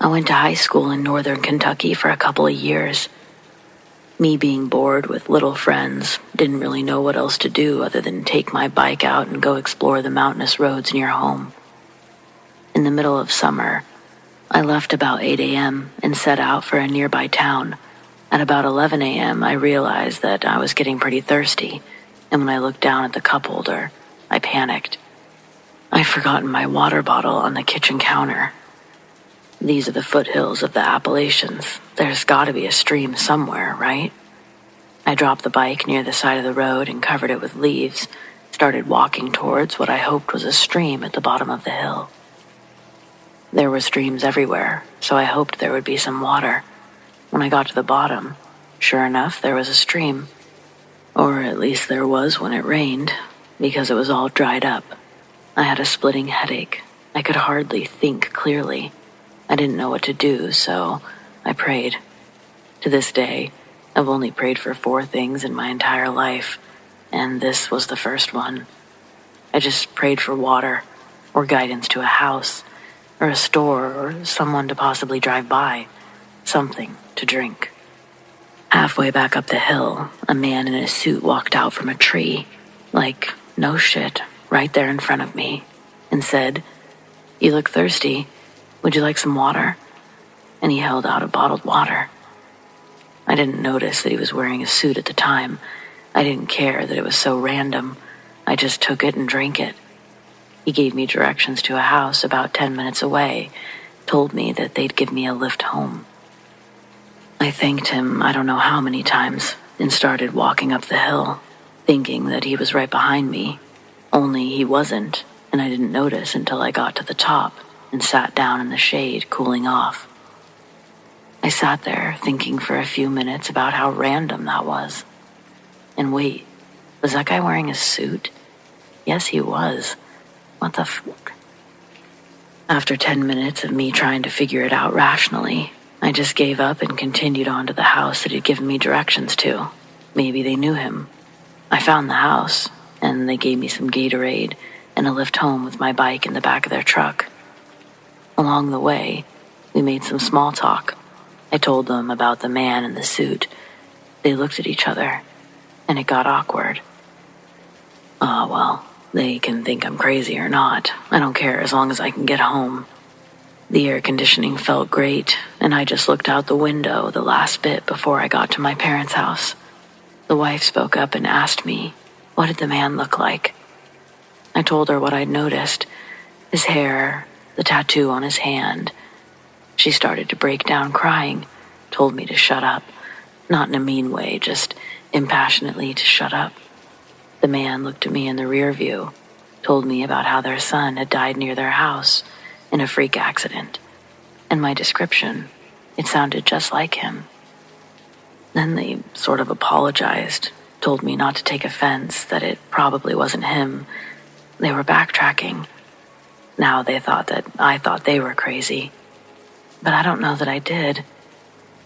I went to high school in northern Kentucky for a couple of years. Me being bored with little friends, didn't really know what else to do other than take my bike out and go explore the mountainous roads near home. In the middle of summer, I left about 8 a.m. and set out for a nearby town. At about 11 a.m., I realized that I was getting pretty thirsty, and when I looked down at the cup holder, I panicked. I'd forgotten my water bottle on the kitchen counter. These are the foothills of the Appalachians. There's gotta be a stream somewhere, right? I dropped the bike near the side of the road and covered it with leaves, started walking towards what I hoped was a stream at the bottom of the hill. There were streams everywhere, so I hoped there would be some water. When I got to the bottom, sure enough, there was a stream. Or at least there was when it rained, because it was all dried up. I had a splitting headache. I could hardly think clearly. I didn't know what to do, so I prayed. To this day, I've only prayed for 4 things in my entire life, and this was the first one. I just prayed for water, or guidance to a house, or a store, or someone to possibly drive by. Something to drink. Halfway back up the hill, a man in a suit walked out from a tree, like, no shit, right there in front of me, and said, "You look thirsty. Would you like some water?" And he held out a bottled water. I didn't notice that he was wearing a suit at the time. I didn't care that it was so random. I just took it and drank it. He gave me directions to a house about 10 minutes away, told me that they'd give me a lift home. I thanked him I don't know how many times and started walking up the hill, thinking that he was right behind me. Only he wasn't, and I didn't notice until I got to the top and sat down in the shade, cooling off. I sat there thinking for a few minutes about how random that was. And wait, was that guy wearing a suit? Yes, he was. What the fuck? After 10 minutes of me trying to figure it out rationally, I just gave up and continued on to the house that he'd given me directions to. Maybe they knew him. I found the house, and they gave me some Gatorade and a lift home with my bike in the back of their truck. Along the way, we made some small talk. I told them about the man in the suit. They looked at each other, and it got awkward. Well, they can think I'm crazy or not. I don't care as long as I can get home. The air conditioning felt great, and I just looked out the window the last bit before I got to my parents' house. The wife spoke up and asked me, what did the man look like? I told her what I'd noticed, his hair, the tattoo on his hand. She started to break down crying, told me to shut up, not in a mean way, just impassionately to shut up. The man looked at me in the rear view, told me about how their son had died near their house in a freak accident, and my description, it sounded just like him. Then they sort of apologized, told me not to take offense, that it probably wasn't him. They were backtracking. Now they thought that I thought they were crazy. But I don't know that I did.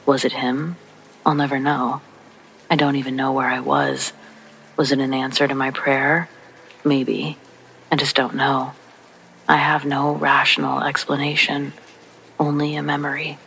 Was it him? I'll never know. I don't even know where I was. Was it an answer to my prayer? Maybe. I just don't know. I have no rational explanation, only a memory.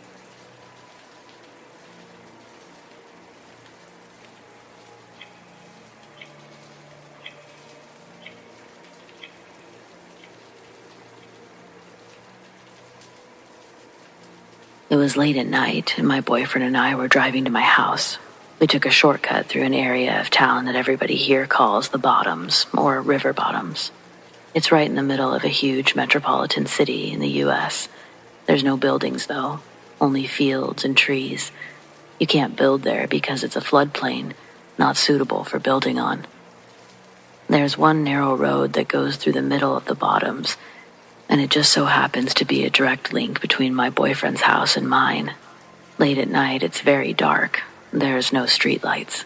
It was late at night, and my boyfriend and I were driving to my house. We took a shortcut through an area of town that everybody here calls the Bottoms, or River Bottoms. It's right in the middle of a huge metropolitan city in the U.S. There's no buildings, though, only fields and trees. You can't build there because it's a floodplain, not suitable for building on. There's one narrow road that goes through the middle of the Bottoms, and it just so happens to be a direct link between my boyfriend's house and mine. Late at night, it's very dark. There's no streetlights.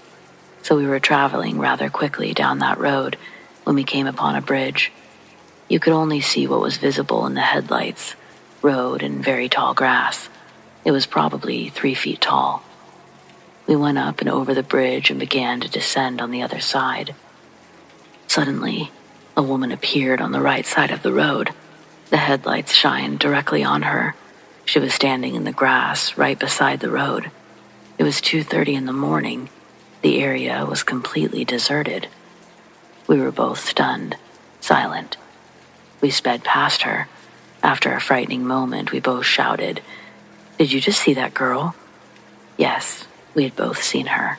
So we were traveling rather quickly down that road when we came upon a bridge. You could only see what was visible in the headlights, road and very tall grass. It was probably 3 feet tall. We went up and over the bridge and began to descend on the other side. Suddenly, a woman appeared on the right side of the road. The headlights shined directly on her. She was standing in the grass right beside the road. It was 2:30 in the morning. The area was completely deserted. We were both stunned, silent. We sped past her. After a frightening moment, we both shouted, "Did you just see that girl?" Yes, we had both seen her.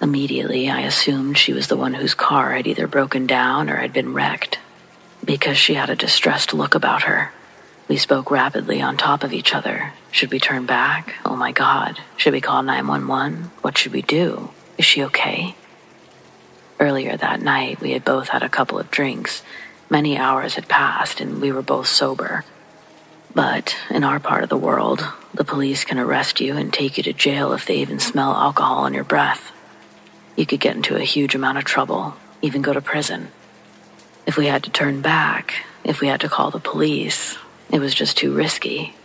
Immediately, I assumed she was the one whose car had either broken down or had been wrecked, because she had a distressed look about her. We spoke rapidly on top of each other. Should we turn back? Oh my God. Should we call 911? What should we do? Is she okay? Earlier that night, we had both had a couple of drinks. Many hours had passed, and we were both sober. But in our part of the world, the police can arrest you and take you to jail if they even smell alcohol in your breath. You could get into a huge amount of trouble, even go to prison. If we had to turn back, if we had to call the police, it was just too risky.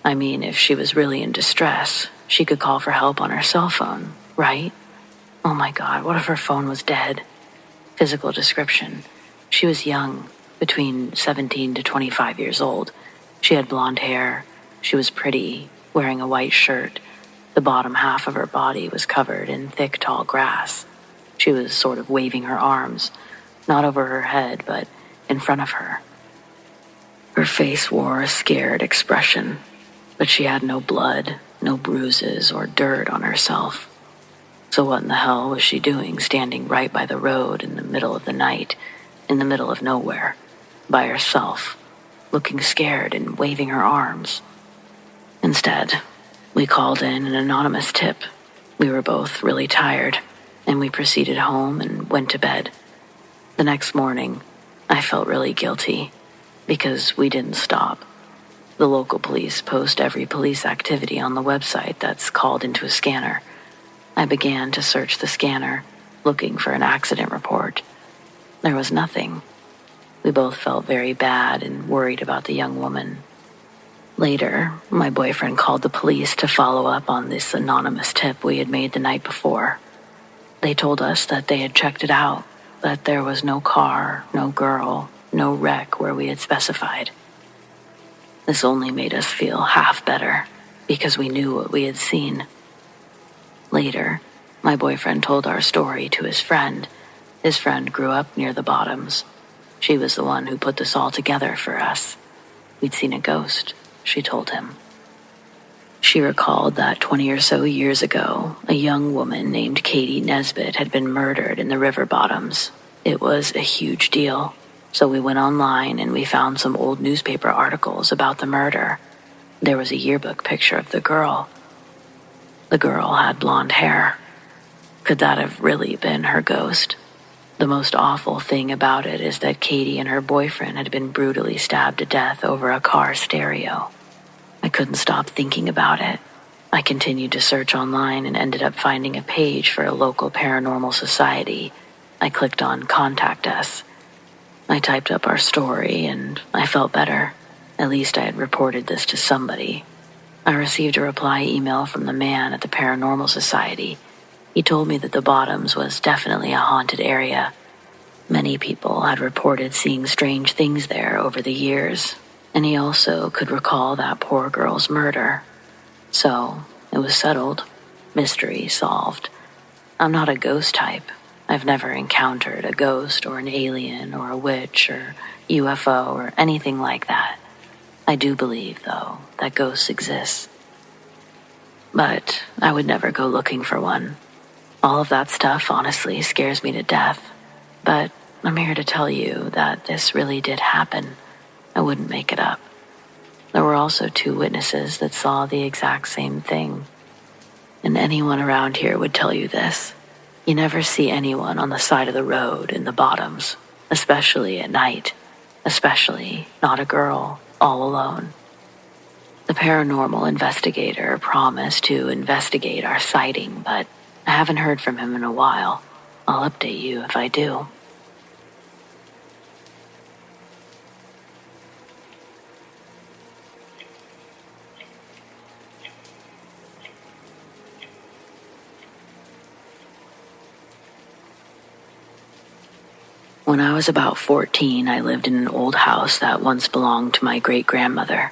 I mean, if she was really in distress, she could call for help on her cell phone, right? Oh my God, what if her phone was dead? Physical description. She was young, between 17 to 25 years old. She had blonde hair. She was pretty, wearing a white shirt. The bottom half of her body was covered in thick, tall grass. She was sort of waving her arms, not over her head, but in front of her. Her face wore a scared expression, but she had no blood, no bruises or dirt on herself. So what in the hell was she doing standing right by the road in the middle of the night, in the middle of nowhere, by herself, looking scared and waving her arms? Instead, we called in an anonymous tip. We were both really tired, and we proceeded home and went to bed. The next morning, I felt really guilty because we didn't stop. The local police post every police activity on the website that's called into a scanner. I began to search the scanner, looking for an accident report. There was nothing. We both felt very bad and worried about the young woman. Later, my boyfriend called the police to follow up on this anonymous tip we had made the night before. They told us that they had checked it out, that there was no car, no girl, no wreck where we had specified. This only made us feel half better, because we knew what we had seen. Later, my boyfriend told our story to his friend. His friend grew up near the Bottoms. She was the one who put this all together for us. We'd seen a ghost, she told him. She recalled that 20 or so years ago, a young woman named Katie Nesbitt had been murdered in the river bottoms. It was a huge deal, so we went online and we found some old newspaper articles about the murder. There was a yearbook picture of the girl. The girl had blonde hair. Could that have really been her ghost? The most awful thing about it is that Katie and her boyfriend had been brutally stabbed to death over a car stereo. I couldn't stop thinking about it. I continued to search online and ended up finding a page for a local paranormal society. I clicked on Contact Us. I typed up our story and I felt better. At least I had reported this to somebody. I received a reply email from the man at the Paranormal Society. He told me that the Bottoms was definitely a haunted area. Many people had reported seeing strange things there over the years, and he also could recall that poor girl's murder. So, it was settled. Mystery solved. I'm not a ghost type. I've never encountered a ghost or an alien or a witch or UFO or anything like that. I do believe, though, that ghosts exist. But I would never go looking for one. All of that stuff honestly scares me to death. But I'm here to tell you that this really did happen. I wouldn't make it up. There were also 2 witnesses that saw the exact same thing. And anyone around here would tell you this. You never see anyone on the side of the road in the Bottoms, especially at night. Especially not a girl, all alone. The paranormal investigator promised to investigate our sighting, but I haven't heard from him in a while. I'll update you if I do. When I was about 14, I lived in an old house that once belonged to my great-grandmother.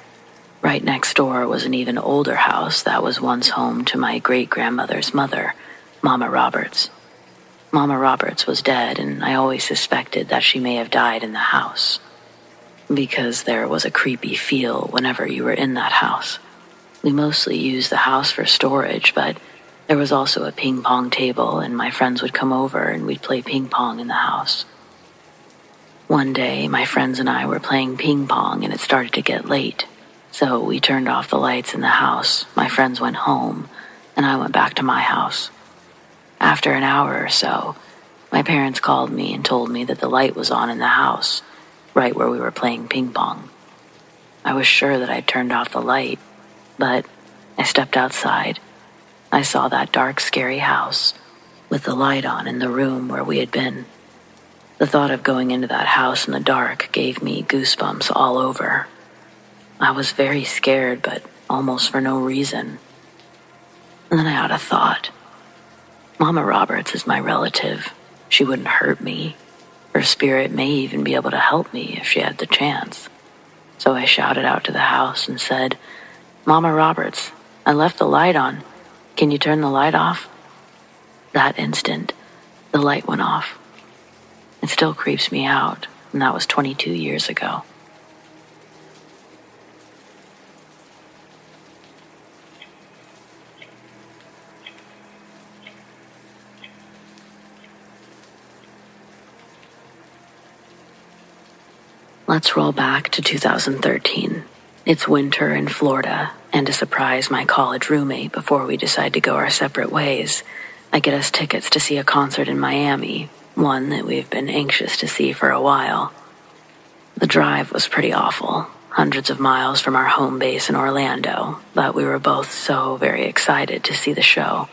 Right next door was an even older house that was once home to my great-grandmother's mother, Mama Roberts. Mama Roberts was dead, and I always suspected that she may have died in the house, because there was a creepy feel whenever you were in that house. We mostly used the house for storage, but there was also a ping pong table, and my friends would come over and we'd play ping pong in the house. One day, my friends and I were playing ping pong and it started to get late, so we turned off the lights in the house. My friends went home, and I went back to my house. After an hour or so, my parents called me and told me that the light was on in the house, right where we were playing ping pong. I was sure that I'd turned off the light, but I stepped outside. I saw that dark, scary house with the light on in the room where we had been. The thought of going into that house in the dark gave me goosebumps all over. I was very scared, but almost for no reason. And then I had a thought. Mama Roberts is my relative. She wouldn't hurt me. Her spirit may even be able to help me if she had the chance. So I shouted out to the house and said, "Mama Roberts, I left the light on. Can you turn the light off?" That instant, the light went off. It still creeps me out, and that was 22 years ago. Let's roll back to 2013. It's winter in Florida, and to surprise my college roommate before we decide to go our separate ways, I get us tickets to see a concert in Miami, one that we've been anxious to see for a while. The drive was pretty awful, hundreds of miles from our home base in Orlando, but we were both so very excited to see the show.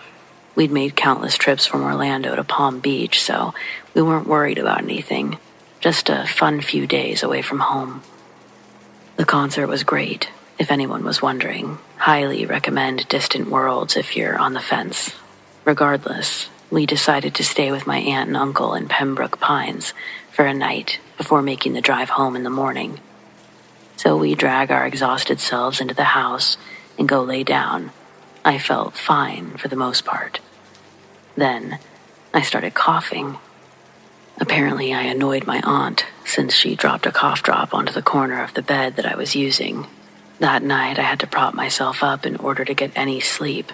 We'd made countless trips from Orlando to Palm Beach, so we weren't worried about anything, just a fun few days away from home. The concert was great, if anyone was wondering. Highly recommend Distant Worlds if you're on the fence. Regardless, we decided to stay with my aunt and uncle in Pembroke Pines for a night before making the drive home in the morning. So we drag our exhausted selves into the house and go lay down. I felt fine for the most part. Then I started coughing. Apparently, I annoyed my aunt, since she dropped a cough drop onto the corner of the bed that I was using. That night, I had to prop myself up in order to get any sleep.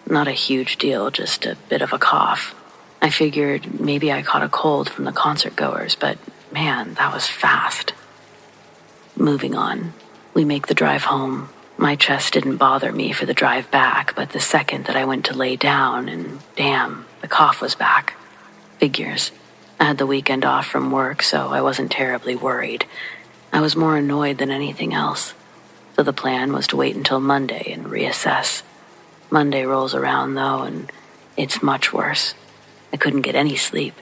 Not a huge deal, just a bit of a cough. I figured maybe I caught a cold from the concert goers, but man, that was fast. Moving on, we make the drive home. My chest didn't bother me for the drive back, but the second that I went to lay down, and damn, the cough was back. Figures. I had the weekend off from work, so I wasn't terribly worried. I was more annoyed than anything else. So the plan was to wait until Monday and reassess. Monday rolls around, though, and it's much worse. I couldn't get any sleep.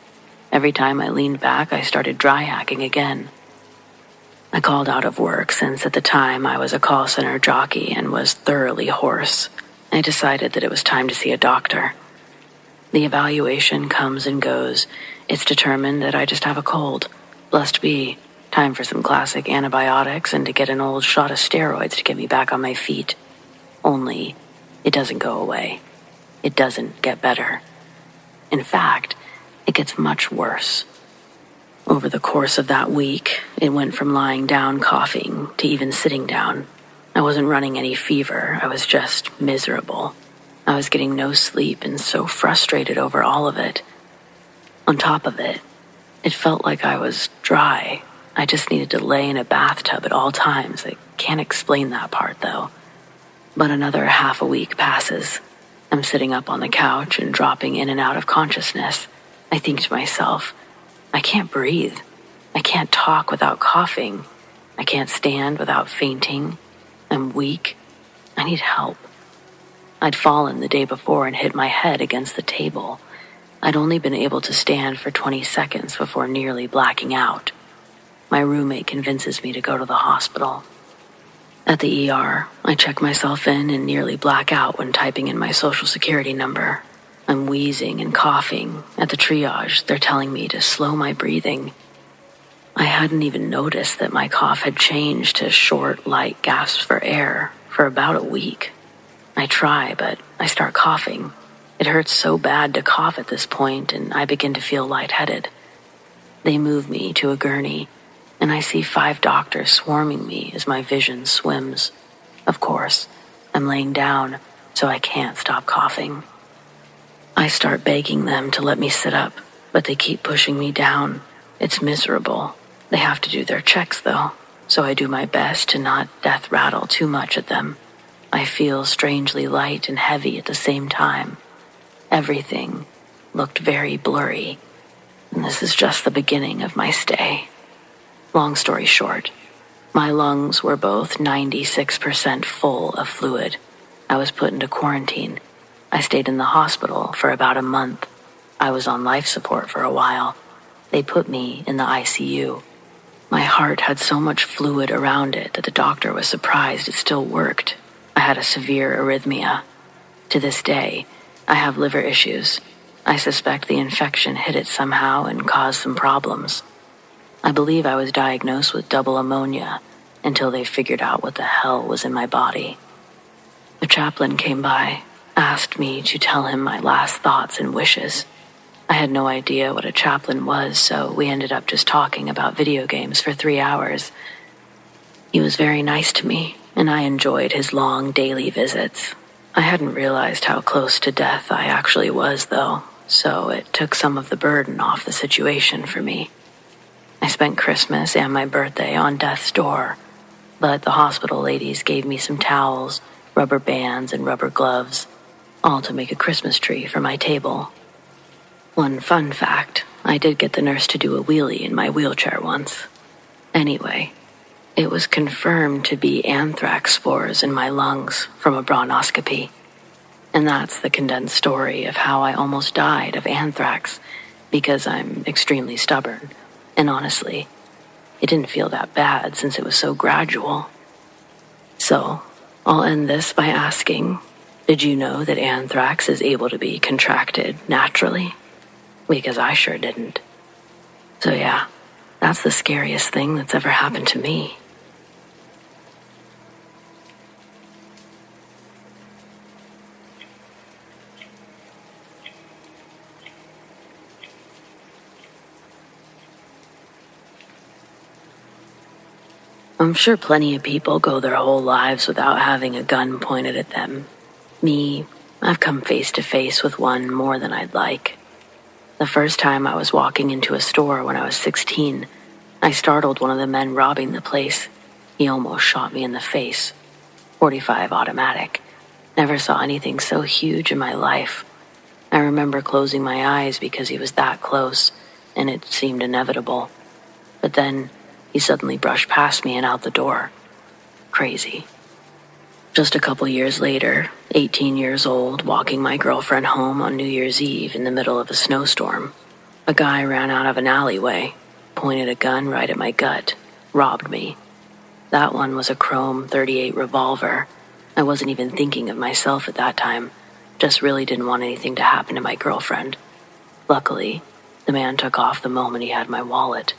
Every time I leaned back, I started dry hacking again. I called out of work since at the time I was a call center jockey and was thoroughly hoarse. I decided that it was time to see a doctor. The evaluation comes and goes. It's determined that I just have a cold. Blessed be. Time for some classic antibiotics and to get an old shot of steroids to get me back on my feet. Only, it doesn't go away. It doesn't get better. In fact, it gets much worse. Over the course of that week, it went from lying down coughing to even sitting down. I wasn't running any fever. I was just miserable. I was getting no sleep and so frustrated over all of it. On top of it, it felt like I was dry. I just needed to lay in a bathtub at all times. I can't explain that part, though. But another half a week passes. I'm sitting up on the couch and dropping in and out of consciousness. I think to myself, I can't breathe. I can't talk without coughing. I can't stand without fainting. I'm weak. I need help. I'd fallen the day before and hit my head against the table. I'd only been able to stand for 20 seconds before nearly blacking out. My roommate convinces me to go to the hospital. At the ER, I check myself in and nearly black out when typing in my social security number. I'm wheezing and coughing. At the triage, they're telling me to slow my breathing. I hadn't even noticed that my cough had changed to short, light gasps for air for about a week. I try, but I start coughing. It hurts so bad to cough at this point, and I begin to feel lightheaded. They move me to a gurney, and I see 5 doctors swarming me as my vision swims. Of course, I'm laying down, so I can't stop coughing. I start begging them to let me sit up, but they keep pushing me down. It's miserable. They have to do their checks, though, so I do my best to not death rattle too much at them. I feel strangely light and heavy at the same time. Everything looked very blurry, and this is just the beginning of my stay. Long story short, my lungs were both 96% full of fluid. I was put into quarantine. I stayed in the hospital for about a month. I was on life support for a while. They put me in the ICU. My heart had so much fluid around it that the doctor was surprised it still worked. I had a severe arrhythmia. To this day, I have liver issues. I suspect the infection hit it somehow and caused some problems. I believe I was diagnosed with double pneumonia until they figured out what the hell was in my body. The chaplain came by, asked me to tell him my last thoughts and wishes. I had no idea what a chaplain was, so we ended up just talking about video games for 3 hours. He was very nice to me, and I enjoyed his long daily visits. I hadn't realized how close to death I actually was, though, so it took some of the burden off the situation for me. I spent Christmas and my birthday on death's door, but the hospital ladies gave me some towels, rubber bands, and rubber gloves, all to make a Christmas tree for my table. One fun fact, I did get the nurse to do a wheelie in my wheelchair once. Anyway, it was confirmed to be anthrax spores in my lungs from a bronchoscopy. And that's the condensed story of how I almost died of anthrax, because I'm extremely stubborn. And honestly, it didn't feel that bad since it was so gradual. So, I'll end this by asking, did you know that anthrax is able to be contracted naturally? Because I sure didn't. So yeah, that's the scariest thing that's ever happened to me. I'm sure plenty of people go their whole lives without having a gun pointed at them. Me, I've come face to face with one more than I'd like. The first time I was walking into a store when I was 16, I startled one of the men robbing the place. He almost shot me in the face. .45 automatic. Never saw anything so huge in my life. I remember closing my eyes because he was that close, and it seemed inevitable. But then, he suddenly brushed past me and out the door. Crazy. Just a couple years later, 18 years old, walking my girlfriend home on New Year's Eve in the middle of a snowstorm, a guy ran out of an alleyway, pointed a gun right at my gut, robbed me. That one was a chrome .38 revolver. I wasn't even thinking of myself at that time, just really didn't want anything to happen to my girlfriend. Luckily, the man took off the moment he had my wallet.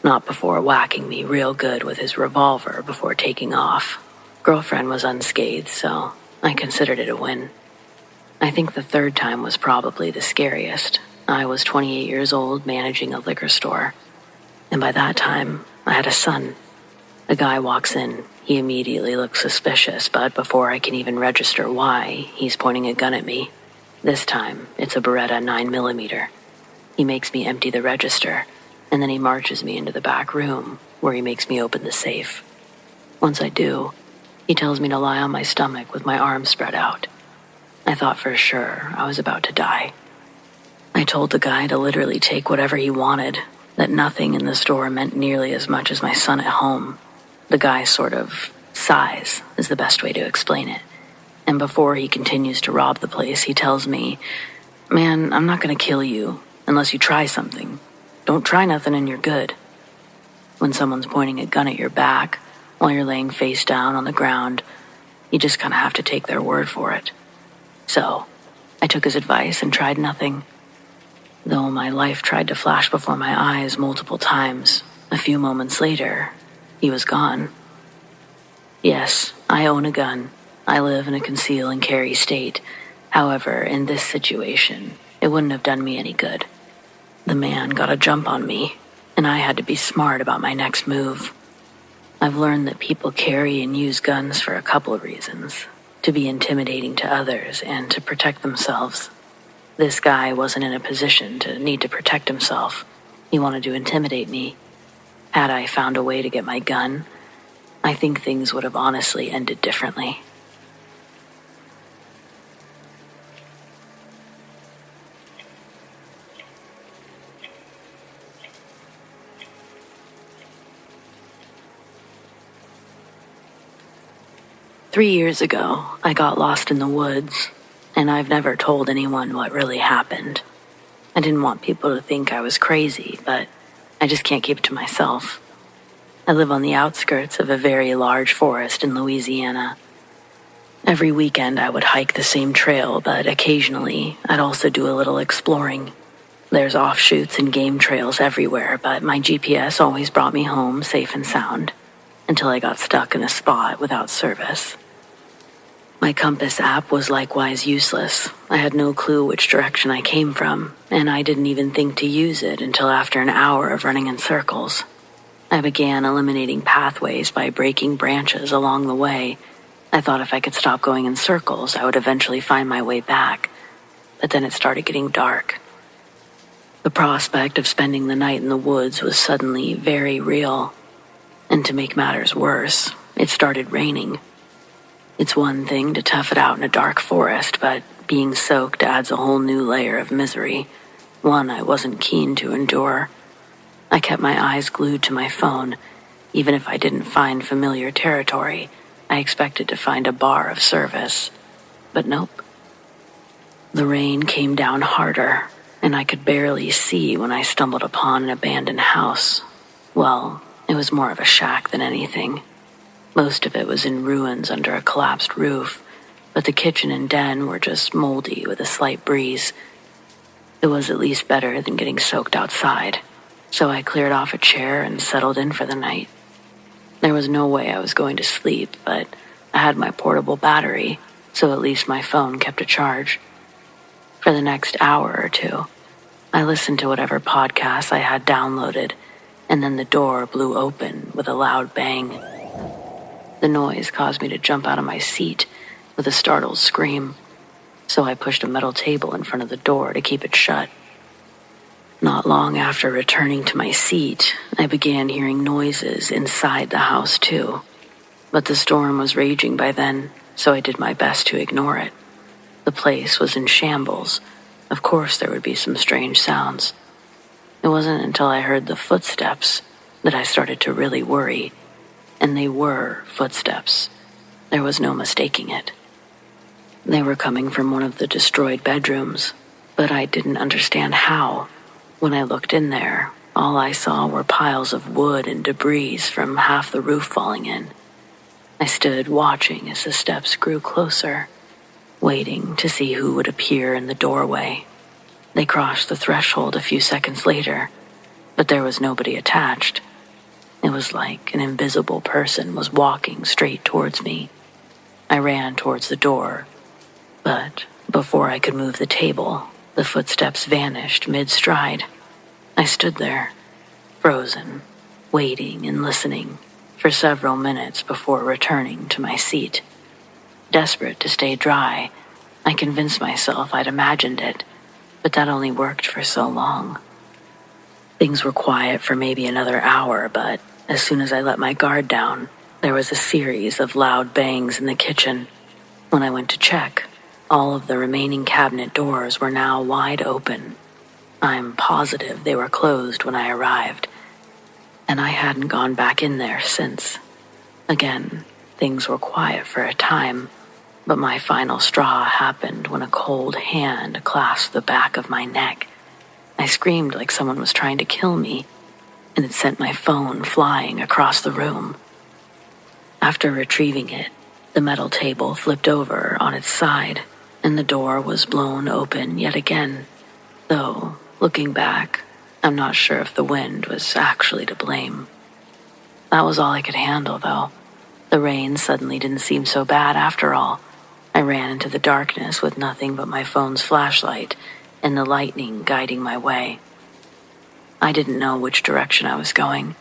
Not before whacking me real good with his revolver before taking off. Girlfriend was unscathed, so I considered it a win. I think the third time was probably the scariest. I was 28 years old managing a liquor store. And by that time, I had a son. A guy walks in. He immediately looks suspicious, but before I can even register why, he's pointing a gun at me. This time, it's a Beretta 9mm. He makes me empty the register, and then he marches me into the back room, where he makes me open the safe. Once I do, he tells me to lie on my stomach with my arms spread out. I thought for sure I was about to die. I told the guy to literally take whatever he wanted, that nothing in the store meant nearly as much as my son at home. The guy's sort of size is the best way to explain it. And before he continues to rob the place, he tells me, "Man, I'm not gonna kill you unless you try something. Don't try nothing and you're good." When someone's pointing a gun at your back while you're laying face down on the ground, you just kind of have to take their word for it. So, I took his advice and tried nothing. Though my life tried to flash before my eyes multiple times, a few moments later, he was gone. Yes, I own a gun. I live in a conceal and carry state. However, in this situation, it wouldn't have done me any good. The man got a jump on me, and I had to be smart about my next move. I've learned that people carry and use guns for a couple of reasons: to be intimidating to others and to protect themselves. This guy wasn't in a position to need to protect himself. He wanted to intimidate me. Had I found a way to get my gun, I think things would have honestly ended differently. Three years ago, I got lost in the woods, and I've never told anyone what really happened. I didn't want people to think I was crazy, but I just can't keep it to myself. I live on the outskirts of a very large forest in Louisiana. Every weekend I would hike the same trail, but occasionally I'd also do a little exploring. There's offshoots and game trails everywhere, but my GPS always brought me home safe and sound, until I got stuck in a spot without service. My compass app was likewise useless. I had no clue which direction I came from, and I didn't even think to use it until after an hour of running in circles. I began eliminating pathways by breaking branches along the way. I thought if I could stop going in circles, I would eventually find my way back. But then it started getting dark. The prospect of spending the night in the woods was suddenly very real. And to make matters worse, it started raining. It's one thing to tough it out in a dark forest, but being soaked adds a whole new layer of misery, one I wasn't keen to endure. I kept my eyes glued to my phone. Even if I didn't find familiar territory, I expected to find a bar of service. But nope. The rain came down harder, and I could barely see when I stumbled upon an abandoned house. Well, it was more of a shack than anything. Most of it was in ruins under a collapsed roof, but the kitchen and den were just moldy with a slight breeze. It was at least better than getting soaked outside, so I cleared off a chair and settled in for the night. There was no way I was going to sleep, but I had my portable battery, so at least my phone kept a charge. For the next hour or two, I listened to whatever podcasts I had downloaded, and then the door blew open with a loud bang. The noise caused me to jump out of my seat with a startled scream, so I pushed a metal table in front of the door to keep it shut. Not long after returning to my seat, I began hearing noises inside the house too. But the storm was raging by then, so I did my best to ignore it. The place was in shambles. Of course there would be some strange sounds. It wasn't until I heard the footsteps that I started to really worry. And they were footsteps. There was no mistaking it. They were coming from one of the destroyed bedrooms, but I didn't understand how. When I looked in there, all I saw were piles of wood and debris from half the roof falling in. I stood watching as the steps grew closer, waiting to see who would appear in the doorway. They crossed the threshold a few seconds later, but there was nobody attached. It was like an invisible person was walking straight towards me. I ran towards the door, but before I could move the table, the footsteps vanished mid-stride. I stood there, frozen, waiting and listening for several minutes before returning to my seat. Desperate to stay dry, I convinced myself I'd imagined it, but that only worked for so long. Things were quiet for maybe another hour, but as soon as I let my guard down, there was a series of loud bangs in the kitchen. When I went to check, all of the remaining cabinet doors were now wide open. I'm positive they were closed when I arrived, and I hadn't gone back in there since. Again, things were quiet for a time, but my final straw happened when a cold hand clasped the back of my neck. I screamed like someone was trying to kill me, and it sent my phone flying across the room. After retrieving it, the metal table flipped over on its side, and the door was blown open yet again, though Looking back, I'm not sure if the wind was actually to blame. That was all I could handle, though. The rain suddenly didn't seem so bad after all. I ran into the darkness with nothing but my phone's flashlight and the lightning guiding my way. I didn't know which direction I was going,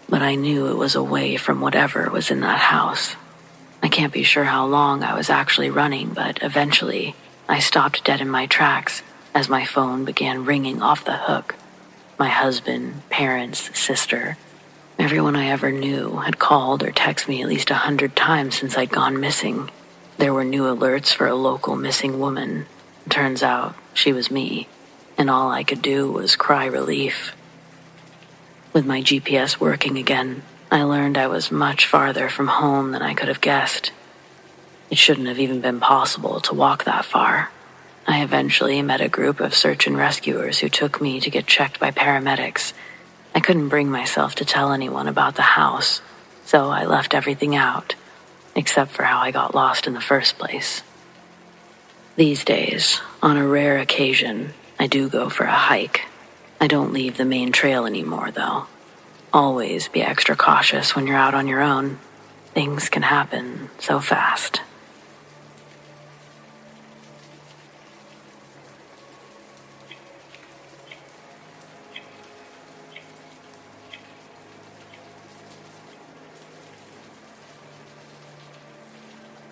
but I knew it was away from whatever was in that house. I can't be sure how long I was actually running, but eventually I stopped dead in my tracks as my phone began ringing off the hook. My husband, parents, sister, everyone I ever knew had called or texted me at least 100 times since I'd gone missing. There were new alerts for a local missing woman. Turns out she was me, and all I could do was cry relief. With my GPS working again, I learned I was much farther from home than I could have guessed. It shouldn't have even been possible to walk that far. I eventually met a group of search and rescuers who took me to get checked by paramedics. I couldn't bring myself to tell anyone about the house, so I left everything out, except for how I got lost in the first place. These days, on a rare occasion, I do go for a hike. I don't leave the main trail anymore, though. Always be extra cautious when you're out on your own. Things can happen so fast.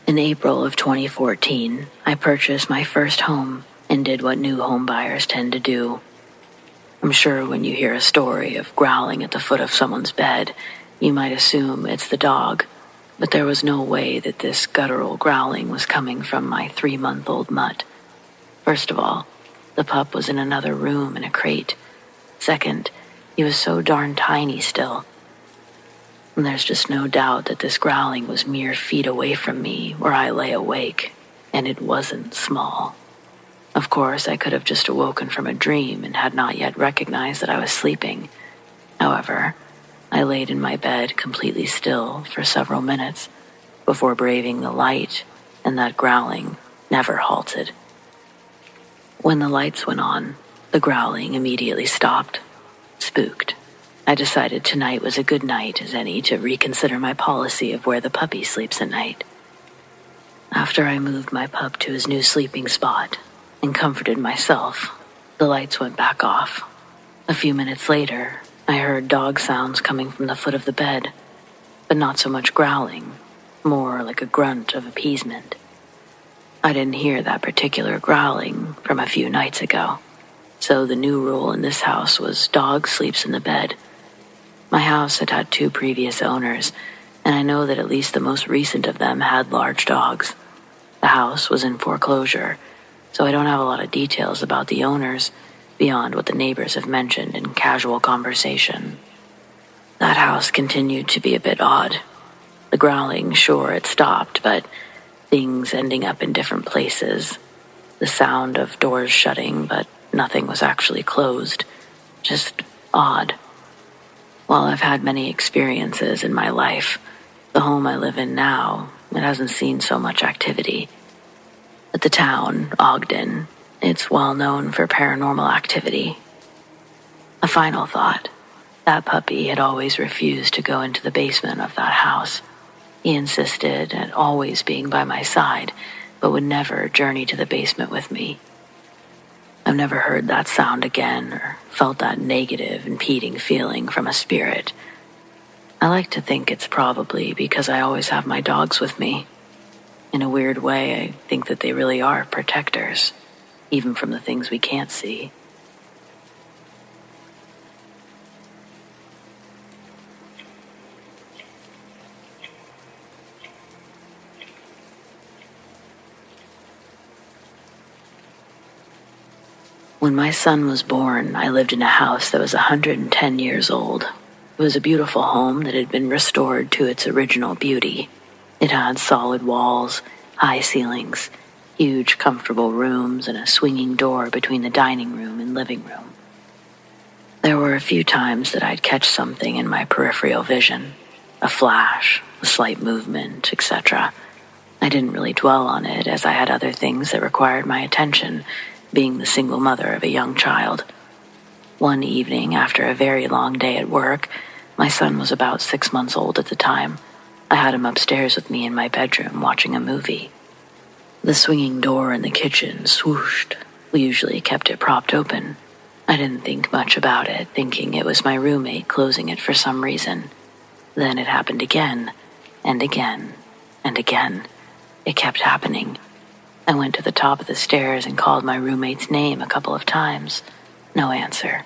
In April of 2014, I purchased my first home and did what new home buyers tend to do. I'm sure when you hear a story of growling at the foot of someone's bed, you might assume it's the dog, but there was no way that this guttural growling was coming from my 3-month-old mutt. First of all, the pup was in another room in a crate. Second, he was so darn tiny still. And there's just no doubt that this growling was mere feet away from me where I lay awake, and it wasn't small. Of course, I could have just awoken from a dream and had not yet recognized that I was sleeping. However, I laid in my bed completely still for several minutes before braving the light, and that growling never halted. When the lights went on, the growling immediately stopped. Spooked, I decided tonight was a good night as any to reconsider my policy of where the puppy sleeps at night. After I moved my pup to his new sleeping spot and comforted myself, the lights went back off. A few minutes later, I heard dog sounds coming from the foot of the bed, but not so much growling, more like a grunt of appeasement. I didn't hear that particular growling from a few nights ago, so the new rule in this house was dog sleeps in the bed. My house had had 2 previous owners, and I know that at least the most recent of them had large dogs. The house was in foreclosure, so I don't have a lot of details about the owners beyond what the neighbors have mentioned in casual conversation. That house continued to be a bit odd. The growling, sure, it stopped, but things ending up in different places. The sound of doors shutting, but nothing was actually closed. Just odd. While I've had many experiences in my life, the home I live in now, it hasn't seen so much activity. At the town, Ogden, it's well known for paranormal activity. A final thought. That puppy had always refused to go into the basement of that house. He insisted at always being by my side, but would never journey to the basement with me. I've never heard that sound again or felt that negative, impeding feeling from a spirit. I like to think it's probably because I always have my dogs with me. In a weird way, I think that they really are protectors, even from the things we can't see. When my son was born, I lived in a house that was 110 years old. It was a beautiful home that had been restored to its original beauty. It had solid walls, high ceilings, huge comfortable rooms, and a swinging door between the dining room and living room. There were a few times that I'd catch something in my peripheral vision, a flash, a slight movement, etc. I didn't really dwell on it as I had other things that required my attention, being the single mother of a young child. One evening, after a very long day at work, my son was about 6 months old at the time. I had him upstairs with me in my bedroom watching a movie. The swinging door in the kitchen swooshed. We usually kept it propped open. I didn't think much about it, thinking it was my roommate closing it for some reason. Then it happened again, and again, and again. It kept happening. I went to the top of the stairs and called my roommate's name a couple of times. No answer.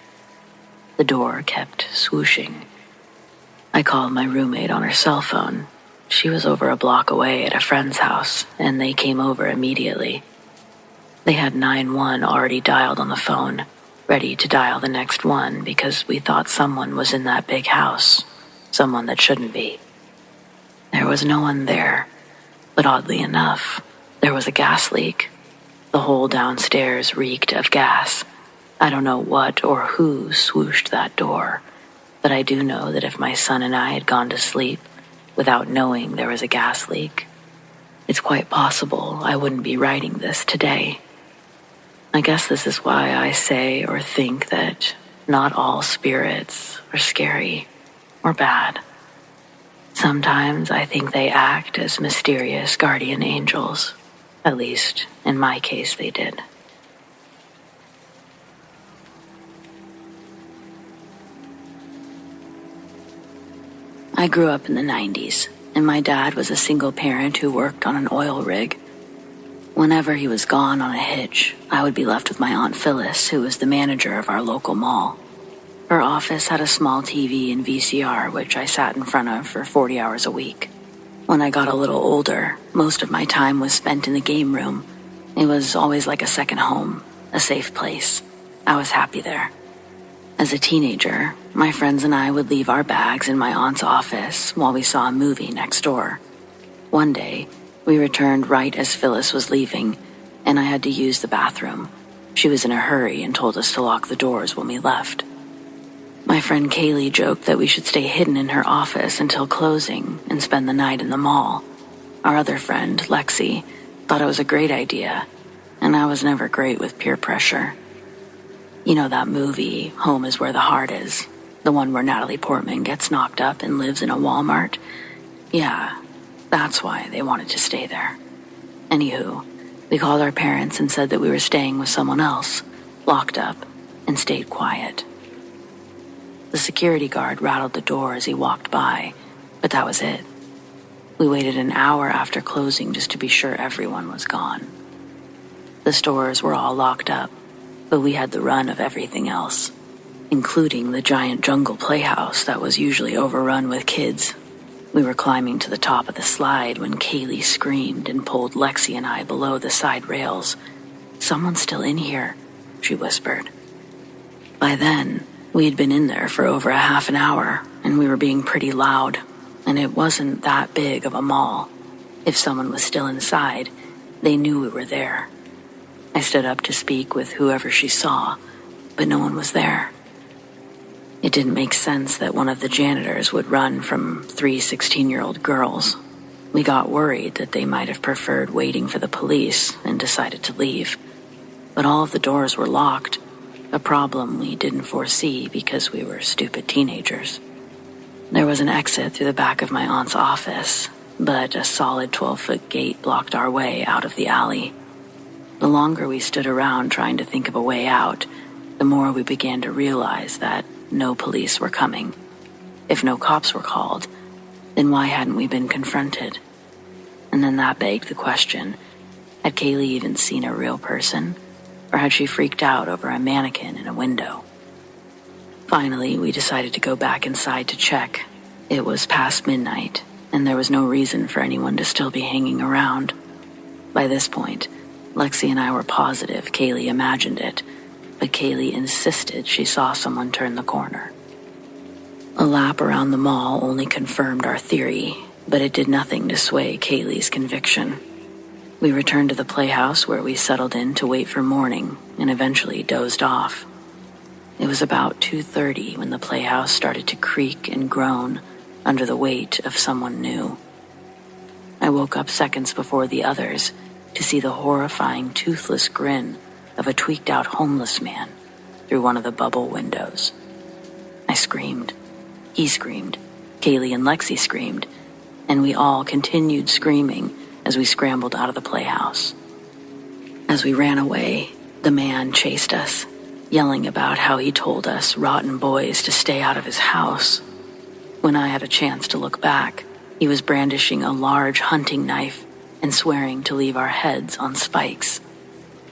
The door kept swooshing. I called my roommate on her cell phone. She was over a block away at a friend's house, and they came over immediately. They had 911 already dialed on the phone, ready to dial the next one because we thought someone was in that big house, someone that shouldn't be. There was no one there, but oddly enough, there was a gas leak. The whole downstairs reeked of gas. I don't know what or who swooshed that door, but I do know that if my son and I had gone to sleep without knowing there was a gas leak, it's quite possible I wouldn't be writing this today. I guess this is why I say or think that not all spirits are scary or bad. Sometimes I think they act as mysterious guardian angels. At least, in my case, they did. I grew up in the 90s, and my dad was a single parent who worked on an oil rig. Whenever he was gone on a hitch, I would be left with my Aunt Phyllis, who was the manager of our local mall. Her office had a small TV and VCR, which I sat in front of for 40 hours a week. When I got a little older, most of my time was spent in the game room. It was always like a second home, a safe place. I was happy there. As a teenager, my friends and I would leave our bags in my aunt's office while we saw a movie next door. One day, we returned right as Phyllis was leaving, and I had to use the bathroom. She was in a hurry and told us to lock the doors when we left. My friend Kaylee joked that we should stay hidden in her office until closing and spend the night in the mall. Our other friend, Lexi, thought it was a great idea, and I was never great with peer pressure. You know that movie, Home is Where the Heart Is? The one where Natalie Portman gets knocked up and lives in a Walmart? Yeah, that's why they wanted to stay there. Anywho, we called our parents and said that we were staying with someone else, locked up, and stayed quiet. The security guard rattled the door as he walked by, but that was it. We waited an hour after closing just to be sure everyone was gone. The stores were all locked up, but we had the run of everything else, including the giant jungle playhouse that was usually overrun with kids. We were climbing to the top of the slide when Kaylee screamed and pulled Lexi and I below the side rails. "Someone's still in here," she whispered. By then, we had been in there for over a half an hour, and we were being pretty loud, and it wasn't that big of a mall. If someone was still inside, they knew we were there. I stood up to speak with whoever she saw, but no one was there. It didn't make sense that one of the janitors would run from 3 16-year-old girls. We got worried that they might have preferred waiting for the police and decided to leave. But all of the doors were locked, a problem we didn't foresee because we were stupid teenagers. There was an exit through the back of my aunt's office, but a solid 12-foot gate blocked our way out of the alley. The longer we stood around trying to think of a way out, the more we began to realize that no police were coming. If no cops were called, then why hadn't we been confronted? And then that begged the question, had Kaylee even seen a real person? Or had she freaked out over a mannequin in a window? Finally, we decided to go back inside to check. It was past midnight, and there was no reason for anyone to still be hanging around. By this point, Lexi and I were positive Kaylee imagined it, but Kaylee insisted she saw someone turn the corner. A lap around the mall only confirmed our theory, but it did nothing to sway Kaylee's conviction. We returned to the playhouse where we settled in to wait for morning and eventually dozed off. It was about 2:30 when the playhouse started to creak and groan under the weight of someone new. I woke up seconds before the others to see the horrifying toothless grin of a tweaked-out homeless man. through one of the bubble windows. I screamed. He screamed. Kaylee and Lexi screamed. And we all continued screaming as we scrambled out of the playhouse. As we ran away, the man chased us, yelling about how he told us rotten boys to stay out of his house. When I had a chance to look back, he was brandishing a large hunting knife and swearing to leave our heads on spikes.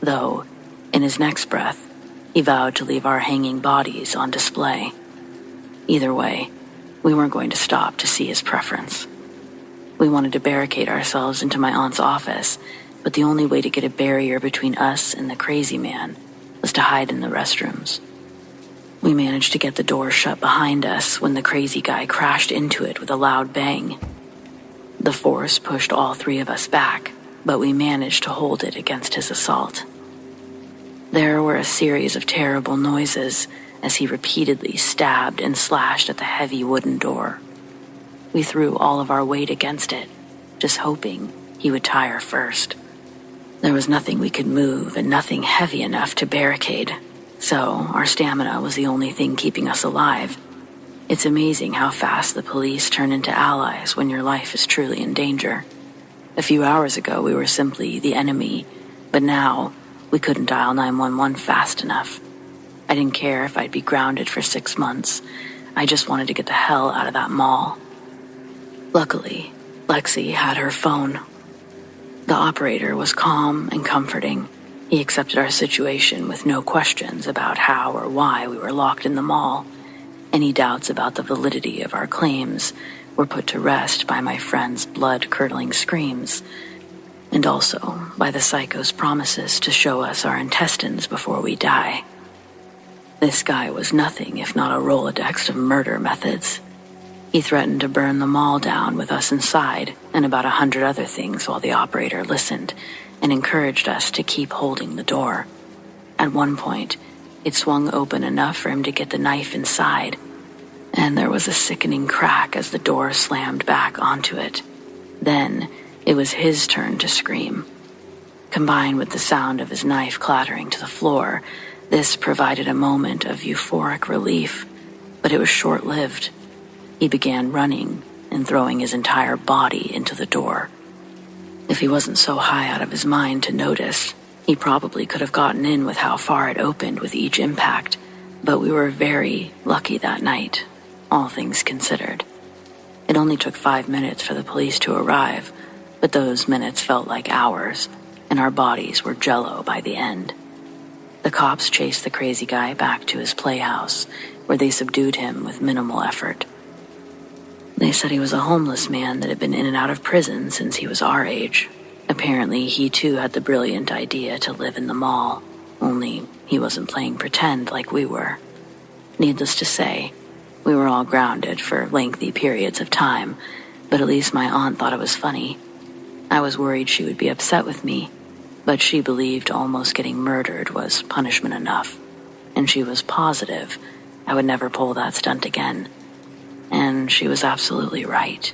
Though, in his next breath, he vowed to leave our hanging bodies on display. Either way, we weren't going to stop to see his preference. We wanted to barricade ourselves into my aunt's office, but the only way to get a barrier between us and the crazy man was to hide in the restrooms. We managed to get the door shut behind us when the crazy guy crashed into it with a loud bang. The force pushed all three of us back, but we managed to hold it against his assault. There were a series of terrible noises as he repeatedly stabbed and slashed at the heavy wooden door. We threw all of our weight against it, just hoping he would tire first. There was nothing we could move and nothing heavy enough to barricade, so our stamina was the only thing keeping us alive. It's amazing how fast the police turn into allies when your life is truly in danger. A few hours ago, we were simply the enemy, but now we couldn't dial 911 fast enough. I didn't care if I'd be grounded for 6 months. I just wanted to get the hell out of that mall. Luckily, Lexi had her phone. The operator was calm and comforting. He accepted our situation with no questions about how or why we were locked in the mall. Any doubts about the validity of our claims were put to rest by my friend's blood-curdling screams, and also by the psycho's promises to show us our intestines before we die. This guy was nothing if not a Rolodex of murder methods. He threatened to burn the mall down with us inside and about 100 other things while the operator listened and encouraged us to keep holding the door. At one point, it swung open enough for him to get the knife inside, and there was a sickening crack as the door slammed back onto it. Then, it was his turn to scream. Combined with the sound of his knife clattering to the floor, this provided a moment of euphoric relief, but it was short-lived. He began running and throwing his entire body into the door. If he wasn't so high out of his mind to notice, he probably could have gotten in with how far it opened with each impact, but we were very lucky that night, all things considered. It only took 5 minutes for the police to arrive, but those minutes felt like hours, and our bodies were jello by the end. The cops chased the crazy guy back to his playhouse, where they subdued him with minimal effort. They said he was a homeless man that had been in and out of prison since he was our age. Apparently, he too had the brilliant idea to live in the mall, only he wasn't playing pretend like we were. Needless to say, we were all grounded for lengthy periods of time, but at least my aunt thought it was funny. I was worried she would be upset with me, but she believed almost getting murdered was punishment enough, and she was positive I would never pull that stunt again. And she was absolutely right.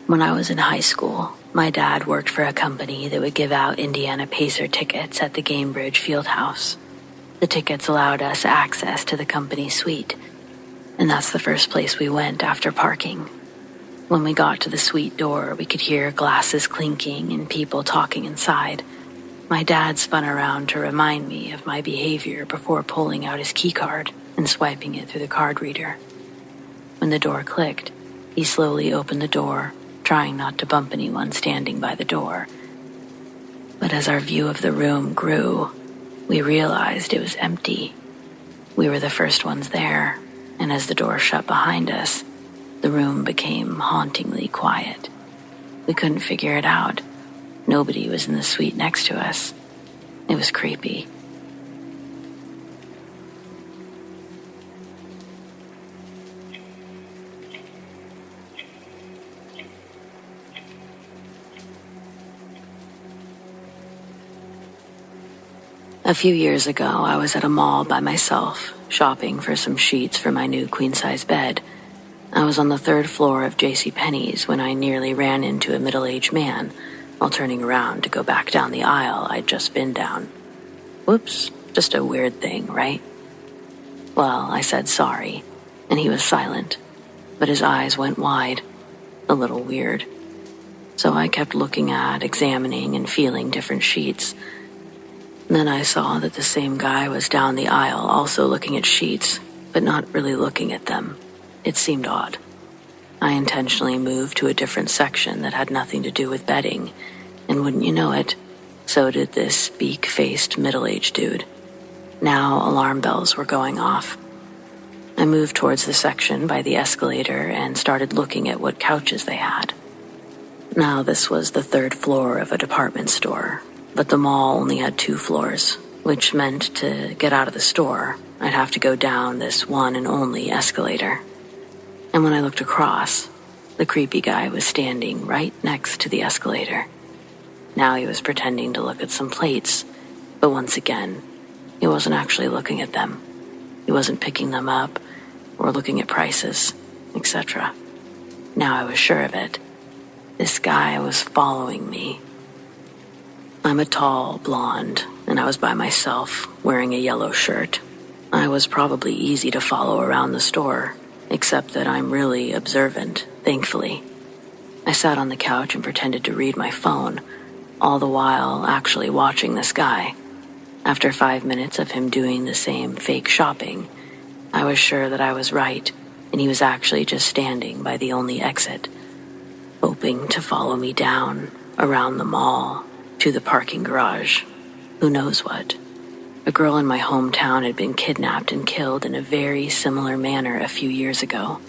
When I was in high school, my dad worked for a company that would give out Indiana Pacer tickets at the Gamebridge Fieldhouse. The tickets allowed us access to the company suite, and that's the first place we went after parking. When we got to the suite door, we could hear glasses clinking and people talking inside. My dad spun around to remind me of my behavior before pulling out his key card and swiping it through the card reader. When the door clicked, he slowly opened the door, trying not to bump anyone standing by the door. But as our view of the room grew, we realized it was empty. We were the first ones there, and as the door shut behind us, the room became hauntingly quiet. We couldn't figure it out. Nobody was in the suite next to us. It was creepy. A few years ago, I was at a mall by myself, shopping for some sheets for my new queen-size bed. I was on the third floor of JCPenney's when I nearly ran into a middle-aged man while turning around to go back down the aisle I'd just been down. Whoops, just a weird thing, right? Well, I said sorry, and he was silent, but his eyes went wide, a little weird. So I kept looking at, examining, and feeling different sheets. Then I saw that the same guy was down the aisle also looking at sheets, but not really looking at them. It seemed odd. I intentionally moved to a different section that had nothing to do with bedding, and wouldn't you know it, so did this beak-faced middle-aged dude. Now alarm bells were going off. I moved towards the section by the escalator and started looking at what couches they had. Now this was the third floor of a department store, but the mall only had 2 floors, which meant to get out of the store, I'd have to go down this one and only escalator. And when I looked across, the creepy guy was standing right next to the escalator. Now he was pretending to look at some plates, but once again, he wasn't actually looking at them. He wasn't picking them up or looking at prices, etc. Now I was sure of it. This guy was following me. I'm a tall blonde, and I was by myself, wearing a yellow shirt. I was probably easy to follow around the store, except that I'm really observant, thankfully. I sat on the couch and pretended to read my phone, all the while actually watching this guy. After 5 minutes of him doing the same fake shopping, I was sure that I was right, and he was actually just standing by the only exit, hoping to follow me down, around the mall, to the parking garage. Who knows what? A girl in my hometown had been kidnapped and killed in a very similar manner a few years ago.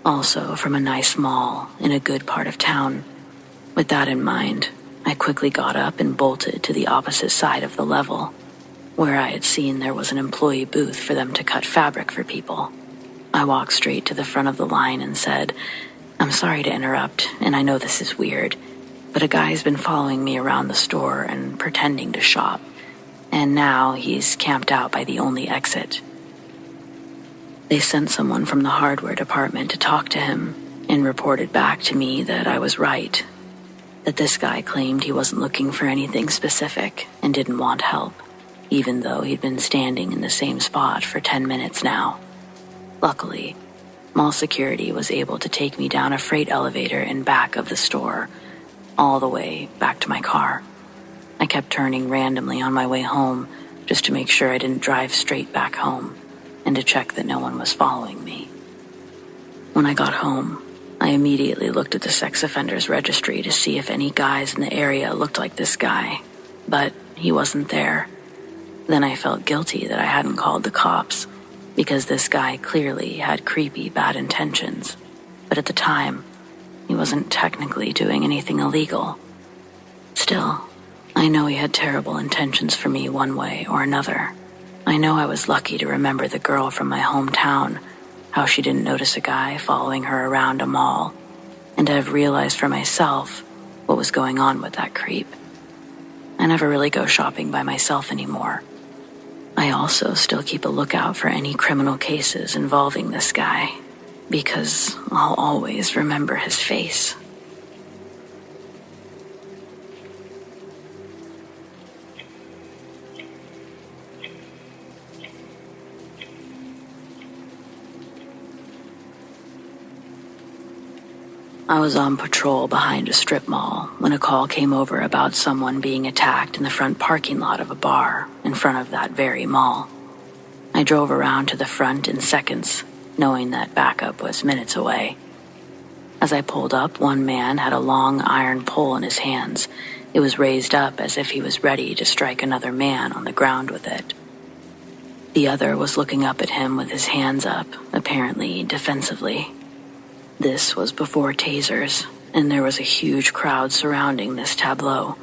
Also from a nice mall in a good part of town. With that in mind, I quickly got up and bolted to the opposite side of the level, where I had seen there was an employee booth for them to cut fabric for people. I walked straight to the front of the line and said, "I'm sorry to interrupt, and I know this is weird, but a guy's been following me around the store and pretending to shop, and now he's camped out by the only exit." They sent someone from the hardware department to talk to him and reported back to me that I was right, that this guy claimed he wasn't looking for anything specific and didn't want help, even though he'd been standing in the same spot for 10 minutes now. Luckily, mall security was able to take me down a freight elevator in back of the store, all the way back to my car. I kept turning randomly on my way home just to make sure I didn't drive straight back home and to check that no one was following me. When I got home, I immediately looked at the sex offenders registry to see if any guys in the area looked like this guy, but he wasn't there. Then I felt guilty that I hadn't called the cops because this guy clearly had creepy bad intentions, but at the time, he wasn't technically doing anything illegal. Still, I know he had terrible intentions for me one way or another. I know I was lucky to remember the girl from my hometown, how she didn't notice a guy following her around a mall, and to have realized for myself what was going on with that creep. I never really go shopping by myself anymore. I also still keep a lookout for any criminal cases involving this guy, because I'll always remember his face. I was on patrol behind a strip mall when a call came over about someone being attacked in the front parking lot of a bar in front of that very mall. I drove around to the front in seconds, knowing that backup was minutes away. As I pulled up, one man had a long iron pole in his hands. It was raised up as if he was ready to strike another man on the ground with it. The other was looking up at him with his hands up, apparently defensively. This was before tasers, and there was a huge crowd surrounding this tableau.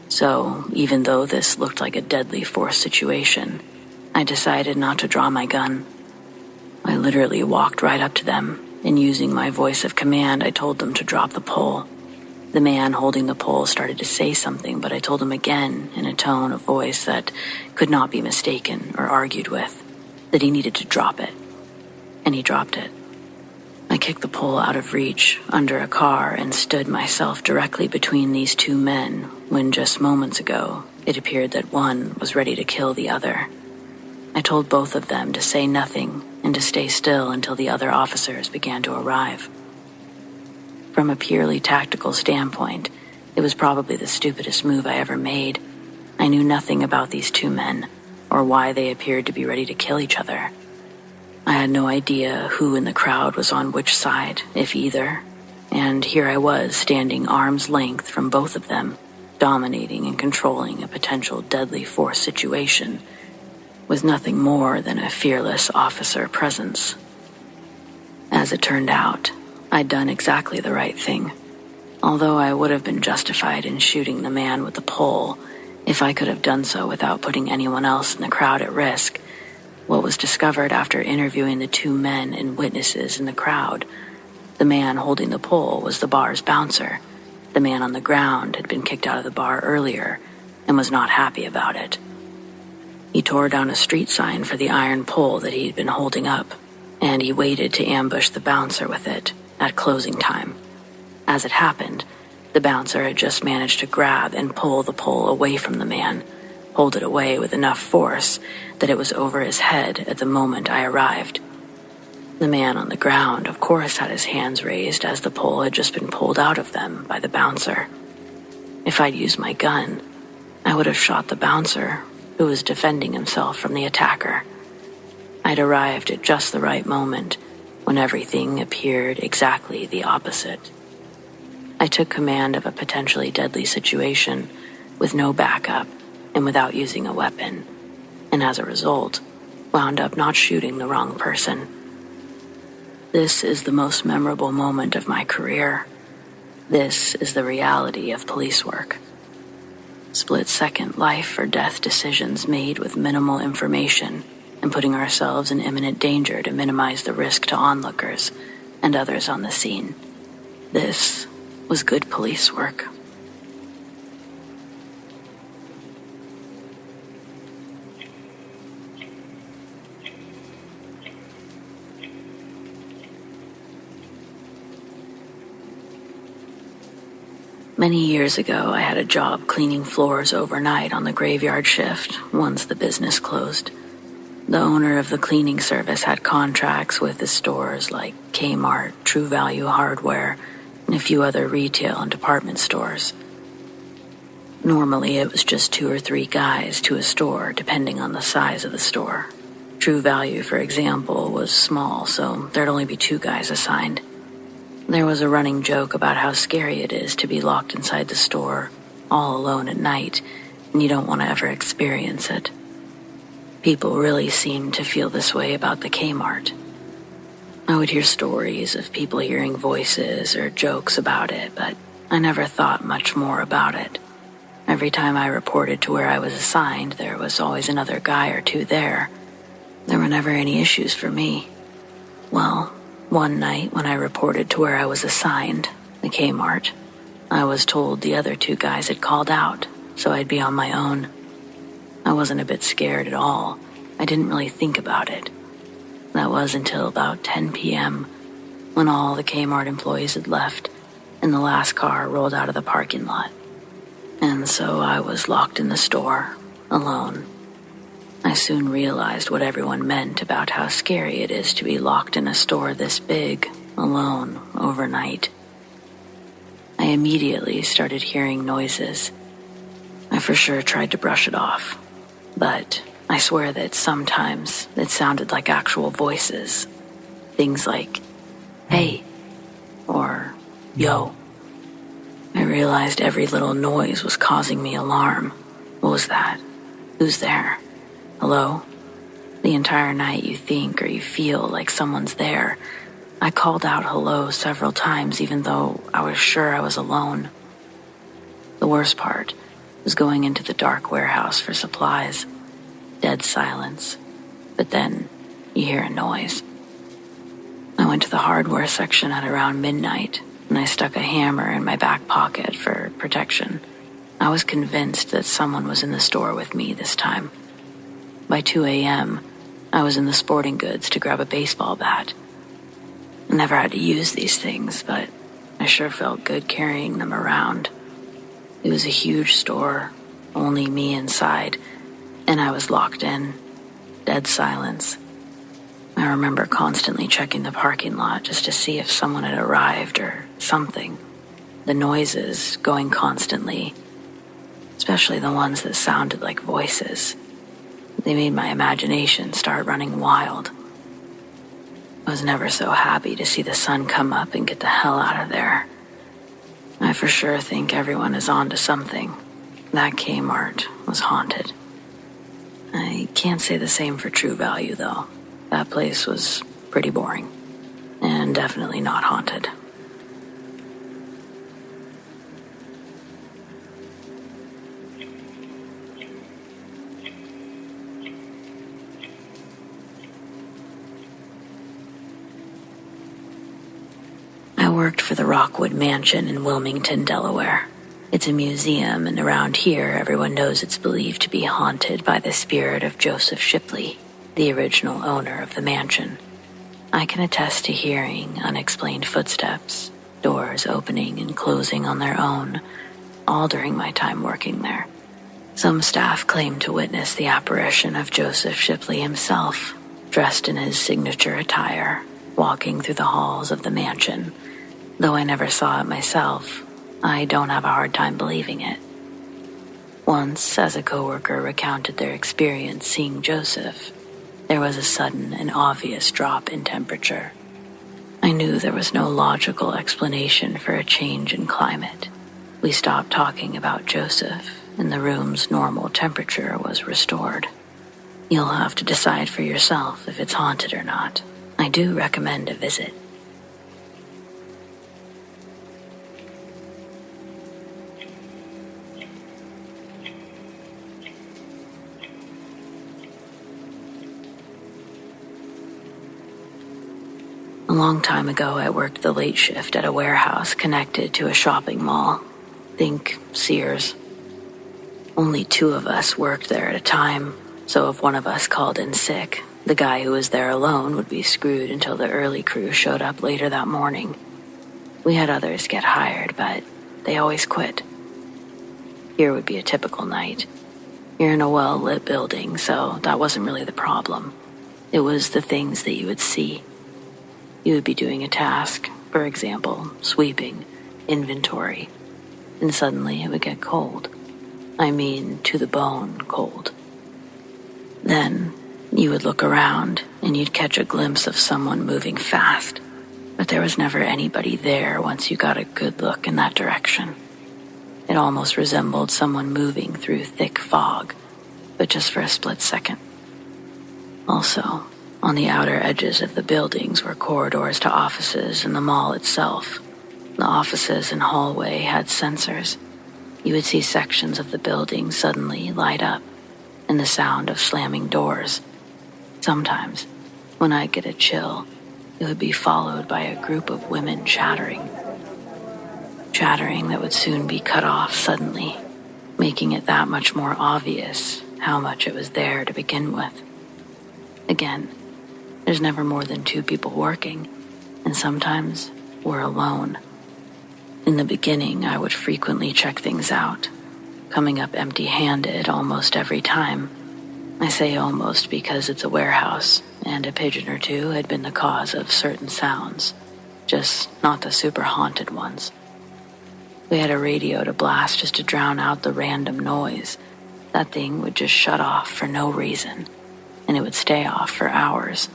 So, even though this looked like a deadly force situation, I decided not to draw my gun. I literally walked right up to them, and using my voice of command, I told them to drop the pole. The man holding the pole started to say something, but I told him again in a tone of voice that could not be mistaken or argued with, that he needed to drop it. And he dropped it. I kicked the pole out of reach under a car and stood myself directly between these two men when just moments ago it appeared that one was ready to kill the other. I told both of them to say nothing and to stay still until the other officers began to arrive. From a purely tactical standpoint, it was probably the stupidest move I ever made. I knew nothing about these two men or why they appeared to be ready to kill each other. I had no idea who in the crowd was on which side, if either, and here I was standing arm's length from both of them, dominating and controlling a potential deadly force situation with nothing more than a fearless officer presence. As it turned out, I'd done exactly the right thing. Although I would have been justified in shooting the man with the pole if I could have done so without putting anyone else in the crowd at risk, what was discovered after interviewing the two men and witnesses in the crowd, the man holding the pole was the bar's bouncer. The man on the ground had been kicked out of the bar earlier and was not happy about it. He tore down a street sign for the iron pole that he'd been holding up, and he waited to ambush the bouncer with it at closing time. As it happened, the bouncer had just managed to grab and pull the pole away from the man, hold it away with enough force that it was over his head at the moment I arrived. The man on the ground, of course, had his hands raised as the pole had just been pulled out of them by the bouncer. If I'd used my gun, I would have shot the bouncer, who was defending himself from the attacker. I'd arrived at just the right moment when everything appeared exactly the opposite. I took command of a potentially deadly situation with no backup and without using a weapon, and as a result, wound up not shooting the wrong person. This is the most memorable moment of my career. This is the reality of police work. Split-second life or death decisions made with minimal information and putting ourselves in imminent danger to minimize the risk to onlookers and others on the scene. This was good police work. Many years ago, I had a job cleaning floors overnight on the graveyard shift once the business closed. The owner of the cleaning service had contracts with the stores like Kmart, True Value Hardware, and a few other retail and department stores. Normally, it was just 2 or 3 guys to a store, depending on the size of the store. True Value, for example, was small, so there'd only be 2 guys assigned. There was a running joke about how scary it is to be locked inside the store, all alone at night, and you don't want to ever experience it. People really seemed to feel this way about the Kmart. I would hear stories of people hearing voices or jokes about it, but I never thought much more about it. Every time I reported to where I was assigned, there was always another guy or 2 there. There were never any issues for me. Well, one night when I reported to where I was assigned, the Kmart, I was told the other 2 guys had called out, so I'd be on my own. I wasn't a bit scared at all. I didn't really think about it. That was until about 10 p.m., when all the Kmart employees had left and the last car rolled out of the parking lot. And so I was locked in the store, alone. I soon realized what everyone meant about how scary it is to be locked in a store this big, alone, overnight. I immediately started hearing noises. I for sure tried to brush it off, but I swear that sometimes it sounded like actual voices. Things like, "Hey," or "Yo." I realized every little noise was causing me alarm. What was that? Who's there? Hello? The entire night you think or you feel like someone's there. I called out hello several times even though I was sure I was alone. The worst part was going into the dark warehouse for supplies. Dead silence. But then you hear a noise. I went to the hardware section at around midnight, and I stuck a hammer in my back pocket for protection. I was convinced that someone was in the store with me this time. By 2 a.m., I was in the sporting goods to grab a baseball bat. I never had to use these things, but I sure felt good carrying them around. It was a huge store, only me inside, and I was locked in. Dead silence. I remember constantly checking the parking lot just to see if someone had arrived or something. The noises going constantly, especially the ones that sounded like voices. They made my imagination start running wild. I was never so happy to see the sun come up and get the hell out of there. I for sure think everyone is on to something. That Kmart was haunted. I can't say the same for True Value, though. That place was pretty boring, and definitely not haunted. I worked for the Rockwood Mansion in Wilmington, Delaware. It's a museum, and around here everyone knows it's believed to be haunted by the spirit of Joseph Shipley, the original owner of the mansion. I can attest to hearing unexplained footsteps, doors opening and closing on their own, all during my time working there. Some staff claim to witness the apparition of Joseph Shipley himself, dressed in his signature attire, walking through the halls of the mansion. Though I never saw it myself, I don't have a hard time believing it. Once, as a coworker recounted their experience seeing Joseph, there was a sudden and obvious drop in temperature. I knew there was no logical explanation for a change in climate. We stopped talking about Joseph, and the room's normal temperature was restored. You'll have to decide for yourself if it's haunted or not. I do recommend a visit. A long time ago, I worked the late shift at a warehouse connected to a shopping mall. Think Sears. Only 2 of us worked there at a time, so if one of us called in sick, the guy who was there alone would be screwed until the early crew showed up later that morning. We had others get hired, but they always quit. Here would be a typical night. You're in a well-lit building, so that wasn't really the problem. It was the things that you would see. You would be doing a task, for example, sweeping, inventory, and suddenly it would get cold. I mean, to the bone cold. Then you would look around and you'd catch a glimpse of someone moving fast, but there was never anybody there once you got a good look in that direction. It almost resembled someone moving through thick fog, but just for a split second. Also, on the outer edges of the buildings were corridors to offices and the mall itself. The offices and hallway had sensors. You would see sections of the building suddenly light up, and the sound of slamming doors. Sometimes, when I'd get a chill, it would be followed by a group of women chattering. Chattering that would soon be cut off suddenly, making it that much more obvious how much it was there to begin with. Again, there's never more than 2 people working, and sometimes we're alone. In the beginning, I would frequently check things out, coming up empty-handed almost every time. I say almost because it's a warehouse, and a pigeon or 2 had been the cause of certain sounds, just not the super haunted ones. We had a radio to blast just to drown out the random noise. That thing would just shut off for no reason, and it would stay off for hours.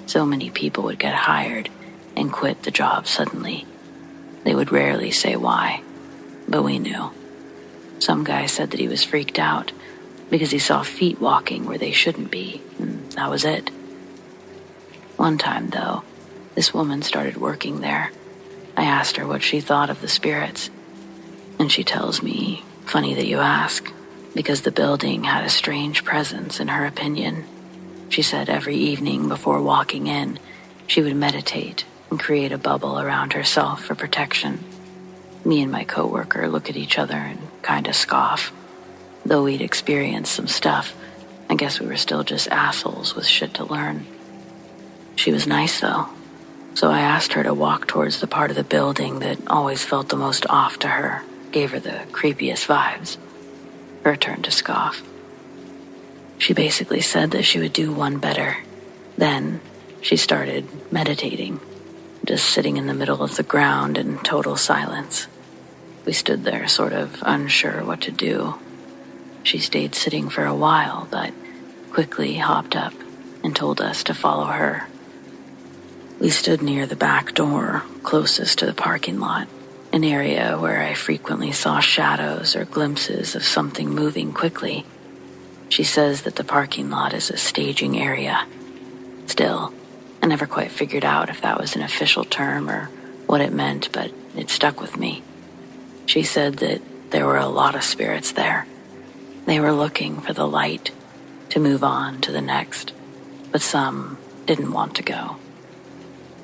So many people would get hired and quit the job suddenly. They would rarely say why, but we knew. Some guy said that he was freaked out because he saw feet walking where they shouldn't be, and that was it. One time, though, this woman started working there. I asked her what she thought of the spirits, and she tells me, funny that you ask, because the building had a strange presence in her opinion. She said every evening before walking in, she would meditate and create a bubble around herself for protection. Me and my coworker look at each other and kinda scoff. Though we'd experienced some stuff, I guess we were still just assholes with shit to learn. She was nice though, so I asked her to walk towards the part of the building that always felt the most off to her, gave her the creepiest vibes. Her turn to scoff. She basically said that she would do one better. Then she started meditating, just sitting in the middle of the ground in total silence. We stood there sort of unsure what to do. She stayed sitting for a while, but quickly hopped up and told us to follow her. We stood near the back door, closest to the parking lot, an area where I frequently saw shadows or glimpses of something moving quickly. She says that the parking lot is a staging area. Still, I never quite figured out if that was an official term or what it meant, but it stuck with me. She said that there were a lot of spirits there. They were looking for the light to move on to the next, but some didn't want to go.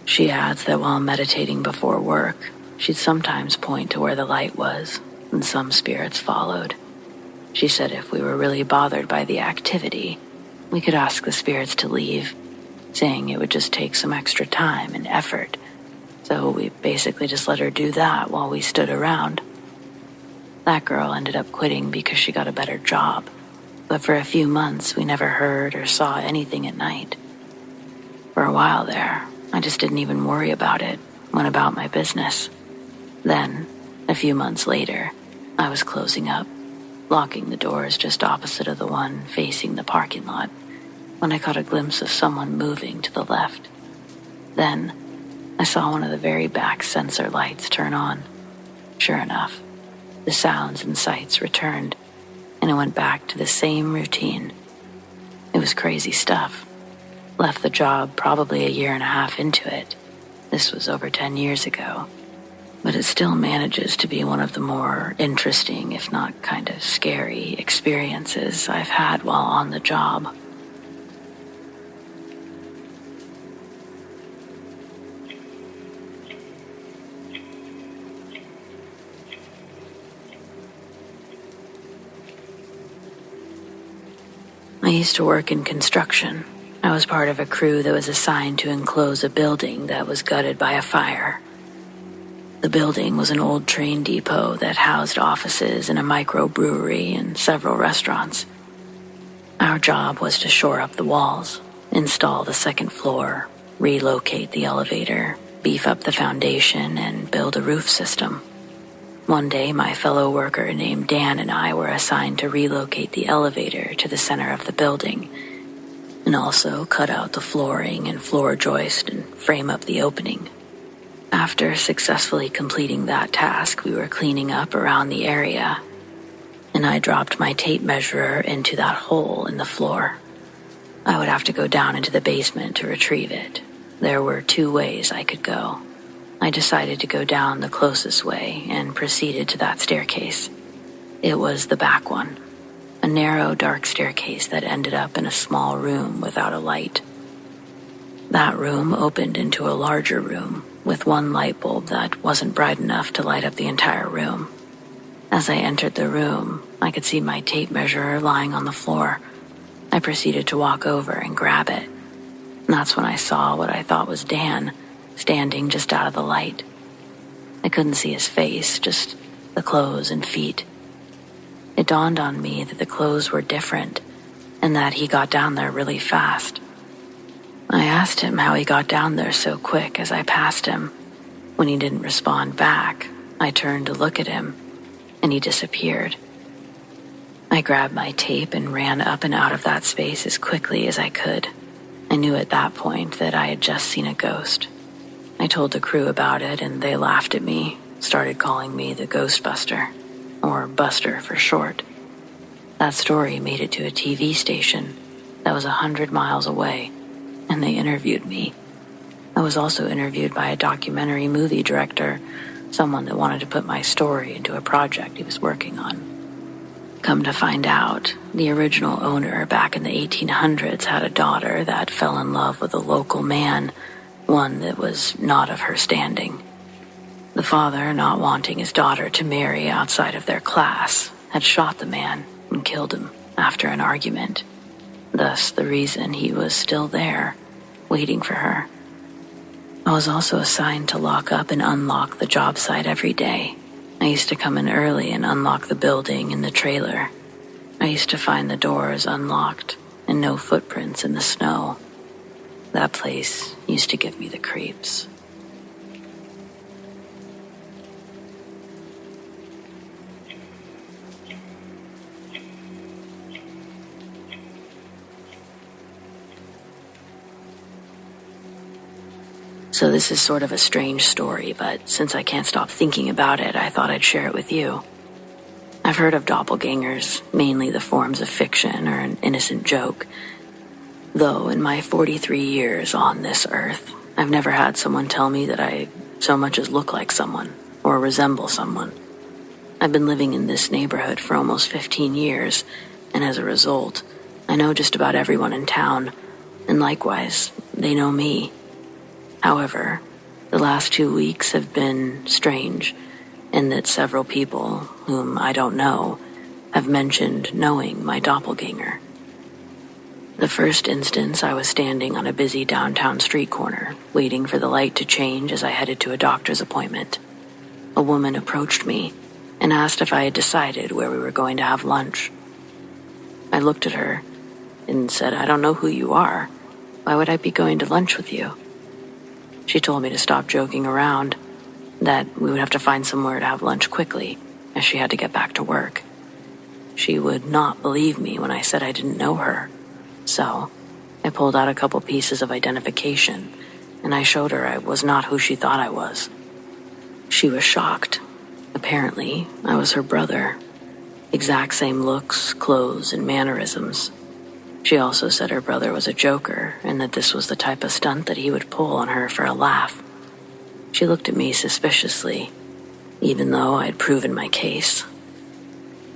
She adds that while meditating before work, she'd sometimes point to where the light was, and some spirits followed. She said if we were really bothered by the activity, we could ask the spirits to leave, saying it would just take some extra time and effort. So we basically just let her do that while we stood around. That girl ended up quitting because she got a better job, but for a few months we never heard or saw anything at night. For a while there, I just didn't even worry about it, went about my business. Then, a few months later, I was closing up, locking the doors just opposite of the one facing the parking lot, when I caught a glimpse of someone moving to the left. Then, I saw one of the very back sensor lights turn on. Sure enough, the sounds and sights returned, and it went back to the same routine. It was crazy stuff. Left the job probably a year and a half into it. This was over 10 years ago. But it still manages to be one of the more interesting, if not kind of scary, experiences I've had while on the job. I used to work in construction. I was part of a crew that was assigned to enclose a building that was gutted by a fire. The building was an old train depot that housed offices and a microbrewery and several restaurants. Our job was to shore up the walls, install the second floor, relocate the elevator, beef up the foundation, and build a roof system. One day, my fellow worker named Dan and I were assigned to relocate the elevator to the center of the building, and also cut out the flooring and floor joist and frame up the opening. After successfully completing that task, we were cleaning up around the area, and I dropped my tape measure into that hole in the floor. I would have to go down into the basement to retrieve it. There were 2 ways I could go. I decided to go down the closest way and proceeded to that staircase. It was the back one, a narrow, dark staircase that ended up in a small room without a light. That room opened into a larger room with one light bulb that wasn't bright enough to light up the entire room. As I entered the room, I could see my tape measure lying on the floor. I proceeded to walk over and grab it. And that's when I saw what I thought was Dan, standing just out of the light. I couldn't see his face, just the clothes and feet. It dawned on me that the clothes were different, and that he got down there really fast. I asked him how he got down there so quick as I passed him. When he didn't respond back, I turned to look at him, and he disappeared. I grabbed my tape and ran up and out of that space as quickly as I could. I knew at that point that I had just seen a ghost. I told the crew about it, and they laughed at me, started calling me the Ghostbuster, or Buster for short. That story made it to a TV station that was 100 miles away, and they interviewed me. I was also interviewed by a documentary movie director, someone that wanted to put my story into a project he was working on. Come to find out, the original owner back in the 1800s had a daughter that fell in love with a local man, one that was not of her standing. The father, not wanting his daughter to marry outside of their class, had shot the man and killed him after an argument. Thus the reason he was still there, waiting for her. I was also assigned to lock up and unlock the job site every day. I used to come in early and unlock the building and the trailer. I used to find the doors unlocked and no footprints in the snow. That place used to give me the creeps. So this is sort of a strange story, but since I can't stop thinking about it, I thought I'd share it with you. I've heard of doppelgangers, mainly the forms of fiction or an innocent joke. Though in my 43 years on this earth, I've never had someone tell me that I so much as look like someone or resemble someone. I've been living in this neighborhood for almost 15 years, and as a result, I know just about everyone in town, and likewise, they know me. However, the last 2 weeks have been strange, in that several people, whom I don't know, have mentioned knowing my doppelganger. The first instance, I was standing on a busy downtown street corner, waiting for the light to change as I headed to a doctor's appointment. A woman approached me and asked if I had decided where we were going to have lunch. I looked at her and said, "I don't know who you are. Why would I be going to lunch with you?" She told me to stop joking around, that we would have to find somewhere to have lunch quickly, as she had to get back to work. She would not believe me when I said I didn't know her, so I pulled out a couple pieces of identification, and I showed her I was not who she thought I was. She was shocked. Apparently, I was her brother. Exact same looks, clothes, and mannerisms. She also said her brother was a joker, and that this was the type of stunt that he would pull on her for a laugh. She looked at me suspiciously, even though I had proven my case.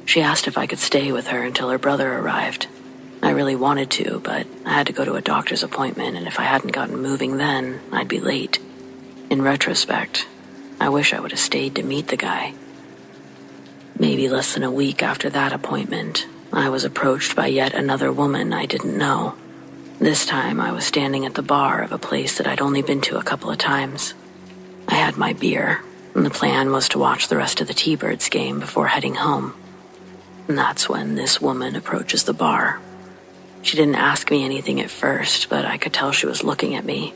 She asked if I could stay with her until her brother arrived. I really wanted to, but I had to go to a doctor's appointment, and if I hadn't gotten moving then, I'd be late. In retrospect, I wish I would have stayed to meet the guy. Maybe less than a week after that appointment, I was approached by yet another woman I didn't know. This time, I was standing at the bar of a place that I'd only been to a couple of times. I had my beer, and the plan was to watch the rest of the T-Birds game before heading home. And that's when this woman approaches the bar. She didn't ask me anything at first, but I could tell she was looking at me.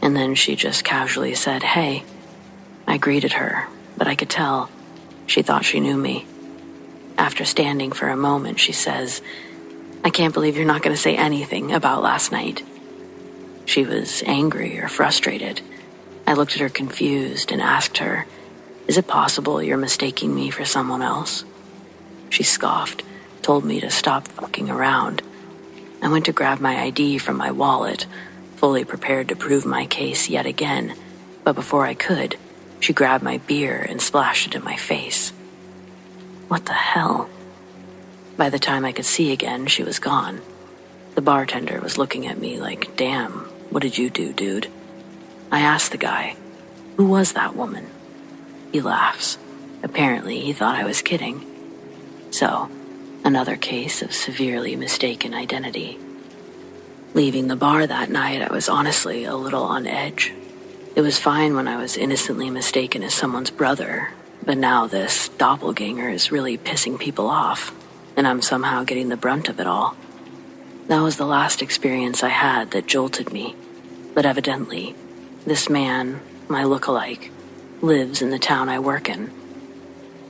And then she just casually said, "Hey." I greeted her, but I could tell she thought she knew me. After standing for a moment, she says, "I can't believe you're not going to say anything about last night." She was angry or frustrated. I looked at her confused and asked her, "Is it possible you're mistaking me for someone else?" She scoffed, told me to stop fucking around. I went to grab my ID from my wallet, fully prepared to prove my case yet again, but before I could, she grabbed my beer and splashed it in my face. What the hell? By the time I could see again, she was gone. The bartender was looking at me like, "Damn, what did you do, dude?" I asked the guy, "Who was that woman?" He laughs. Apparently, he thought I was kidding. So, another case of severely mistaken identity. Leaving the bar that night, I was honestly a little on edge. It was fine when I was innocently mistaken as someone's brother, but now this doppelganger is really pissing people off, and I'm somehow getting the brunt of it all. That was the last experience I had that jolted me, but evidently, this man, my look-alike, lives in the town I work in.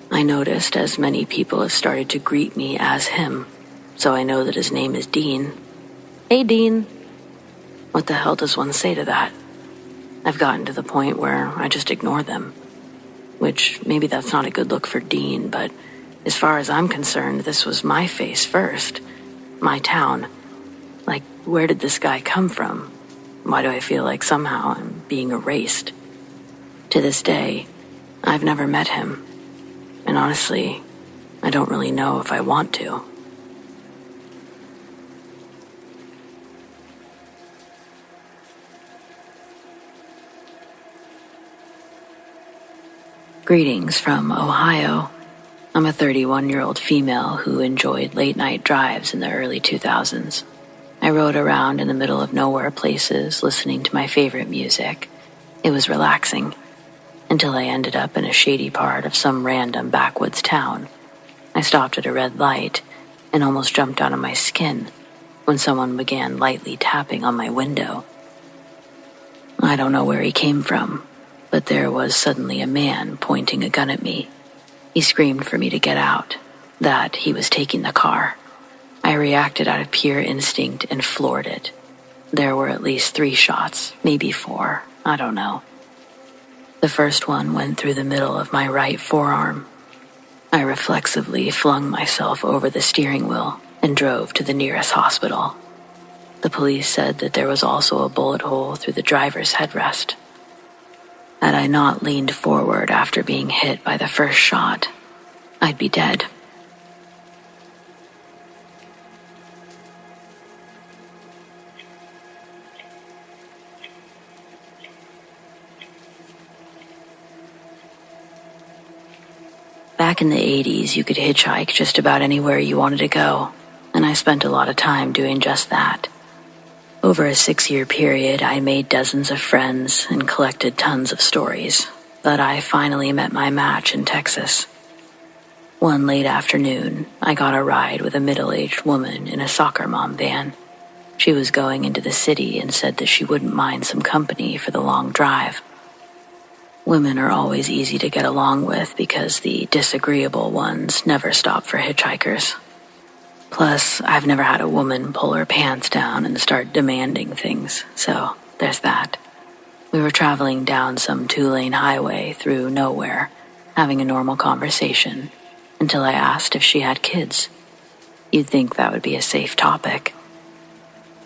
I noticed as many people have started to greet me as him, so I know that his name is Dean. "Hey, Dean." What the hell does one say to that? I've gotten to the point where I just ignore them. Which, maybe that's not a good look for Dean, but as far as I'm concerned, this was my face first. My town. Like, where did this guy come from? Why do I feel like somehow I'm being erased? To this day, I've never met him. And honestly, I don't really know if I want to. Greetings from Ohio. I'm a 31-year-old female who enjoyed late-night drives in the early 2000s. I rode around in the middle of nowhere places listening to my favorite music. It was relaxing, until I ended up in a shady part of some random backwoods town. I stopped at a red light and almost jumped out of my skin when someone began lightly tapping on my window. I don't know where he came from, but there was suddenly a man pointing a gun at me. He screamed for me to get out, that he was taking the car. I reacted out of pure instinct and floored it. There were at least 3 shots, maybe 4, I don't know. The first one went through the middle of my right forearm. I reflexively flung myself over the steering wheel and drove to the nearest hospital. The police said that there was also a bullet hole through the driver's headrest. Had I not leaned forward after being hit by the first shot, I'd be dead. Back in the 80s, you could hitchhike just about anywhere you wanted to go, and I spent a lot of time doing just that. Over a 6-year period, I made dozens of friends and collected tons of stories, but I finally met my match in Texas. One late afternoon, I got a ride with a middle-aged woman in a soccer mom van. She was going into the city and said that she wouldn't mind some company for the long drive. Women are always easy to get along with because the disagreeable ones never stop for hitchhikers. Plus, I've never had a woman pull her pants down and start demanding things, so there's that. We were traveling down some 2-lane highway through nowhere, having a normal conversation, until I asked if she had kids. You'd think that would be a safe topic.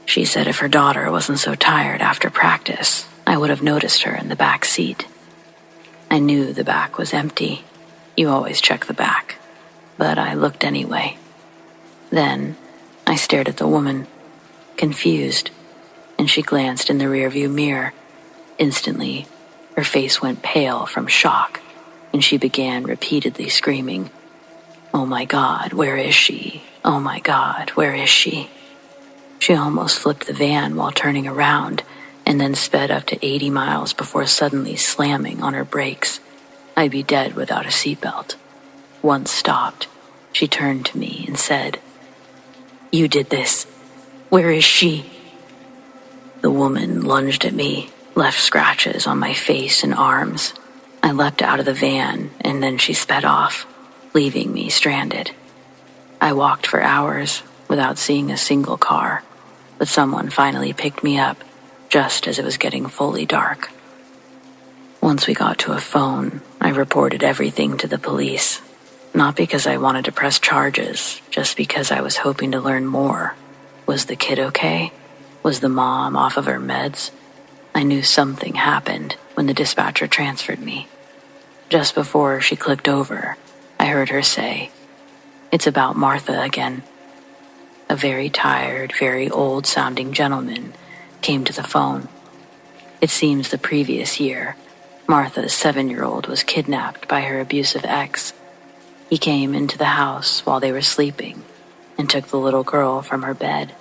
She said if her daughter wasn't so tired after practice, I would have noticed her in the back seat. I knew the back was empty. You always check the back. But I looked anyway. Then, I stared at the woman, confused, and she glanced in the rearview mirror. Instantly, her face went pale from shock, and she began repeatedly screaming, "Oh my God, where is she? Oh my God, where is she?" She almost flipped the van while turning around, and then sped up to 80 miles before suddenly slamming on her brakes. I'd be dead without a seatbelt. Once stopped, she turned to me and said, "You did this. Where is she?" The woman lunged at me, left scratches on my face and arms. I leapt out of the van, and then she sped off, leaving me stranded. I walked for hours without seeing a single car, but someone finally picked me up just as it was getting fully dark. Once we got to a phone, I reported everything to the police, not because I wanted to press charges, just because I was hoping to learn more. Was the kid okay? Was the mom off of her meds? I knew something happened when the dispatcher transferred me. Just before she clicked over, I heard her say, "It's about Martha again." A very tired, very old-sounding gentleman came to the phone. It seems the previous year, Martha's 7-year-old was kidnapped by her abusive ex. He came into the house while they were sleeping and took the little girl from her bed.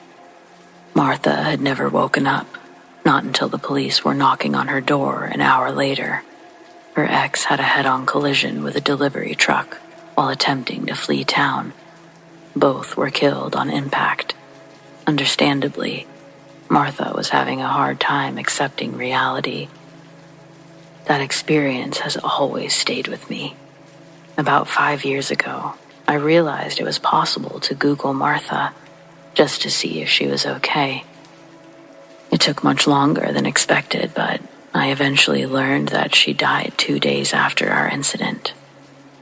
Martha had never woken up, not until the police were knocking on her door an hour later. Her ex had a head-on collision with a delivery truck while attempting to flee town. Both were killed on impact. Understandably, Martha was having a hard time accepting reality. That experience has always stayed with me. About 5 years ago, I realized it was possible to Google Martha just to see if she was okay. It took much longer than expected, but I eventually learned that she died 2 days after our incident.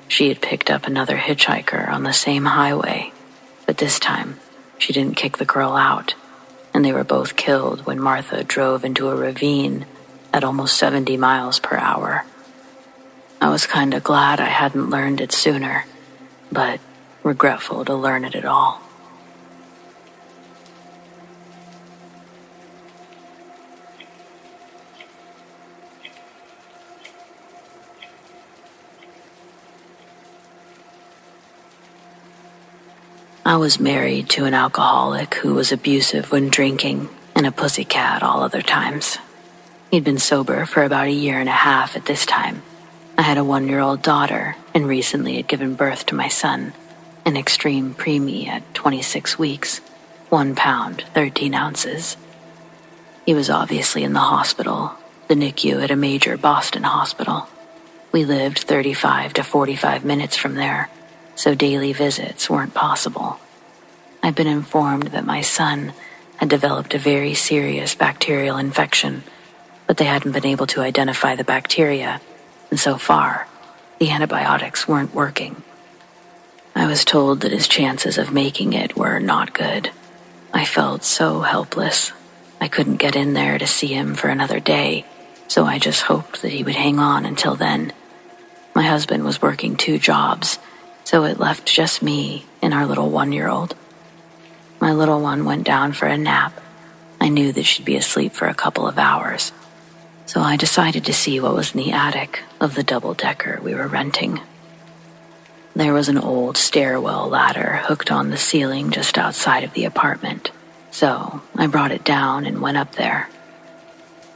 She had picked up another hitchhiker on the same highway, but this time, she didn't kick the girl out, and they were both killed when Martha drove into a ravine at almost 70 miles per hour. I was kinda glad I hadn't learned it sooner, but regretful to learn it at all. I was married to an alcoholic who was abusive when drinking and a pussycat all other times. He'd been sober for about a year and a half at this time. I had a 1-year-old daughter and recently had given birth to my son, an extreme preemie at 26 weeks, 1 pound, 13 ounces. He was obviously in the hospital, the NICU at a major Boston hospital. We lived 35 to 45 minutes from there, so daily visits weren't possible. I'd been informed that my son had developed a very serious bacterial infection, but they hadn't been able to identify the bacteria, and so far, the antibiotics weren't working. I was told that his chances of making it were not good. I felt so helpless. I couldn't get in there to see him for another day, so I just hoped that he would hang on until then. My husband was working 2 jobs, so it left just me and our little 1-year-old. My little one went down for a nap. I knew that she'd be asleep for a couple of hours, so I decided to see what was in the attic of the double-decker we were renting. There was an old stairwell ladder hooked on the ceiling just outside of the apartment, so I brought it down and went up there.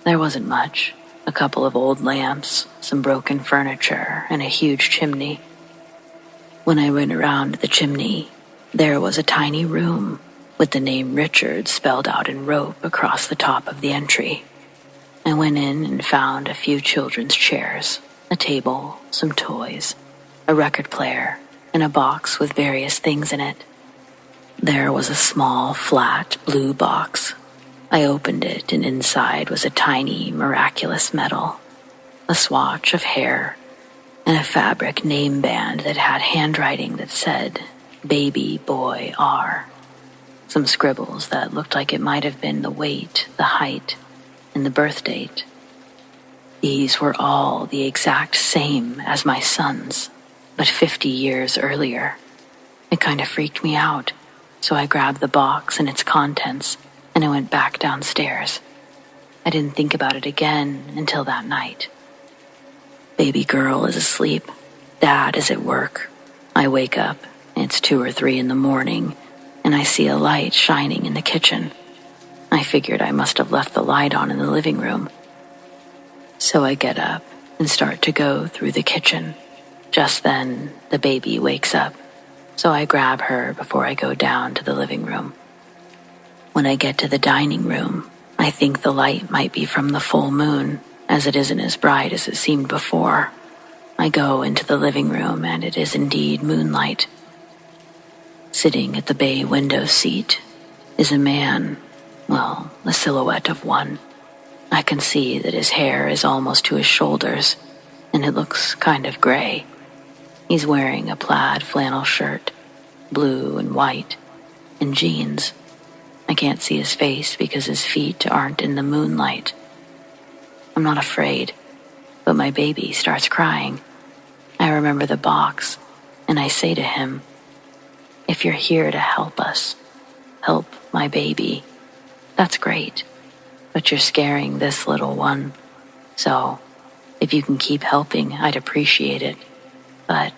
There wasn't much. A couple of old lamps, some broken furniture, and a huge chimney. When I went around the chimney, there was a tiny room with the name Richard spelled out in rope across the top of the entry. I went in and found a few children's chairs, a table, some toys, a record player, and a box with various things in it. There was a small, flat, blue box. I opened it, and inside was a tiny, miraculous medal, a swatch of hair, and a fabric name band that had handwriting that said, Baby Boy R. Some scribbles that looked like it might have been the weight, the height, and the birth date. These were all the exact same as my son's, but 50 years earlier. It kind of freaked me out, so I grabbed the box and its contents, and I went back downstairs. I didn't think about it again until that night. Baby girl is asleep. Dad is at work. I wake up. It's 2 or 3 in the morning, and I see a light shining in the kitchen. I figured I must have left the light on in the living room. So I get up and start to go through the kitchen. Just then, the baby wakes up, so I grab her before I go down to the living room. When I get to the dining room, I think the light might be from the full moon, as it isn't as bright as it seemed before. I go into the living room, and it is indeed moonlight. Sitting at the bay window seat is a man, well, a silhouette of one. I can see that his hair is almost to his shoulders, and it looks kind of gray. He's wearing a plaid flannel shirt, blue and white, and jeans. I can't see his face because his feet aren't in the moonlight. I'm not afraid, but my baby starts crying. I remember the box, and I say to him, if you're here to help us, help my baby, that's great, but you're scaring this little one. So, if you can keep helping, I'd appreciate it, but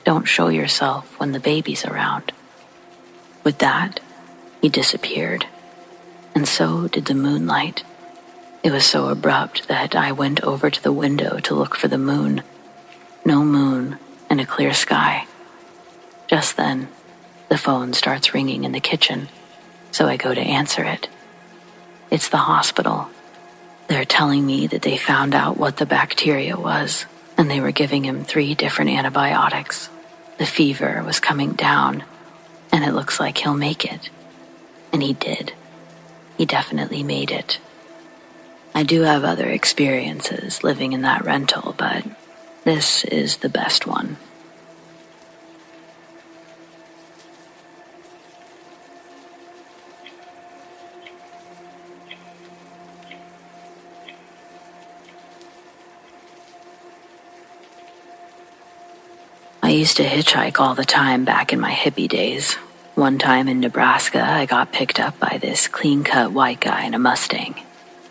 don't show yourself when the baby's around. With that, he disappeared, and so did the moonlight. It was so abrupt that I went over to the window to look for the moon. No moon and a clear sky. Just then, the phone starts ringing in the kitchen, so I go to answer it. It's the hospital. They're telling me that they found out what the bacteria was, and they were giving him 3 different antibiotics. The fever was coming down, and it looks like he'll make it. And he did. He definitely made it. I do have other experiences living in that rental, but this is the best one. I used to hitchhike all the time back in my hippie days. One time in Nebraska, I got picked up by this clean-cut white guy in a Mustang.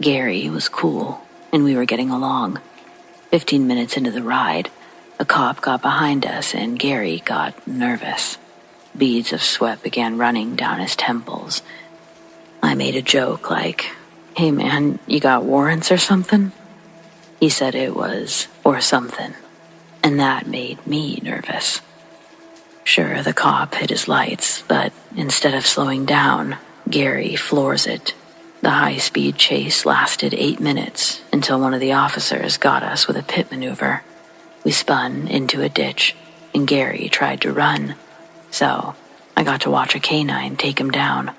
Gary was cool, and we were getting along. 15 minutes into the ride, a cop got behind us, and Gary got nervous. Beads of sweat began running down his temples. I made a joke like, "Hey man, you got warrants or something?" He said it was, or something, and that made me nervous. Sure, the cop hit his lights, but instead of slowing down, Gary floors it. The high-speed chase lasted 8 minutes until one of the officers got us with a pit maneuver. We spun into a ditch, and Gary tried to run, so I got to watch a canine take him down.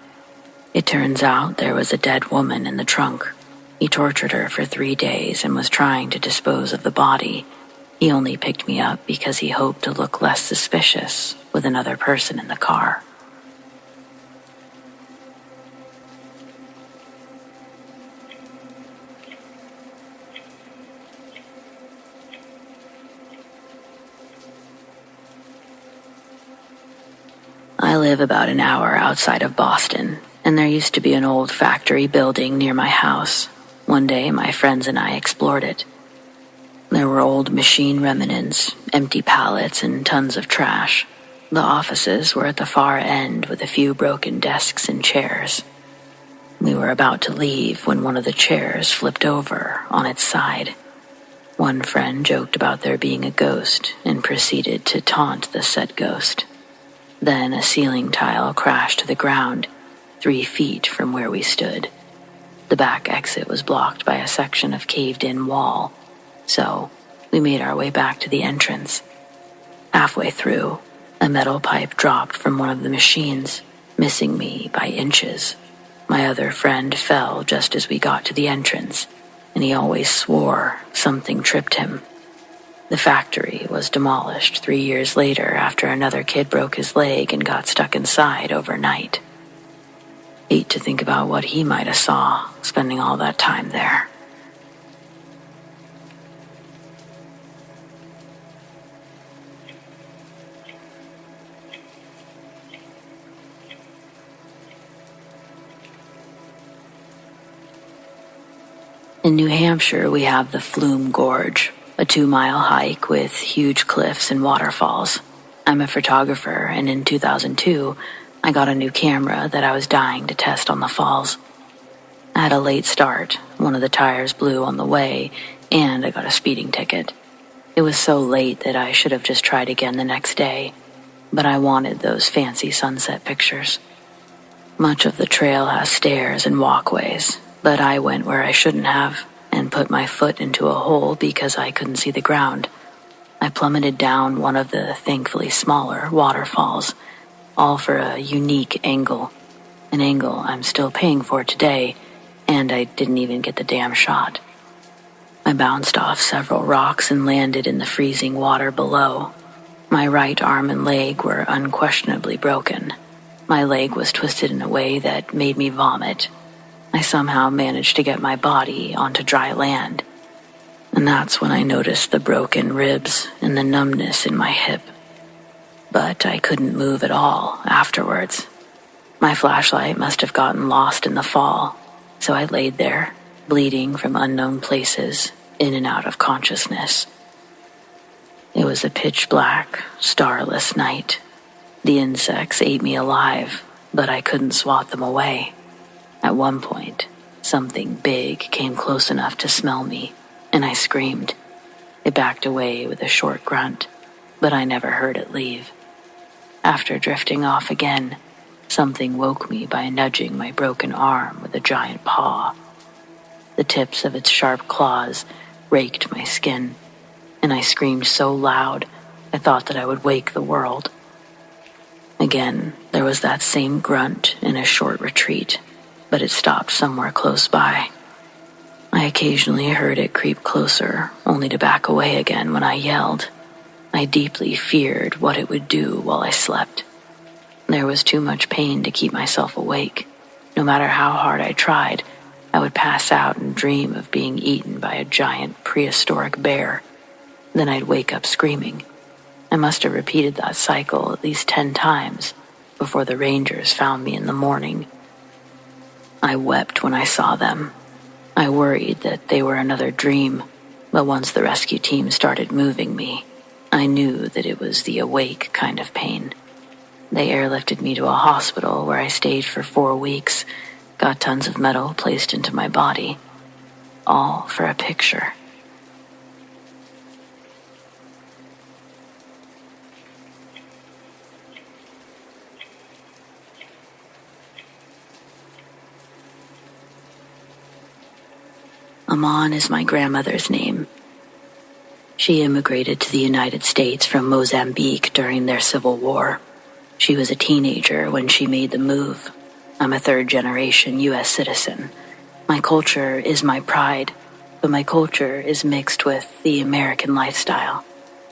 It turns out there was a dead woman in the trunk. He tortured her for 3 days and was trying to dispose of the body. He only picked me up because he hoped to look less suspicious with another person in the car. I live about an hour outside of Boston, and there used to be an old factory building near my house. One day, my friends and I explored it. There were old machine remnants, empty pallets, and tons of trash. The offices were at the far end with a few broken desks and chairs. We were about to leave when one of the chairs flipped over on its side. One friend joked about there being a ghost and proceeded to taunt the said ghost. Then a ceiling tile crashed to the ground, 3 feet from where we stood. The back exit was blocked by a section of caved-in wall, so we made our way back to the entrance. Halfway through, a metal pipe dropped from one of the machines, missing me by inches. My other friend fell just as we got to the entrance, and he always swore something tripped him. The factory was demolished 3 years later after another kid broke his leg and got stuck inside overnight. Hate to think about what he might have saw spending all that time there. In New Hampshire, we have the Flume Gorge, a 2-mile hike with huge cliffs and waterfalls. I'm a photographer, and in 2002, I got a new camera that I was dying to test on the falls. I had a late start, one of the tires blew on the way, and I got a speeding ticket. It was so late that I should have just tried again the next day, but I wanted those fancy sunset pictures. Much of the trail has stairs and walkways, but I went where I shouldn't have and put my foot into a hole because I couldn't see the ground. I plummeted down one of the thankfully smaller waterfalls, all for a unique angle, an angle I'm still paying for today, and I didn't even get the damn shot. I bounced off several rocks and landed in the freezing water below. My right arm and leg were unquestionably broken. My leg was twisted in a way that made me vomit. I somehow managed to get my body onto dry land, and that's when I noticed the broken ribs and the numbness in my hip. But I couldn't move at all afterwards. My flashlight must have gotten lost in the fall, so I laid there, bleeding from unknown places, in and out of consciousness. It was a pitch-black, starless night. The insects ate me alive, but I couldn't swat them away. At one point, something big came close enough to smell me, and I screamed. It backed away with a short grunt, but I never heard it leave. After drifting off again, something woke me by nudging my broken arm with a giant paw. The tips of its sharp claws raked my skin, and I screamed so loud I thought that I would wake the world. Again, there was that same grunt in a short retreat, but it stopped somewhere close by. I occasionally heard it creep closer, only to back away again when I yelled. I deeply feared what it would do while I slept. There was too much pain to keep myself awake. No matter how hard I tried, I would pass out and dream of being eaten by a giant prehistoric bear. Then I'd wake up screaming. I must have repeated that cycle at least 10 times before the rangers found me in the morning. I wept when I saw them. I worried that they were another dream, but once the rescue team started moving me, I knew that it was the awake kind of pain. They airlifted me to a hospital where I stayed for 4 weeks, got tons of metal placed into my body, all for a picture. Aman is my grandmother's name. She immigrated to the United States from Mozambique during their civil war. She was a teenager when she made the move. I'm a third-generation U.S. citizen. My culture is my pride, but my culture is mixed with the American lifestyle,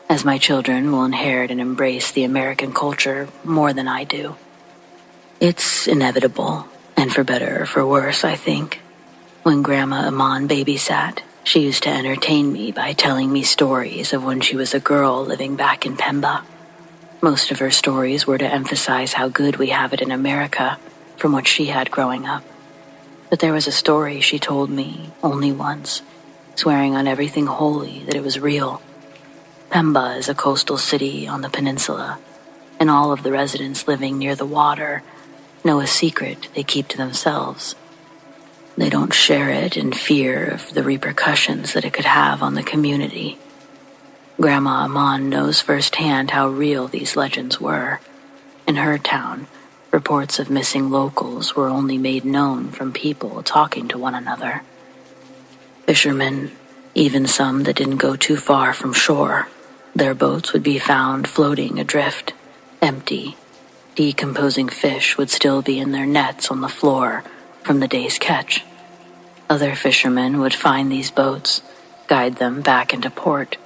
as my children will inherit and embrace the American culture more than I do. It's inevitable, and for better or for worse, I think. When Grandma Aman babysat, she used to entertain me by telling me stories of when she was a girl living back in Pemba. Most of her stories were to emphasize how good we have it in America from what she had growing up. But there was a story she told me only once, swearing on everything holy that it was real. Pemba is a coastal city on the peninsula, and all of the residents living near the water know a secret they keep to themselves. They don't share it in fear of the repercussions that it could have on the community. Grandma Aman knows firsthand how real these legends were. In her town, reports of missing locals were only made known from people talking to one another. Fishermen, even some that didn't go too far from shore, their boats would be found floating adrift, empty. Decomposing fish would still be in their nets on the floor from the day's catch. Other fishermen would find these boats, guide them back into port.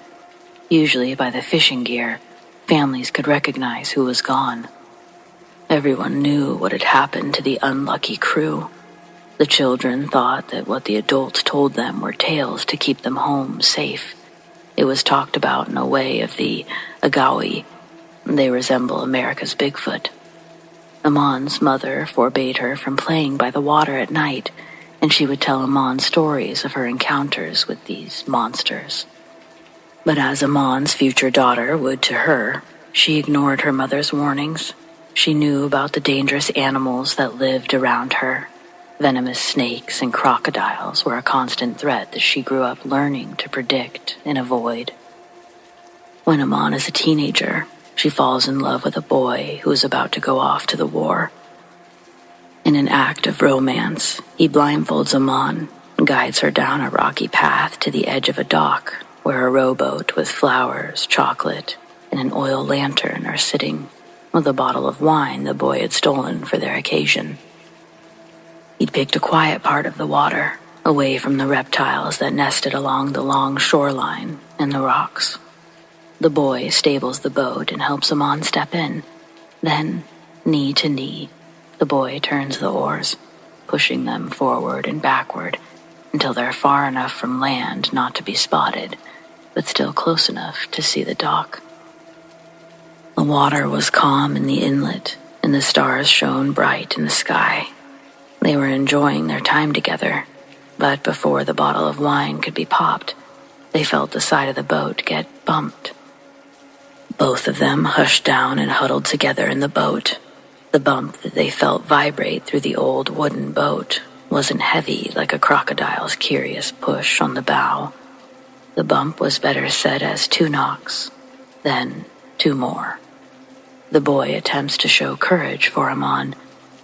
Usually by the fishing gear, families could recognize who was gone. Everyone knew what had happened to the unlucky crew. The children thought that what the adults told them were tales to keep them home safe. It was talked about in a way of the Agawi. They resemble America's Bigfoot. Aman's mother forbade her from playing by the water at night, and she would tell Aman stories of her encounters with these monsters. But as Aman's future daughter would to her, she ignored her mother's warnings. She knew about the dangerous animals that lived around her. Venomous snakes and crocodiles were a constant threat that she grew up learning to predict and avoid. When Aman is a teenager, she falls in love with a boy who is about to go off to the war. In an act of romance, he blindfolds Aman and guides her down a rocky path to the edge of a dock where a rowboat with flowers, chocolate, and an oil lantern are sitting, with a bottle of wine the boy had stolen for their occasion. He'd picked a quiet part of the water, away from the reptiles that nested along the long shoreline and the rocks. The boy stables the boat and helps Aman step in. Then, knee to knee, the boy turns the oars, pushing them forward and backward until they're far enough from land not to be spotted, but still close enough to see the dock. The water was calm in the inlet, and the stars shone bright in the sky. They were enjoying their time together, but before the bottle of wine could be popped, they felt the side of the boat get bumped. Both of them hushed down and huddled together in the boat. The bump that they felt vibrate through the old wooden boat wasn't heavy like a crocodile's curious push on the bow. The bump was better said as 2 knocks, then 2 more. The boy attempts to show courage for Aman.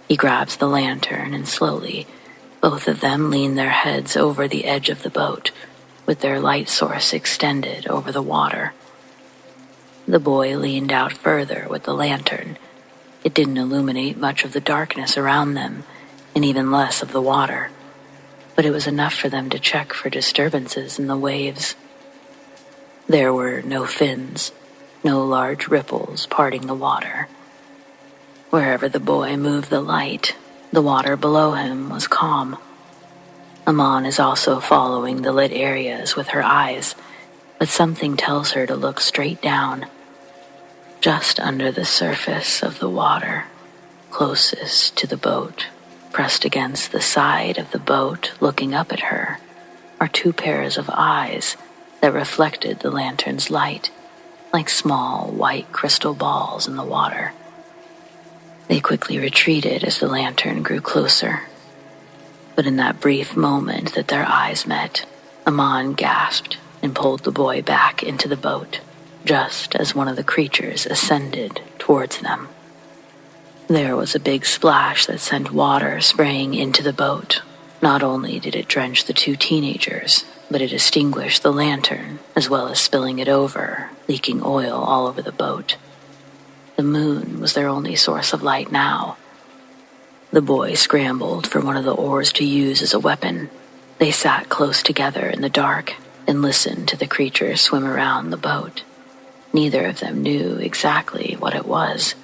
He grabs the lantern and slowly, both of them lean their heads over the edge of the boat, with their light source extended over the water. The boy leaned out further with the lantern. It didn't illuminate much of the darkness around them, and even less of the water, but it was enough for them to check for disturbances in the waves. There were no fins, no large ripples parting the water. Wherever the boy moved the light, the water below him was calm. Aman is also following the lit areas with her eyes, but something tells her to look straight down. Just under the surface of the water, closest to the boat, pressed against the side of the boat looking up at her, are 2 pairs of eyes that reflected the lantern's light, like small white crystal balls in the water. They quickly retreated as the lantern grew closer. But in that brief moment that their eyes met, Amon gasped and pulled the boy back into the boat, just as one of the creatures ascended towards them. There was a big splash that sent water spraying into the boat. Not only did it drench the two teenagers, but it extinguished the lantern, as well as spilling it over, leaking oil all over the boat. The moon was their only source of light now. The boy scrambled for one of the oars to use as a weapon. They sat close together in the dark and listened to the creature swim around the boat. Neither of them knew exactly what it was.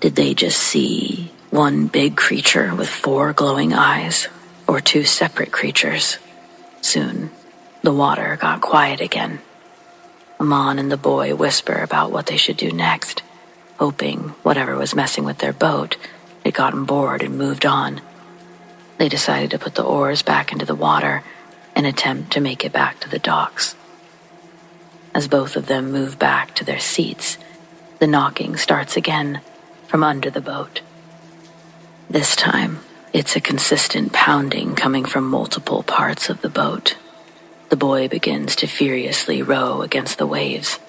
Did they just see one big creature with 4 glowing eyes, or 2 separate creatures? Soon, the water got quiet again. Amon and the boy whisper about what they should do next, hoping whatever was messing with their boat had gotten bored and moved on. They decided to put the oars back into the water and attempt to make it back to the docks. As both of them move back to their seats, the knocking starts again from under the boat. This time, it's a consistent pounding coming from multiple parts of the boat. The boy begins to furiously row against the waves,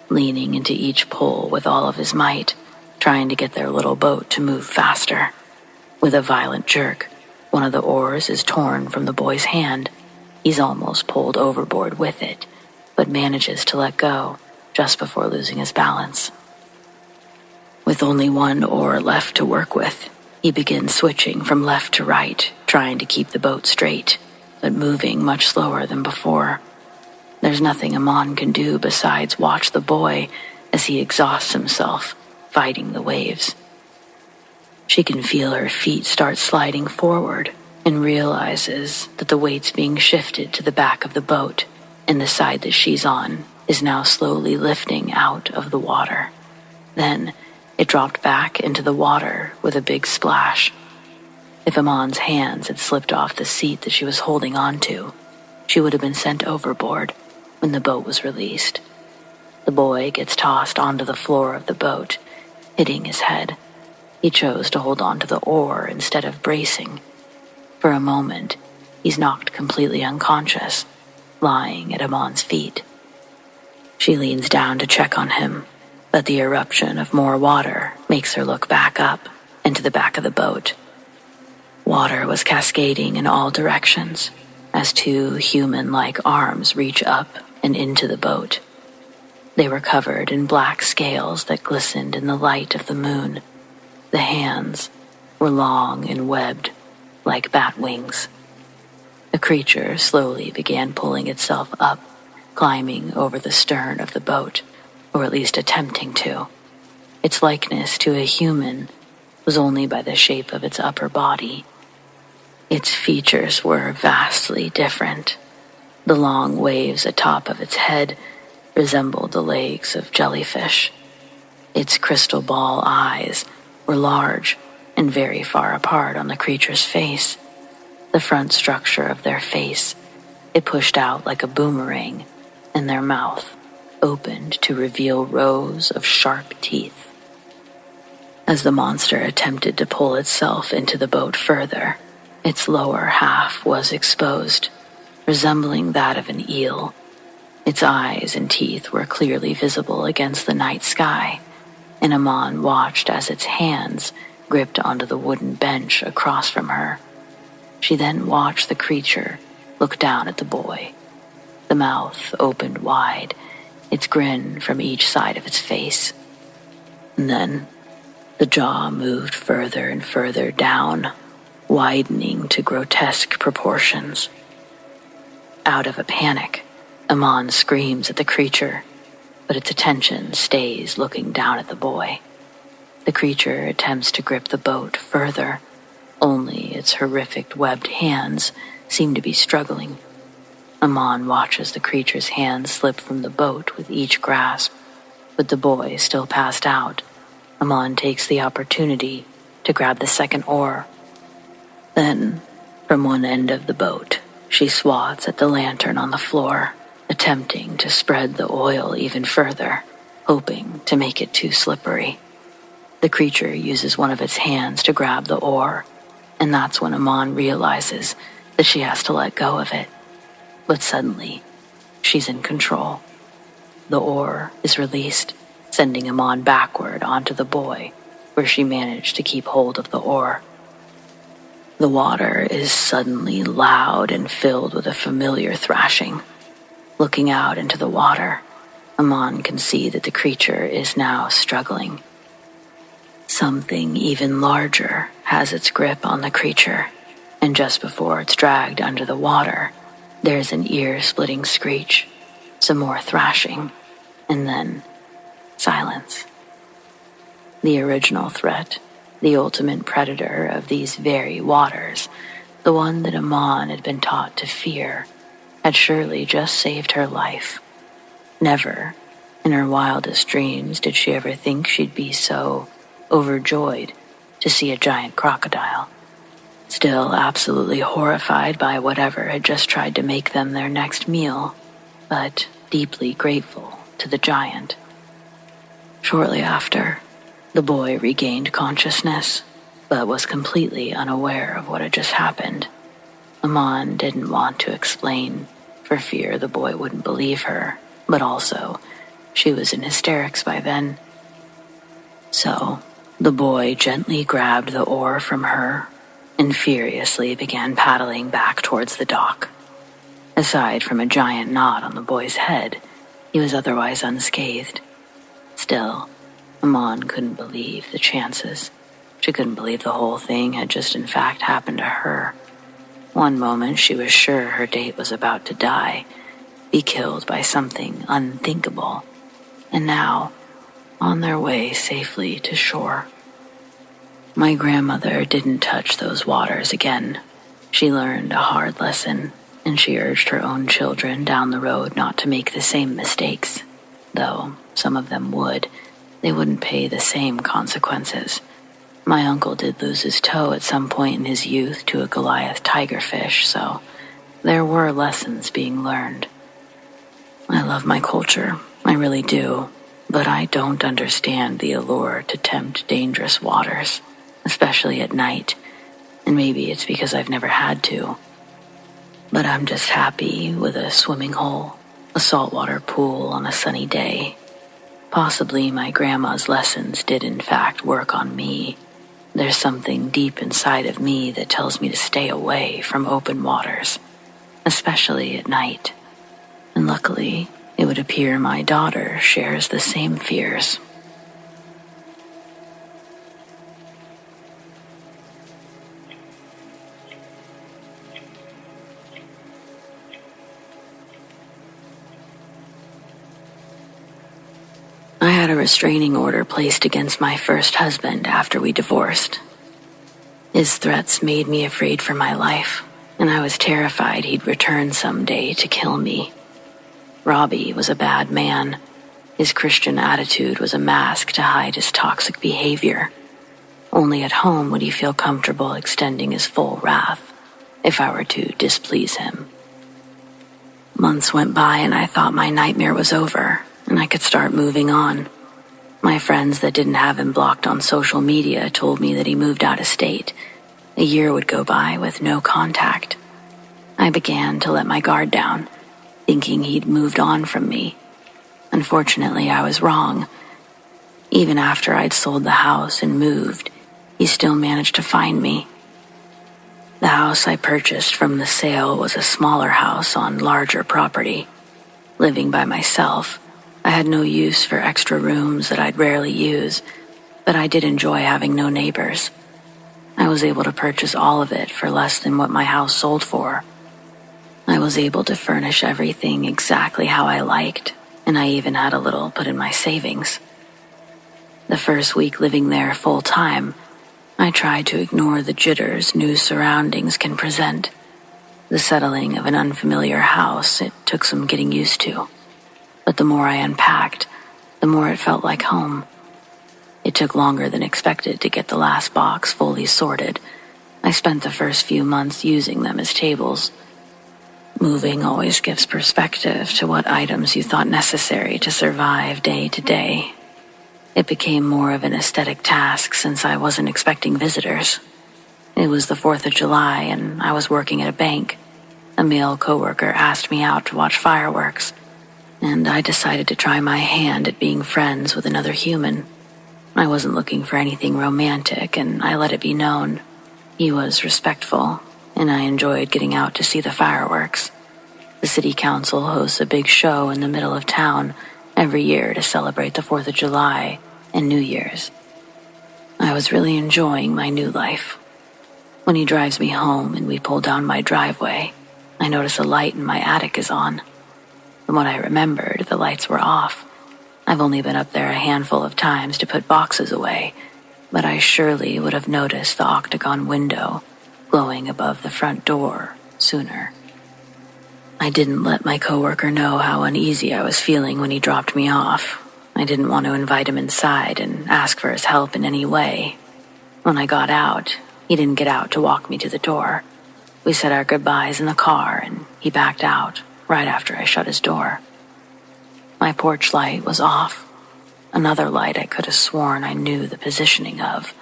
leaning into each pull with all of his might, trying to get their little boat to move faster. With a violent jerk, one of the oars is torn from the boy's hand. He's almost pulled overboard with it, but manages to let go just before losing his balance. With only one oar left to work with, he begins switching from left to right, trying to keep the boat straight, but moving much slower than before. There's nothing Amon can do besides watch the boy as he exhausts himself, fighting the waves. She can feel her feet start sliding forward and realizes that the weight's being shifted to the back of the boat, and the side that she's on is now slowly lifting out of the water. Then it dropped back into the water with a big splash. If Amon's hands had slipped off the seat that she was holding onto, she would have been sent overboard when the boat was released. The boy gets tossed onto the floor of the boat, hitting his head. He chose to hold onto the oar instead of bracing. For a moment, he's knocked completely unconscious, lying at Amon's feet. She leans down to check on him, but the eruption of more water makes her look back up into the back of the boat. Water was cascading in all directions as 2 human-like arms reach up and into the boat. They were covered in black scales that glistened in the light of the moon. The hands were long and webbed like bat wings. The creature slowly began pulling itself up, climbing over the stern of the boat, or at least attempting to. Its likeness to a human was only by the shape of its upper body. Its features were vastly different. The long waves atop of its head resembled the legs of jellyfish. Its crystal ball eyes were large and very far apart on the creature's face. The front structure of their face, it pushed out like a boomerang, and their mouth opened to reveal rows of sharp teeth. As the monster attempted to pull itself into the boat further, its lower half was exposed, resembling that of an eel. Its eyes and teeth were clearly visible against the night sky, and Amon watched as its hands gripped onto the wooden bench across from her. She then watched the creature look down at the boy. The mouth opened wide, its grin from each side of its face. And then the jaw moved further and further down, widening to grotesque proportions. Out of a panic, Amon screams at the creature, but its attention stays looking down at the boy. The creature attempts to grip the boat further, only its horrific webbed hands seem to be struggling. Amon watches the creature's hands slip from the boat with each grasp. With the boy still passed out, Amon takes the opportunity to grab the second oar. Then, from one end of the boat, she swats at the lantern on the floor, attempting to spread the oil even further, hoping to make it too slippery. The creature uses one of its hands to grab the oar, and that's when Amon realizes that she has to let go of it. But suddenly, she's in control. The oar is released, sending Amon backward onto the buoy, where she managed to keep hold of the oar. The water is suddenly loud and filled with a familiar thrashing. Looking out into the water, Amon can see that the creature is now struggling. Something even larger has its grip on the creature, and just before it's dragged under the water, there's an ear-splitting screech, some more thrashing, and then silence. The original threat, the ultimate predator of these very waters, the one that Amon had been taught to fear, had surely just saved her life. Never, in her wildest dreams, did she ever think she'd be so overjoyed to see a giant crocodile. Still absolutely horrified by whatever had just tried to make them their next meal, but deeply grateful to the giant. Shortly after, the boy regained consciousness, but was completely unaware of what had just happened. Amon didn't want to explain, for fear the boy wouldn't believe her, but also, she was in hysterics by then. So, the boy gently grabbed the oar from her and furiously began paddling back towards the dock. Aside from a giant knot on the boy's head, he was otherwise unscathed. Still, Amon couldn't believe the chances. She couldn't believe the whole thing had just in fact happened to her. One moment she was sure her date was about to die, be killed by something unthinkable, and now, on their way safely to shore. My grandmother didn't touch those waters again. She learned a hard lesson, and she urged her own children down the road not to make the same mistakes. Though some of them would, they wouldn't pay the same consequences. My uncle did lose his toe at some point in his youth to a Goliath tigerfish, so there were lessons being learned. I love my culture, I really do, but I don't understand the allure to tempt dangerous waters, especially at night, and maybe it's because I've never had to. But I'm just happy with a swimming hole, a saltwater pool on a sunny day. Possibly my grandma's lessons did in fact work on me. There's something deep inside of me that tells me to stay away from open waters, especially at night. And luckily, it would appear my daughter shares the same fears. I had a restraining order placed against my first husband after we divorced. His threats made me afraid for my life, and I was terrified he'd return someday to kill me. Robbie was a bad man. His Christian attitude was a mask to hide his toxic behavior. Only at home would he feel comfortable extending his full wrath if I were to displease him. Months went by and I thought my nightmare was over and I could start moving on. My friends that didn't have him blocked on social media told me that he moved out of state. A year would go by with no contact. I began to let my guard down, thinking he'd moved on from me. Unfortunately, I was wrong. Even after I'd sold the house and moved, he still managed to find me. The house I purchased from the sale was a smaller house on larger property. Living by myself, I had no use for extra rooms that I'd rarely use, but I did enjoy having no neighbors. I was able to purchase all of it for less than what my house sold for. I was able to furnish everything exactly how I liked, and I even had a little put in my savings. The first week living there full-time, I tried to ignore the jitters new surroundings can present. The settling of an unfamiliar house, it took some getting used to. But the more I unpacked, the more it felt like home. It took longer than expected to get the last box fully sorted. I spent the first few months using them as tables. Moving always gives perspective to what items you thought necessary to survive day to day. It became more of an aesthetic task since I wasn't expecting visitors. It was the 4th of July and I was working at a bank. A male coworker asked me out to watch fireworks, and I decided to try my hand at being friends with another human. I wasn't looking for anything romantic, and I let it be known. He was respectful, and I enjoyed getting out to see the fireworks. The city council hosts a big show in the middle of town every year to celebrate the 4th of July and New Year's. I was really enjoying my new life. When he drives me home and we pull down my driveway, I notice a light in my attic is on. From what I remembered, the lights were off. I've only been up there a handful of times to put boxes away, but I surely would have noticed the octagon window glowing above the front door sooner. I didn't let my coworker know how uneasy I was feeling when he dropped me off. I didn't want to invite him inside and ask for his help in any way. When I got out, he didn't get out to walk me to the door. We said our goodbyes in the car and he backed out right after I shut his door. My porch light was off. Another light I could have sworn I knew the positioning of.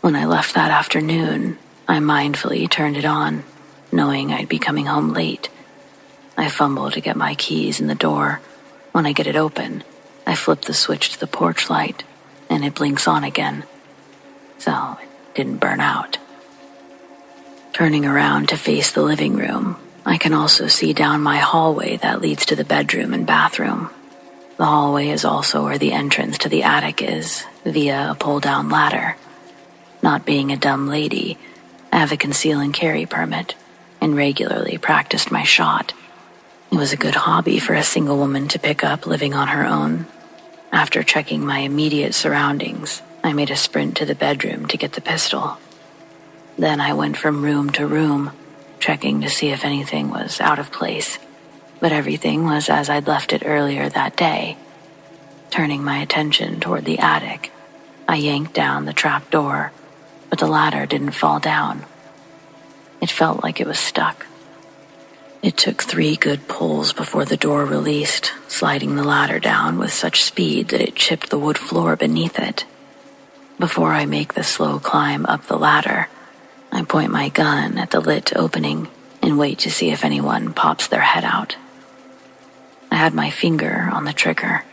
When I left that afternoon, I mindfully turned it on, knowing I'd be coming home late. I fumble to get my keys in the door. When I get it open, I flip the switch to the porch light, and it blinks on again. So it didn't burn out. Turning around to face the living room, I can also see down my hallway that leads to the bedroom and bathroom. The hallway is also where the entrance to the attic is, via a pull-down ladder. Not being a dumb lady, I have a conceal and carry permit, and regularly practiced my shot. It was a good hobby for a single woman to pick up living on her own. After checking my immediate surroundings, I made a sprint to the bedroom to get the pistol. Then I went from room to room, checking to see if anything was out of place, but everything was as I'd left it earlier that day. Turning my attention toward the attic, I yanked down the trap door, but the ladder didn't fall down. It felt like it was stuck. It took 3 good pulls before the door released, sliding the ladder down with such speed that it chipped the wood floor beneath it. Before I make the slow climb up the ladder, I point my gun at the lit opening and wait to see if anyone pops their head out. I had my finger on the trigger.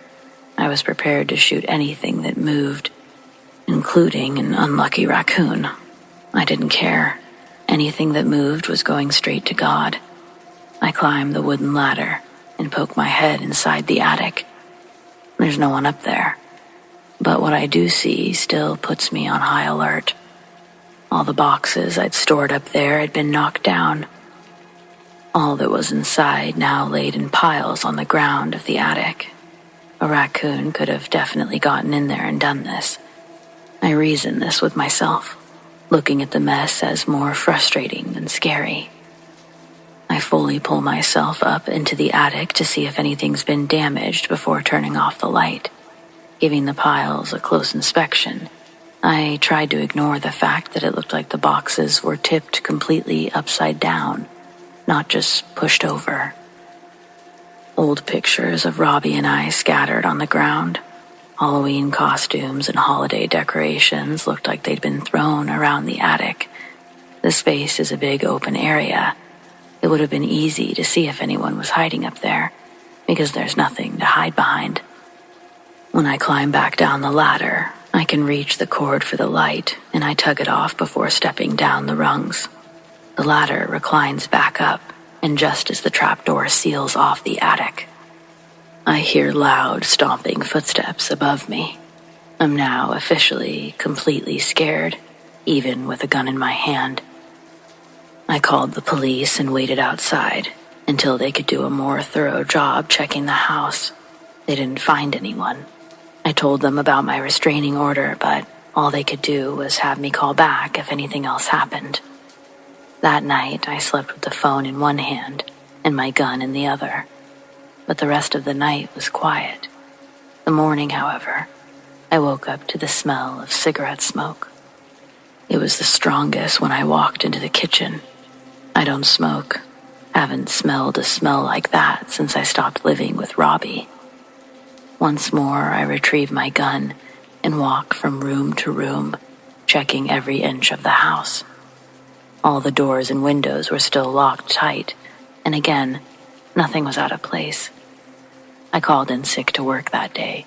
I was prepared to shoot anything that moved, including an unlucky raccoon. I didn't care. Anything that moved was going straight to God. I climbed the wooden ladder and poked my head inside the attic. There's no one up there, but what I do see still puts me on high alert. All the boxes I'd stored up there had been knocked down. All that was inside now laid in piles on the ground of the attic. A raccoon could have definitely gotten in there and done this. I reasoned this with myself, looking at the mess as more frustrating than scary. I fully pull myself up into the attic to see if anything's been damaged before turning off the light. Giving the piles a close inspection, I tried to ignore the fact that it looked like the boxes were tipped completely upside down, not just pushed over. Old pictures of Robbie and I scattered on the ground. Halloween costumes and holiday decorations looked like they'd been thrown around the attic. The space is a big open area. It would have been easy to see if anyone was hiding up there, because there's nothing to hide behind. When I climb back down the ladder, I can reach the cord for the light, and I tug it off before stepping down the rungs. The ladder reclines back up, and just as the trapdoor seals off the attic, I hear loud, stomping footsteps above me. I'm now officially completely scared, even with a gun in my hand. I called the police and waited outside until they could do a more thorough job checking the house. They didn't find anyone. I told them about my restraining order, but all they could do was have me call back if anything else happened. That night, I slept with the phone in one hand and my gun in the other. But the rest of the night was quiet. The morning, however, I woke up to the smell of cigarette smoke. It was the strongest when I walked into the kitchen. I don't smoke. Haven't smelled a smell like that since I stopped living with Robbie. Once more, I retrieve my gun and walk from room to room, checking every inch of the house. All the doors and windows were still locked tight, and again, nothing was out of place. I called in sick to work that day,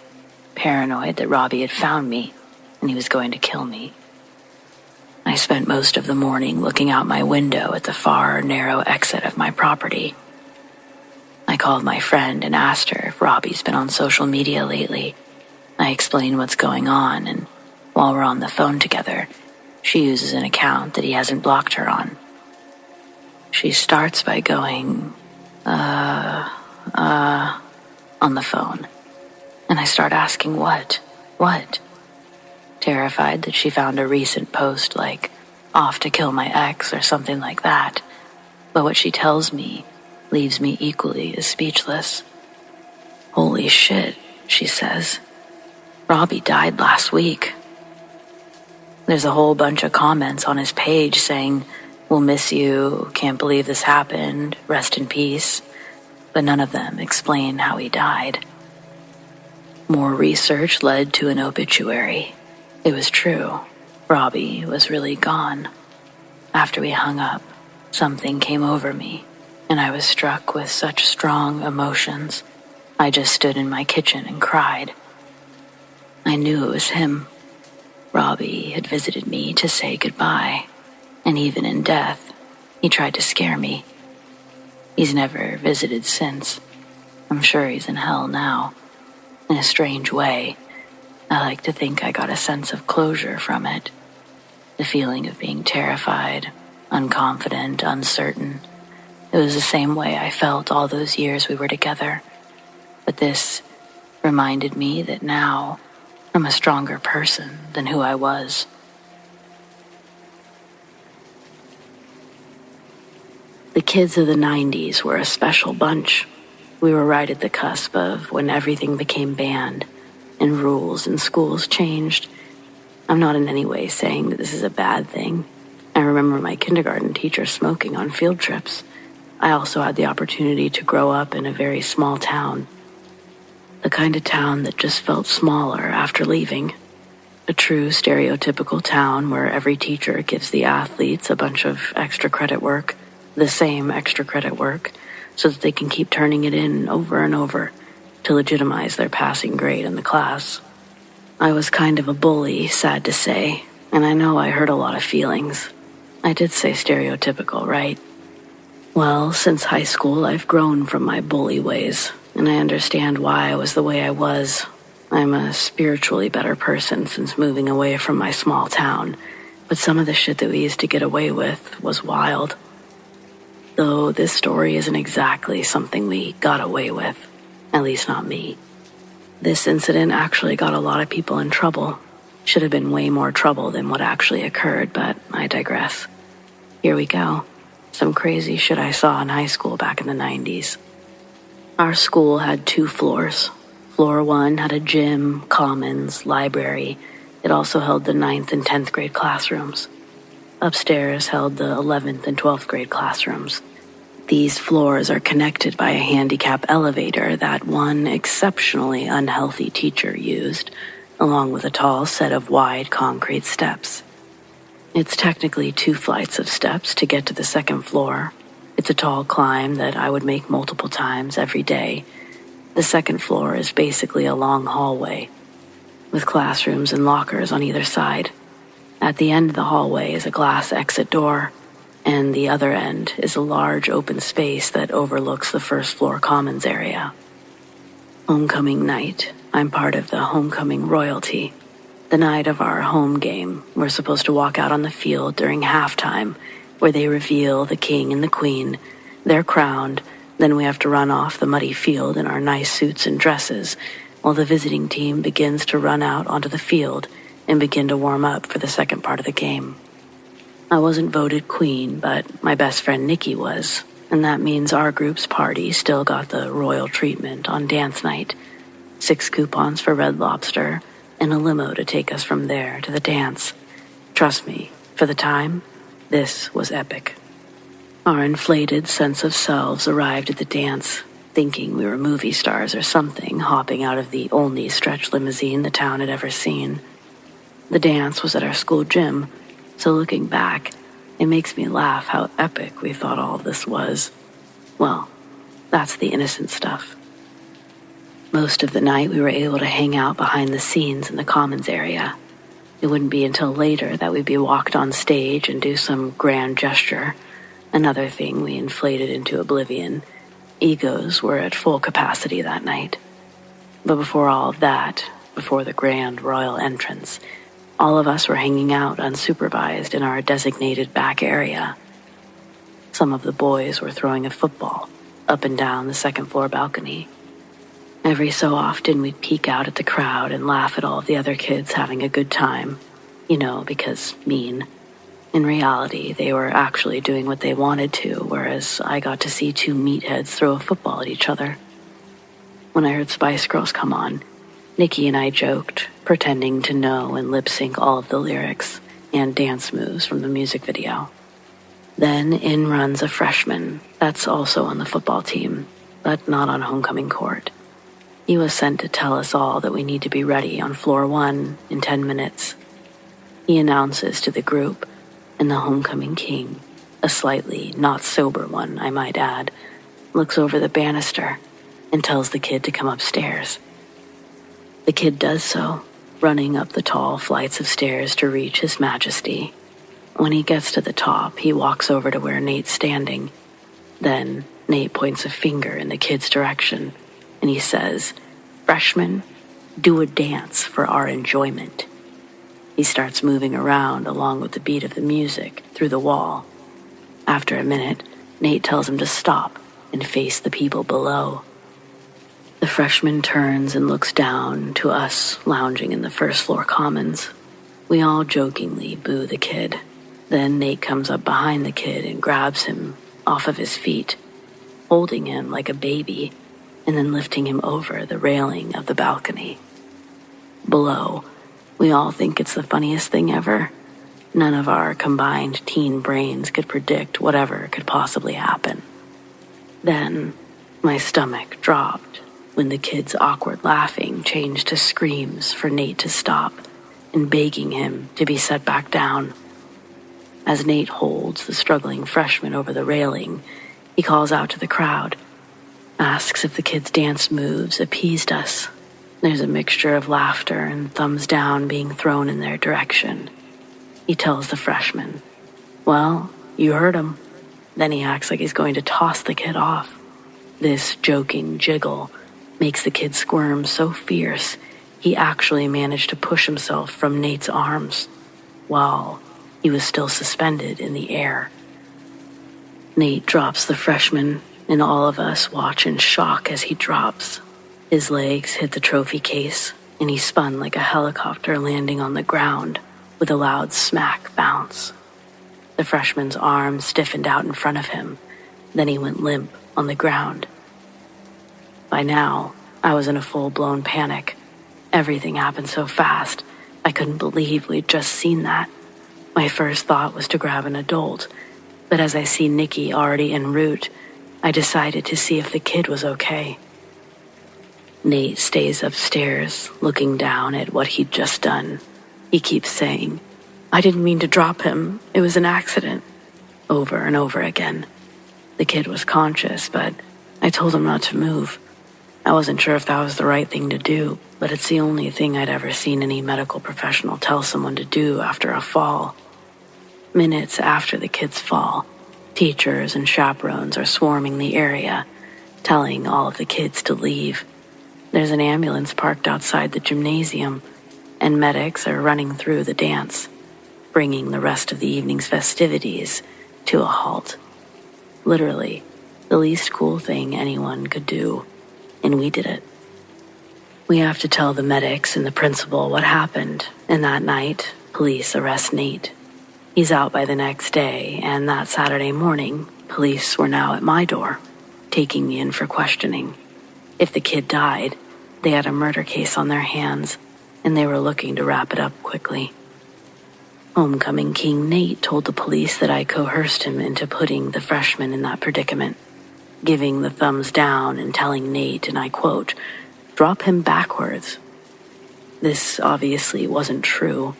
paranoid that Robbie had found me and he was going to kill me. I spent most of the morning looking out my window at the far, narrow exit of my property. I called my friend and asked her if Robbie's been on social media lately. I explained what's going on, and while we're on the phone together, she uses an account that he hasn't blocked her on. She starts by going, on the phone, and I start asking what? Terrified that she found a recent post like, off to kill my ex or something like that. But what she tells me leaves me equally as speechless. Holy shit, she says. Robbie died last week. There's a whole bunch of comments on his page saying, "We'll miss you, can't believe this happened, rest in peace," but none of them explain how he died. More research led to an obituary. It was true. Robbie was really gone. After we hung up, something came over me, and I was struck with such strong emotions. I just stood in my kitchen and cried. I knew it was him. Robbie had visited me to say goodbye, and even in death, he tried to scare me. He's never visited since. I'm sure he's in hell now. In a strange way, I like to think I got a sense of closure from it. The feeling of being terrified, unconfident, uncertain. It was the same way I felt all those years we were together. But this reminded me that now I'm a stronger person than who I was. The kids of the 90s were a special bunch. We were right at the cusp of when everything became banned and rules in schools changed. I'm not in any way saying that this is a bad thing. I remember my kindergarten teacher smoking on field trips. I also had the opportunity to grow up in a very small town. The kind of town that just felt smaller after leaving. A true stereotypical town where every teacher gives the athletes a bunch of extra credit work, the same extra credit work, so that they can keep turning it in over and over to legitimize their passing grade in the class. I was kind of a bully, sad to say, and I know I hurt a lot of feelings. I did say stereotypical, right? Well, since high school, I've grown from my bully ways, and I understand why I was the way I was. I'm a spiritually better person since moving away from my small town, but some of the shit that we used to get away with was wild. Though this story isn't exactly something we got away with, at least not me. This incident actually got a lot of people in trouble. Should have been way more trouble than what actually occurred, but I digress. Here we go. Some crazy shit I saw in high school back in the 90s. Our school had 2 floors. Floor 1 had a gym, commons, library. It also held the 9th and 10th grade classrooms. Upstairs held the 11th and 12th grade classrooms. These floors are connected by a handicap elevator that one exceptionally unhealthy teacher used, along with a tall set of wide concrete steps. It's technically 2 flights of steps to get to the 2nd floor. It's a tall climb that I would make multiple times every day. The 2nd floor is basically a long hallway, with classrooms and lockers on either side. At the end of the hallway is a glass exit door, and the other end is a large open space that overlooks the 1st floor commons area. Homecoming night. I'm part of the homecoming royalty. The night of our home game, we're supposed to walk out on the field during halftime, where they reveal the king and the queen. They're crowned, then we have to run off the muddy field in our nice suits and dresses, while the visiting team begins to run out onto the field and begin to warm up for the 2nd part of the game. I wasn't voted queen, but my best friend Nikki was, and that means our group's party still got the royal treatment on dance night. 6 coupons for Red Lobster, and a limo to take us from there to the dance. Trust me, for the time, this was epic. Our inflated sense of selves arrived at the dance. thinking we were movie stars or something, hopping out of the only stretch limousine the town had ever seen. The dance was at our school gym, so looking back, it makes me laugh how epic we thought all of this was. Well, that's the innocent stuff. Most of the night we were able to hang out behind the scenes in the commons area. It wouldn't be until later that we'd be walked on stage and do some grand gesture, another thing we inflated into oblivion. Egos were at full capacity that night. But before all of that, before the grand royal entrance, all of us were hanging out unsupervised in our designated back area. Some of the boys were throwing a football up and down the second-floor balcony. Every so often we'd peek out at the crowd and laugh at all of the other kids having a good time, because mean. In reality, they were actually doing what they wanted to, whereas I got to see two meatheads throw a football at each other. When I heard Spice Girls come on, Nikki and I joked, pretending to know and lip-sync all of the lyrics and dance moves from the music video. Then in runs a freshman that's also on the football team, but not on homecoming court. He was sent to tell us all that we need to be ready on floor 1 in 10 minutes. He announces to the group, and the homecoming king, a slightly not sober one, I might add, looks over the banister and tells the kid to come upstairs. The kid does so, running up the tall flights of stairs to reach His Majesty. When he gets to the top, he walks over to where Nate's standing. Then Nate points a finger in the kid's direction, and he says, "Freshmen, do a dance for our enjoyment." He starts moving around along with the beat of the music through the wall. After a minute, Nate tells him to stop and face the people below. The freshman turns and looks down to us lounging in the first floor commons. We all jokingly boo the kid. Then Nate comes up behind the kid and grabs him off of his feet, holding him like a baby, and then lifting him over the railing of the balcony. Below, we all think it's the funniest thing ever. None of our combined teen brains could predict whatever could possibly happen. Then, my stomach dropped when the kid's awkward laughing changed to screams for Nate to stop and begging him to be set back down. As Nate holds the struggling freshman over the railing, he calls out to the crowd, asks if the kid's dance moves appeased us. There's a mixture of laughter and thumbs down being thrown in their direction. He tells the freshman, "Well, you heard him." Then he acts like he's going to toss the kid off. This joking jiggle makes the kid squirm so fierce, he actually managed to push himself from Nate's arms while he was still suspended in the air. Nate drops the freshman, and all of us watch in shock as he drops. His legs hit the trophy case, and he spun like a helicopter landing on the ground with a loud smack bounce. The freshman's arm stiffened out in front of him, then he went limp on the ground. By now, I was in a full-blown panic. Everything happened so fast, I couldn't believe we'd just seen that. My first thought was to grab an adult, but as I see Nikki already en route, I decided to see if the kid was okay. Nate stays upstairs, looking down at what he'd just done. He keeps saying, "I didn't mean to drop him. It was an accident," over and over again. The kid was conscious, but I told him not to move. I wasn't sure if that was the right thing to do, but it's the only thing I'd ever seen any medical professional tell someone to do after a fall. Minutes after the kid's fall, teachers and chaperones are swarming the area, telling all of the kids to leave. There's an ambulance parked outside the gymnasium, and medics are running through the dance, bringing the rest of the evening's festivities to a halt. Literally, the least cool thing anyone could do, and we did it. We have to tell the medics and the principal what happened, and that night, police arrest Nate. He's out by the next day, and that Saturday morning, police were now at my door, taking me in for questioning. If the kid died, they had a murder case on their hands, and they were looking to wrap it up quickly. Homecoming King Nate told the police that I coerced him into putting the freshman in that predicament. giving the thumbs down and telling Nate, and I quote, "Drop him backwards." This obviously wasn't true.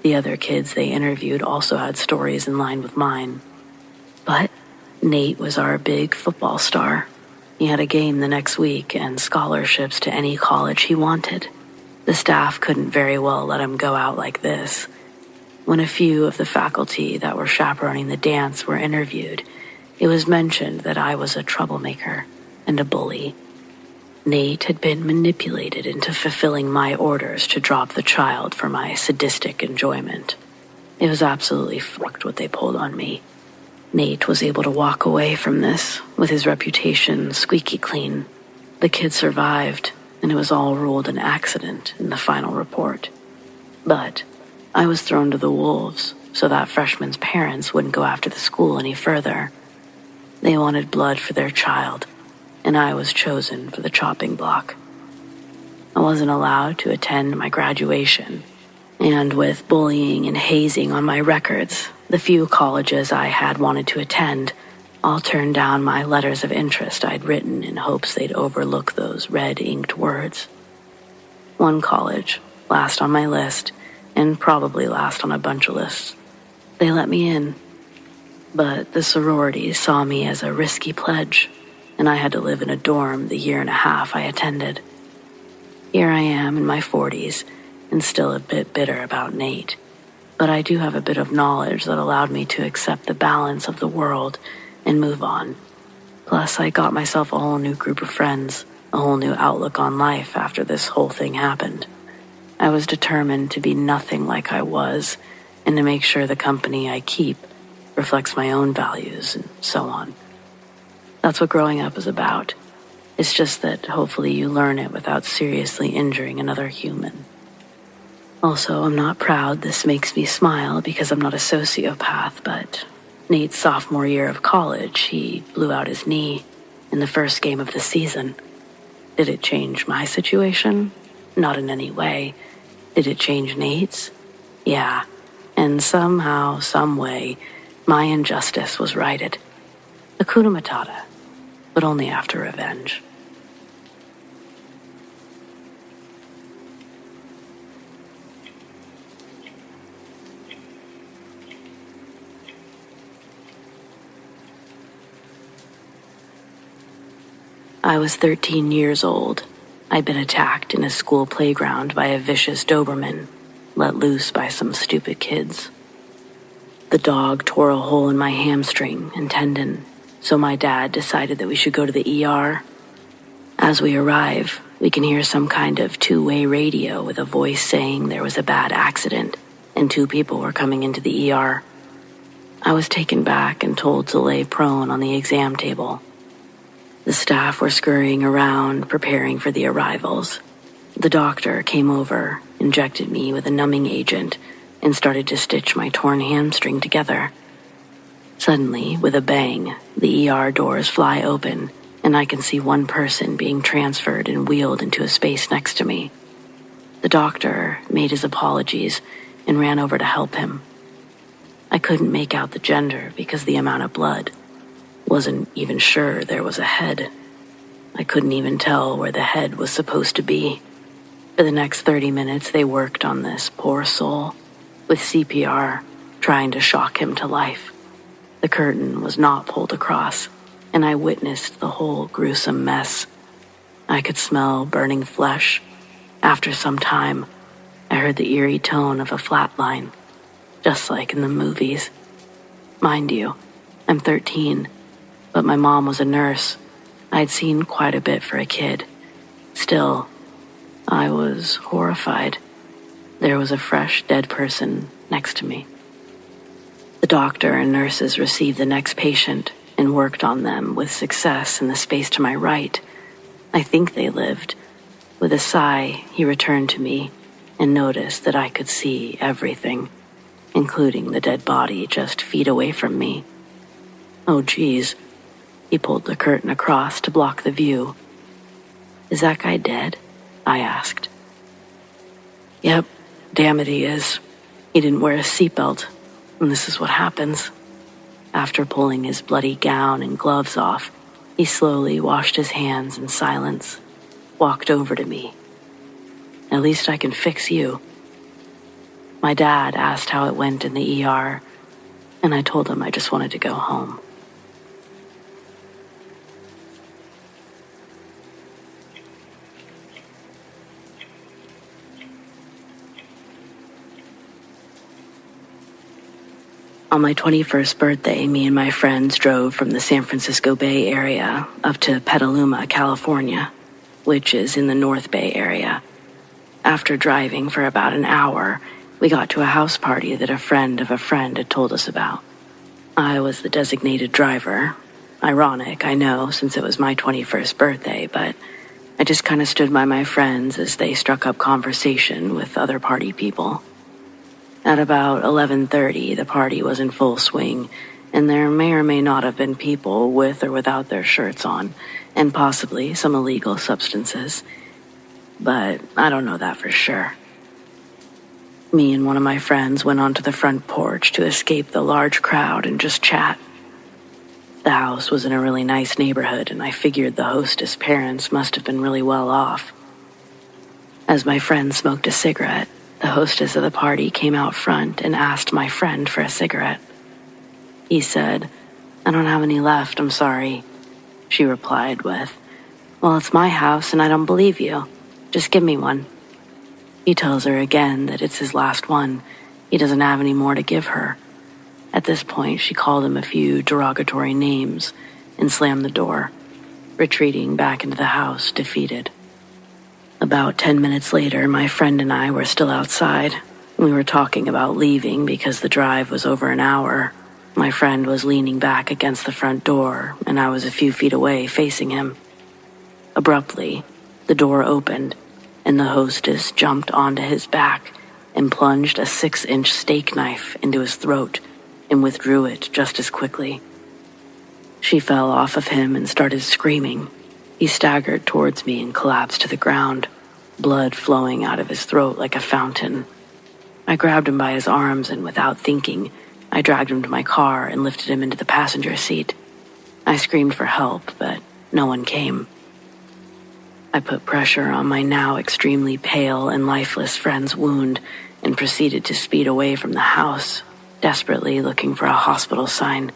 The other kids they interviewed also had stories in line with mine. But Nate was our big football star. He had a game the next week and scholarships to any college he wanted. The staff couldn't very well let him go out like this. When a few of the faculty that were chaperoning the dance were interviewed, it was mentioned that I was a troublemaker and a bully. Nate had been manipulated into fulfilling my orders to drop the child for my sadistic enjoyment. It was absolutely fucked what they pulled on me. Nate was able to walk away from this with his reputation squeaky clean. The kid survived, and it was all ruled an accident in the final report. But I was thrown to the wolves so that freshman's parents wouldn't go after the school any further. They wanted blood for their child, and I was chosen for the chopping block. I wasn't allowed to attend my graduation, and with bullying and hazing on my records, the few colleges I had wanted to attend all turned down my letters of interest I'd written in hopes they'd overlook those red-inked words. One college, last on my list, and probably last on a bunch of lists. They let me in, but the sororities saw me as a risky pledge, and I had to live in a dorm the year and a half I attended. Here I am in my 40s, and still a bit bitter about Nate, but I do have a bit of knowledge that allowed me to accept the balance of the world and move on. Plus, I got myself a whole new group of friends, a whole new outlook on life after this whole thing happened. I was determined to be nothing like I was, and to make sure the company I keep reflects my own values, and so on. That's what growing up is about. It's just that hopefully you learn it without seriously injuring another human. Also, I'm not proud this makes me smile because I'm not a sociopath, but Nate's sophomore year of college, he blew out his knee in the first game of the season. Did it change my situation? Not in any way. Did it change Nate's? Yeah. And somehow, some way, my injustice was righted. Hakuna Matata, but only after revenge. I was 13 years old. I'd been attacked in a school playground by a vicious Doberman, let loose by some stupid kids. The dog tore a hole in my hamstring and tendon, so my dad decided that we should go to the ER. As we arrive, we can hear some kind of two-way radio with a voice saying there was a bad accident and 2 people were coming into the ER. I was taken back and told to lay prone on the exam table. The staff were scurrying around, preparing for the arrivals. The doctor came over, injected me with a numbing agent, and started to stitch my torn hamstring together. Suddenly, with a bang, the ER doors fly open, and I can see one person being transferred and wheeled into a space next to me. The doctor made his apologies and ran over to help him. I couldn't make out the gender because of the amount of blood. Wasn't even sure there was a head. I couldn't even tell where the head was supposed to be. For the next 30 minutes, they worked on this poor soul with CPR, trying to shock him to life. The curtain was not pulled across, and I witnessed the whole gruesome mess. I could smell burning flesh. After some time, I heard the eerie tone of a flatline, just like in the movies. Mind you, I'm 13, but my mom was a nurse. I'd seen quite a bit for a kid. Still, I was horrified. There was a fresh, dead person next to me. The doctor and nurses received the next patient and worked on them with success in the space to my right. I think they lived. With a sigh, he returned to me and noticed that I could see everything, including the dead body just feet away from me. Oh, geez. He pulled the curtain across to block the view. "Is that guy dead?" I asked. "Yep, damn it he is. He didn't wear a seatbelt, and this is what happens." After pulling his bloody gown and gloves off, He slowly washed his hands in silence, walked over to me. "At least I can fix you." My dad asked how it went in the ER, and I told him I just wanted to go home. On my 21st birthday, me and my friends drove from the San Francisco Bay Area up to Petaluma, California, which is in the North Bay Area. After driving for about an hour, we got to a house party that a friend of a friend had told us about. I was the designated driver. Ironic, I know, since it was my 21st birthday, but I just kind of stood by my friends as they struck up conversation with other party people. At about 11:30, the party was in full swing, and there may or may not have been people with or without their shirts on, and possibly some illegal substances. But I don't know that for sure. Me and one of my friends went onto the front porch to escape the large crowd and just chat. The house was in a really nice neighborhood, and I figured the hostess' parents must have been really well off. As my friend smoked a cigarette, the hostess of the party came out front and asked my friend for a cigarette. He said, "I don't have any left, I'm sorry." She replied with, "Well, it's my house and I don't believe you. Just give me one." He tells her again that it's his last one. He doesn't have any more to give her. At this point, she called him a few derogatory names and slammed the door, retreating back into the house, defeated. About 10 minutes later, my friend and I were still outside. We were talking about leaving because the drive was over an hour. My friend was leaning back against the front door, and I was a few feet away facing him. Abruptly, the door opened, and the hostess jumped onto his back and plunged a 6-inch steak knife into his throat and withdrew it just as quickly. She fell off of him and started screaming. He staggered towards me and collapsed to the ground, blood flowing out of his throat like a fountain. I grabbed him by his arms and, without thinking, I dragged him to my car and lifted him into the passenger seat. I screamed for help, but no one came. I put pressure on my now extremely pale and lifeless friend's wound and proceeded to speed away from the house, desperately looking for a hospital sign,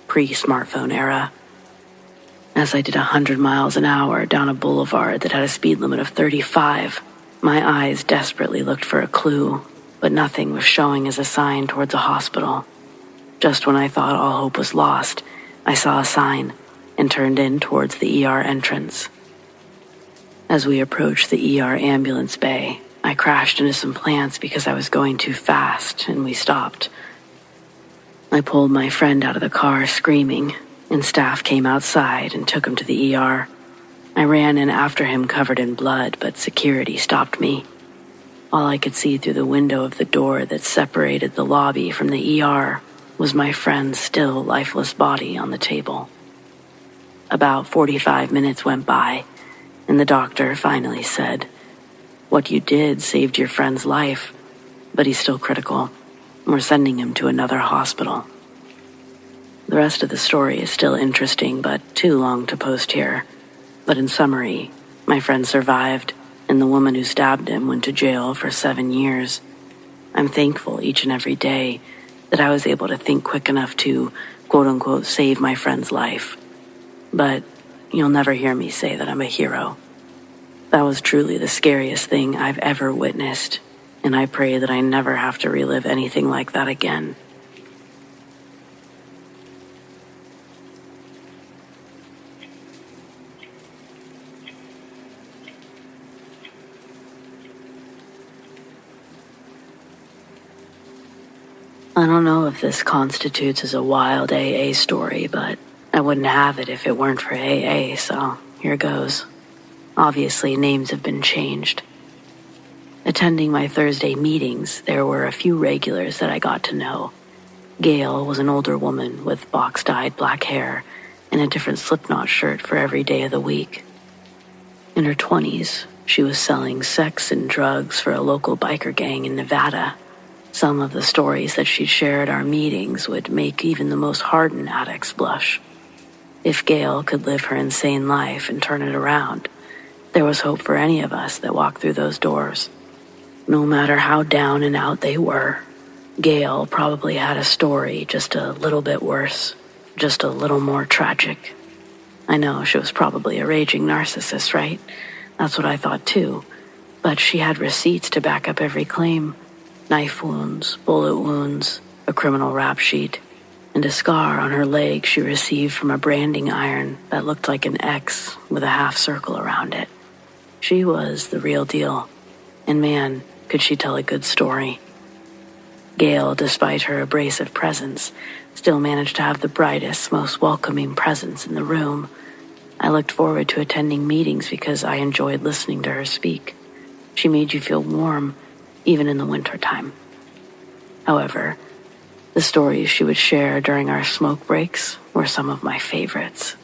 pre-smartphone era. As I did 100 miles an hour down a boulevard that had a speed limit of 35, my eyes desperately looked for a clue, but nothing was showing as a sign towards a hospital. Just when I thought all hope was lost, I saw a sign and turned in towards the ER entrance. As we approached the ER ambulance bay, I crashed into some plants because I was going too fast, and we stopped. I pulled my friend out of the car screaming, and staff came outside and took him to the ER. I ran in after him covered in blood, but security stopped me. All I could see through the window of the door that separated the lobby from the ER was my friend's still lifeless body on the table. About 45 minutes went by, and the doctor finally said, "What you did saved your friend's life, but he's still critical. We're sending him to another hospital." The rest of the story is still interesting, but too long to post here. But in summary, my friend survived, and the woman who stabbed him went to jail for 7 years. I'm thankful each and every day that I was able to think quick enough to, quote-unquote, save my friend's life. But you'll never hear me say that I'm a hero. That was truly the scariest thing I've ever witnessed, and I pray that I never have to relive anything like that again. I don't know if this constitutes as a wild AA story, but I wouldn't have it if it weren't for AA, so here goes. Obviously, names have been changed. Attending my Thursday meetings, there were a few regulars that I got to know. Gail was an older woman with box-dyed black hair and a different Slipknot shirt for every day of the week. In her 20s, she was selling sex and drugs for a local biker gang in Nevada. Some of the stories that she'd share at our meetings would make even the most hardened addicts blush. If Gail could live her insane life and turn it around, there was hope for any of us that walked through those doors. No matter how down and out they were, Gail probably had a story just a little bit worse, just a little more tragic. I know she was probably a raging narcissist, right? That's what I thought too. But she had receipts to back up every claim. Knife wounds, bullet wounds, a criminal rap sheet, and a scar on her leg she received from a branding iron that looked like an X with a half circle around it. She was the real deal. And man, could she tell a good story. Gail, despite her abrasive presence, still managed to have the brightest, most welcoming presence in the room. I looked forward to attending meetings because I enjoyed listening to her speak. She made you feel warm, even in the wintertime. However, the stories she would share during our smoke breaks were some of my favorites.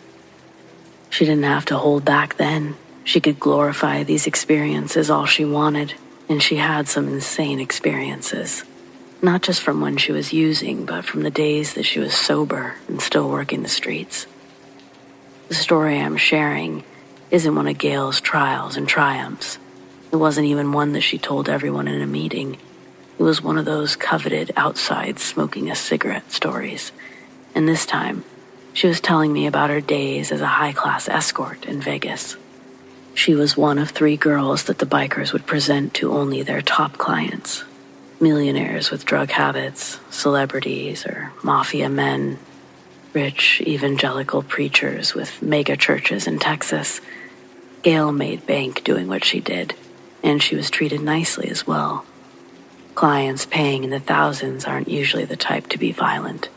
She didn't have to hold back then. She could glorify these experiences all she wanted, and she had some insane experiences. Not just from when she was using, but from the days that she was sober and still working the streets. The story I'm sharing isn't one of Gail's trials and triumphs. It wasn't even one that she told everyone in a meeting. It was one of those coveted outside smoking a cigarette stories. And this time, she was telling me about her days as a high-class escort in Vegas. She was one of 3 girls that the bikers would present to only their top clients. Millionaires with drug habits, celebrities or mafia men, rich evangelical preachers with mega churches in Texas. Gail made bank doing what she did, and she was treated nicely as well. Clients paying in the thousands aren't usually the type to be violent.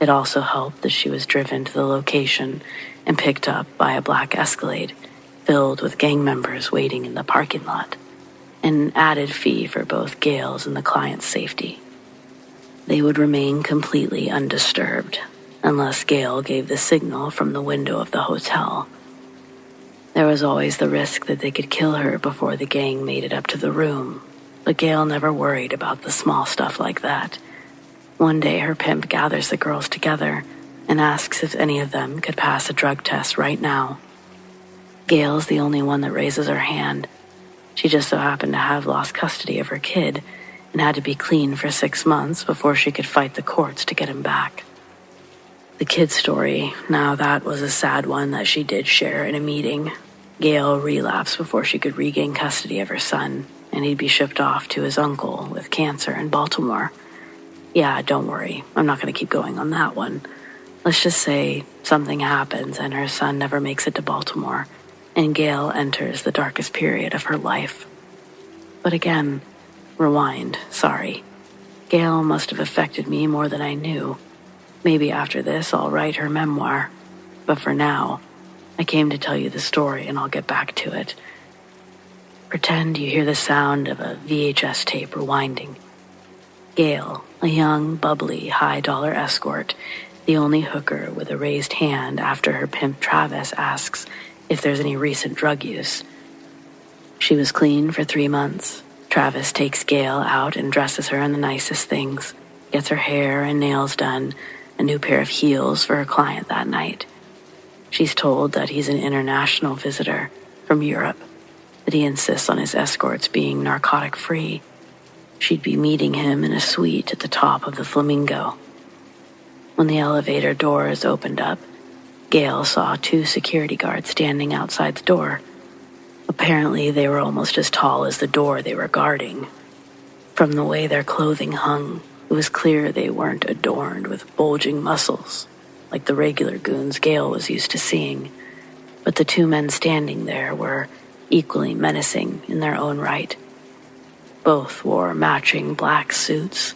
It also helped that she was driven to the location and picked up by a black Escalade filled with gang members waiting in the parking lot. An added fee for both Gail's and the client's safety. They would remain completely undisturbed unless Gail gave the signal from the window of the hotel. There was always the risk that they could kill her before the gang made it up to the room, but Gail never worried about the small stuff like that. One day her pimp gathers the girls together and asks if any of them could pass a drug test right now. Gail's the only one that raises her hand. She just so happened to have lost custody of her kid and had to be clean for 6 months before she could fight the courts to get him back. The kid's story, now that was a sad one that she did share in a meeting. Gail relapsed before she could regain custody of her son, and he'd be shipped off to his uncle with cancer in Baltimore. Yeah, don't worry, I'm not going to keep going on that one. Let's just say something happens and her son never makes it to Baltimore, and Gail enters the darkest period of her life. But again, rewind, sorry. Gail must have affected me more than I knew. Maybe after this I'll write her memoir, but for now, I came to tell you the story and I'll get back to it. Pretend you hear the sound of a VHS tape rewinding. Gail, a young, bubbly, high-dollar escort, the only hooker with a raised hand after her pimp Travis asks if there's any recent drug use. She was clean for 3 months. Travis takes Gail out and dresses her in the nicest things, gets her hair and nails done, a new pair of heels for her client that night. She's told that he's an international visitor from Europe, that he insists on his escorts being narcotic-free. She'd be meeting him in a suite at the top of the Flamingo. When the elevator doors opened up, Gail saw 2 security guards standing outside the door. Apparently, they were almost as tall as the door they were guarding. From the way their clothing hung, it was clear they weren't adorned with bulging muscles, like the regular goons Gail was used to seeing. But the 2 men standing there were equally menacing in their own right. Both wore matching black suits,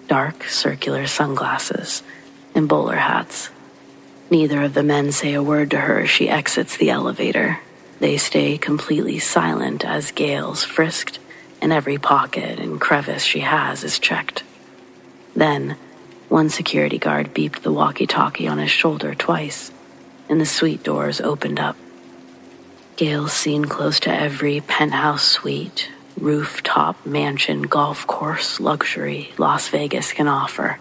dark circular sunglasses, and bowler hats. Neither of the men say a word to her as she exits the elevator. They stay completely silent as Gail's frisked, and every pocket and crevice she has is checked. Then, one security guard beeped the walkie-talkie on his shoulder twice, and the suite doors opened up. Gail's seen close to every penthouse suite, rooftop mansion, golf course, luxury Las Vegas can offer.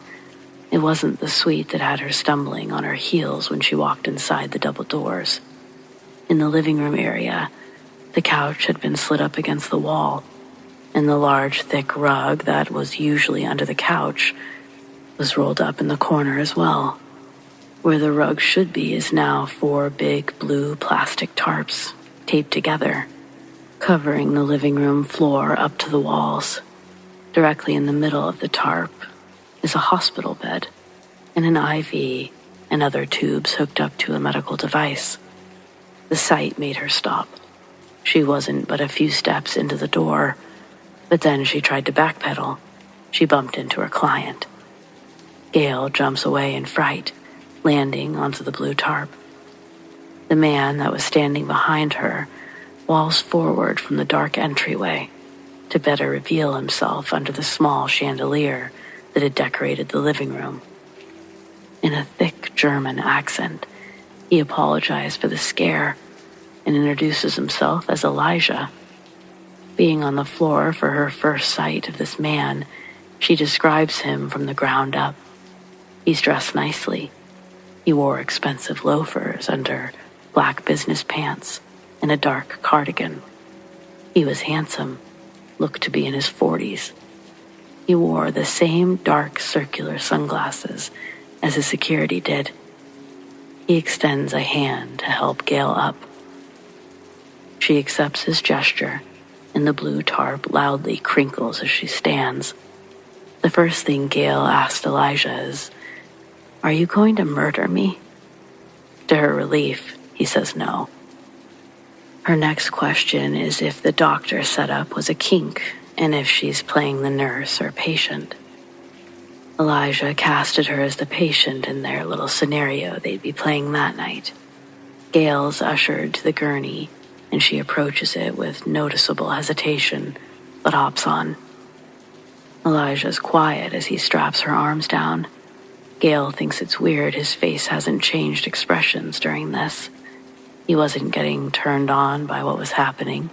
It wasn't the suite that had her stumbling on her heels when she walked inside the double doors. In the living room area, the couch had been slid up against the wall, and the large, thick rug that was usually under the couch was rolled up in the corner as well. Where the rug should be is now 4 big blue plastic tarps taped together, covering the living room floor up to the walls. Directly in the middle of the tarp is a hospital bed and an IV and other tubes hooked up to a medical device. The sight made her stop. She wasn't but a few steps into the door, but then she tried to backpedal. She bumped into her client. Gail jumps away in fright, landing onto the blue tarp. The man that was standing behind her walls forward from the dark entryway to better reveal himself under the small chandelier that had decorated the living room. In a thick German accent, he apologized for the scare and introduces himself as Elijah. Being on the floor for her first sight of this man, she describes him from the ground up. He's dressed nicely. He wore expensive loafers under black business pants and a dark cardigan. He was handsome, looked to be in his 40s. He wore the same dark circular sunglasses as his security did. He extends a hand to help Gail up. She accepts his gesture, and the blue tarp loudly crinkles as she stands. The first thing Gail asked Elijah is, "Are you going to murder me?" To her relief, he says no. Her next question is if the doctor setup was a kink and if she's playing the nurse or patient. Elijah casted her as the patient in their little scenario they'd be playing that night. Gail's ushered to the gurney, and she approaches it with noticeable hesitation, but hops on. Elijah's quiet as he straps her arms down. Gail thinks it's weird his face hasn't changed expressions during this. He wasn't getting turned on by what was happening.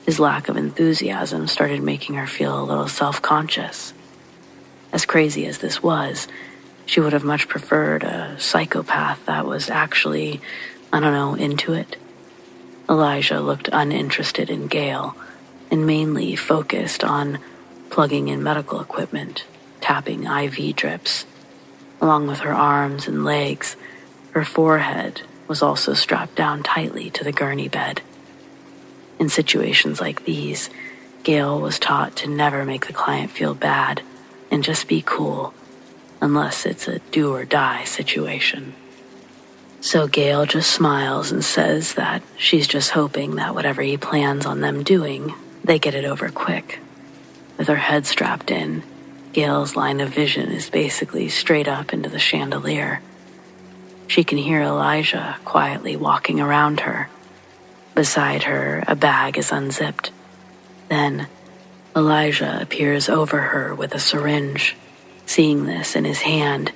His lack of enthusiasm started making her feel a little self-conscious. As crazy as this was, she would have much preferred a psychopath that was actually, into it. Elijah looked uninterested in Gail and mainly focused on plugging in medical equipment, tapping IV drips. Along with her arms and legs, her forehead was also strapped down tightly to the gurney bed. In situations like these, Gail was taught to never make the client feel bad and just be cool, unless it's a do-or-die situation. So Gail just smiles and says that she's just hoping that whatever he plans on them doing, they get it over quick. With her head strapped in, Gail's line of vision is basically straight up into the chandelier. She can hear Elijah quietly walking around her. Beside her, a bag is unzipped. Then, Elijah appears over her with a syringe. Seeing this in his hand,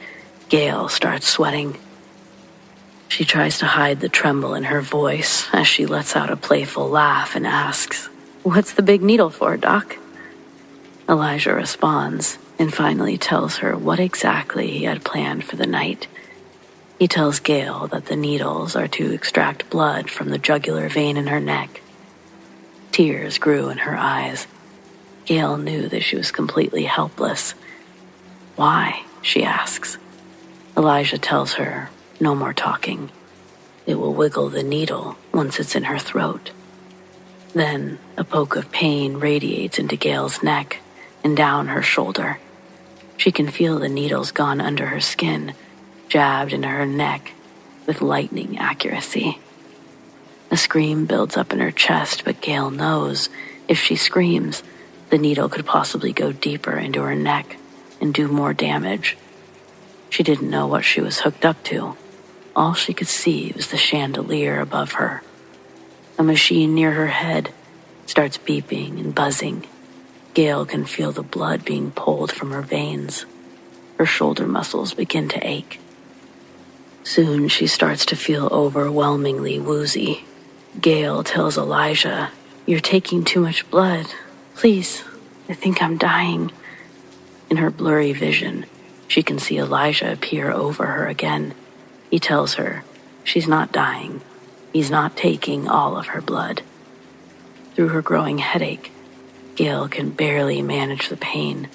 Gail starts sweating. She tries to hide the tremble in her voice as she lets out a playful laugh and asks, "What's the big needle for, Doc?" Elijah responds and finally tells her what exactly he had planned for the night. He tells Gail that the needles are to extract blood from the jugular vein in her neck. Tears grew in her eyes. Gail knew that she was completely helpless. "Why?" she asks. Elijah tells her, no more talking. It will wiggle the needle once it's in her throat. Then a poke of pain radiates into Gail's neck and down her shoulder. She can feel the needles gone under her skin, jabbed into her neck with lightning accuracy. A scream builds up in her chest, but Gail knows if she screams, the needle could possibly go deeper into her neck and do more damage. She didn't know what she was hooked up to. All she could see was the chandelier above her. A machine near her head starts beeping and buzzing. Gail can feel the blood being pulled from her veins. Her shoulder muscles begin to ache. Soon she starts to feel overwhelmingly woozy. Gail tells Elijah, "You're taking too much blood. Please, I think I'm dying." In her blurry vision, She can see Elijah appear over her again. He tells her she's not dying. He's not taking all of her blood. Through her growing headache, Gail can barely manage the pain.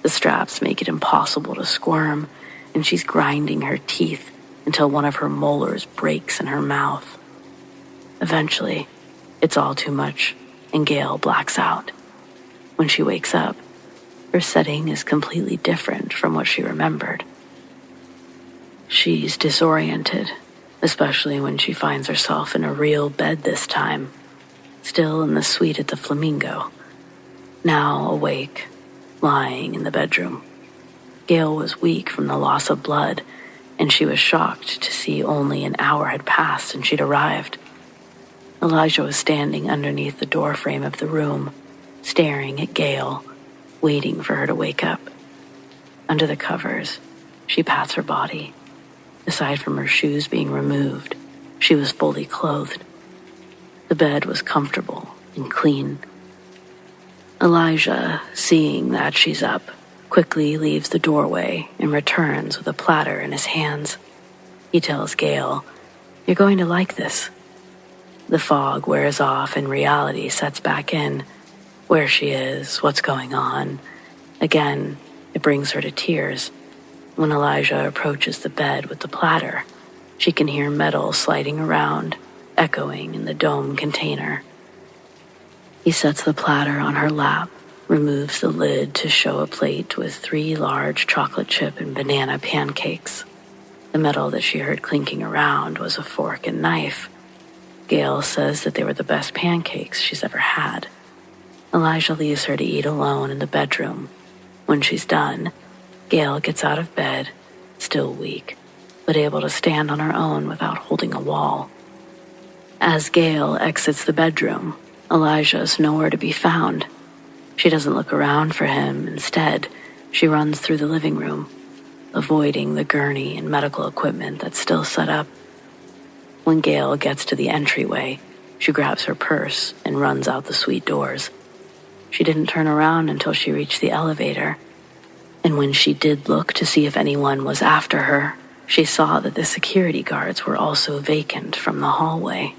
The straps make it impossible to squirm, and she's grinding her teeth until one of her molars breaks in her mouth. Eventually, it's all too much, and Gail blacks out. When she wakes up, her setting is completely different from what she remembered. She's disoriented, especially when she finds herself in a real bed this time, still in the suite at the Flamingo. Now awake, lying in the bedroom. Gail was weak from the loss of blood, and she was shocked to see only an hour had passed since she'd arrived. Elijah was standing underneath the doorframe of the room, staring at Gail, waiting for her to wake up. Under the covers, she pats her body. Aside from her shoes being removed, she was fully clothed. The bed was comfortable and clean. Elijah, seeing that she's up, quickly leaves the doorway and returns with a platter in his hands. He tells Gail, "You're going to like this." The fog wears off and reality sets back in. Where she is, what's going on. Again, it brings her to tears. When Elijah approaches the bed with the platter, she can hear metal sliding around, echoing in the dome container. He sets the platter on her lap, removes the lid to show a plate with 3 large chocolate chip and banana pancakes. The metal that she heard clinking around was a fork and knife. Gail says that they were the best pancakes she's ever had. Elijah leaves her to eat alone in the bedroom. When she's done, Gail gets out of bed, still weak, but able to stand on her own without holding a wall. As Gail exits the bedroom, Elijah's nowhere to be found. She doesn't look around for him. Instead, she runs through the living room, avoiding the gurney and medical equipment that's still set up. When Gail gets to the entryway, she grabs her purse and runs out the suite doors. She didn't turn around until she reached the elevator, and when she did look to see if anyone was after her, she saw that the security guards were also vacant from the hallway.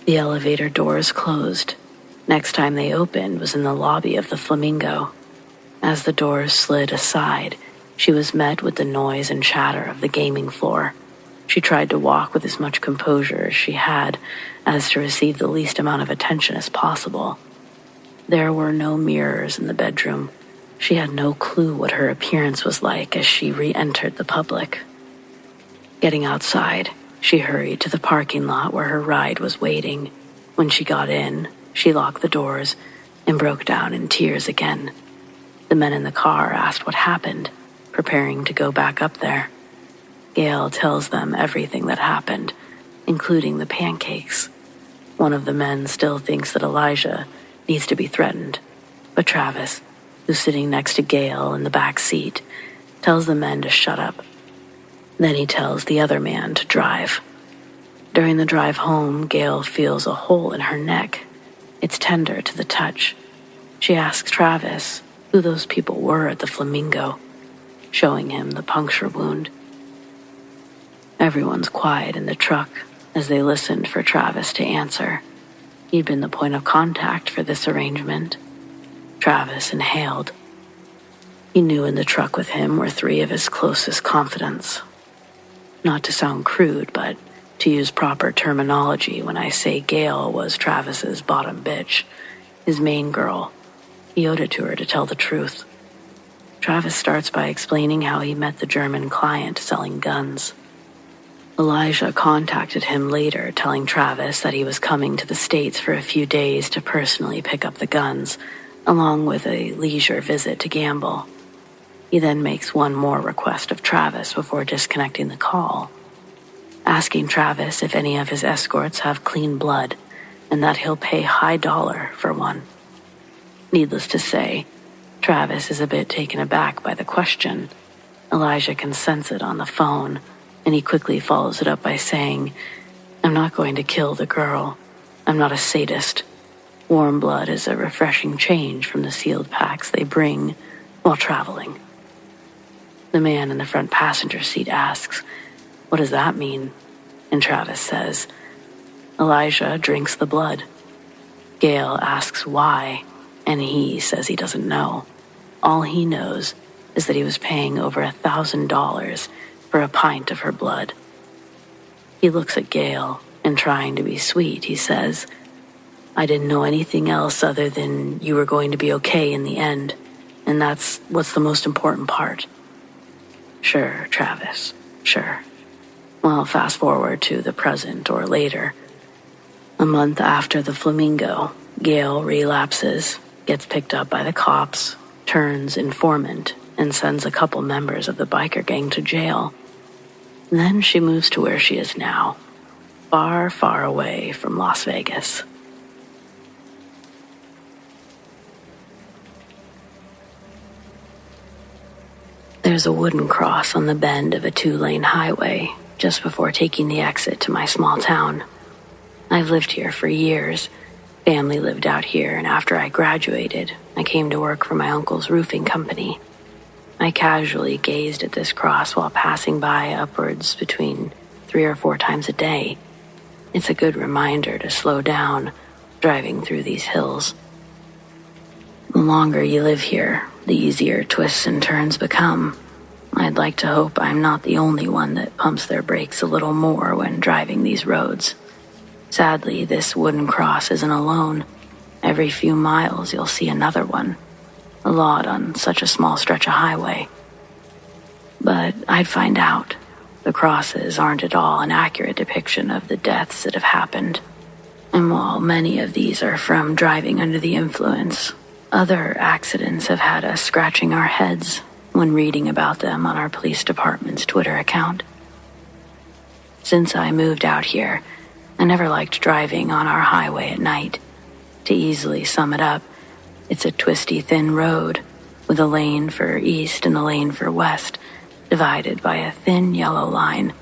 The elevator doors closed. Next time they opened was in the lobby of the Flamingo. As the doors slid aside, she was met with the noise and chatter of the gaming floor. She tried to walk with as much composure as she had, as to receive the least amount of attention as possible. There were no mirrors in the bedroom. She had no clue what her appearance was like as she re-entered the public. Getting outside, she hurried to the parking lot where her ride was waiting. When she got in, she locked the doors and broke down in tears again. The men in the car asked what happened, preparing to go back up there. Gail tells them everything that happened, including the pancakes. One of the men still thinks that Elijah needs to be threatened, but Travis, who's sitting next to Gail in the back seat, tells the men to shut up. Then he tells the other man to drive. During the drive home, Gail feels a hole in her neck. It's tender to the touch. She asks Travis who those people were at the Flamingo, showing him the puncture wound. Everyone's quiet in the truck as they listened for Travis to answer. He'd been the point of contact for this arrangement. Travis inhaled. He knew in the truck with him were 3 of his closest confidants. Not to sound crude, but to use proper terminology when I say Gail was Travis's bottom bitch, his main girl. He owed it to her to tell the truth. Travis starts by explaining how he met the German client selling guns. Elijah contacted him later, telling Travis that he was coming to the States for a few days to personally pick up the guns, along with a leisure visit to gamble. He then makes one more request of Travis before disconnecting the call, asking Travis if any of his escorts have clean blood and that he'll pay high dollar for one. Needless to say, Travis is a bit taken aback by the question. Elijah can sense it on the phone, and he quickly follows it up by saying, "I'm not going to kill the girl. I'm not a sadist. Warm blood is a refreshing change from the sealed packs they bring while traveling." The man in the front passenger seat asks, "What does that mean?" And Travis says, "Elijah drinks the blood." Gail asks why, and he says he doesn't know. All he knows is that he was paying over $1,000 for a pint of her blood. He looks at Gail, and trying to be sweet, he says, "I didn't know anything else other than you were going to be okay in the end, and that's what's the most important part." Sure, Travis, sure. Well, fast forward to the present or later. A month after the Flamingo, Gail relapses, gets picked up by the cops, turns informant, and sends a couple members of the biker gang to jail. Then she moves to where she is now, far, far away from Las Vegas. There's a wooden cross on the bend of a 2-lane highway just before taking the exit to my small town. I've lived here for years. Family lived out here, and after I graduated, I came to work for my uncle's roofing company. I casually gazed at this cross while passing by upwards between 3 or 4 times a day. It's a good reminder to slow down driving through these hills. The longer you live here, the easier twists and turns become. I'd like to hope I'm not the only one that pumps their brakes a little more when driving these roads. Sadly, this wooden cross isn't alone. Every few miles you'll see another one. A lot on such a small stretch of highway. But I'd find out. The crosses aren't at all an accurate depiction of the deaths that have happened. And while many of these are from driving under the influence, other accidents have had us scratching our heads when reading about them on our police department's Twitter account. Since I moved out here, I never liked driving on our highway at night. To easily sum it up, it's a twisty, thin road with a lane for east and a lane for west, divided by a thin yellow line.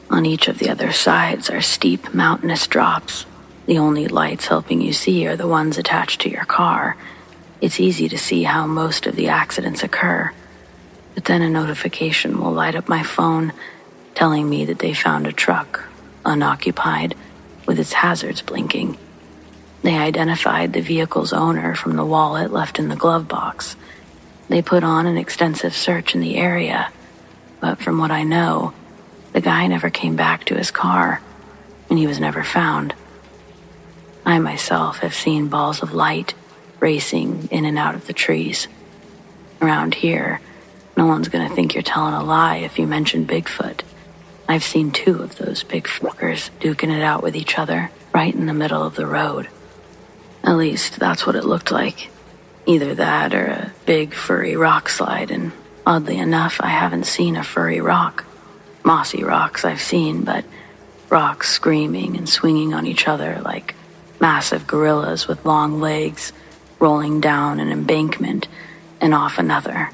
On each of the other sides are steep, mountainous drops. The only lights helping you see are the ones attached to your car. It's easy to see how most of the accidents occur. But then a notification will light up my phone telling me that they found a truck, unoccupied, with its hazards blinking. They identified the vehicle's owner from the wallet left in the glove box. They put on an extensive search in the area, but from what I know, the guy never came back to his car, and he was never found. I myself have seen balls of light racing in and out of the trees. Around here, no one's gonna think you're telling a lie if you mention Bigfoot. I've seen 2 of those big fuckers duking it out with each other right in the middle of the road. At least that's what it looked like. Either that or a big furry rock slide, and oddly enough, I haven't seen a furry rock. Mossy rocks I've seen, but rocks screaming and swinging on each other like massive gorillas with long legs rolling down an embankment and off another.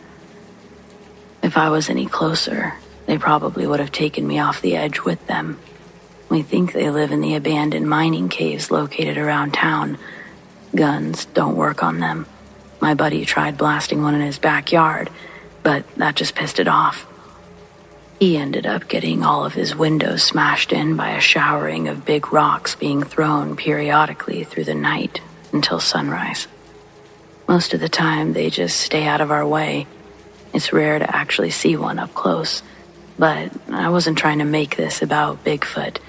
If I was any closer, they probably would have taken me off the edge with them. We think they live in the abandoned mining caves located around town. Guns don't work on them. My buddy tried blasting one in his backyard, but that just pissed it off. He ended up getting all of his windows smashed in by a showering of big rocks being thrown periodically through the night until sunrise. Most of the time, they just stay out of our way. It's rare to actually see one up close, but I wasn't trying to make this about Bigfoot.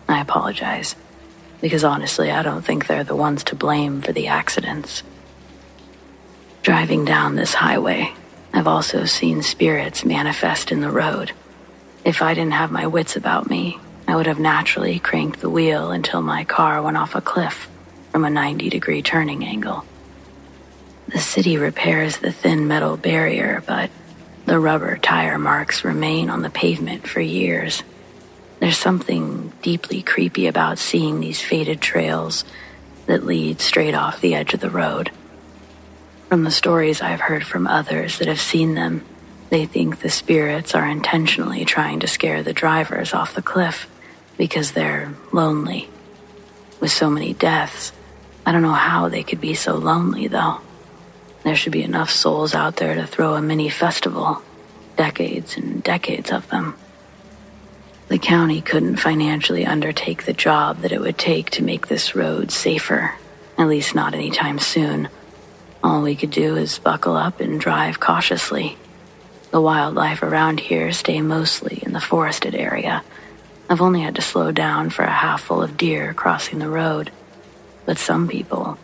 I apologize, because honestly, I don't think they're the ones to blame for the accidents. Driving down this highway, I've also seen spirits manifest in the road. If I didn't have my wits about me, I would have naturally cranked the wheel until my car went off a cliff from a 90-degree turning angle. The city repairs the thin metal barrier, but the rubber tire marks remain on the pavement for years. There's something deeply creepy about seeing these faded trails that lead straight off the edge of the road. From the stories I've heard from others that have seen them, they think the spirits are intentionally trying to scare the drivers off the cliff because they're lonely. With so many deaths, I don't know how they could be so lonely, though. There should be enough souls out there to throw a mini festival, decades and decades of them. The county couldn't financially undertake the job that it would take to make this road safer, at least not anytime soon. All we could do is buckle up and drive cautiously. The wildlife around here stay mostly in the forested area. I've only had to slow down for a half-full of deer crossing the road. But some people,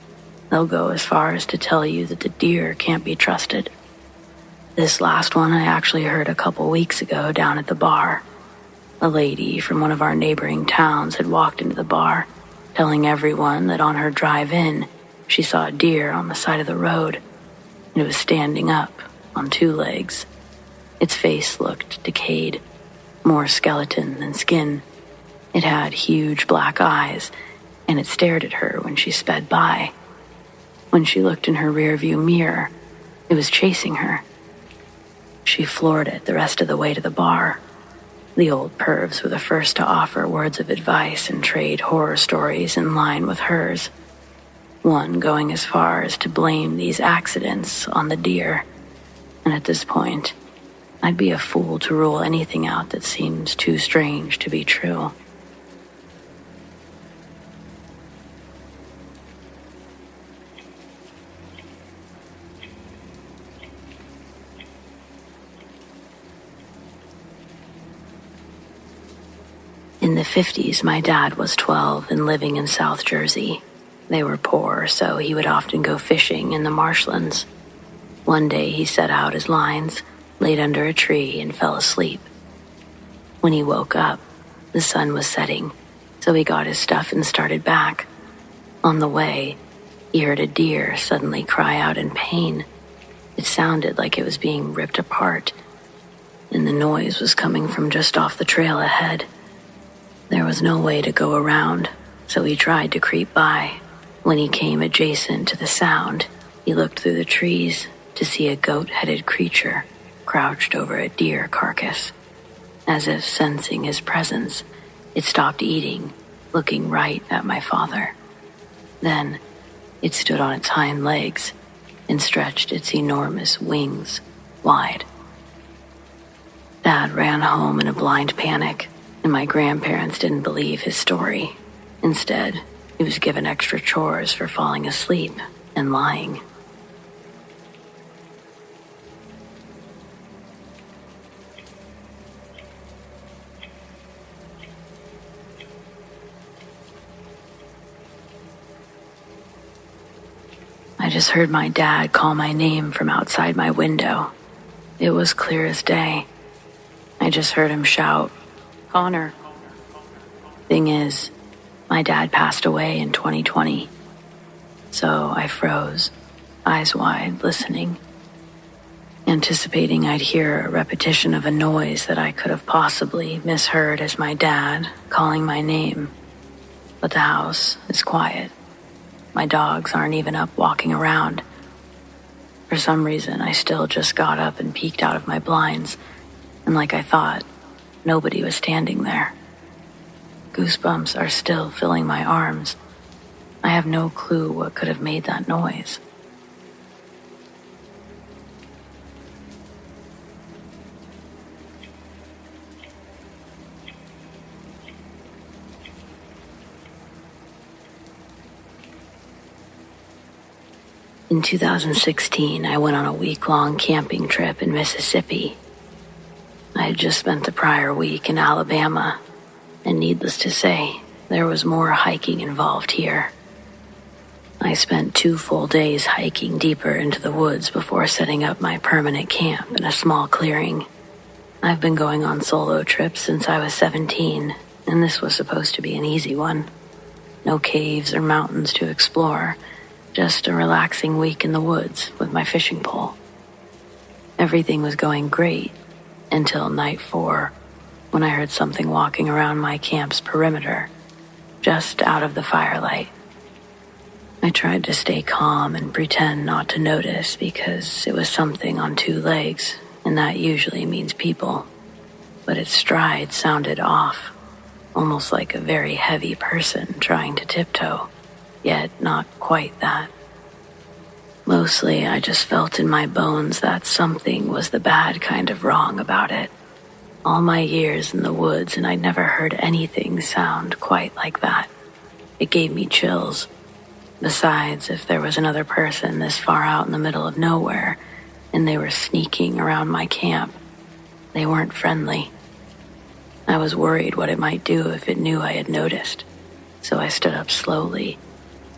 they'll go as far as to tell you that the deer can't be trusted. This last one I actually heard a couple weeks ago down at the bar. A lady from one of our neighboring towns had walked into the bar, telling everyone that on her drive in, she saw a deer on the side of the road. It was standing up on two legs. Its face looked decayed, more skeleton than skin. It had huge black eyes, and it stared at her when she sped by. When she looked in her rearview mirror, it was chasing her. She floored it the rest of the way to the bar. The old pervs were the first to offer words of advice and trade horror stories in line with hers. One going as far as to blame these accidents on the deer. And at this point, I'd be a fool to rule anything out that seems too strange to be true. In the 50s, my dad was 12 and living in South Jersey. They were poor, so he would often go fishing in the marshlands. One day he set out his lines, laid under a tree, and fell asleep. When he woke up, the sun was setting, so he got his stuff and started back. On the way, he heard a deer suddenly cry out in pain. It sounded like it was being ripped apart, and the noise was coming from just off the trail ahead. There was no way to go around, so he tried to creep by. When he came adjacent to the sound, he looked through the trees to see a goat-headed creature crouched over a deer carcass. As if sensing his presence, it stopped eating, looking right at my father. Then, it stood on its hind legs and stretched its enormous wings wide. Dad ran home in a blind panic, and my grandparents didn't believe his story. Instead, he was given extra chores for falling asleep and lying. I just heard my dad call my name from outside my window. It was clear as day. I just heard him shout, "Connor." Thing is, my dad passed away in 2020. So I froze, eyes wide, listening, anticipating I'd hear a repetition of a noise that I could have possibly misheard as my dad calling my name. But the house is quiet. My dogs aren't even up walking around. For some reason, I still just got up and peeked out of my blinds, and like I thought, nobody was standing there. Goosebumps are still filling my arms. I have no clue what could have made that noise. In 2016, I went on a week-long camping trip in Mississippi. I had just spent the prior week in Alabama, and needless to say, there was more hiking involved here. I spent 2 full days hiking deeper into the woods before setting up my permanent camp in a small clearing. I've been going on solo trips since I was 17, and this was supposed to be an easy one. No caves or mountains to explore, just a relaxing week in the woods with my fishing pole. Everything was going great until night 4, when I heard something walking around my camp's perimeter, just out of the firelight. I tried to stay calm and pretend not to notice because it was something on 2 legs, and that usually means people. But its stride sounded off, almost like a very heavy person trying to tiptoe, yet not quite that. Mostly, I just felt in my bones that something was the bad kind of wrong about it. All my years in the woods, and I'd never heard anything sound quite like that. It gave me chills. Besides, if there was another person this far out in the middle of nowhere, and they were sneaking around my camp, they weren't friendly. I was worried what it might do if it knew I had noticed, so I stood up slowly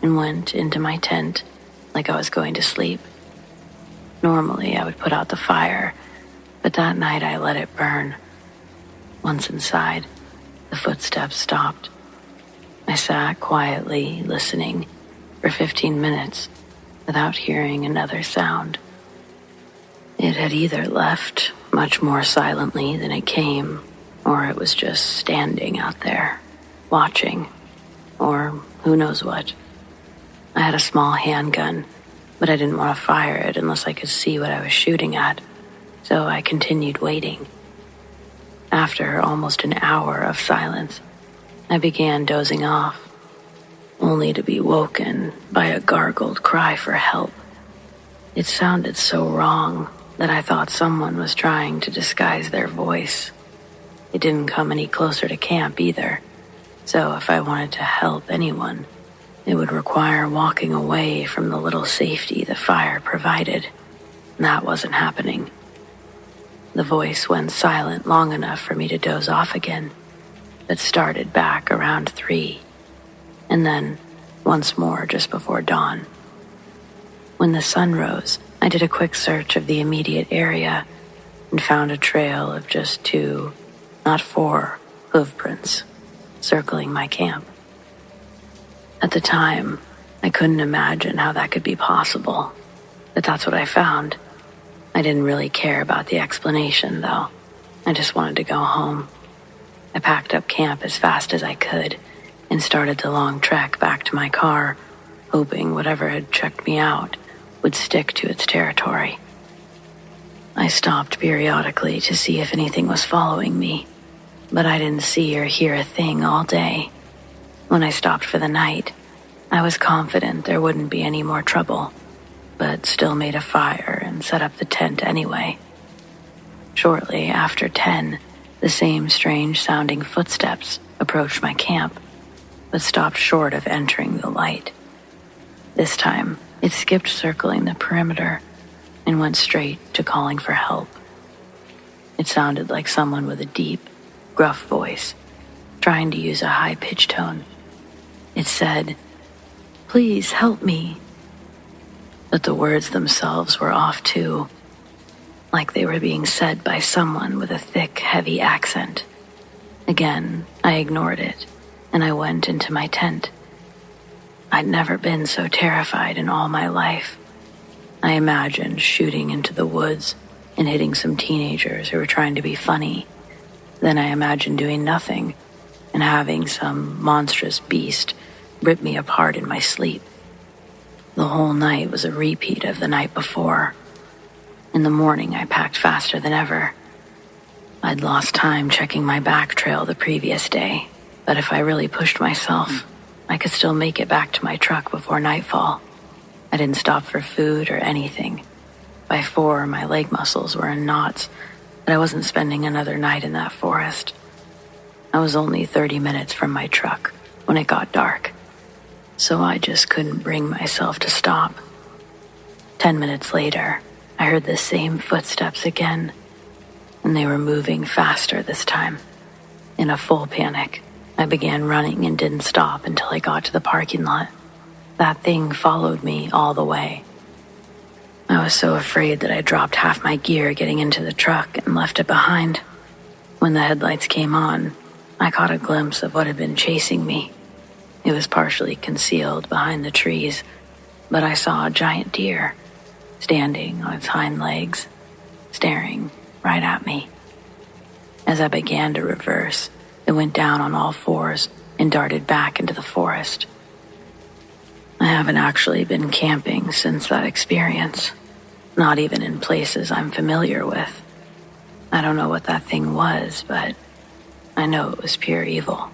and went into my tent like I was going to sleep. Normally, I would put out the fire, but that night I let it burn. Once inside, the footsteps stopped. I sat quietly, listening, for 15 minutes without hearing another sound. It had either left much more silently than it came, or it was just standing out there, watching, or who knows what. I had a small handgun, but I didn't want to fire it unless I could see what I was shooting at, so I continued waiting. After almost an hour of silence, I began dozing off, only to be woken by a gargled cry for help. It sounded so wrong that I thought someone was trying to disguise their voice. It didn't come any closer to camp either, so if I wanted to help anyone, it would require walking away from the little safety the fire provided. That wasn't happening. The voice went silent long enough for me to doze off again, but started back around 3, and then once more just before dawn. When the sun rose, I did a quick search of the immediate area and found a trail of just 2, not 4, hoof prints circling my camp. At the time, I couldn't imagine how that could be possible, but that's what I found. I didn't really care about the explanation, though. I just wanted to go home. I packed up camp as fast as I could and started the long trek back to my car, hoping whatever had checked me out would stick to its territory. I stopped periodically to see if anything was following me, but I didn't see or hear a thing all day. When I stopped for the night, I was confident there wouldn't be any more trouble, but still made a fire and set up the tent anyway. Shortly after 10, the same strange-sounding footsteps approached my camp, but stopped short of entering the light. This time, it skipped circling the perimeter and went straight to calling for help. It sounded like someone with a deep, gruff voice, trying to use a high-pitched tone. It said, "Please help me." But the words themselves were off too, like they were being said by someone with a thick, heavy accent. Again, I ignored it, and I went into my tent. I'd never been so terrified in all my life. I imagined shooting into the woods and hitting some teenagers who were trying to be funny. Then I imagined doing nothing and having some monstrous beast rip me apart in my sleep. The whole night was a repeat of the night before. In the morning, I packed faster than ever. I'd lost time checking my back trail the previous day, but if I really pushed myself, I could still make it back to my truck before nightfall. I didn't stop for food or anything. By 4, my leg muscles were in knots, but I wasn't spending another night in that forest. I was only 30 minutes from my truck when it got dark, so I just couldn't bring myself to stop. 10 minutes later, I heard the same footsteps again, and they were moving faster this time. In a full panic, I began running and didn't stop until I got to the parking lot. That thing followed me all the way. I was so afraid that I dropped half my gear getting into the truck and left it behind. When the headlights came on, I caught a glimpse of what had been chasing me. It was partially concealed behind the trees, but I saw a giant deer standing on its hind legs, staring right at me. As I began to reverse, it went down on all 4s and darted back into the forest. I haven't actually been camping since that experience, not even in places I'm familiar with. I don't know what that thing was, but I know it was pure evil.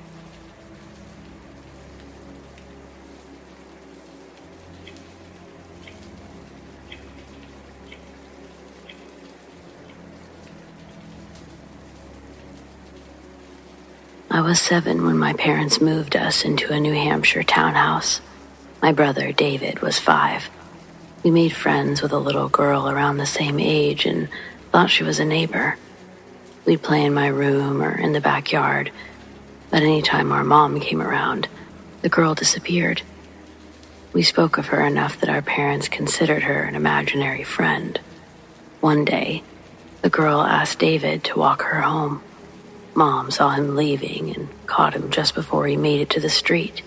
I was 7 when my parents moved us into a New Hampshire townhouse. My brother, David, was 5. We made friends with a little girl around the same age and thought she was a neighbor. We'd play in my room or in the backyard, but any time our mom came around, the girl disappeared. We spoke of her enough that our parents considered her an imaginary friend. One day, the girl asked David to walk her home. Mom saw him leaving and caught him just before he made it to the street.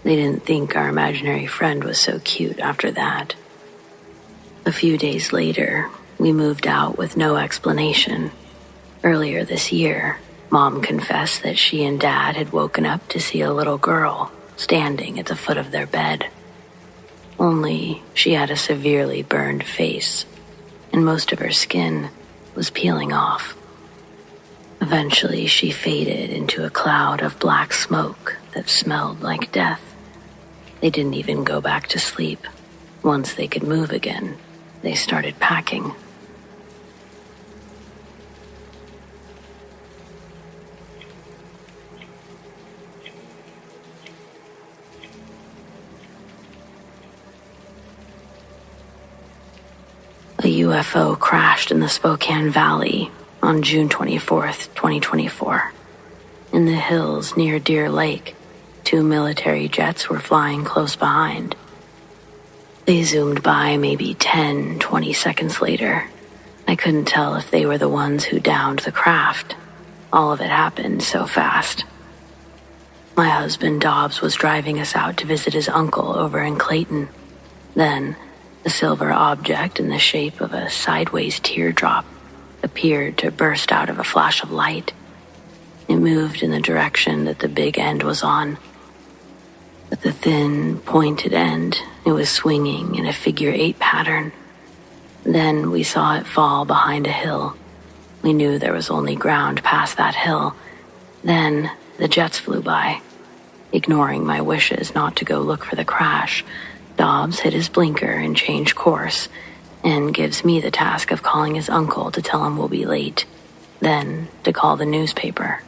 They didn't think our imaginary friend was so cute after that. A few days later, we moved out with no explanation. Earlier this year, Mom confessed that she and Dad had woken up to see a little girl standing at the foot of their bed. Only she had a severely burned face, and most of her skin was peeling off. Eventually, she faded into a cloud of black smoke that smelled like death. They didn't even go back to sleep. Once they could move again, they started packing. A UFO crashed in the Spokane Valley on June 24th, 2024. In the hills near Deer Lake, 2 military jets were flying close behind. They zoomed by maybe 10, 20 seconds later. I couldn't tell if they were the ones who downed the craft. All of it happened so fast. My husband Dobbs was driving us out to visit his uncle over in Clayton. Then, a silver object in the shape of a sideways teardrop appeared to burst out of a flash of light. It moved in the direction that the big end was on. At the thin, pointed end, it was swinging in a figure 8 pattern. Then we saw it fall behind a hill. We knew there was only ground past that hill. Then the jets flew by. Ignoring my wishes not to go look for the crash, Dobbs hit his blinker and changed course, and gives me the task of calling his uncle to tell him we'll be late, then to call the newspaper.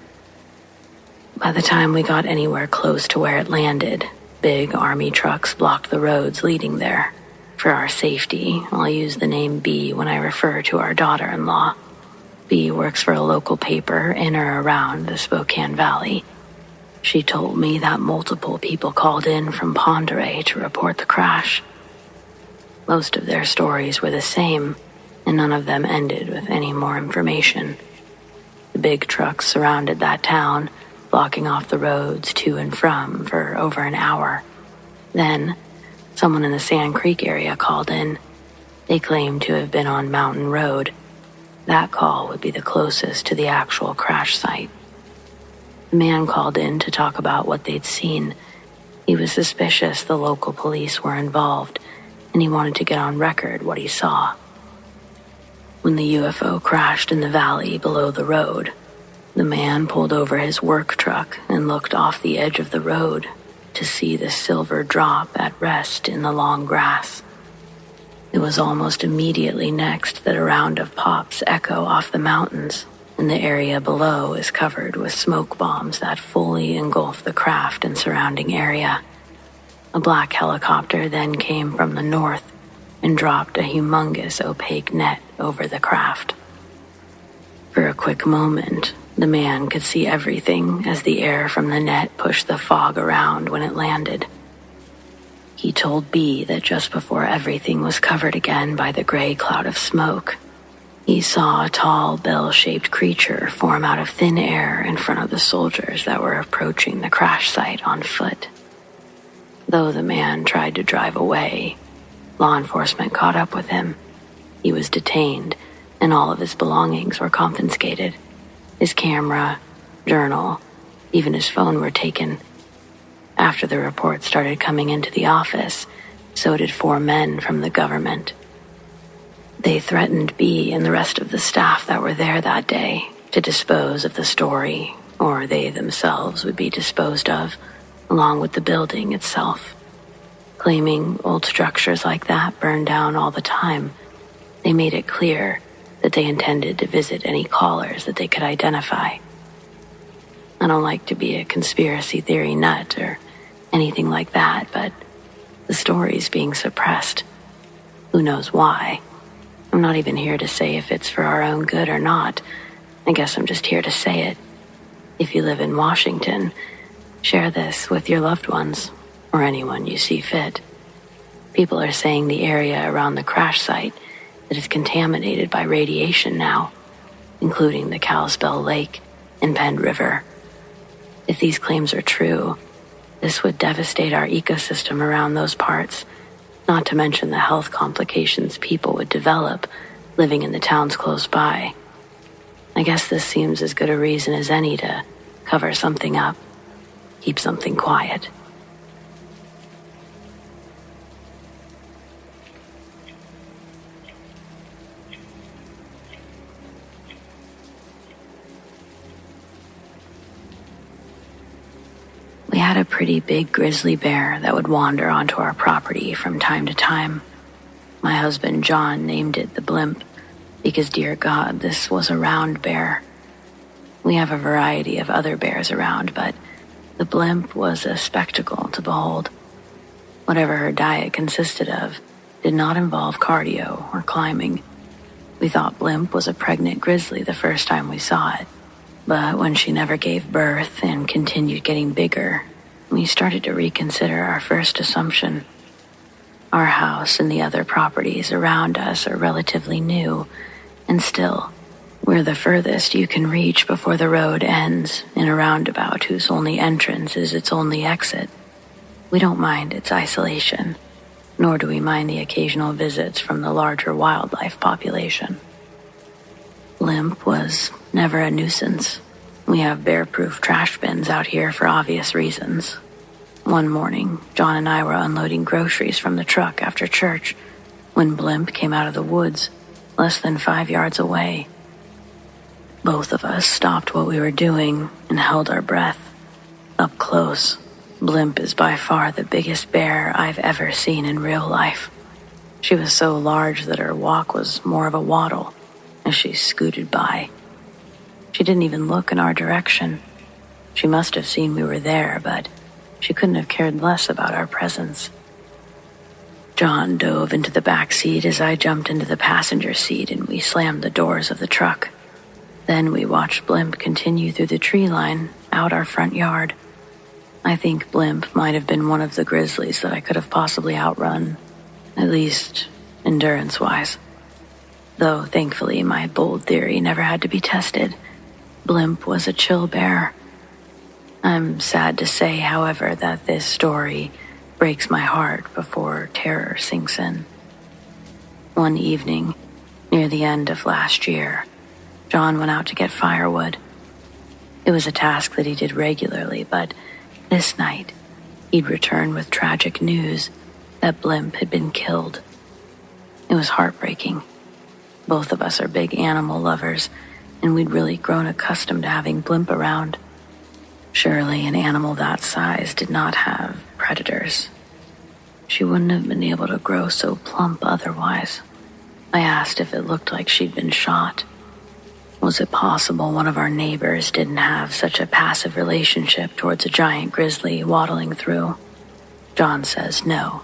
By the time we got anywhere close to where it landed, big army trucks blocked the roads leading there. For our safety, I'll use the name B when I refer to our daughter-in-law. B works for a local paper in or around the Spokane Valley. She told me that multiple people called in from Ponderay to report the crash. Most of their stories were the same, and none of them ended with any more information. The big trucks surrounded that town, blocking off the roads to and from for over an hour. Then, someone in the Sand Creek area called in. They claimed to have been on Mountain Road. That call would be the closest to the actual crash site. The man called in to talk about what they'd seen. He was suspicious the local police were involved, and he wanted to get on record what he saw. When the UFO crashed in the valley below the road, the man pulled over his work truck and looked off the edge of the road to see the silver drop at rest in the long grass. It was almost immediately next that a round of pops echo off the mountains, and the area below is covered with smoke bombs that fully engulf the craft and surrounding area. A black helicopter then came from the north and dropped a humongous opaque net over the craft. For a quick moment, the man could see everything as the air from the net pushed the fog around when it landed. He told B that just before everything was covered again by the gray cloud of smoke, he saw a tall, bell-shaped creature form out of thin air in front of the soldiers that were approaching the crash site on foot. Though the man tried to drive away, law enforcement caught up with him. He was detained, and all of his belongings were confiscated. His camera, journal, even his phone were taken. After the reports started coming into the office, so did 4 men from the government. They threatened B and the rest of the staff that were there that day to dispose of the story, or they themselves would be disposed of, along with the building itself. Claiming old structures like that burn down all the time, they made it clear that they intended to visit any callers that they could identify. I don't like to be a conspiracy theory nut or anything like that, but the story's being suppressed. Who knows why? I'm not even here to say if it's for our own good or not. I guess I'm just here to say it. If you live in Washington, share this with your loved ones or anyone you see fit. People are saying the area around the crash site that is contaminated by radiation now, including the Kalispell Lake and Penn River. If these claims are true, this would devastate our ecosystem around those parts, not to mention the health complications people would develop living in the towns close by. I guess this seems as good a reason as any to cover something up, keep something quiet. We had a pretty big grizzly bear that would wander onto our property from time to time. My husband John named it the Blimp because, dear God, this was a round bear. We have a variety of other bears around, but the Blimp was a spectacle to behold. Whatever her diet consisted of did not involve cardio or climbing. We thought Blimp was a pregnant grizzly the first time we saw it. But when she never gave birth and continued getting bigger, we started to reconsider our first assumption. Our house and the other properties around us are relatively new, and still, we're the furthest you can reach before the road ends in a roundabout whose only entrance is its only exit. We don't mind its isolation, nor do we mind the occasional visits from the larger wildlife population. Blimp was never a nuisance. We have bear-proof trash bins out here for obvious reasons. One morning, John and I were unloading groceries from the truck after church when Blimp came out of the woods, less than 5 yards away. Both of us stopped what we were doing and held our breath. Up close, Blimp is by far the biggest bear I've ever seen in real life. She was so large that her walk was more of a waddle as she scooted by. She didn't even look in our direction. She must have seen we were there, but she couldn't have cared less about our presence. John dove into the back seat as I jumped into the passenger seat, and we slammed the doors of the truck. Then we watched Blimp continue through the tree line out our front yard. I think Blimp might have been one of the grizzlies that I could have possibly outrun, at least endurance-wise. Though, thankfully, my bold theory never had to be tested. Blimp was a chill bear. I'm sad to say, however, that this story breaks my heart before terror sinks in. One evening, near the end of last year, John went out to get firewood. It was a task that he did regularly, but this night, he'd returned with tragic news that Blimp had been killed. It was heartbreaking. Both of us are big animal lovers, and we'd really grown accustomed to having Blimp around. Surely an animal that size did not have predators. She wouldn't have been able to grow so plump otherwise. I asked if it looked like she'd been shot. Was it possible one of our neighbors didn't have such a passive relationship towards a giant grizzly waddling through? John says no.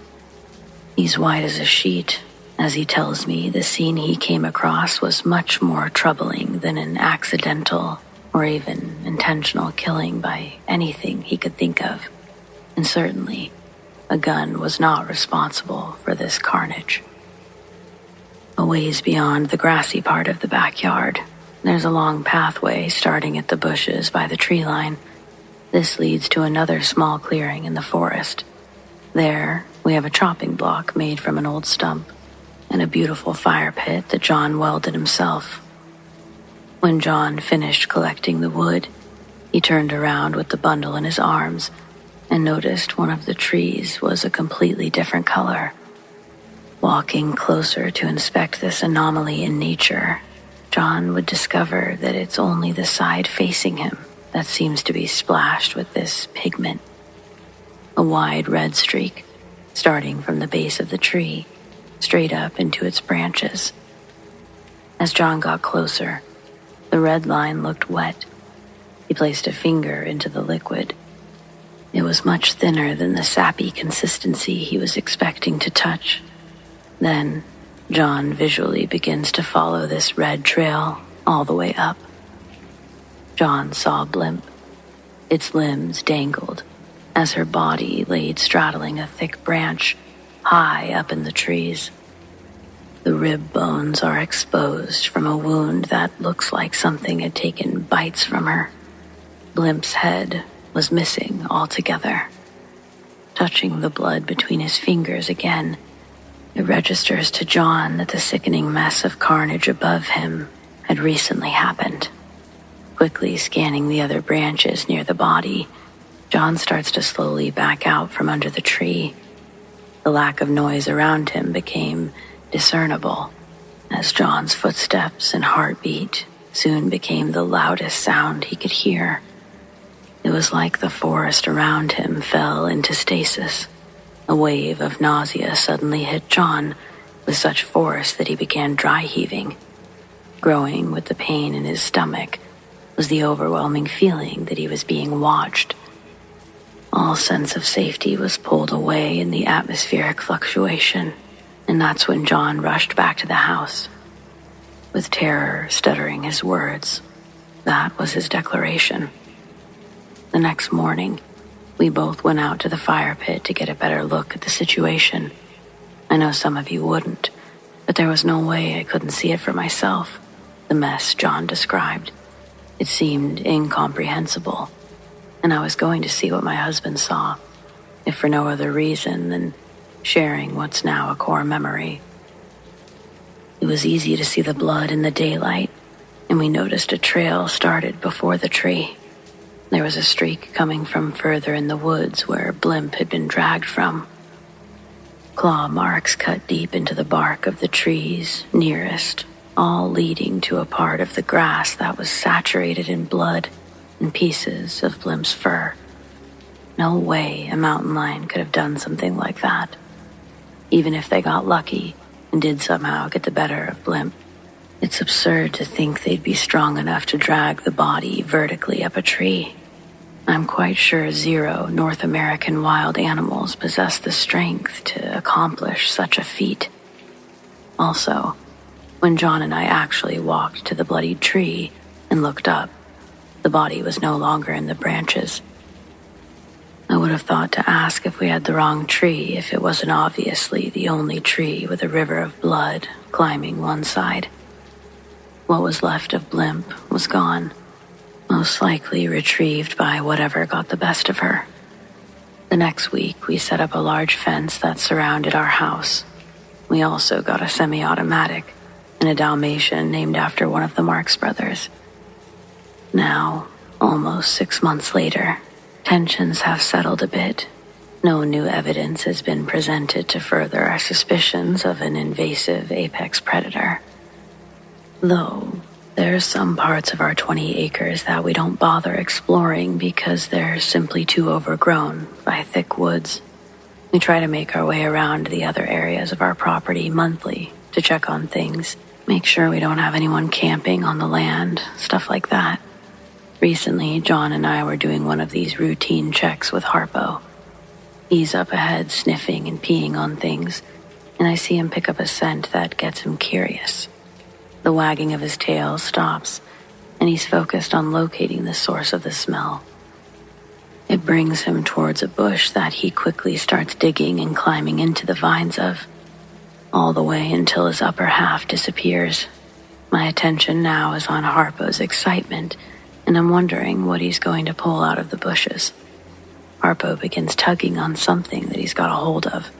He's white as a sheet. As he tells me, the scene he came across was much more troubling than an accidental or even intentional killing by anything he could think of. And certainly, a gun was not responsible for this carnage. A ways beyond the grassy part of the backyard, there's a long pathway starting at the bushes by the tree line. This leads to another small clearing in the forest. There, we have a chopping block made from an old stump and a beautiful fire pit that John welded himself. When John finished collecting the wood, he turned around with the bundle in his arms and noticed one of the trees was a completely different color. Walking closer to inspect this anomaly in nature, John would discover that it's only the side facing him that seems to be splashed with this pigment. A wide red streak, starting from the base of the tree, straight up into its branches. As John got closer, the red line looked wet. He placed a finger into the liquid. It was much thinner than the sappy consistency he was expecting to touch. Then, John visually begins to follow this red trail all the way up. John saw Blimp. Its limbs dangled as her body laid straddling a thick branch high up in the trees. The rib bones are exposed from a wound that looks like something had taken bites from her. Blimp's head was missing altogether. Touching the blood between his fingers again, it registers to John that the sickening mess of carnage above him had recently happened. Quickly scanning the other branches near the body, John starts to slowly back out from under the tree. The lack of noise around him became discernible as John's footsteps and heartbeat soon became the loudest sound he could hear. It was like the forest around him fell into stasis. A wave of nausea suddenly hit John with such force that he began dry heaving. Growing with the pain in his stomach was the overwhelming feeling that he was being watched. All sense of safety was pulled away in the atmospheric fluctuation, and that's when John rushed back to the house. With terror stuttering his words, that was his declaration. The next morning, we both went out to the fire pit to get a better look at the situation. I know some of you wouldn't, but there was no way I couldn't see it for myself, the mess John described. It seemed incomprehensible, and I was going to see what my husband saw, if for no other reason than sharing what's now a core memory. It was easy to see the blood in the daylight, and we noticed a trail started before the tree. There was a streak coming from further in the woods where Blimp had been dragged from. Claw marks cut deep into the bark of the trees nearest, all leading to a part of the grass that was saturated in blood and pieces of Blimp's fur. No way a mountain lion could have done something like that. Even if they got lucky and did somehow get the better of Blimp, it's absurd to think they'd be strong enough to drag the body vertically up a tree. I'm quite sure 0 North American wild animals possess the strength to accomplish such a feat. Also, when John and I actually walked to the bloodied tree and looked up, the body was no longer in the branches. I would have thought to ask if we had the wrong tree if it wasn't obviously the only tree with a river of blood climbing one side. What was left of Blimp was gone, most likely retrieved by whatever got the best of her. The next week, we set up a large fence that surrounded our house. We also got a semi-automatic and a Dalmatian named after one of the Marx brothers. Now, almost 6 months later, tensions have settled a bit. No new evidence has been presented to further our suspicions of an invasive apex predator. Though, there's some parts of our 20 acres that we don't bother exploring because they're simply too overgrown by thick woods. We try to make our way around the other areas of our property monthly to check on things, make sure we don't have anyone camping on the land, stuff like that. Recently, John and I were doing one of these routine checks with Harpo. He's up ahead sniffing and peeing on things, and I see him pick up a scent that gets him curious. The wagging of his tail stops, and he's focused on locating the source of the smell. It brings him towards a bush that he quickly starts digging and climbing into the vines of, all the way until his upper half disappears. My attention now is on Harpo's excitement, and I'm wondering what he's going to pull out of the bushes. Harpo begins tugging on something that he's got a hold of.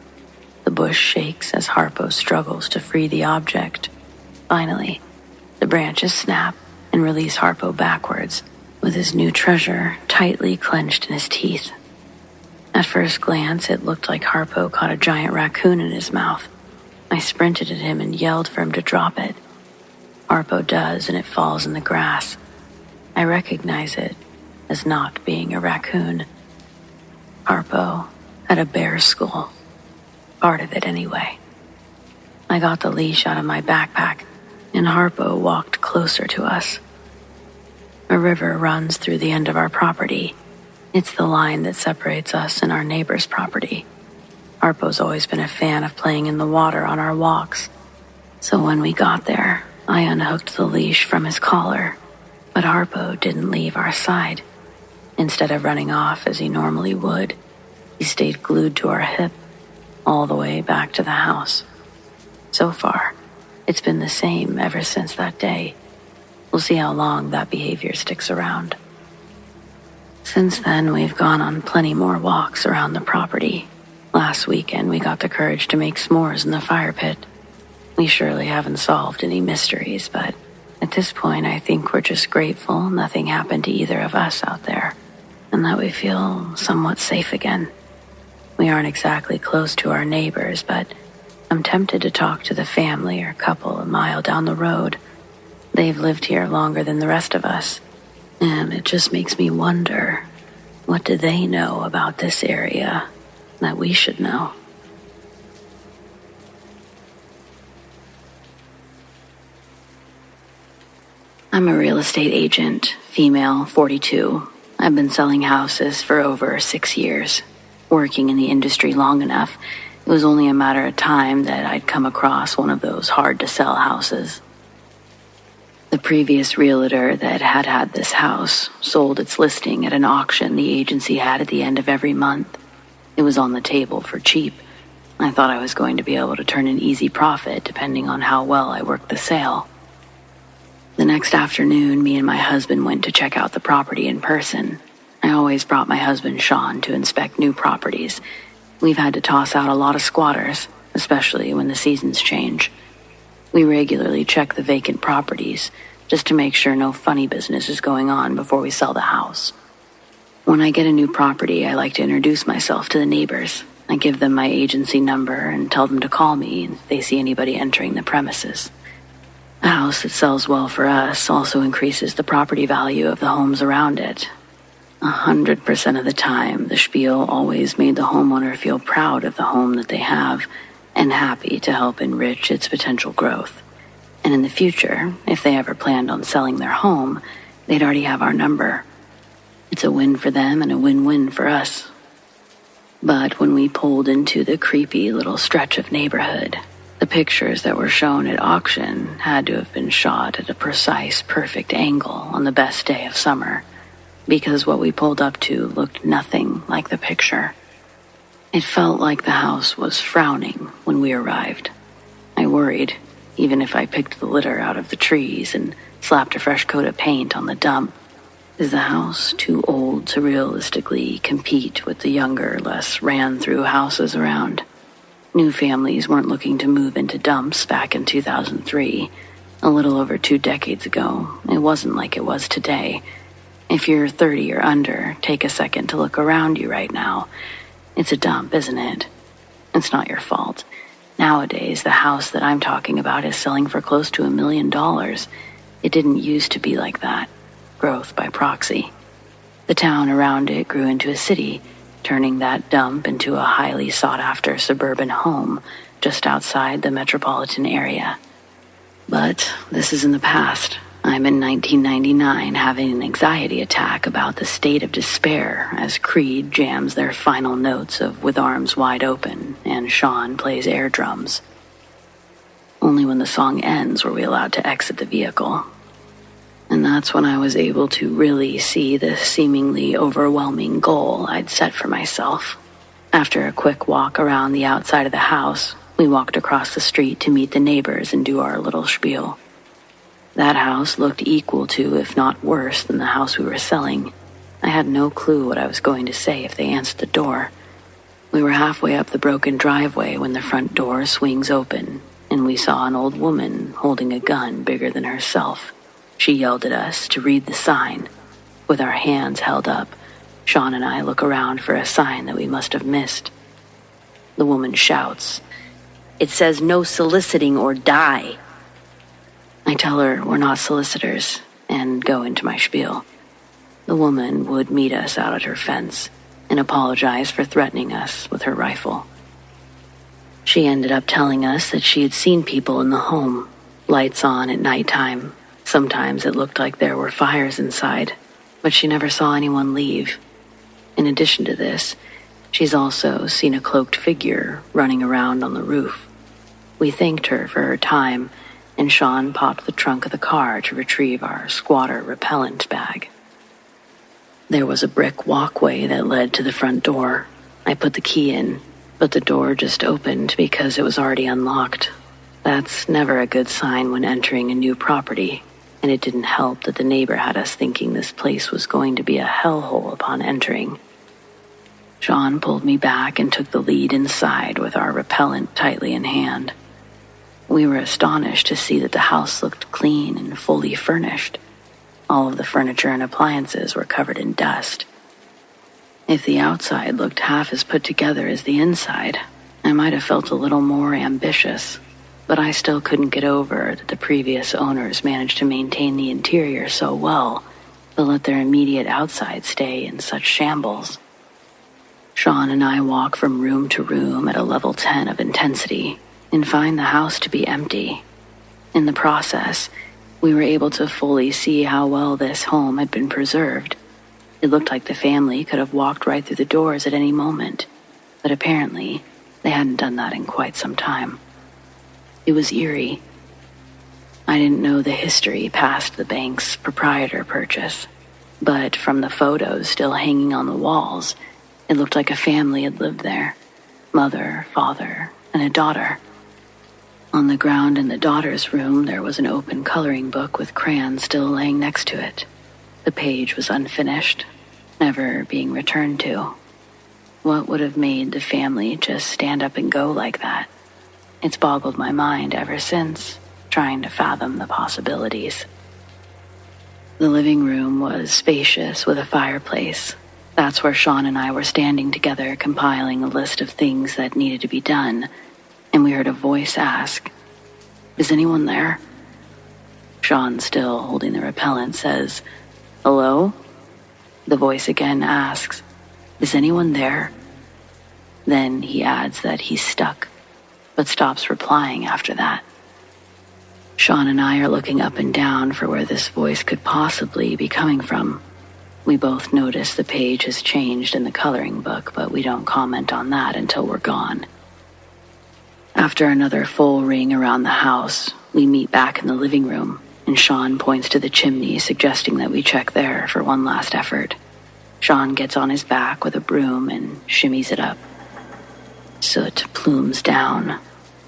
The bush shakes as Harpo struggles to free the object. Finally, the branches snap and release Harpo backwards, with his new treasure tightly clenched in his teeth. At first glance, it looked like Harpo caught a giant raccoon in his mouth. I sprinted at him and yelled for him to drop it. Harpo does, and it falls in the grass. I recognize it as not being a raccoon. Harpo had a bear skull. Part of it, anyway. I got the leash out of my backpack, and Harpo walked closer to us. A river runs through the end of our property. It's the line that separates us and our neighbor's property. Harpo's always been a fan of playing in the water on our walks. So when we got there, I unhooked the leash from his collar, but Harpo didn't leave our side. Instead of running off as he normally would, he stayed glued to our hip all the way back to the house. So far, it's been the same ever since that day. We'll see how long that behavior sticks around. Since then, we've gone on plenty more walks around the property. Last weekend, we got the courage to make s'mores in the fire pit. We surely haven't solved any mysteries, but at this point, I think we're just grateful nothing happened to either of us out there, and that we feel somewhat safe again. We aren't exactly close to our neighbors, but I'm tempted to talk to the family or couple a mile down the road. They've lived here longer than the rest of us, and it just makes me wonder, what do they know about this area that we should know? I'm a real estate agent, female, 42. I've been selling houses for over 6 years. Working in the industry long enough, it was only a matter of time that I'd come across one of those hard-to-sell houses. The previous realtor that had this house sold its listing at an auction the agency had at the end of every month. It was on the table for cheap. I thought I was going to be able to turn an easy profit depending on how well I worked the sale. The next afternoon, me and my husband went to check out the property in person. I always brought my husband Sean to inspect new properties. We've had to toss out a lot of squatters, especially when the seasons change. We regularly check the vacant properties just to make sure no funny business is going on before we sell the house. When I get a new property, I like to introduce myself to the neighbors. I give them my agency number and tell them to call me if they see anybody entering the premises. A house that sells well for us also increases the property value of the homes around it. 100% of the time, the spiel always made the homeowner feel proud of the home that they have and happy to help enrich its potential growth. And in the future, if they ever planned on selling their home, they'd already have our number. It's a win for them and a win-win for us. But when we pulled into the creepy little stretch of neighborhood, the pictures that were shown at auction had to have been shot at a precise, perfect angle on the best day of summer, because what we pulled up to looked nothing like the picture. It felt like the house was frowning when we arrived. I worried, even if I picked the litter out of the trees and slapped a fresh coat of paint on the dump. Is the house too old to realistically compete with the younger, less ran-through houses around? New families weren't looking to move into dumps back in 2003. A little over 2 decades ago, it wasn't like it was today. If you're 30 or under, take a second to look around you right now. It's a dump, isn't it? It's not your fault. Nowadays, the house that I'm talking about is selling for close to $1 million. It didn't used to be like that. Growth by proxy. The town around it grew into a city, turning that dump into a highly sought-after suburban home just outside the metropolitan area. But this is in the past. I'm in 1999 having an anxiety attack about the state of despair as Creed jams their final notes of With Arms Wide Open and Sean plays air drums. Only when the song ends were we allowed to exit the vehicle. And that's when I was able to really see the seemingly overwhelming goal I'd set for myself. After a quick walk around the outside of the house, we walked across the street to meet the neighbors and do our little spiel. That house looked equal to, if not worse, than the house we were selling. I had no clue what I was going to say if they answered the door. We were halfway up the broken driveway when the front door swings open, and we saw an old woman holding a gun bigger than herself. She yelled at us to read the sign. With our hands held up, Sean and I look around for a sign that we must have missed. The woman shouts, "It says no soliciting or die." I tell her we're not solicitors and go into my spiel. The woman would meet us out at her fence and apologize for threatening us with her rifle. She ended up telling us that she had seen people in the home, lights on at nighttime, Sometimes it looked like there were fires inside, but she never saw anyone leave. In addition to this, she's also seen a cloaked figure running around on the roof. We thanked her for her time, and Sean popped the trunk of the car to retrieve our squatter repellent bag. There was a brick walkway that led to the front door. I put the key in, but the door just opened because it was already unlocked. That's never a good sign when entering a new property, and it didn't help that the neighbor had us thinking this place was going to be a hellhole upon entering. Sean pulled me back and took the lead inside with our repellent tightly in hand. We were astonished to see that the house looked clean and fully furnished. All of the furniture and appliances were covered in dust. If the outside looked half as put together as the inside, I might have felt a little more ambitious, but I still couldn't get over that the previous owners managed to maintain the interior so well, but let their immediate outside stay in such shambles. Sean and I walk from room to room at a level 10 of intensity and find the house to be empty. In the process, we were able to fully see how well this home had been preserved. It looked like the family could have walked right through the doors at any moment, but apparently they hadn't done that in quite some time. It was eerie. I didn't know the history past the bank's proprietor purchase, but from the photos still hanging on the walls, it looked like a family had lived there. Mother, father, and a daughter. On the ground in the daughter's room, there was an open coloring book with crayons still laying next to it. The page was unfinished, never being returned to. What would have made the family just stand up and go like that? It's boggled my mind ever since, trying to fathom the possibilities. The living room was spacious with a fireplace. That's where Sean and I were standing together compiling a list of things that needed to be done, and we heard a voice ask, "Is anyone there?" Sean, still holding the repellent, says, "Hello?" The voice again asks, "Is anyone there?" Then he adds that he's stuck, but stops replying after that. Sean and I are looking up and down for where this voice could possibly be coming from. We both notice the page has changed in the coloring book, but we don't comment on that until we're gone. After another full ring around the house, we meet back in the living room, and Sean points to the chimney, suggesting that we check there for one last effort. Sean gets on his back with a broom and shimmies it up. Soot plumes down,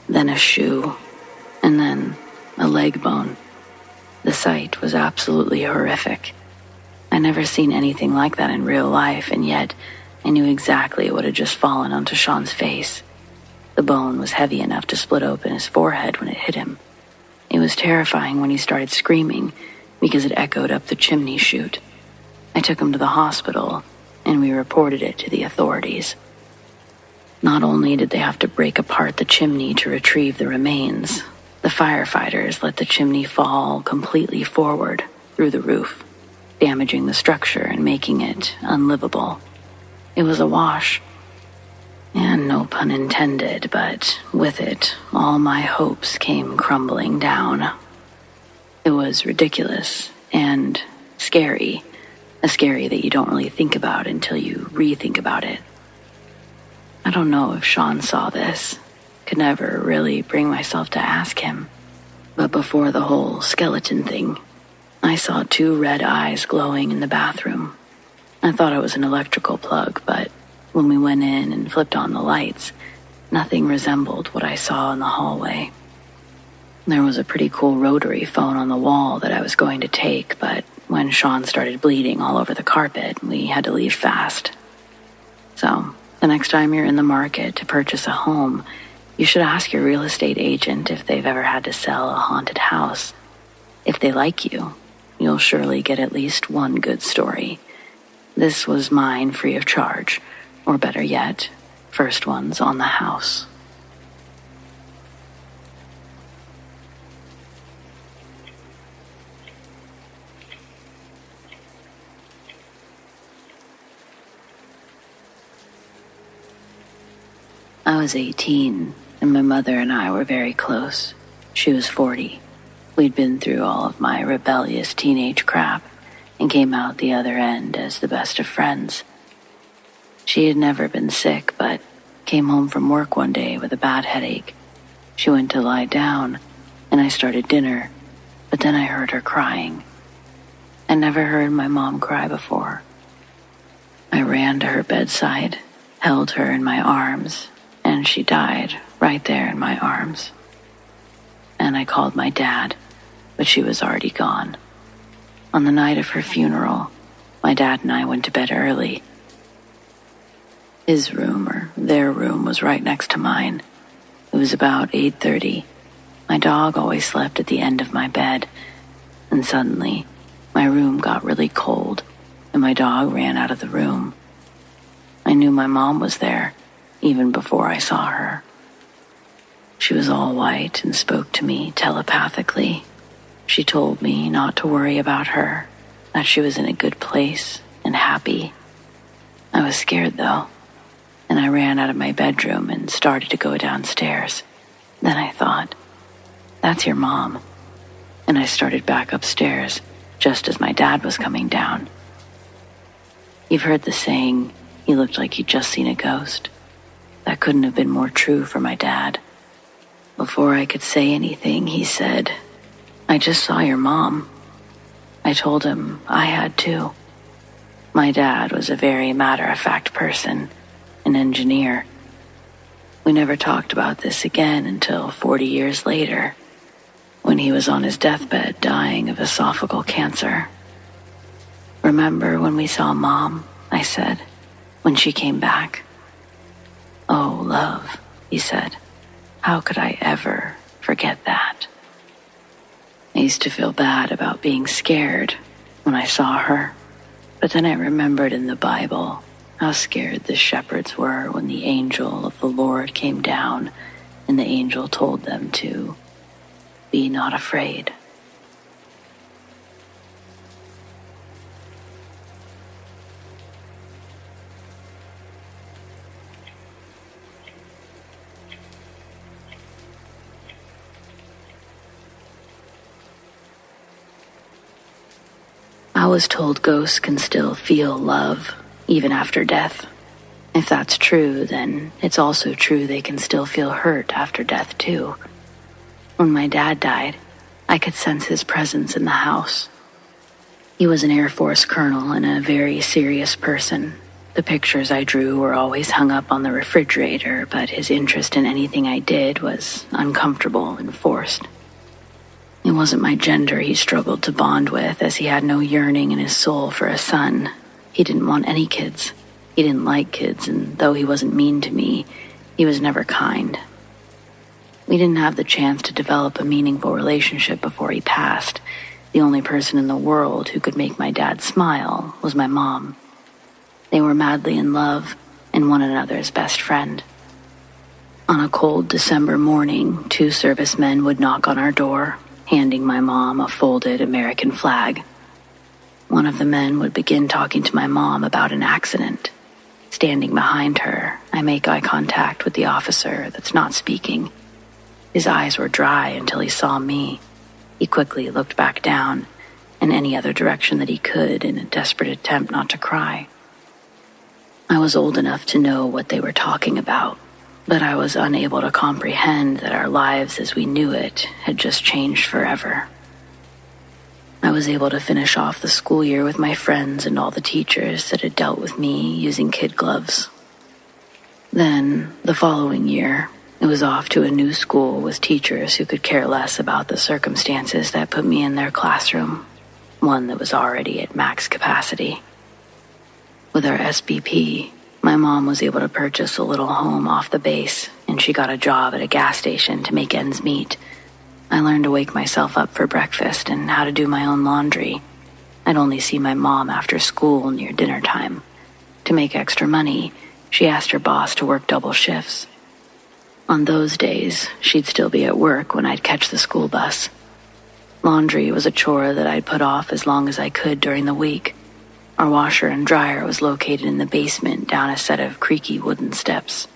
then a shoe, and then a leg bone. The sight was absolutely horrific. I'd never seen anything like that in real life, and yet I knew exactly what had just fallen onto Sean's face. The bone was heavy enough to split open his forehead when it hit him. It was terrifying when he started screaming because it echoed up the chimney chute. I took him to the hospital, and we reported it to the authorities. Not only did they have to break apart the chimney to retrieve the remains, the firefighters let the chimney fall completely forward through the roof, damaging the structure and making it unlivable. It was a wash. And no pun intended, but with it, all my hopes came crumbling down. It was ridiculous and scary, a scary that you don't really think about until you rethink about it. I don't know if Sean saw this. Could never really bring myself to ask him. But before the whole skeleton thing, I saw 2 red eyes glowing in the bathroom. I thought it was an electrical plug, but when we went in and flipped on the lights, nothing resembled what I saw in the hallway. There was a pretty cool rotary phone on the wall that I was going to take, but when Sean started bleeding all over the carpet, we had to leave fast. So, the next time you're in the market to purchase a home, you should ask your real estate agent if they've ever had to sell a haunted house. If they like you, you'll surely get at least one good story. This was mine free of charge, or better yet, first one's on the house. I was 18, and my mother and I were very close. She was 40. We'd been through all of my rebellious teenage crap and came out the other end as the best of friends. She had never been sick, but came home from work one day with a bad headache. She went to lie down, and I started dinner, but then I heard her crying. I never heard my mom cry before. I ran to her bedside, held her in my arms, and she died right there in my arms. And I called my dad, but she was already gone. On the night of her funeral, my dad and I went to bed early. His room, or their room, was right next to mine. It was about 8:30. My dog always slept at the end of my bed, and suddenly, my room got really cold, and my dog ran out of the room. I knew my mom was there, even before I saw her. She was all white and spoke to me telepathically. She told me not to worry about her, that she was in a good place and happy. I was scared though, and I ran out of my bedroom and started to go downstairs. Then I thought, that's your mom. And I started back upstairs, just as my dad was coming down. You've heard the saying, he looked like he'd just seen a ghost. That couldn't have been more true for my dad. Before I could say anything, he said, I just saw your mom. I told him I had too. My dad was a very matter-of-fact person, an engineer. We never talked about this again until 40 years later, when he was on his deathbed dying of esophageal cancer. Remember when we saw Mom, I said, when she came back? Oh, love, he said, how could I ever forget that? I used to feel bad about being scared when I saw her, but then I remembered in the Bible how scared the shepherds were when the angel of the Lord came down and the angel told them to be not afraid. I was told ghosts can still feel love, even after death. If that's true, then it's also true they can still feel hurt after death too. When my dad died, I could sense his presence in the house. He was an Air Force colonel and a very serious person. The pictures I drew were always hung up on the refrigerator, but his interest in anything I did was uncomfortable and forced. It wasn't my gender he struggled to bond with, as he had no yearning in his soul for a son. He didn't want any kids. He didn't like kids, and though he wasn't mean to me, he was never kind. We didn't have the chance to develop a meaningful relationship before he passed. The only person in the world who could make my dad smile was my mom. They were madly in love and one another's best friend. On a cold December morning, 2 servicemen would knock on our door, handing my mom a folded American flag. One of the men would begin talking to my mom about an accident. Standing behind her, I make eye contact with the officer that's not speaking. His eyes were dry until he saw me. He quickly looked back down and any other direction that he could in a desperate attempt not to cry. I was old enough to know what they were talking about, but I was unable to comprehend that our lives as we knew it had just changed forever. I was able to finish off the school year with my friends and all the teachers that had dealt with me using kid gloves. Then, the following year, it was off to a new school with teachers who could care less about the circumstances that put me in their classroom, one that was already at max capacity. With our SBP, my mom was able to purchase a little home off the base, and she got a job at a gas station to make ends meet. I learned to wake myself up for breakfast and how to do my own laundry. I'd only see my mom after school near dinner time. To make extra money, she asked her boss to work double shifts. On those days, she'd still be at work when I'd catch the school bus. Laundry was a chore that I'd put off as long as I could during the week. Our washer and dryer was located in the basement down a set of creaky wooden steps.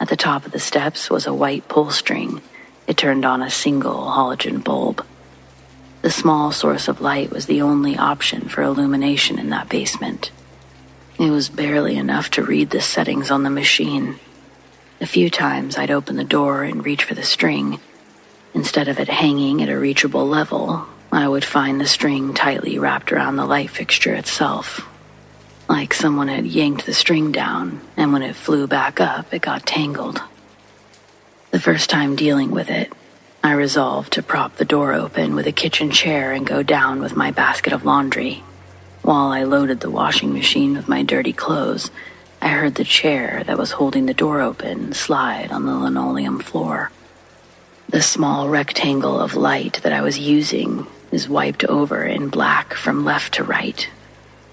At the top of the steps was a white pull string. It turned on a single halogen bulb. The small source of light was the only option for illumination in that basement. It was barely enough to read the settings on the machine. A few times I'd open the door and reach for the string. Instead of it hanging at a reachable level, I would find the string tightly wrapped around the light fixture itself. Like someone had yanked the string down, and when it flew back up, it got tangled. The first time dealing with it, I resolved to prop the door open with a kitchen chair and go down with my basket of laundry. While I loaded the washing machine with my dirty clothes, I heard the chair that was holding the door open slide on the linoleum floor. The small rectangle of light that I was using is wiped over in black from left to right.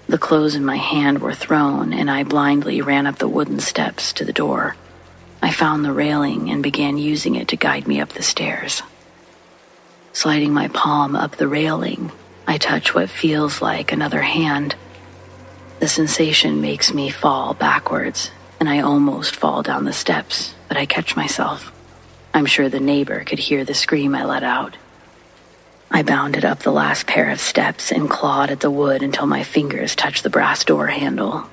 The clothes in my hand were thrown, and I blindly ran up the wooden steps to the door. I found the railing and began using it to guide me up the stairs. Sliding my palm up the railing, I touch what feels like another hand. The sensation makes me fall backwards, and I almost fall down the steps, but I catch myself. I'm sure the neighbor could hear the scream I let out. I bounded up the last pair of steps and clawed at the wood until my fingers touched the brass door handle.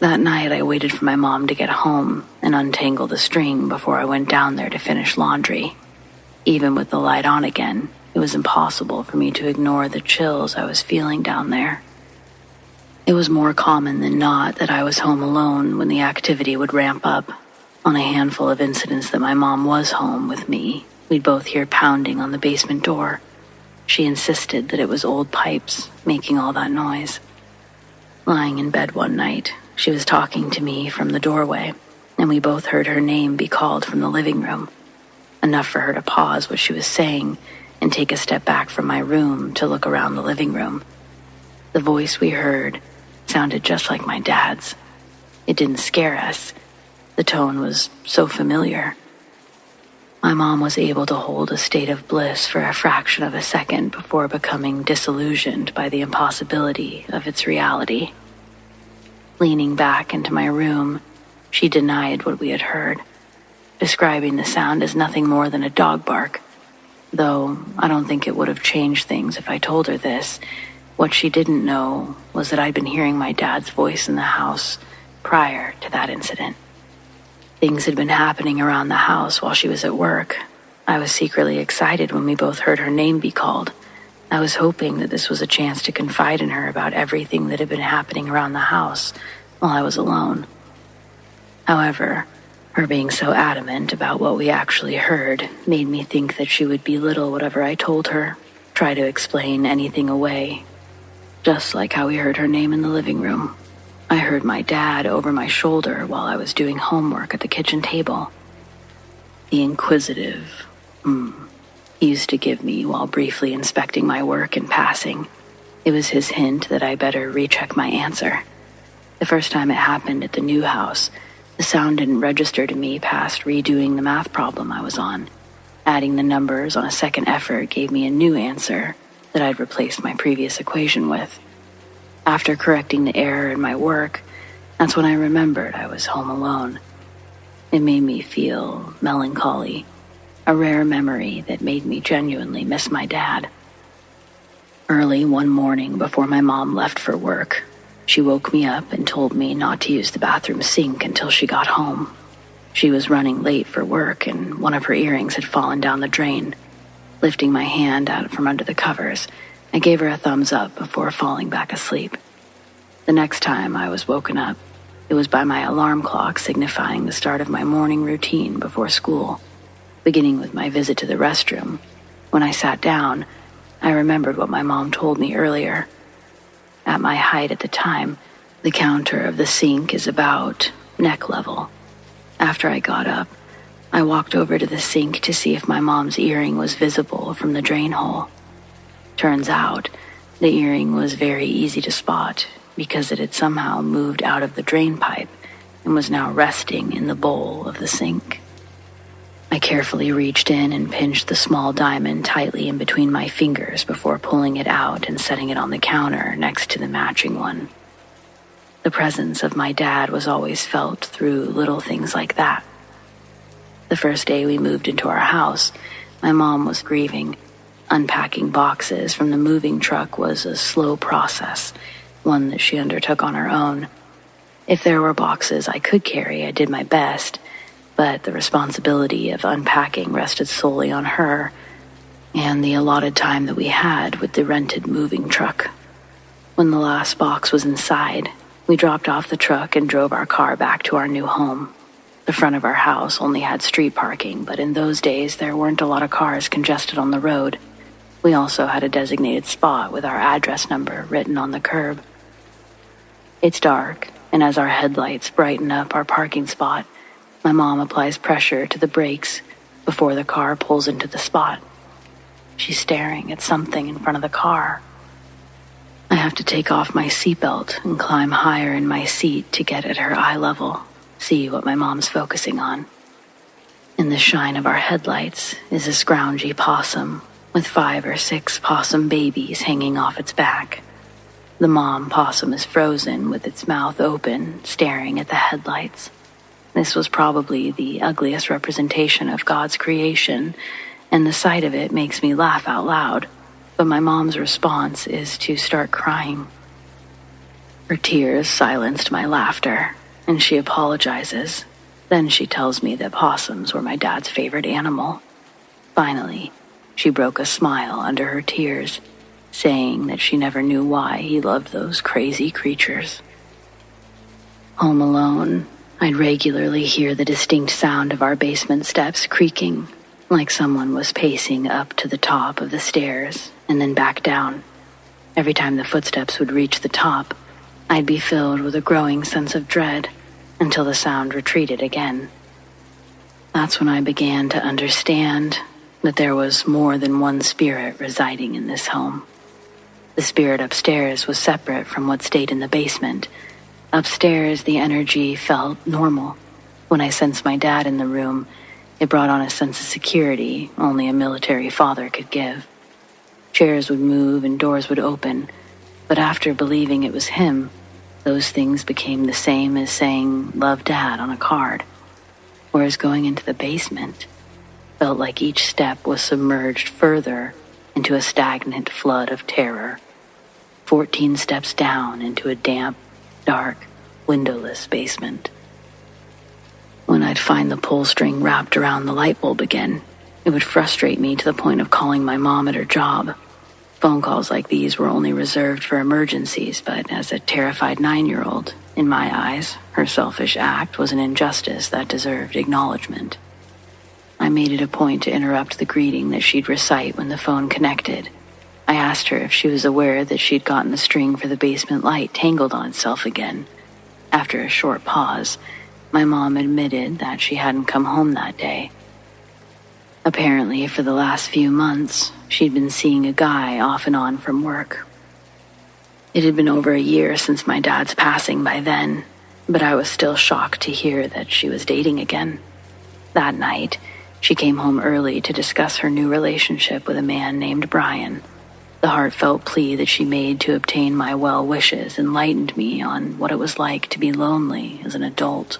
That night, I waited for my mom to get home and untangle the string before I went down there to finish laundry. Even with the light on again, it was impossible for me to ignore the chills I was feeling down there. It was more common than not that I was home alone when the activity would ramp up. On a handful of incidents that my mom was home with me, we'd both hear pounding on the basement door. She insisted that it was old pipes making all that noise. Lying in bed one night, she was talking to me from the doorway, and we both heard her name be called from the living room, enough for her to pause what she was saying and take a step back from my room to look around the living room. The voice we heard sounded just like my dad's. It didn't scare us. The tone was so familiar. My mom was able to hold a state of bliss for a fraction of a second before becoming disillusioned by the impossibility of its reality. Leaning back into my room, she denied what we had heard, describing the sound as nothing more than a dog bark. Though I don't think it would have changed things if I told her this. What she didn't know was that I'd been hearing my dad's voice in the house prior to that incident. Things had been happening around the house while she was at work. I was secretly excited when we both heard her name be called. I was hoping that this was a chance to confide in her about everything that had been happening around the house while I was alone. However, her being so adamant about what we actually heard made me think that she would belittle whatever I told her, try to explain anything away. Just like how we heard her name in the living room. I heard my dad over my shoulder while I was doing homework at the kitchen table. The inquisitive, he used to give me while briefly inspecting my work in passing. It was his hint that I better recheck my answer. The first time it happened at the new house, the sound didn't register to me past redoing the math problem I was on. Adding the numbers on a second effort gave me a new answer that I'd replaced my previous equation with. After correcting the error in my work, that's when I remembered I was home alone. It made me feel melancholy, a rare memory that made me genuinely miss my dad. Early one morning before my mom left for work, she woke me up and told me not to use the bathroom sink until she got home. She was running late for work and one of her earrings had fallen down the drain. Lifting my hand out from under the covers, I gave her a thumbs up before falling back asleep. The next time I was woken up, it was by my alarm clock signifying the start of my morning routine before school, beginning with my visit to the restroom. When I sat down, I remembered what my mom told me earlier. At my height at the time, the counter of the sink is about neck level. After I got up, I walked over to the sink to see if my mom's earring was visible from the drain hole. Turns out, the earring was very easy to spot because it had somehow moved out of the drain pipe and was now resting in the bowl of the sink. I carefully reached in and pinched the small diamond tightly in between my fingers before pulling it out and setting it on the counter next to the matching one. The presence of my dad was always felt through little things like that. The first day we moved into our house, my mom was grieving. Unpacking boxes from the moving truck was a slow process, one that she undertook on her own. If there were boxes I could carry, I did my best, but the responsibility of unpacking rested solely on her and the allotted time that we had with the rented moving truck. When the last box was inside, we dropped off the truck and drove our car back to our new home. The front of our house only had street parking, but in those days there weren't a lot of cars congested on the road. We also had a designated spot with our address number written on the curb. It's dark, and as our headlights brighten up our parking spot, my mom applies pressure to the brakes before the car pulls into the spot. She's staring at something in front of the car. I have to take off my seatbelt and climb higher in my seat to get at her eye level, see what my mom's focusing on. In the shine of our headlights is a scroungy possum with 5 or 6 possum babies hanging off its back. The mom possum is frozen with its mouth open, staring at the headlights. This was probably the ugliest representation of God's creation, and the sight of it makes me laugh out loud, but my mom's response is to start crying. Her tears silenced my laughter, and she apologizes. Then she tells me that possums were my dad's favorite animal. Finally, she broke a smile under her tears, saying that she never knew why he loved those crazy creatures. Home alone, I'd regularly hear the distinct sound of our basement steps creaking, like someone was pacing up to the top of the stairs and then back down. Every time the footsteps would reach the top, I'd be filled with a growing sense of dread until the sound retreated again. That's when I began to understand that there was more than one spirit residing in this home. The spirit upstairs was separate from what stayed in the basement. Upstairs, the energy felt normal. When I sensed my dad in the room, it brought on a sense of security only a military father could give. Chairs would move and doors would open, but after believing it was him, those things became the same as saying, "Love Dad" on a card. Whereas going into the basement felt like each step was submerged further into a stagnant flood of terror. 14 steps down into a damp, dark, windowless basement. When I'd find the pull string wrapped around the light bulb again, it would frustrate me to the point of calling my mom at her job. Phone calls like these were only reserved for emergencies, but as a terrified 9-year-old, in my eyes, her selfish act was an injustice that deserved acknowledgement. I made it a point to interrupt the greeting that she'd recite when the phone connected. I asked her if she was aware that she'd gotten the string for the basement light tangled on itself again. After a short pause, my mom admitted that she hadn't come home that day. Apparently, for the last few months, she'd been seeing a guy off and on from work. It had been over a year since my dad's passing by then, but I was still shocked to hear that she was dating again. That night, she came home early to discuss her new relationship with a man named Brian. The heartfelt plea that she made to obtain my well wishes enlightened me on what it was like to be lonely as an adult.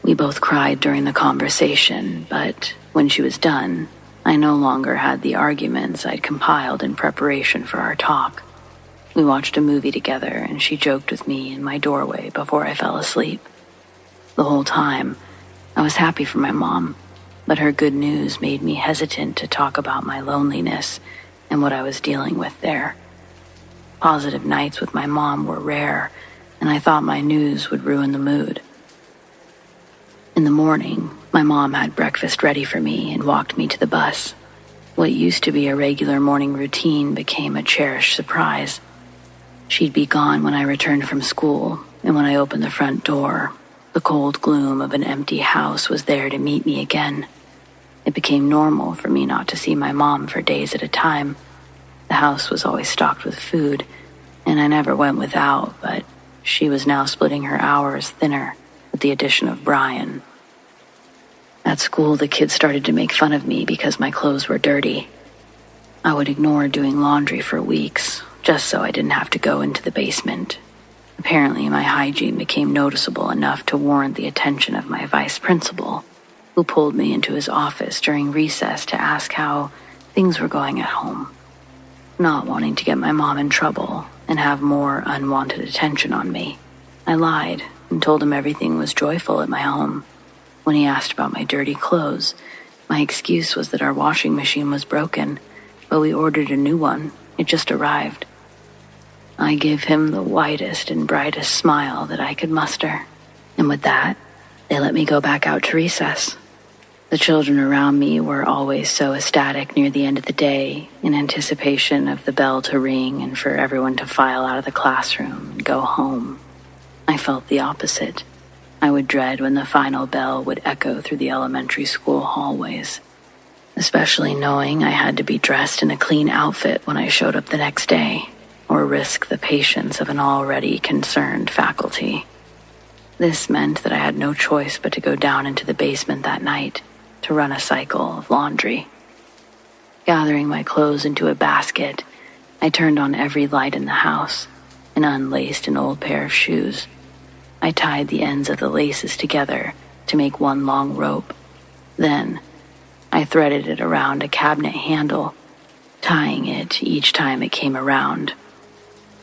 We both cried during the conversation, but when she was done, I no longer had the arguments I'd compiled in preparation for our talk. We watched a movie together, and she joked with me in my doorway before I fell asleep. The whole time, I was happy for my mom, but her good news made me hesitant to talk about my loneliness and what I was dealing with there. Positive nights with my mom were rare, and I thought my news would ruin the mood. In the morning, my mom had breakfast ready for me and walked me to the bus. What used to be a regular morning routine became a cherished surprise. She'd be gone when I returned from school, and when I opened the front door, the cold gloom of an empty house was there to meet me again. It became normal for me not to see my mom for days at a time. The house was always stocked with food, and I never went without, but she was now splitting her hours thinner with the addition of Brian. At school, the kids started to make fun of me because my clothes were dirty. I would ignore doing laundry for weeks, just so I didn't have to go into the basement. Apparently, my hygiene became noticeable enough to warrant the attention of my vice principal, who pulled me into his office during recess to ask how Things were going at home. Not wanting to get my mom in trouble and have more unwanted attention on me, I lied and told him everything was joyful at my home. When he asked about my dirty clothes, my excuse was that our washing machine was broken, but we ordered a new one. It just arrived. I gave him the widest and brightest smile that I could muster, and with that, they let me go back out to recess. The children around me were always so ecstatic near the end of the day, in anticipation of the bell to ring and for everyone to file out of the classroom and go home. I felt the opposite. I would dread when the final bell would echo through the elementary school hallways, especially knowing I had to be dressed in a clean outfit when I showed up the next day, or risk the patience of an already concerned faculty. This meant that I had no choice but to go down into the basement that night to run a cycle of laundry. Gathering my clothes into a basket, I turned on every light in the house and unlaced an old pair of shoes. I tied the ends of the laces together to make one long rope. Then, I threaded it around a cabinet handle, tying it each time it came around.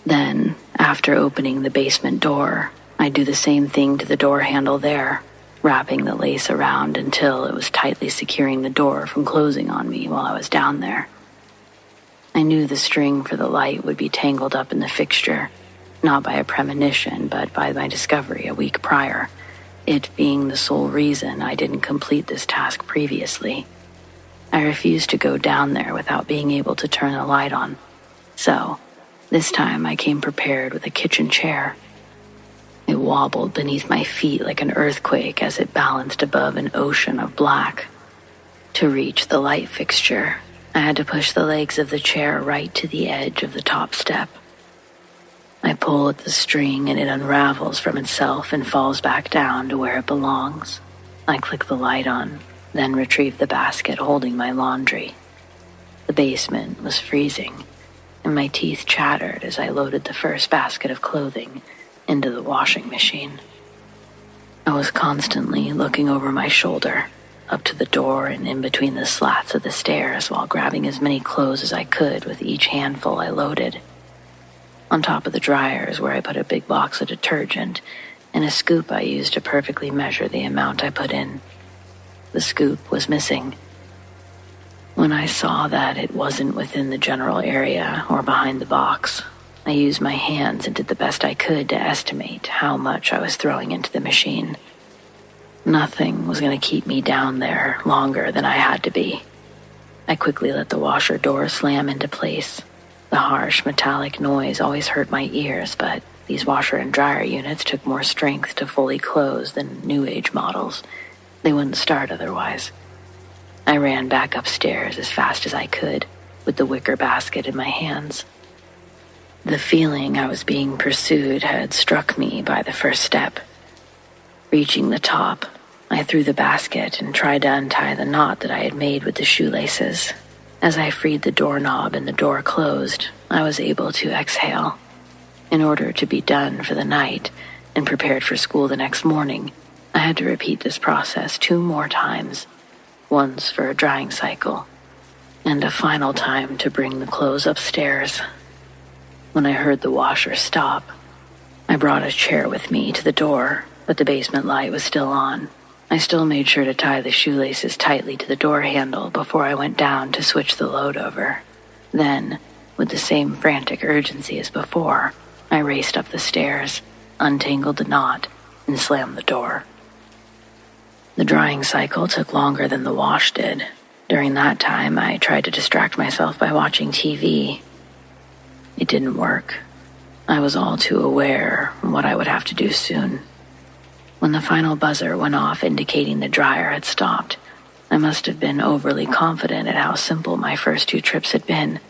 Then, after opening the basement door, I'd do the same thing to the door handle there, wrapping the lace around until it was tightly securing the door from closing on me while I was down there. I knew the string for the light would be tangled up in the fixture, not by a premonition, but by my discovery a week prior, it being the sole reason I didn't complete this task previously. I refused to go down there without being able to turn the light on, so this time I came prepared with a kitchen chair. It wobbled beneath my feet like an earthquake as it balanced above an ocean of black. To reach the light fixture, I had to push the legs of the chair right to the edge of the top step. I pull at the string and it unravels from itself and falls back down to where it belongs. I click the light on, then retrieve the basket holding my laundry. The basement was freezing, and my teeth chattered as I loaded the first basket of clothing into the washing machine. I was constantly looking over my shoulder, up to the door and in between the slats of the stairs while grabbing as many clothes as I could with each handful I loaded. On top of the dryers where I put a big box of detergent and a scoop I used to perfectly measure the amount I put in. The scoop was missing. When I saw that it wasn't within the general area or behind the box, I used my hands and did the best I could to estimate how much I was throwing into the machine. Nothing was going to keep me down there longer than I had to be. I quickly let the washer door slam into place. The harsh metallic noise always hurt my ears, but these washer and dryer units took more strength to fully close than new age models. They wouldn't start otherwise. I ran back upstairs as fast as I could, with the wicker basket in my hands. The feeling I was being pursued had struck me by the first step. Reaching the top, I threw the basket and tried to untie the knot that I had made with the shoelaces. As I freed the doorknob and the door closed, I was able to exhale. In order to be done for the night and prepared for school the next morning, I had to repeat this process 2 more times, once for a drying cycle, and a final time to bring the clothes upstairs. When I heard the washer stop, I brought a chair with me to the door, but the basement light was still on. I still made sure to tie the shoelaces tightly to the door handle before I went down to switch the load over. Then, with the same frantic urgency as before, I raced up the stairs, untangled the knot, and slammed the door. The drying cycle took longer than the wash did. During that time, I tried to distract myself by watching TV. It didn't work. I was all too aware of what I would have to do soon. When the final buzzer went off indicating the dryer had stopped, I must have been overly confident at how simple my first 2 trips had been.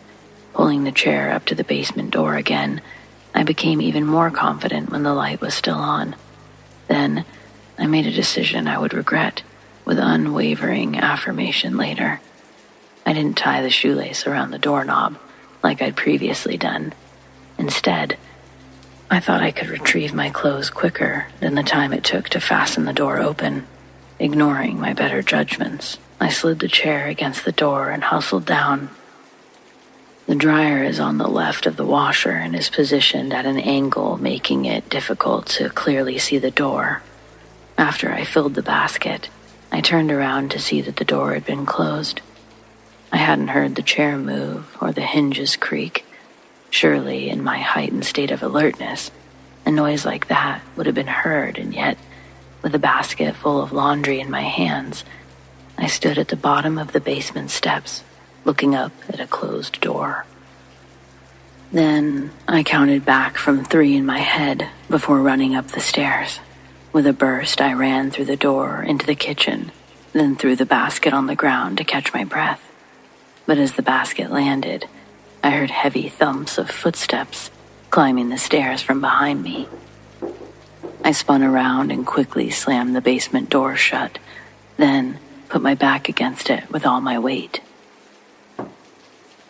Pulling the chair up to the basement door again, I became even more confident when the light was still on. Then, I made a decision I would regret, with unwavering affirmation later. I didn't tie the shoelace around the doorknob, like I'd previously done. Instead, I thought I could retrieve my clothes quicker than the time it took to fasten the door open. ignoring my better judgments, I slid the chair against the door and hustled down. The dryer is on the left of the washer and is positioned at an angle, making it difficult to clearly see the door. After I filled the basket, I turned around to see that the door had been closed. I hadn't heard the chair move or the hinges creak. Surely, in my heightened state of alertness, a noise like that would have been heard, and yet, with a basket full of laundry in my hands, I stood at the bottom of the basement steps, looking up at a closed door. Then I counted back from 3 in my head before running up the stairs. With a burst, I ran through the door into the kitchen, then threw the basket on the ground to catch my breath. But as the basket landed, I heard heavy thumps of footsteps climbing the stairs from behind me. I spun around and quickly slammed the basement door shut, then put my back against it with all my weight.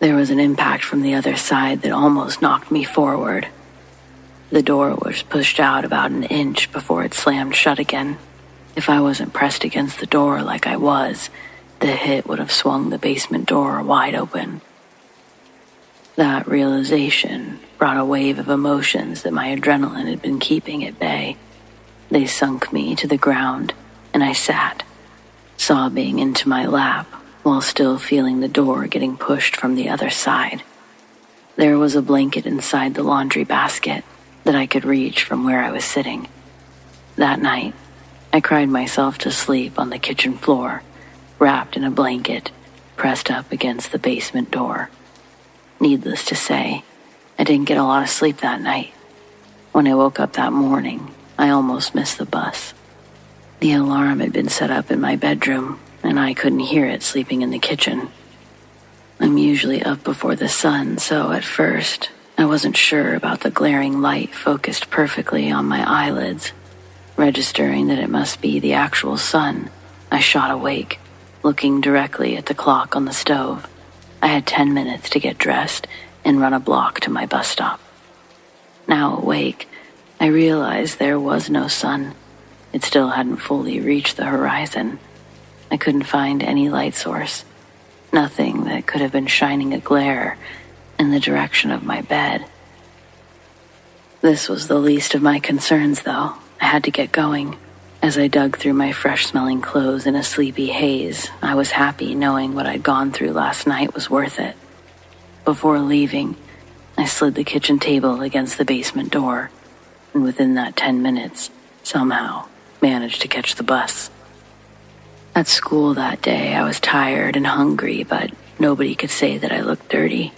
There was an impact from the other side that almost knocked me forward. The door was pushed out about an inch before it slammed shut again. If I wasn't pressed against the door like I was, the hit would have swung the basement door wide open. That realization brought a wave of emotions that my adrenaline had been keeping at bay. They sunk me to the ground, and I sat, sobbing into my lap while still feeling the door getting pushed from the other side. There was a blanket inside the laundry basket that I could reach from where I was sitting. That night, I cried myself to sleep on the kitchen floor, wrapped in a blanket, pressed up against the basement door. Needless to say, I didn't get a lot of sleep that night. When I woke up that morning, I almost missed the bus. The alarm had been set up in my bedroom, and I couldn't hear it sleeping in the kitchen. I'm usually up before the sun, so at first, I wasn't sure about the glaring light focused perfectly on my eyelids. Registering that it must be the actual sun, I shot awake, looking directly at the clock on the stove. I had 10 minutes to get dressed and run a block to my bus stop. Now awake, I realized there was no sun. It still hadn't fully reached the horizon. I couldn't find any light source. Nothing that could have been shining a glare in the direction of my bed. This was the least of my concerns, though. I had to get going. As I dug through my fresh-smelling clothes in a sleepy haze, I was happy knowing what I'd gone through last night was worth it. Before leaving, I slid the kitchen table against the basement door, and within that 10 minutes, somehow, managed to catch the bus. At school that day, I was tired and hungry, but nobody could say that I looked dirty.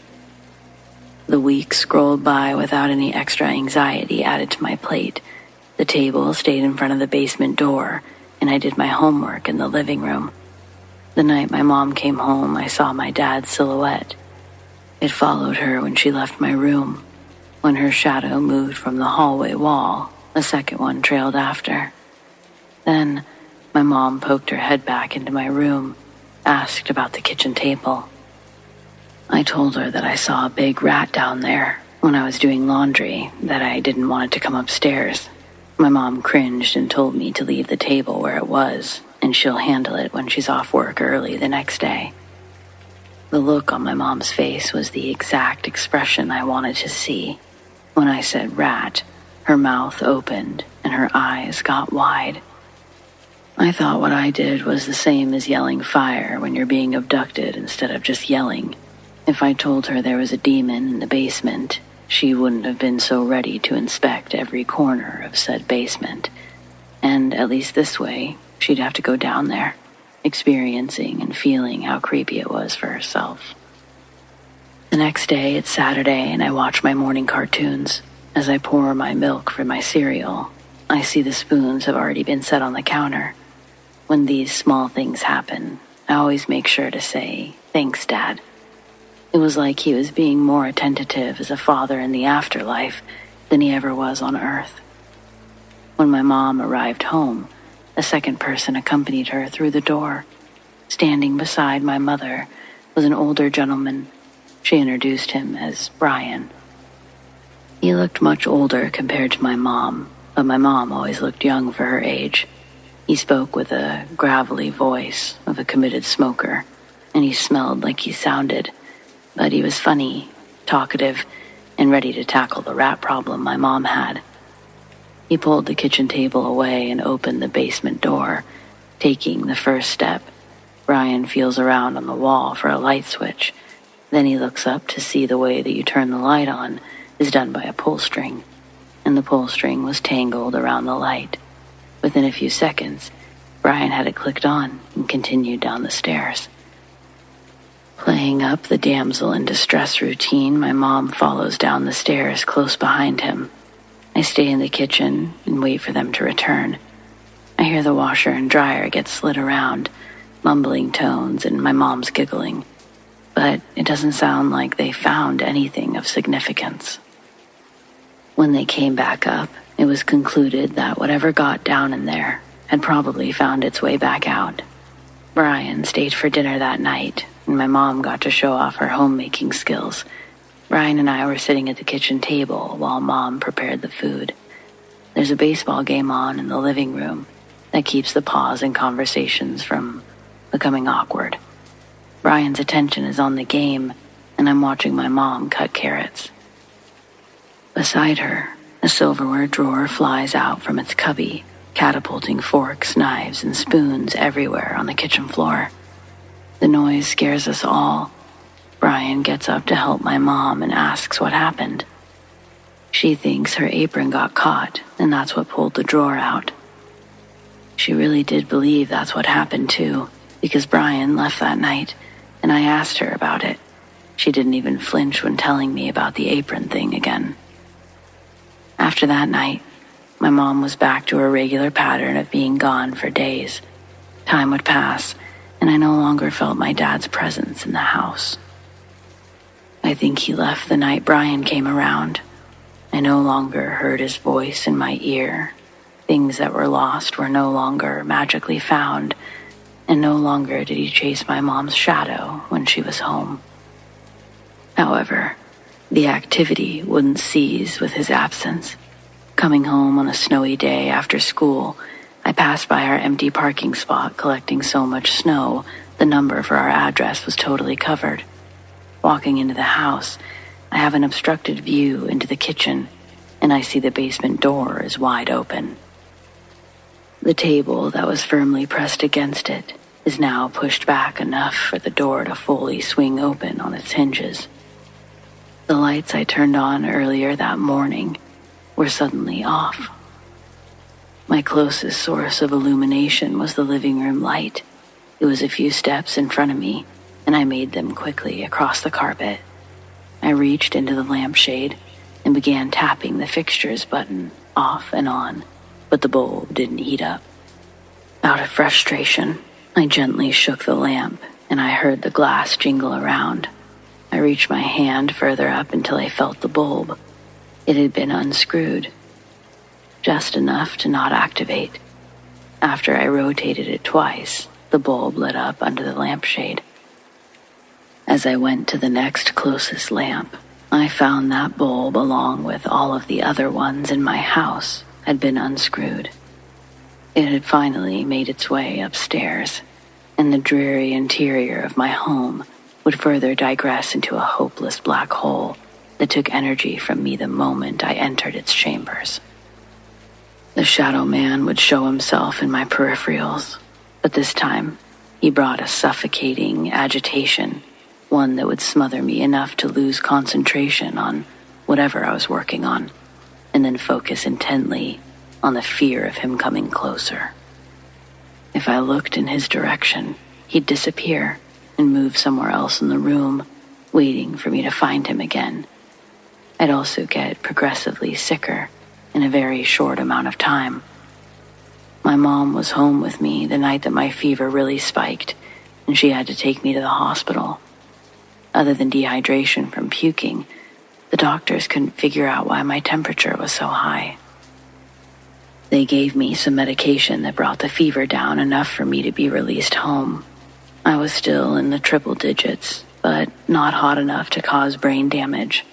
The weeks scrolled by without any extra anxiety added to my plate. The table stayed in front of the basement door, and I did my homework in the living room. The night my mom came home, I saw my dad's silhouette. It followed her when she left my room. When her shadow moved from the hallway wall, a second one trailed after. Then, my mom poked her head back into my room, asked about the kitchen table. I told her that I saw a big rat down there when I was doing laundry, that I didn't want it to come upstairs. My mom cringed and told me to leave the table where it was, and she'll handle it when she's off work early the next day. The look on my mom's face was the exact expression I wanted to see. When I said rat, her mouth opened and her eyes got wide. I thought what I did was the same as yelling fire when you're being abducted instead of just yelling. If I told her there was a demon in the basement, she wouldn't have been so ready to inspect every corner of said basement. And at least this way, she'd have to go down there, experiencing and feeling how creepy it was for herself. The next day, it's Saturday, and I watch my morning cartoons. As I pour my milk for my cereal, I see the spoons have already been set on the counter. When these small things happen, I always make sure to say, "Thanks, Dad." It was like he was being more attentive as a father in the afterlife than he ever was on Earth. When my mom arrived home, a second person accompanied her through the door. Standing beside my mother was an older gentleman. She introduced him as Brian. He looked much older compared to my mom, but my mom always looked young for her age. He spoke with a gravelly voice of a committed smoker, and he smelled like he sounded, but he was funny, talkative, and ready to tackle the rat problem my mom had. He pulled the kitchen table away and opened the basement door. Taking the first step, Brian feels around on the wall for a light switch. Then he looks up to see the way that you turn the light on is done by a pull string, and the pull string was tangled around the light. Within a few seconds, Brian had it clicked on and continued down the stairs. Playing up the damsel in distress routine, my mom follows down the stairs close behind him. I stay in the kitchen and wait for them to return. I hear the washer and dryer get slid around, mumbling tones and my mom's giggling, but it doesn't sound like they found anything of significance. When they came back up, it was concluded that whatever got down in there had probably found its way back out. Brian stayed for dinner that night, and my mom got to show off her homemaking skills. Brian and I were sitting at the kitchen table while Mom prepared the food. There's a baseball game on in the living room that keeps the pause in conversations from becoming awkward. Brian's attention is on the game, and I'm watching my mom cut carrots. Beside her, a silverware drawer flies out from its cubby, catapulting forks, knives, and spoons everywhere on the kitchen floor. The noise scares us all. Brian gets up to help my mom and asks what happened. She thinks her apron got caught, and that's what pulled the drawer out. She really did believe that's what happened too, because Brian left that night, and I asked her about it. She didn't even flinch when telling me about the apron thing again. After that night, my mom was back to her regular pattern of being gone for days. Time would pass, and I no longer felt my dad's presence in the house. I think he left the night Brian came around. I no longer heard his voice in my ear. Things that were lost were no longer magically found, and no longer did he chase my mom's shadow when she was home. However, the activity wouldn't cease with his absence. Coming home on a snowy day after school, I passed by our empty parking spot collecting so much snow, the number for our address was totally covered. Walking into the house, I have an obstructed view into the kitchen, and I see the basement door is wide open. The table that was firmly pressed against it is now pushed back enough for the door to fully swing open on its hinges. The lights I turned on earlier that morning were suddenly off. My closest source of illumination was the living room light. It was a few steps in front of me, and I made them quickly across the carpet. I reached into the lampshade and began tapping the fixtures button off and on, but the bulb didn't heat up. Out of frustration, I gently shook the lamp, and I heard the glass jingle around. I reached my hand further up until I felt the bulb. It had been unscrewed, just enough to not activate. After I rotated it twice, the bulb lit up under the lampshade. As I went to the next closest lamp, I found that bulb, along with all of the other ones in my house, had been unscrewed. It had finally made its way upstairs, and the dreary interior of my home would further digress into a hopeless black hole that took energy from me the moment I entered its chambers. The shadow man would show himself in my peripherals, but this time he brought a suffocating agitation, one that would smother me enough to lose concentration on whatever I was working on, and then focus intently on the fear of him coming closer. If I looked in his direction, he'd disappear and move somewhere else in the room, waiting for me to find him again. I'd also get progressively sicker in a very short amount of time. My mom was home with me the night that my fever really spiked, and she had to take me to the hospital. Other than dehydration from puking, the doctors couldn't figure out why my temperature was so high. They gave me some medication that brought the fever down enough for me to be released home. I was still in the triple digits, but not hot enough to cause brain damage.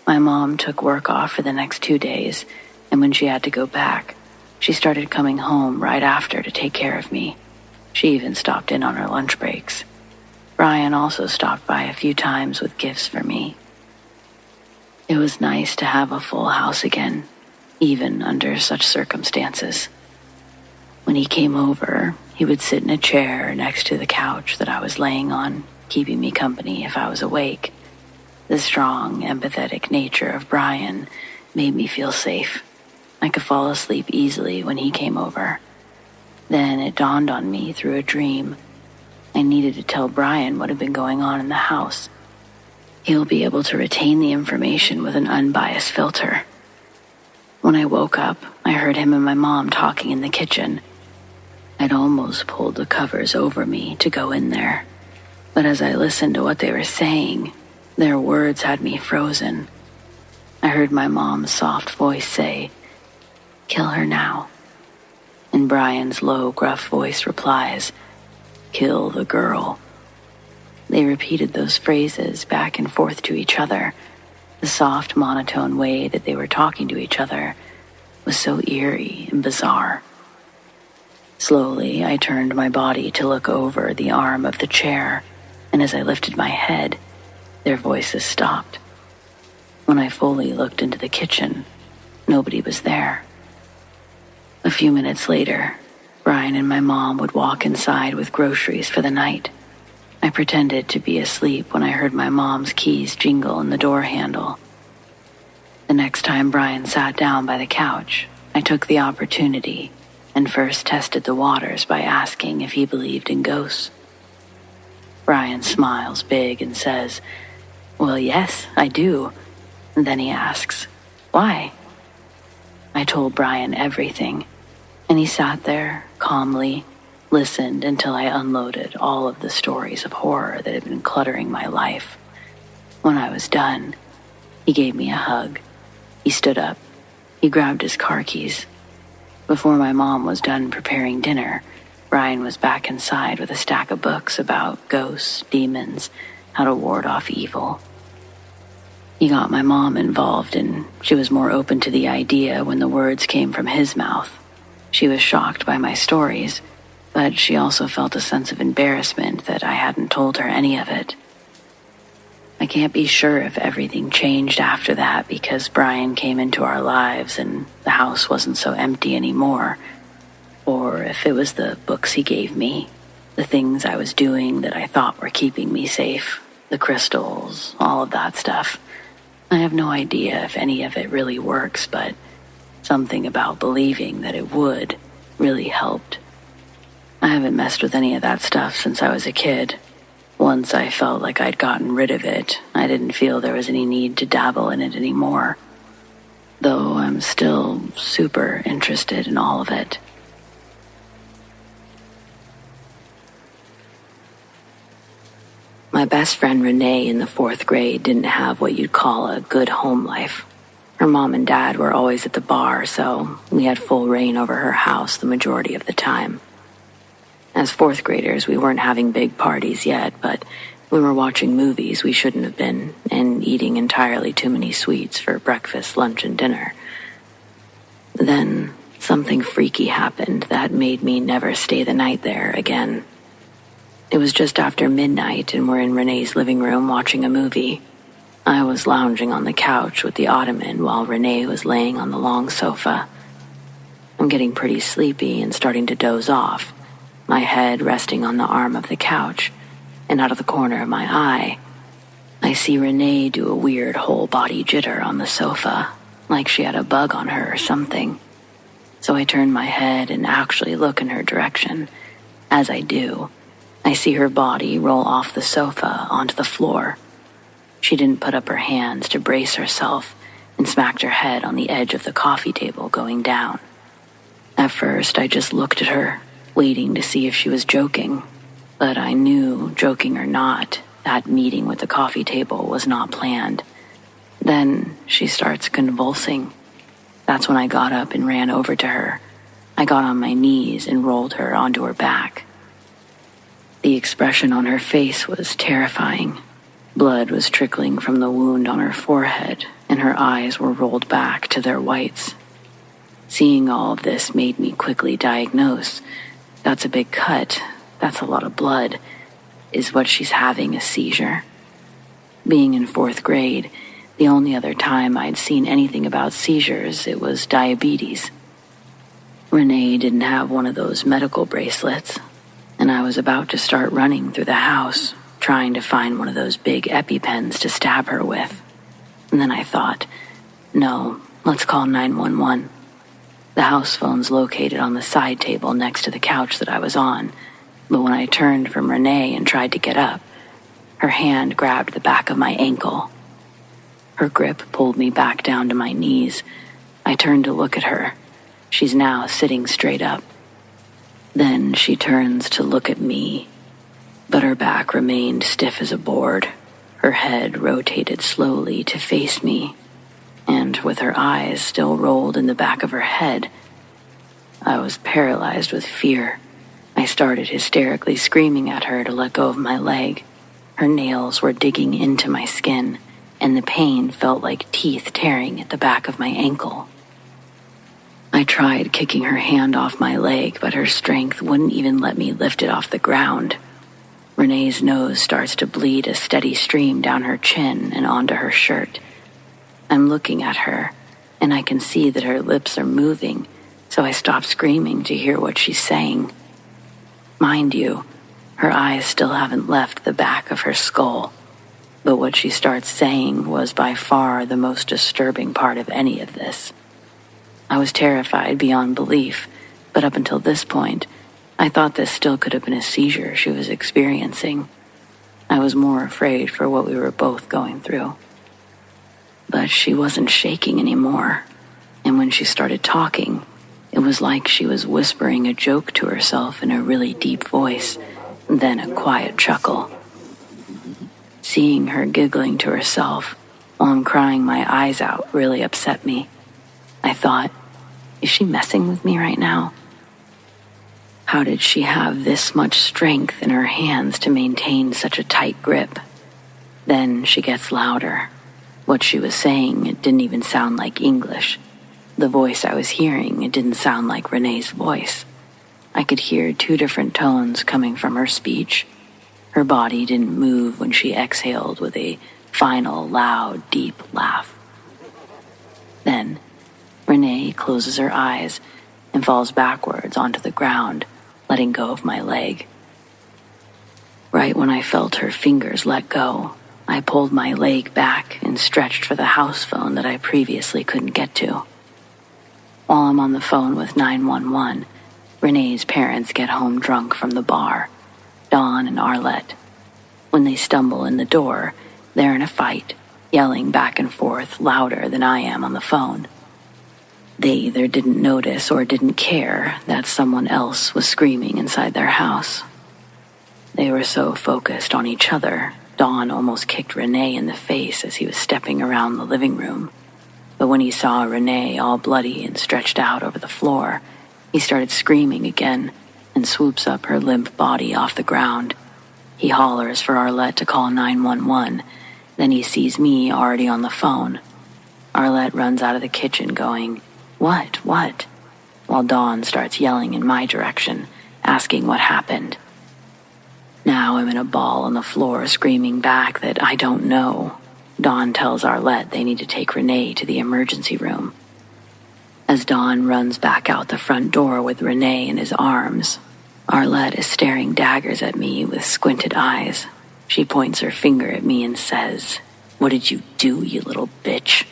My mom took work off for the next 2 days, and when she had to go back, She started coming home right after to take care of me. She even stopped in on her lunch breaks. Brian also stopped by a few times with gifts for me. It was nice to have a full house again, even under such circumstances. When he came over, he would sit in a chair next to the couch that I was laying on, keeping me company if I was awake. The strong, empathetic nature of Brian made me feel safe. I could fall asleep easily when he came over. Then it dawned on me through a dream. I needed to tell Brian what had been going on in the house. He'll be able to retain the information with an unbiased filter. When I woke up, I heard him and my mom talking in the kitchen. I'd almost pulled the covers over me to go in there, but as I listened to what they were saying, their words had me frozen. I heard my mom's soft voice say, "Kill her now." And Brian's low, gruff voice replies, "Kill the girl." They repeated those phrases back and forth to each other. The soft, monotone way that they were talking to each other was so eerie and bizarre. Slowly, I turned my body to look over the arm of the chair, and as I lifted my head, their voices stopped. When I fully looked into the kitchen, nobody was there. A few minutes later, Brian and my mom would walk inside with groceries for the night. I pretended to be asleep when I heard my mom's keys jingle in the door handle. The next time Brian sat down by the couch, I took the opportunity and first tested the waters by asking if he believed in ghosts. Brian smiles big and says, "Well, yes, I do." And then he asks, "Why?" I told Brian everything, and he sat there calmly, listened until I unloaded all of the stories of horror that had been cluttering my life. When I was done, he gave me a hug. He stood up. He grabbed his car keys. Before my mom was done preparing dinner, Brian was back inside with a stack of books about ghosts, demons, how to ward off evil. He got my mom involved, and she was more open to the idea when the words came from his mouth. She was shocked by my stories, but she also felt a sense of embarrassment that I hadn't told her any of it. I can't be sure if everything changed after that because Brian came into our lives and the house wasn't so empty anymore, or if it was the books he gave me, the things I was doing that I thought were keeping me safe, the crystals, all of that stuff. I have no idea if any of it really works, but something about believing that it would really helped. I haven't messed with any of that stuff since I was a kid. Once I felt like I'd gotten rid of it, I didn't feel there was any need to dabble in it anymore. Though I'm still super interested in all of it. My best friend Renee in the 4th grade didn't have what you'd call a good home life. Her mom and dad were always at the bar, so we had full reign over her house the majority of the time. As 4th graders, we weren't having big parties yet, but we were watching movies we shouldn't have been and eating entirely too many sweets for breakfast, lunch, and dinner. Then something freaky happened that made me never stay the night there again. It was just after midnight and we're in Renee's living room watching a movie. I was lounging on the couch with the ottoman while Renee was laying on the long sofa. I'm getting pretty sleepy and starting to doze off, my head resting on the arm of the couch, and out of the corner of my eye, I see Renee do a weird whole-body jitter on the sofa, like she had a bug on her or something. So I turn my head and actually look in her direction. As I do, I see her body roll off the sofa onto the floor. She didn't put up her hands to brace herself and smacked her head on the edge of the coffee table going down. At first, I just looked at her, waiting to see if she was joking. But I knew, joking or not, that meeting with the coffee table was not planned. Then she starts convulsing. That's when I got up and ran over to her. I got on my knees and rolled her onto her back. The expression on her face was terrifying. Blood was trickling from the wound on her forehead, and her eyes were rolled back to their whites. Seeing all of this made me quickly diagnose. That's a big cut. That's a lot of blood. Is what she's having a seizure? Being in 4th grade, the only other time I'd seen anything about seizures, it was diabetes. Renee didn't have one of those medical bracelets, and I was about to start running through the house, trying to find one of those big EpiPens to stab her with. And then I thought, no, let's call 911. The house phone's located on the side table next to the couch that I was on, but when I turned from Renee and tried to get up, her hand grabbed the back of my ankle. Her grip pulled me back down to my knees. I turned to look at her. She's now sitting straight up. Then she turns to look at me, but her back remained stiff as a board. Her head rotated slowly to face me, and with her eyes still rolled in the back of her head, I was paralyzed with fear. I started hysterically screaming at her to let go of my leg. Her nails were digging into my skin, and the pain felt like teeth tearing at the back of my ankle. I tried kicking her hand off my leg, but her strength wouldn't even let me lift it off the ground. Renee's nose starts to bleed a steady stream down her chin and onto her shirt. I'm looking at her, and I can see that her lips are moving, so I stop screaming to hear what she's saying. Mind you, her eyes still haven't left the back of her skull, but what she starts saying was by far the most disturbing part of any of this. I was terrified beyond belief, but up until this point, I thought this still could have been a seizure she was experiencing. I was more afraid for what we were both going through. But she wasn't shaking anymore, and when she started talking, it was like she was whispering a joke to herself in a really deep voice, then a quiet chuckle. Seeing her giggling to herself while I'm crying my eyes out really upset me. I thought, is she messing with me right now? How did she have this much strength in her hands to maintain such a tight grip? Then she gets louder. What she was saying, it didn't even sound like English. The voice I was hearing, it didn't sound like Renee's voice. I could hear 2 different tones coming from her speech. Her body didn't move when she exhaled with a final, loud, deep laugh. Then, Renee closes her eyes and falls backwards onto the ground, letting go of my leg. Right when I felt her fingers let go, I pulled my leg back and stretched for the house phone that I previously couldn't get to. While I'm on the phone with 911, Renee's parents get home drunk from the bar, Dawn and Arlette. When they stumble in the door, they're in a fight, yelling back and forth louder than I am on the phone. They either didn't notice or didn't care that someone else was screaming inside their house. They were so focused on each other, Dawn almost kicked Renee in the face as he was stepping around the living room. But when he saw Renee all bloody and stretched out over the floor, he started screaming again and swoops up her limp body off the ground. He hollers for Arlette to call 911. Then he sees me already on the phone. Arlette runs out of the kitchen going, "What? While Dawn starts yelling in my direction, asking what happened. Now I'm in a ball on the floor screaming back that I don't know. Dawn tells Arlette they need to take Renee to the emergency room. As Dawn runs back out the front door with Renee in his arms, Arlette is staring daggers at me with squinted eyes. She points her finger at me and says, "What did you do, you little bitch?"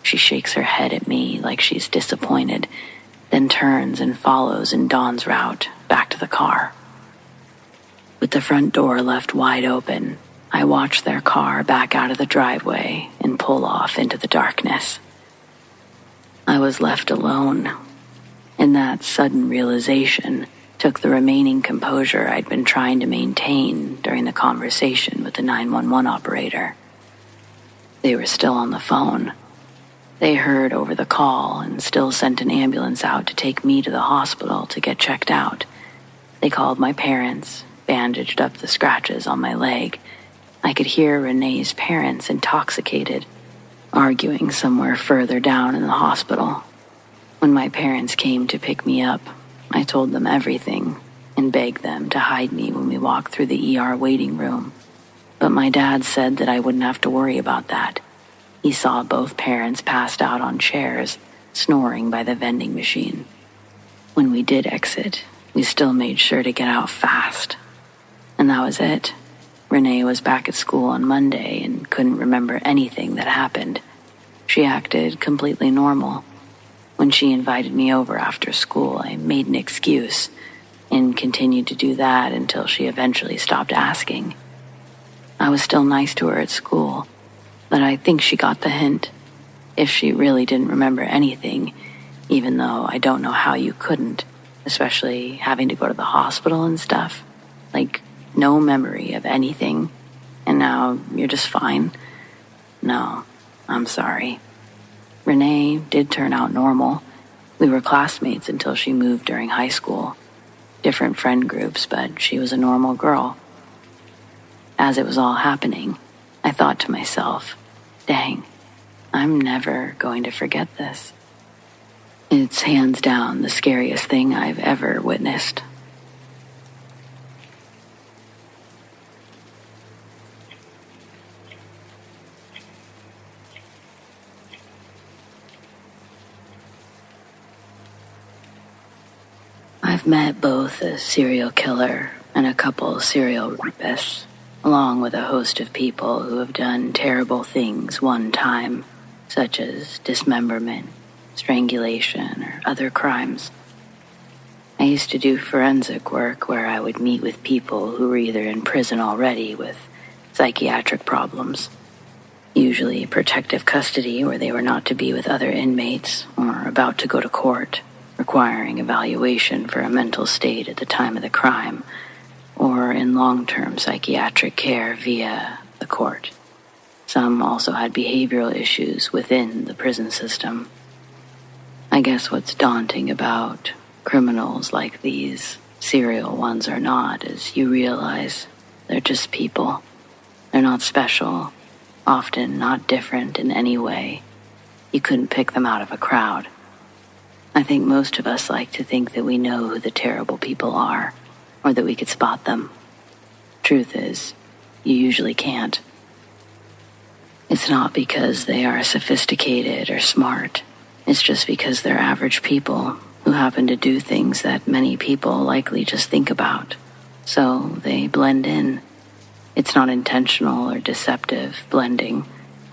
She shakes her head at me like she's disappointed, then turns and follows in Dawn's route back to the car. With the front door left wide open, I watch their car back out of the driveway and pull off into the darkness. I was left alone, and that sudden realization took the remaining composure I'd been trying to maintain during the conversation with the 911 operator. They were still on the phone. They heard over the call and still sent an ambulance out to take me to the hospital to get checked out. They called my parents, bandaged up the scratches on my leg. I could hear Renee's parents intoxicated, arguing somewhere further down in the hospital. When my parents came to pick me up, I told them everything and begged them to hide me when we walked through the ER waiting room. But my dad said that I wouldn't have to worry about that. He saw both parents passed out on chairs, snoring by the vending machine. When we did exit, we still made sure to get out fast. And that was it. Renee was back at school on Monday and couldn't remember anything that happened. She acted completely normal. When she invited me over after school, I made an excuse and continued to do that until she eventually stopped asking. I was still nice to her at school, but I think she got the hint. If she really didn't remember anything, even though I don't know how you couldn't, especially having to go to the hospital and stuff, like no memory of anything, and now you're just fine. No, I'm sorry. Renee did turn out normal. We were classmates until she moved during high school. Different friend groups, but she was a normal girl. As it was all happening, I thought to myself, dang, I'm never going to forget this. It's hands down the scariest thing I've ever witnessed. I've met both a serial killer and a couple serial rapists, along with a host of people who have done terrible things one time, such as dismemberment, strangulation, or other crimes. I used to do forensic work where I would meet with people who were either in prison already with psychiatric problems, usually protective custody where they were not to be with other inmates, or about to go to court, requiring evaluation for a mental state at the time of the crime, or in long-term psychiatric care via the court. Some also had behavioral issues within the prison system. I guess what's daunting about criminals like these, serial ones or not, is you realize they're just people. They're not special, often not different in any way. You couldn't pick them out of a crowd. I think most of us like to think that we know who the terrible people are, or that we could spot them. Truth is, you usually can't. It's not because they are sophisticated or smart. It's just because they're average people who happen to do things that many people likely just think about. So they blend in. It's not intentional or deceptive blending,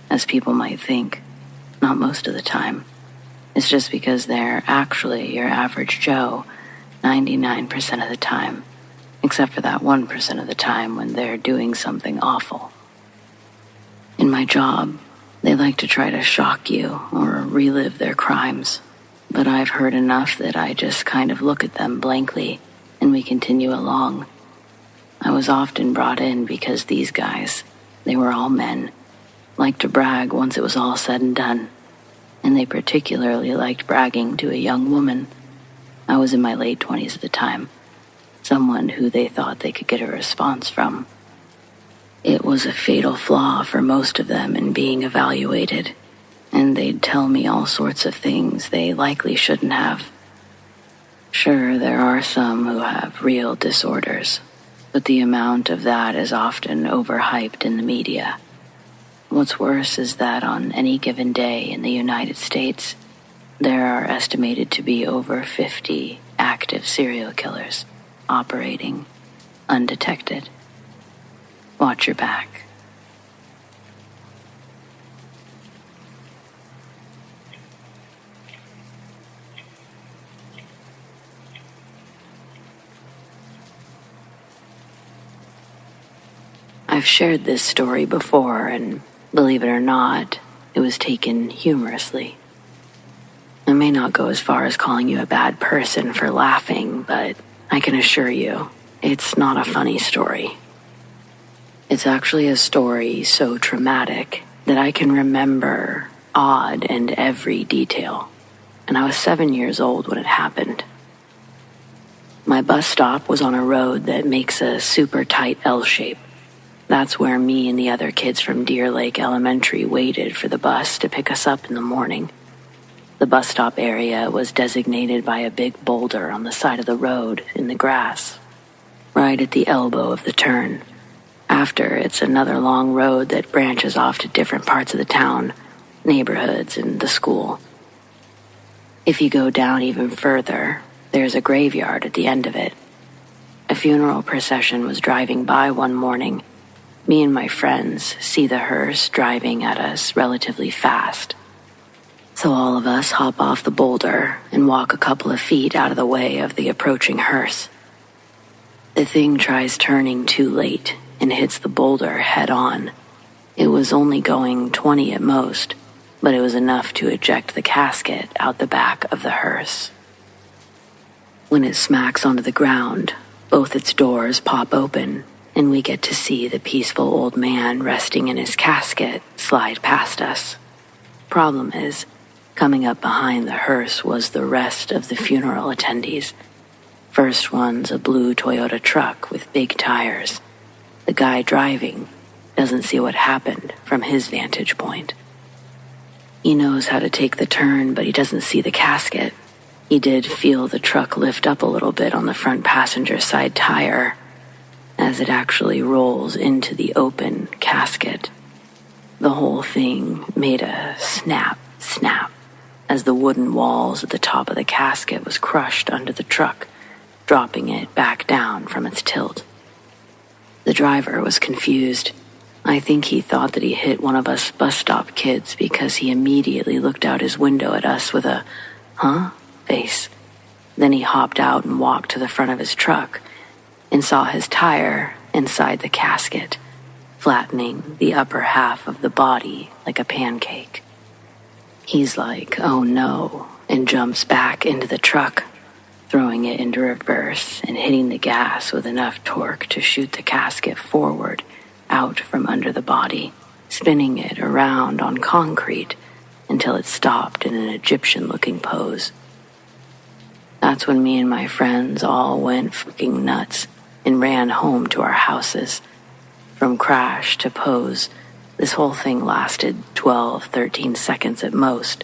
as people might think. Not most of the time. It's just because they're actually your average Joe 99% of the time, except for that 1% of the time when they're doing something awful. In my job, they like to try to shock you or relive their crimes, but I've heard enough that I just kind of look at them blankly and we continue along. I was often brought in because these guys, they were all men, liked to brag once it was all said and done. And they particularly liked bragging to a young woman. I was in my late 20s at the time, someone who they thought they could get a response from. It was a fatal flaw for most of them in being evaluated, and they'd tell me all sorts of things they likely shouldn't have. Sure, there are some who have real disorders, but the amount of that is often overhyped in the media. What's worse is that on any given day in the United States, there are estimated to be over 50 active serial killers operating undetected. Watch your back. I've shared this story before, and believe it or not, it was taken humorously. I may not go as far as calling you a bad person for laughing, but I can assure you, it's not a funny story. It's actually a story so traumatic that I can remember odd and every detail, and I was 7 years old when it happened. My bus stop was on a road that makes a super tight L shape. That's where me and the other kids from Deer Lake Elementary waited for the bus to pick us up in the morning. The bus stop area was designated by a big boulder on the side of the road in the grass, right at the elbow of the turn. After, it's another long road that branches off to different parts of the town, neighborhoods, and the school. If you go down even further, there's a graveyard at the end of it. A funeral procession was driving by one morning. Me and my friends see the hearse driving at us relatively fast. So all of us hop off the boulder and walk a couple of feet out of the way of the approaching hearse. The thing tries turning too late and hits the boulder head on. It was only going 20 at most, but it was enough to eject the casket out the back of the hearse. When it smacks onto the ground, both its doors pop open, and we get to see the peaceful old man resting in his casket slide past us. Problem is, coming up behind the hearse was the rest of the funeral attendees. First one's a blue Toyota truck with big tires. The guy driving doesn't see what happened from his vantage point. He knows how to take the turn, but he doesn't see the casket. He did feel the truck lift up a little bit on the front passenger side tire as it actually rolls into the open casket. The whole thing made a snap, snap, as the wooden walls at the top of the casket was crushed under the truck, dropping it back down from its tilt. The driver was confused. I think he thought that he hit one of us bus stop kids because he immediately looked out his window at us with a, "Huh?" face. Then he hopped out and walked to the front of his truck and saw his tire inside the casket, flattening the upper half of the body like a pancake. He's like, "Oh no," and jumps back into the truck, throwing it into reverse and hitting the gas with enough torque to shoot the casket forward, out from under the body, spinning it around on concrete until it stopped in an Egyptian-looking pose. That's when me and my friends all went fucking nuts and ran home to our houses. From crash to pose, this whole thing lasted 12, 13 seconds at most,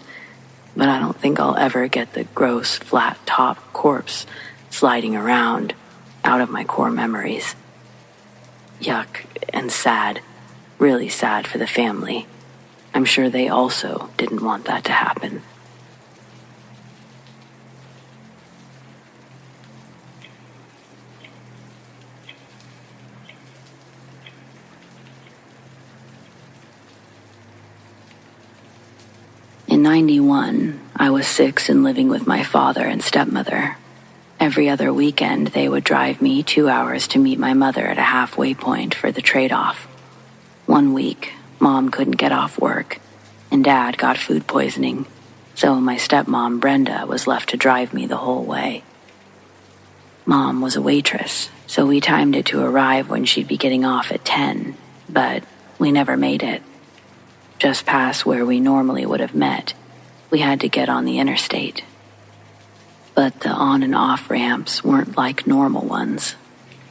but I don't think I'll ever get the gross, flat-top corpse sliding around out of my core memories. Yuck and sad, really sad for the family. I'm sure they also didn't want that to happen. In 91, I was 6 and living with my father and stepmother. Every other weekend, they would drive me 2 hours to meet my mother at a halfway point for the trade-off. One week, Mom couldn't get off work, and Dad got food poisoning, so my stepmom, Brenda, was left to drive me the whole way. Mom was a waitress, so we timed it to arrive when she'd be getting off at 10, but we never made it. Just past where we normally would have met, we had to get on the interstate. But the on and off ramps weren't like normal ones.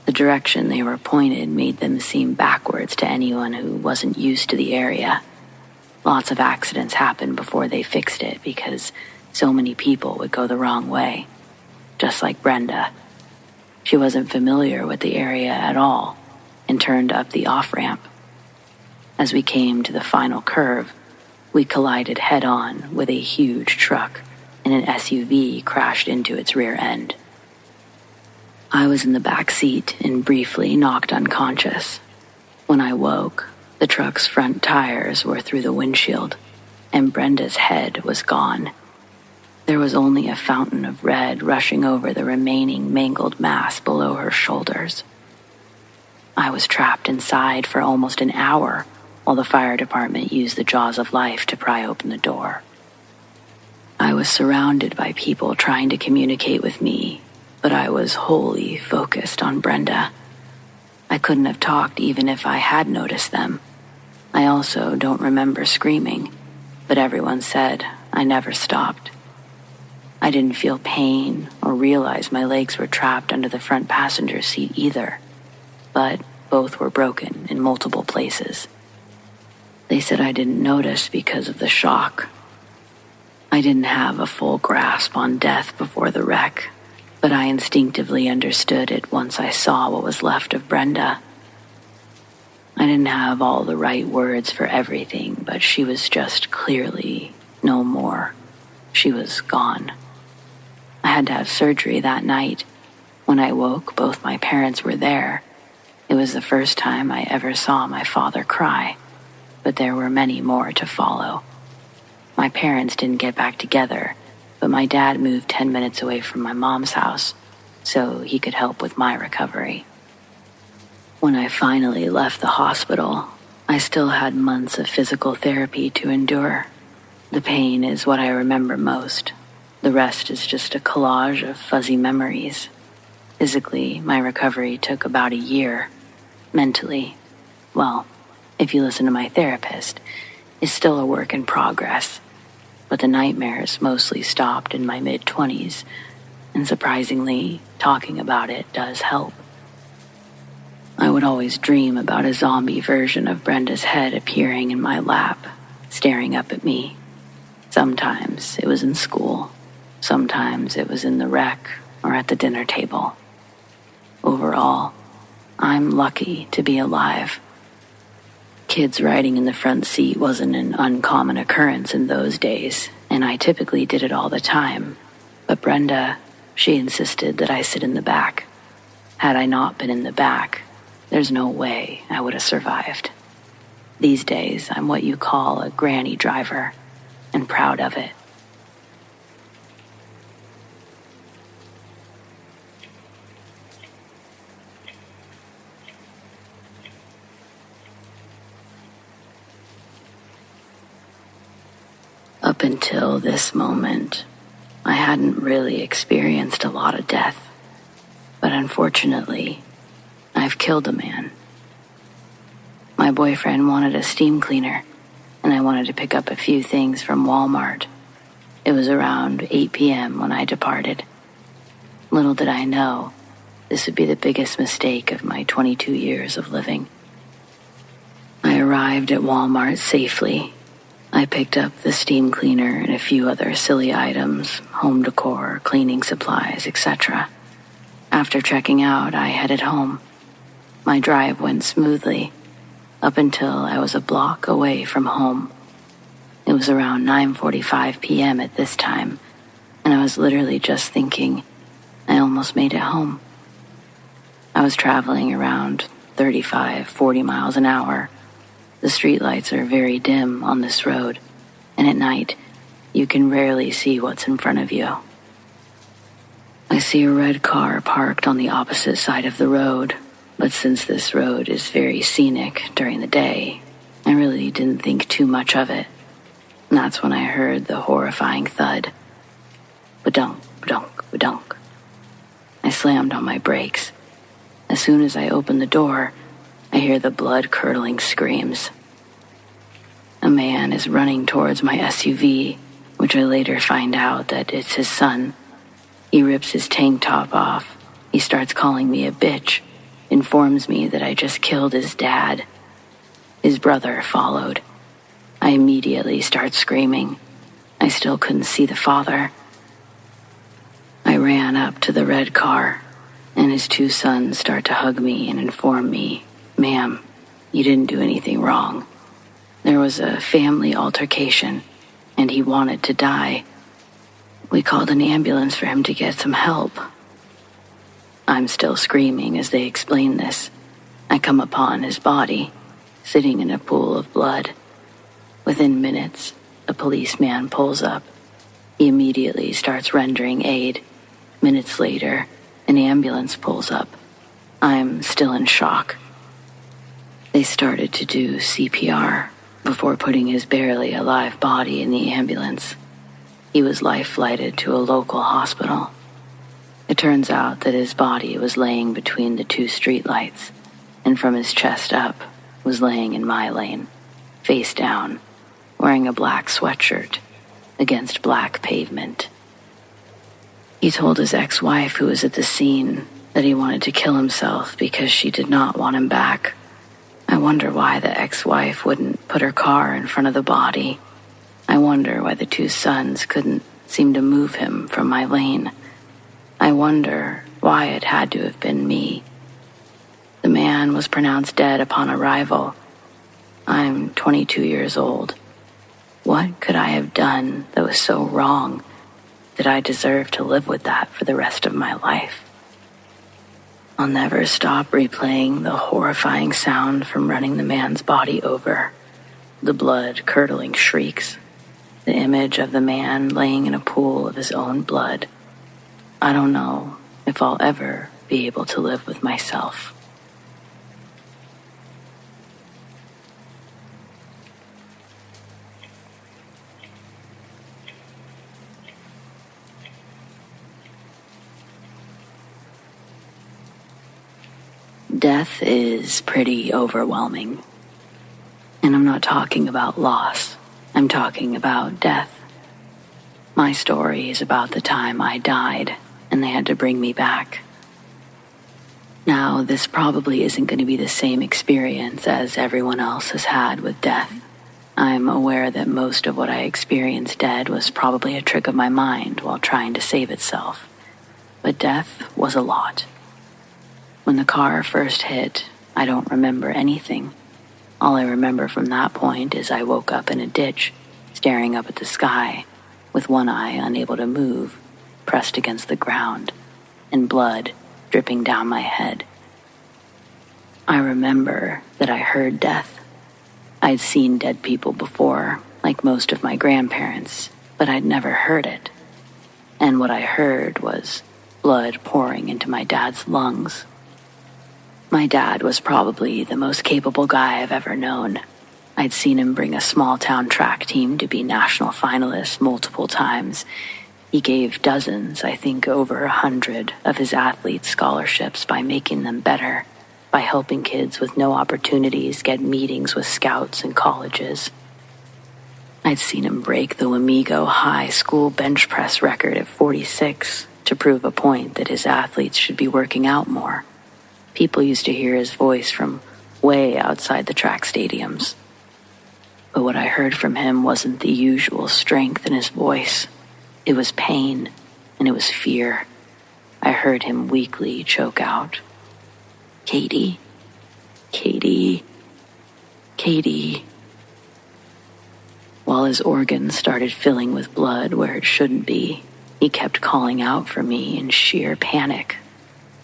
The direction they were pointed made them seem backwards to anyone who wasn't used to the area. Lots of accidents happened before they fixed it because so many people would go the wrong way. Just like Brenda. She wasn't familiar with the area at all and turned up the off-ramp. As we came to the final curve, we collided head-on with a huge truck, and an SUV crashed into its rear end. I was in the back seat and briefly knocked unconscious. When I woke, the truck's front tires were through the windshield, and Brenda's head was gone. There was only a fountain of red rushing over the remaining mangled mass below her shoulders. I was trapped inside for almost an hour while the fire department used the jaws of life to pry open the door. I was surrounded by people trying to communicate with me, but I was wholly focused on Brenda. I couldn't have talked even if I had noticed them. I also don't remember screaming, but everyone said I never stopped. I didn't feel pain or realize my legs were trapped under the front passenger seat either, but both were broken in multiple places. They said I didn't notice because of the shock. I didn't have a full grasp on death before the wreck, but I instinctively understood it once I saw what was left of Brenda. I didn't have all the right words for everything, but she was just clearly no more. She was gone. I had to have surgery that night. When I woke, both my parents were there. It was the first time I ever saw my father cry, but there were many more to follow. My parents didn't get back together, but my dad moved 10 minutes away from my mom's house, so he could help with my recovery. When I finally left the hospital, I still had months of physical therapy to endure. The pain is what I remember most. The rest is just a collage of fuzzy memories. Physically, my recovery took about a year. Mentally, well, if you listen to my therapist, it's still a work in progress. But the nightmares mostly stopped in my mid-20s, and surprisingly, talking about it does help. I would always dream about a zombie version of Brenda's head appearing in my lap, staring up at me. Sometimes it was in school. Sometimes it was in the wreck or at the dinner table. Overall, I'm lucky to be alive. Kids riding in the front seat wasn't an uncommon occurrence in those days, and I typically did it all the time. But Brenda, she insisted that I sit in the back. Had I not been in the back, there's no way I would have survived. These days, I'm what you call a granny driver, and proud of it. Up until this moment, I hadn't really experienced a lot of death, but unfortunately, I've killed a man. My boyfriend wanted a steam cleaner, and I wanted to pick up a few things from Walmart. It was around 8 p.m. when I departed. Little did I know, this would be the biggest mistake of my 22 years of living. I arrived at Walmart safely. I picked up the steam cleaner and a few other silly items, home decor, cleaning supplies, etc. After checking out, I headed home. My drive went smoothly, up until I was a block away from home. It was around 9:45 p.m. at this time, and I was literally just thinking, I almost made it home. I was traveling around 35-40 miles an hour. The streetlights are very dim on this road, and at night, you can rarely see what's in front of you. I see a red car parked on the opposite side of the road, but since this road is very scenic during the day, I really didn't think too much of it. And that's when I heard the horrifying thud. Ba-dunk, ba-dunk, ba-dunk. I slammed on my brakes. As soon as I opened the door, I hear the blood-curdling screams. A man is running towards my SUV, which I later find out that it's his son. He rips his tank top off. He starts calling me a bitch, informs me that I just killed his dad. His brother followed. I immediately start screaming. I still couldn't see the father. I ran up to the red car, and his two sons start to hug me and inform me, "Ma'am, you didn't do anything wrong. There was a family altercation, and he wanted to die. We called an ambulance for him to get some help." I'm still screaming as they explain this. I come upon his body, sitting in a pool of blood. Within minutes, a policeman pulls up. He immediately starts rendering aid. Minutes later, an ambulance pulls up. I'm still in shock. They started to do CPR before putting his barely alive body in the ambulance. He was life-flighted to a local hospital. It turns out that his body was laying between the two streetlights, and from his chest up was laying in my lane, face down, wearing a black sweatshirt against black pavement. He told his ex-wife, who was at the scene, that he wanted to kill himself because she did not want him back. I wonder why the ex-wife wouldn't put her car in front of the body. I I wonder why the two sons couldn't seem to move him from my lane. I wonder why it had to have been me. The man was pronounced dead upon arrival. I'm 22 years old. What could I have done that was so wrong that I deserve to live with that for the rest of my life? I'll never stop replaying the horrifying sound from running the man's body over, the blood-curdling shrieks, the image of the man laying in a pool of his own blood. I don't know if I'll ever be able to live with myself. Death is pretty overwhelming. And I'm not talking about loss. I'm talking about death. My story is about the time I died and they had to bring me back. Now, this probably isn't going to be the same experience as everyone else has had with death. I'm aware that most of what I experienced dead was probably a trick of my mind while trying to save itself. But death was a lot. When the car first hit, I don't remember anything. All I remember from that point is I woke up in a ditch, staring up at the sky, with one eye unable to move, pressed against the ground, and blood dripping down my head. I remember that I heard death. I'd seen dead people before, like most of my grandparents, but I'd never heard it. And what I heard was blood pouring into my dad's lungs. My dad was probably the most capable guy I've ever known. I'd seen him bring a small-town track team to be national finalists multiple times. He gave dozens, I think over 100, of his athletes scholarships by making them better, by helping kids with no opportunities get meetings with scouts and colleges. I'd seen him break the Wamego High School bench press record at 46 to prove a point that his athletes should be working out more. People used to hear his voice from way outside the track stadiums. But what I heard from him wasn't the usual strength in his voice. It was pain, and it was fear. I heard him weakly choke out, "Katie, Katie, Katie," while his organs started filling with blood where it shouldn't be. He kept calling out for me in sheer panic.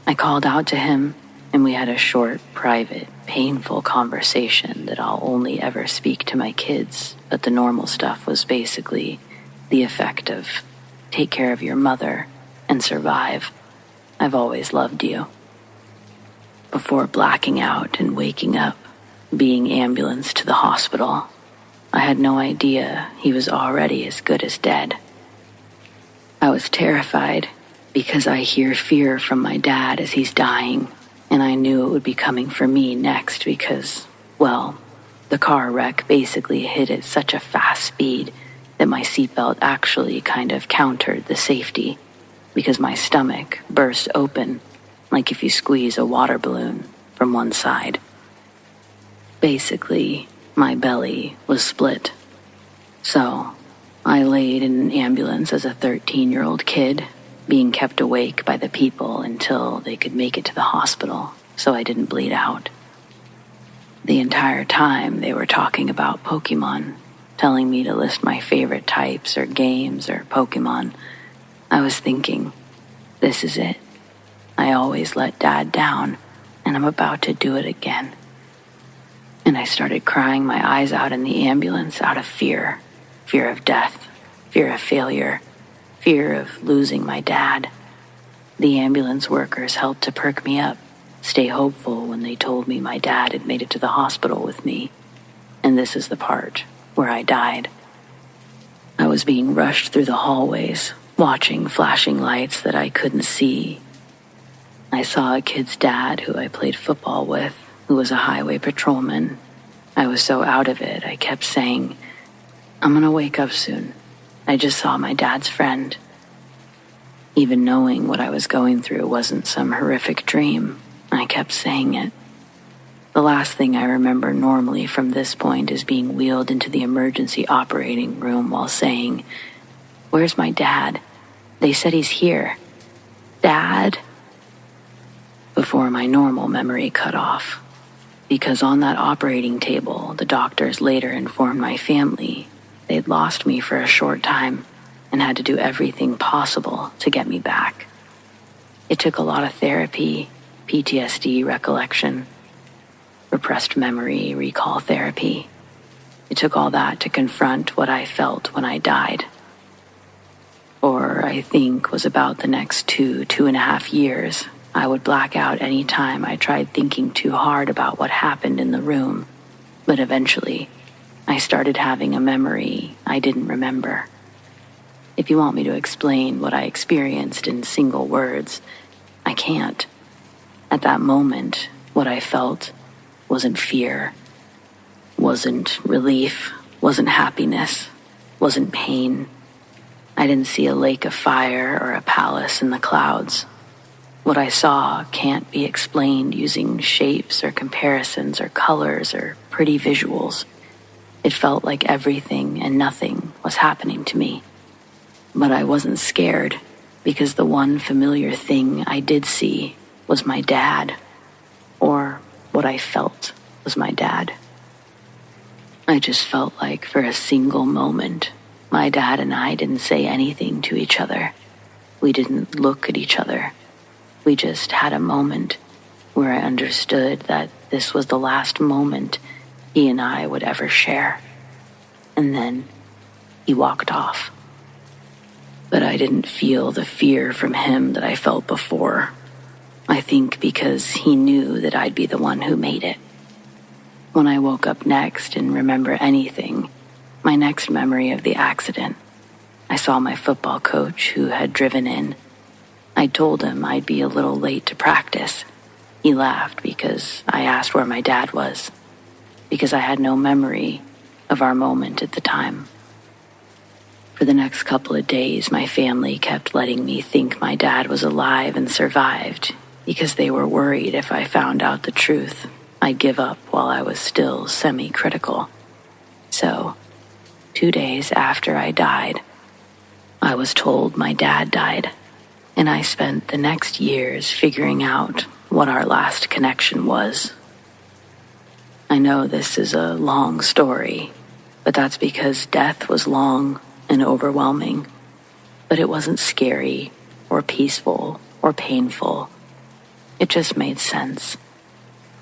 I called out to him, and we had a short, private, painful conversation that I'll only ever speak to my kids, but the normal stuff was basically the effect of, take care of your mother and survive. I've always loved you. Before blacking out and waking up, being ambulanced to the hospital, I had no idea he was already as good as dead. I was terrified because I hear fear from my dad as he's dying. And I knew it would be coming for me next because, well, the car wreck basically hit at such a fast speed that my seatbelt actually kind of countered the safety because my stomach burst open like if you squeeze a water balloon from one side. Basically, my belly was split. So, I laid in an ambulance as a 13-year-old kid, being kept awake by the people until they could make it to the hospital so I didn't bleed out. The entire time they were talking about Pokemon, telling me to list my favorite types or games or Pokemon. I was thinking, this is it. I always let Dad down, and I'm about to do it again. And I started crying my eyes out in the ambulance out of fear. Fear of death, fear of failure, fear of losing my dad. The ambulance workers helped to perk me up, stay hopeful when they told me my dad had made it to the hospital with me. And this is the part where I died. I was being rushed through the hallways, watching flashing lights that I couldn't see. I saw a kid's dad who I played football with, who was a highway patrolman. I was so out of it, I kept saying, "I'm gonna wake up soon. I just saw my dad's friend." Even knowing what I was going through wasn't some horrific dream, I kept saying it. The last thing I remember normally from this point is being wheeled into the emergency operating room while saying, "Where's my dad? They said he's here. Dad?" Before my normal memory cut off. Because on that operating table, the doctors later informed my family they'd lost me for a short time and had to do everything possible to get me back. It took a lot of therapy, PTSD recollection, repressed memory recall therapy. It took all that to confront what I felt when I died. For I think was about the next 2.5 years, I would black out any time I tried thinking too hard about what happened in the room, but eventually, I started having a memory I didn't remember. If you want me to explain what I experienced in single words, I can't. At that moment, what I felt wasn't fear, wasn't relief, wasn't happiness, wasn't pain. I didn't see a lake of fire or a palace in the clouds. What I saw can't be explained using shapes or comparisons or colors or pretty visuals. It felt like everything and nothing was happening to me. But I wasn't scared because the one familiar thing I did see was my dad, or what I felt was my dad. I just felt like for a single moment, my dad and I didn't say anything to each other. We didn't look at each other. We just had a moment where I understood that this was the last moment he and I would ever share. And then he walked off. But I didn't feel the fear from him that I felt before. I think because he knew that I'd be the one who made it. When I woke up next and remember anything, my next memory of the accident, I saw my football coach who had driven in. I told him I'd be a little late to practice. He laughed because I asked where my dad was, because I had no memory of our moment at the time. For the next couple of days, my family kept letting me think my dad was alive and survived because they were worried if I found out the truth, I'd give up while I was still semi-critical. So, 2 days after I died, I was told my dad died. And I spent the next years figuring out what our last connection was. I know this is a long story, but that's because death was long and overwhelming. But it wasn't scary or peaceful or painful. It just made sense.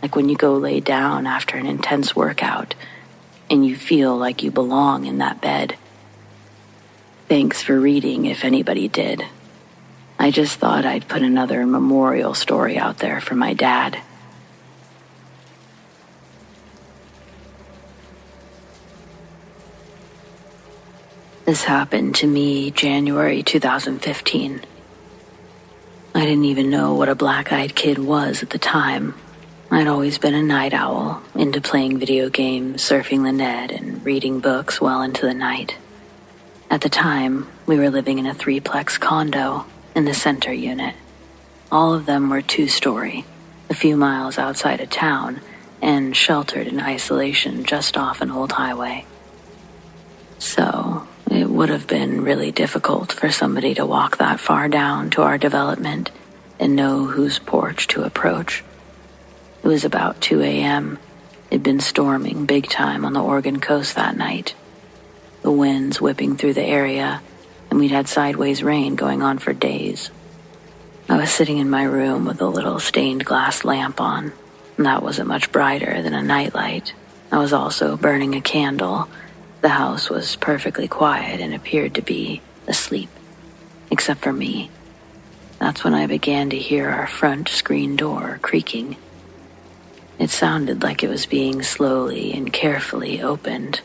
Like when you go lay down after an intense workout and you feel like you belong in that bed. Thanks for reading if anybody did. I just thought I'd put another memorial story out there for my dad. This happened to me January 2015. I didn't even know what a black-eyed kid was at the time. I'd always been a night owl, into playing video games, surfing the net, and reading books well into the night. At the time, we were living in a 3-plex condo in the center unit. All of them were 2-story, a few miles outside of town, and sheltered in isolation just off an old highway. So, it would have been really difficult for somebody to walk that far down to our development and know whose porch to approach. It was about 2 a.m. It'd been storming big time on the Oregon coast that night. The winds whipping through the area, and we'd had sideways rain going on for days. I was sitting in my room with a little stained glass lamp on, and that wasn't much brighter than a nightlight. I was also burning a candle. The house was perfectly quiet and appeared to be asleep, except for me. That's when I began to hear our front screen door creaking. It sounded like it was being slowly and carefully opened.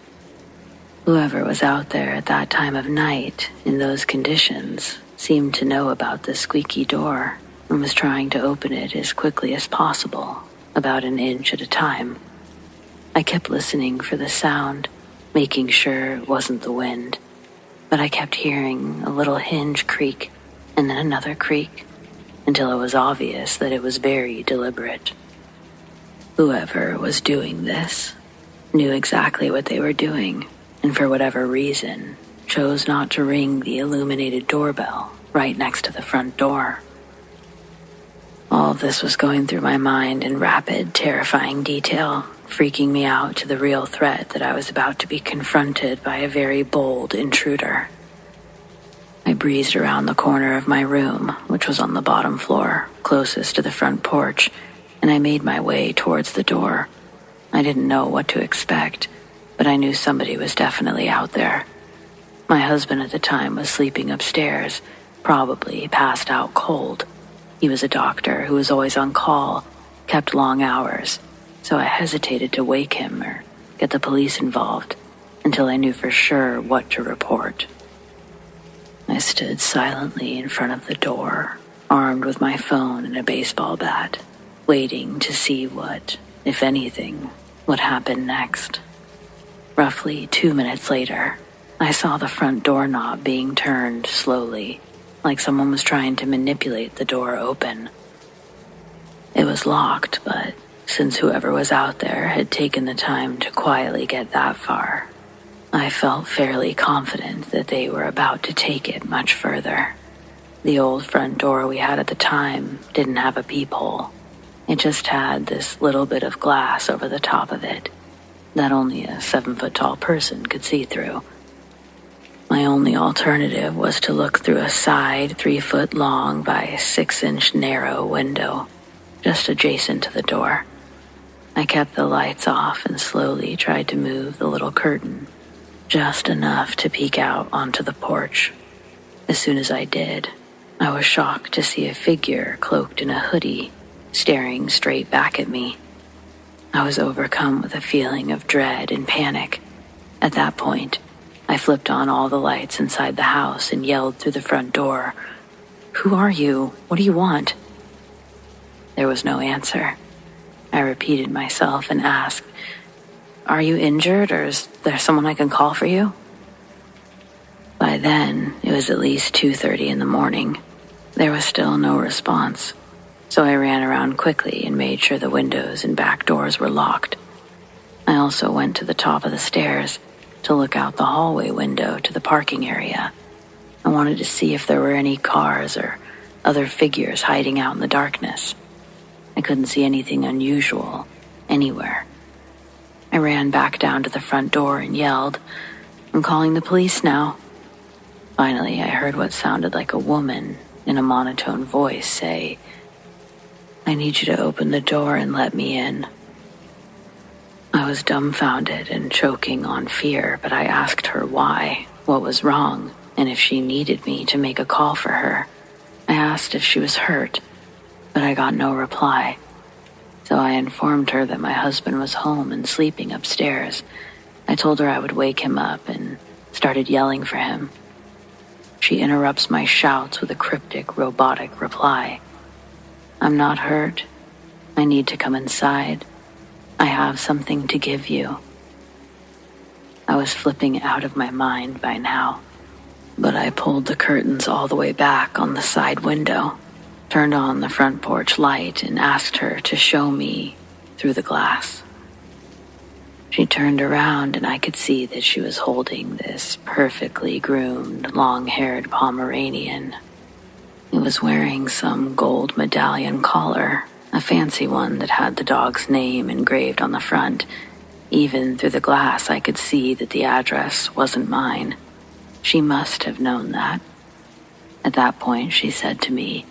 Whoever was out there at that time of night, in those conditions, seemed to know about the squeaky door and was trying to open it as quickly as possible, about an inch at a time. I kept listening for the sound, making sure it wasn't the wind, but I kept hearing a little hinge creak and then another creak until it was obvious that it was very deliberate. Whoever was doing this knew exactly what they were doing, and for whatever reason, chose not to ring the illuminated doorbell right next to the front door. All of this was going through my mind in rapid, terrifying detail, freaking me out to the real threat that I was about to be confronted by a very bold intruder. I breezed around the corner of my room, which was on the bottom floor, closest to the front porch, and I made my way towards the door. I didn't know what to expect, but I knew somebody was definitely out there. My husband at the time was sleeping upstairs, probably passed out cold. He was a doctor who was always on call, kept long hours, so I hesitated to wake him or get the police involved until I knew for sure what to report. I stood silently in front of the door, armed with my phone and a baseball bat, waiting to see what, if anything, would happen next. Roughly 2 minutes later, I saw the front doorknob being turned slowly, like someone was trying to manipulate the door open. It was locked, but since whoever was out there had taken the time to quietly get that far, I felt fairly confident that they were about to take it much further. The old front door we had at the time didn't have a peephole. It just had this little bit of glass over the top of it that only a 7-foot-tall person could see through. My only alternative was to look through a side 3-foot-long by 6-inch narrow window, just adjacent to the door. I kept the lights off and slowly tried to move the little curtain, just enough to peek out onto the porch. As soon as I did, I was shocked to see a figure cloaked in a hoodie, staring straight back at me. I was overcome with a feeling of dread and panic. At that point, I flipped on all the lights inside the house and yelled through the front door, "Who are you? What do you want?" There was no answer. I repeated myself and asked, "Are you injured, or is there someone I can call for you?" By then, it was at least 2:30 in the morning. There was still no response, so I ran around quickly and made sure the windows and back doors were locked. I also went to the top of the stairs to look out the hallway window to the parking area. I wanted to see if there were any cars or other figures hiding out in the darkness. I couldn't see anything unusual anywhere. I ran back down to the front door and yelled, "I'm calling the police now." Finally, I heard what sounded like a woman in a monotone voice say, "I need you to open the door and let me in." I was dumbfounded and choking on fear, but I asked her why, what was wrong, and if she needed me to make a call for her. I asked if she was hurt, but I got no reply. So I informed her that my husband was home and sleeping upstairs. I told her I would wake him up and started yelling for him. She interrupts my shouts with a cryptic, robotic reply. "I'm not hurt. I need to come inside. I have something to give you." I was flipping out of my mind by now, but I pulled the curtains all the way back on the side window, turned on the front porch light, and asked her to show me through the glass. She turned around and I could see that she was holding this perfectly groomed, long-haired Pomeranian. It was wearing some gold medallion collar, a fancy one that had the dog's name engraved on the front. Even through the glass, I could see that the address wasn't mine. She must have known that. At that point, she said to me,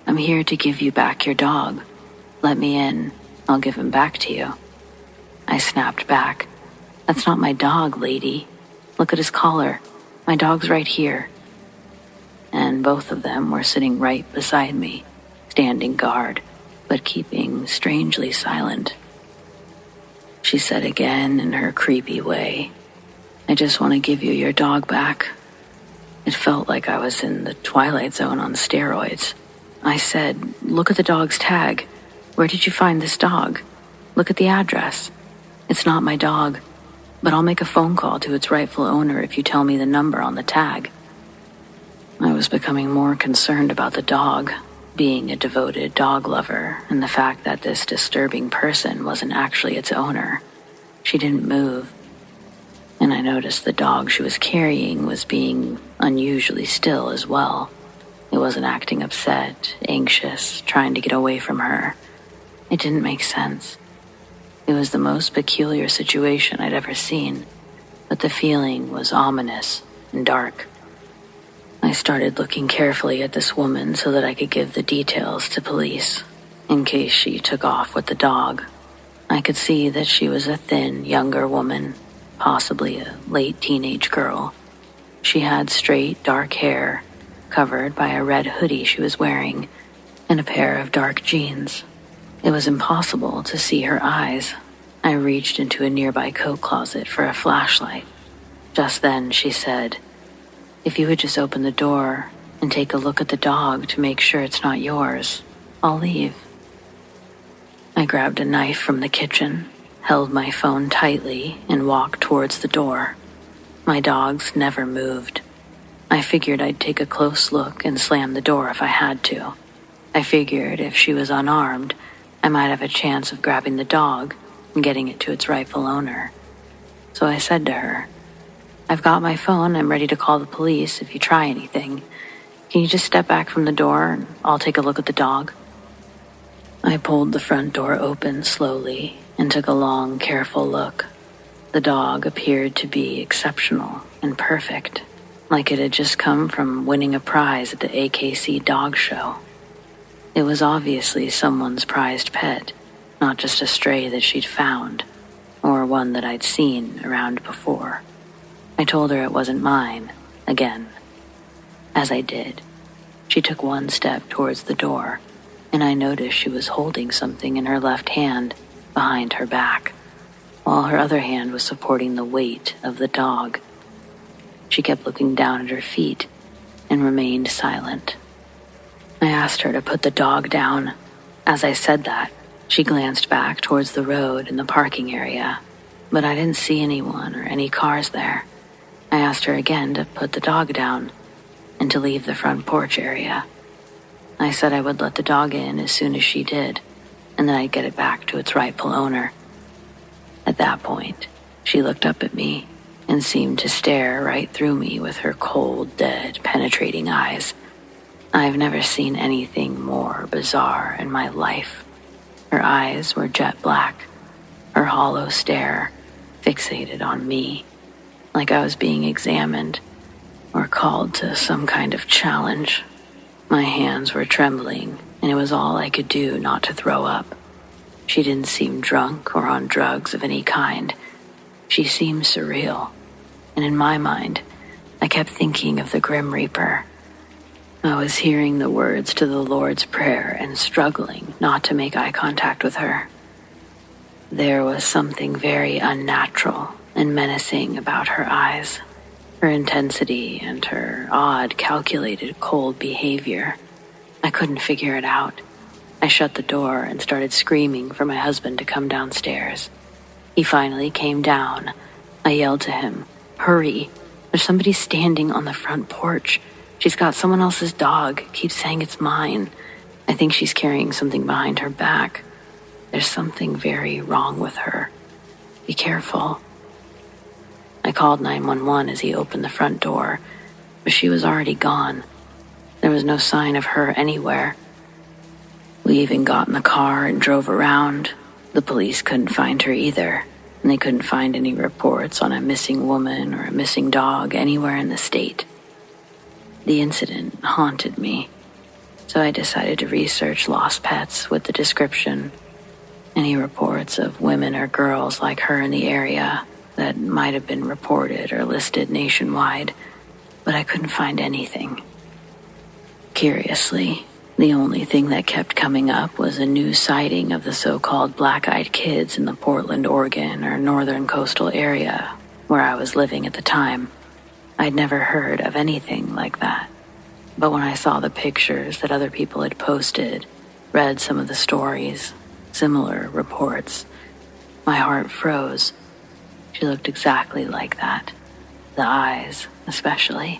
"I'm here to give you back your dog. Let me in. I'll give him back to you." I snapped back, "That's not my dog, lady. Look at his collar. My dog's right here." And both of them were sitting right beside me, standing guard, but keeping strangely silent. She said again in her creepy way, "I just want to give you your dog back." It felt like I was in the Twilight Zone on steroids. I said, "Look at the dog's tag. Where did you find this dog? Look at the address. It's not my dog, but I'll make a phone call to its rightful owner if you tell me the number on the tag." I was becoming more concerned about the dog. being a devoted dog lover and the fact that this disturbing person wasn't actually its owner. She didn't move, and I noticed the dog she was carrying was being unusually still as well. It wasn't acting upset, anxious, trying to get away from her. It didn't make sense. It was the most peculiar situation I'd ever seen, but the feeling was ominous and dark. I started looking carefully at this woman so that I could give the details to police, in case she took off with the dog. I could see that she was a thin, younger woman, possibly a late teenage girl. She had straight, dark hair, covered by a red hoodie she was wearing, and a pair of dark jeans. It was impossible to see her eyes. I reached into a nearby coat closet for a flashlight. Just then, she said, "If you would just open the door and take a look at the dog to make sure it's not yours, I'll leave." I grabbed a knife from the kitchen, held my phone tightly, and walked towards the door. My dogs never moved. I figured I'd take a close look and slam the door if I had to. I figured if she was unarmed, I might have a chance of grabbing the dog and getting it to its rightful owner. So I said to her, "I've got my phone. I'm ready to call the police if you try anything. Can you just step back from the door and I'll take a look at the dog?" I pulled the front door open slowly and took a long, careful look. The dog appeared to be exceptional and perfect, like it had just come from winning a prize at the AKC dog show. It was obviously someone's prized pet, not just a stray that she'd found, or one that I'd seen around before. I told her it wasn't mine, again. As I did, she took one step towards the door, and I noticed she was holding something in her left hand behind her back, while her other hand was supporting the weight of the dog. She kept looking down at her feet and remained silent. I asked her to put the dog down. As I said that, she glanced back towards the road and the parking area, but I didn't see anyone or any cars there. I asked her again to put the dog down and to leave the front porch area. I said I would let the dog in as soon as she did, and then I'd get it back to its rightful owner. At that point, she looked up at me and seemed to stare right through me with her cold, dead, penetrating eyes. I've never seen anything more bizarre in my life. Her eyes were jet black, her hollow stare fixated on me, like I was being examined or called to some kind of challenge. My hands were trembling, and it was all I could do not to throw up. She didn't seem drunk or on drugs of any kind. She seemed surreal, and in my mind, I kept thinking of the Grim Reaper. I was hearing the words to the Lord's Prayer and struggling not to make eye contact with her. There was something very unnatural and menacing about her eyes, her intensity and her odd, calculated, cold behavior. I couldn't figure it out. I shut the door and started screaming for my husband to come downstairs. He finally came down. I yelled to him, "Hurry! There's somebody standing on the front porch. She's got someone else's dog, keeps saying it's mine. I think she's carrying something behind her back. There's something very wrong with her. Be careful." I called 911 as he opened the front door, but she was already gone. There was no sign of her anywhere. We even got in the car and drove around. The police couldn't find her either, and they couldn't find any reports on a missing woman or a missing dog anywhere in the state. The incident haunted me, so I decided to research lost pets with the description, any reports of women or girls like her in the area that might have been reported or listed nationwide, but I couldn't find anything. Curiously, the only thing that kept coming up was a new sighting of the so-called black-eyed kids in the Portland, Oregon, or northern coastal area where I was living at the time. I'd never heard of anything like that. But when I saw the pictures that other people had posted, read some of the stories, similar reports, my heart froze. She looked exactly like that. The eyes, especially.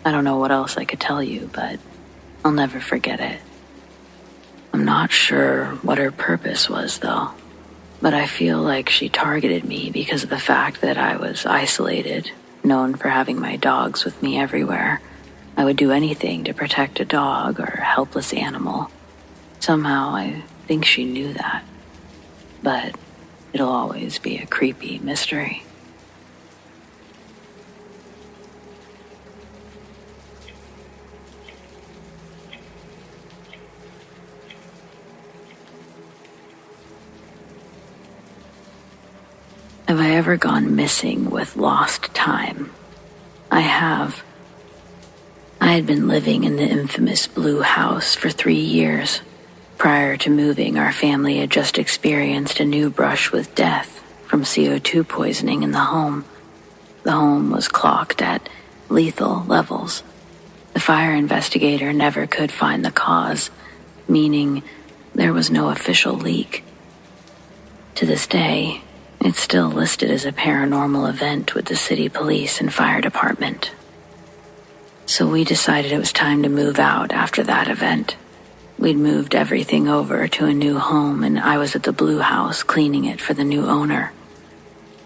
I don't know what else I could tell you, but I'll never forget it. I'm not sure what her purpose was, though, but I feel like she targeted me because of the fact that I was isolated, known for having my dogs with me everywhere. I would do anything to protect a dog or a helpless animal. Somehow I think she knew that, but it'll always be a creepy mystery. Have I ever gone missing with lost time? I have. I had been living in the infamous Blue House for 3 years. Prior to moving, our family had just experienced a new brush with death from CO2 poisoning in the home. The home was clocked at lethal levels. The fire investigator never could find the cause, meaning there was no official leak. To this day, it's still listed as a paranormal event with the city police and fire department. So we decided it was time to move out after that event. We'd moved everything over to a new home, and I was at the Blue House cleaning it for the new owner.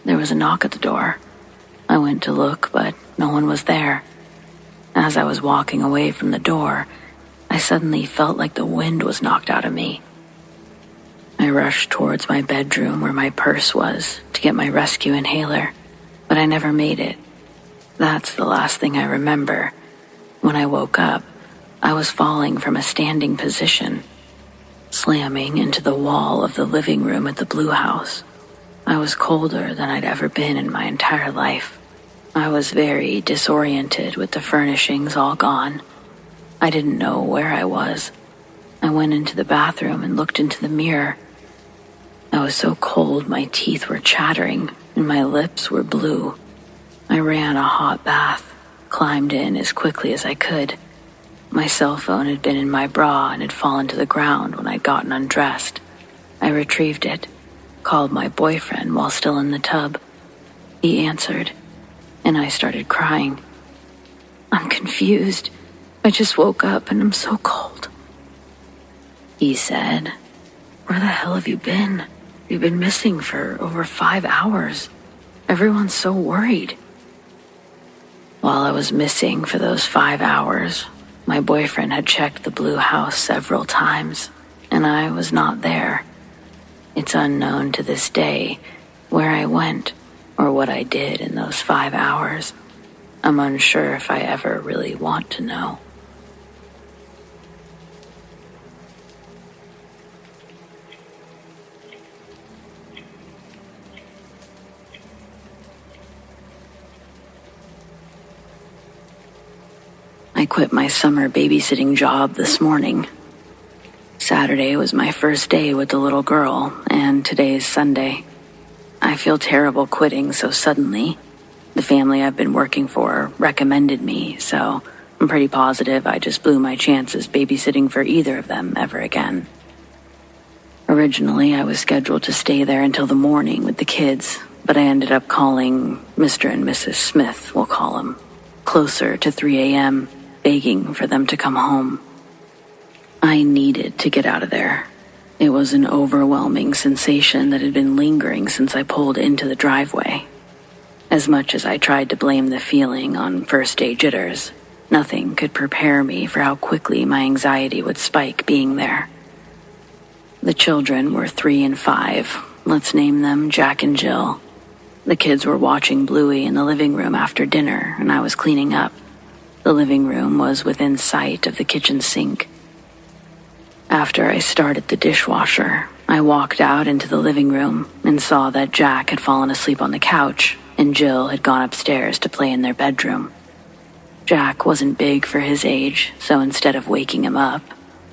There was a knock at the door. I went to look, but no one was there. As I was walking away from the door, I suddenly felt like the wind was knocked out of me. I rushed towards my bedroom where my purse was to get my rescue inhaler, but I never made it. That's the last thing I remember. When I woke up, I was falling from a standing position, slamming into the wall of the living room at the Blue House. I was colder than I'd ever been in my entire life. I was very disoriented with the furnishings all gone. I didn't know where I was. I went into the bathroom and looked into the mirror. I was so cold my teeth were chattering and my lips were blue. I ran a hot bath, climbed in as quickly as I could. My cell phone had been in my bra and had fallen to the ground when I'd gotten undressed. I retrieved it, called my boyfriend while still in the tub. He answered, and I started crying. "I'm confused. I just woke up and I'm so cold." He said, "Where the hell have you been? You've been missing for over 5 hours. Everyone's so worried." While I was missing for those 5 hours, my boyfriend had checked the Blue House several times, and I was not there. It's unknown to this day where I went or what I did in those 5 hours. I'm unsure if I ever really want to know. I quit my summer babysitting job this morning. Saturday was my first day with the little girl, and today's Sunday. I feel terrible quitting so suddenly. The family I've been working for recommended me, so I'm pretty positive I just blew my chances babysitting for either of them ever again. Originally, I was scheduled to stay there until the morning with the kids, but I ended up calling Mr. and Mrs. Smith, we'll call them, closer to 3 a.m., begging for them to come home. I needed to get out of there. It was an overwhelming sensation that had been lingering since I pulled into the driveway. As much as I tried to blame the feeling on first day jitters, nothing could prepare me for how quickly my anxiety would spike being there. The children were 3 and 5. Let's name them Jack and Jill. The kids were watching Bluey in the living room after dinner, and I was cleaning up. The living room was within sight of the kitchen sink. After I started the dishwasher, I walked out into the living room and saw that Jack had fallen asleep on the couch and Jill had gone upstairs to play in their bedroom. Jack wasn't big for his age, so instead of waking him up,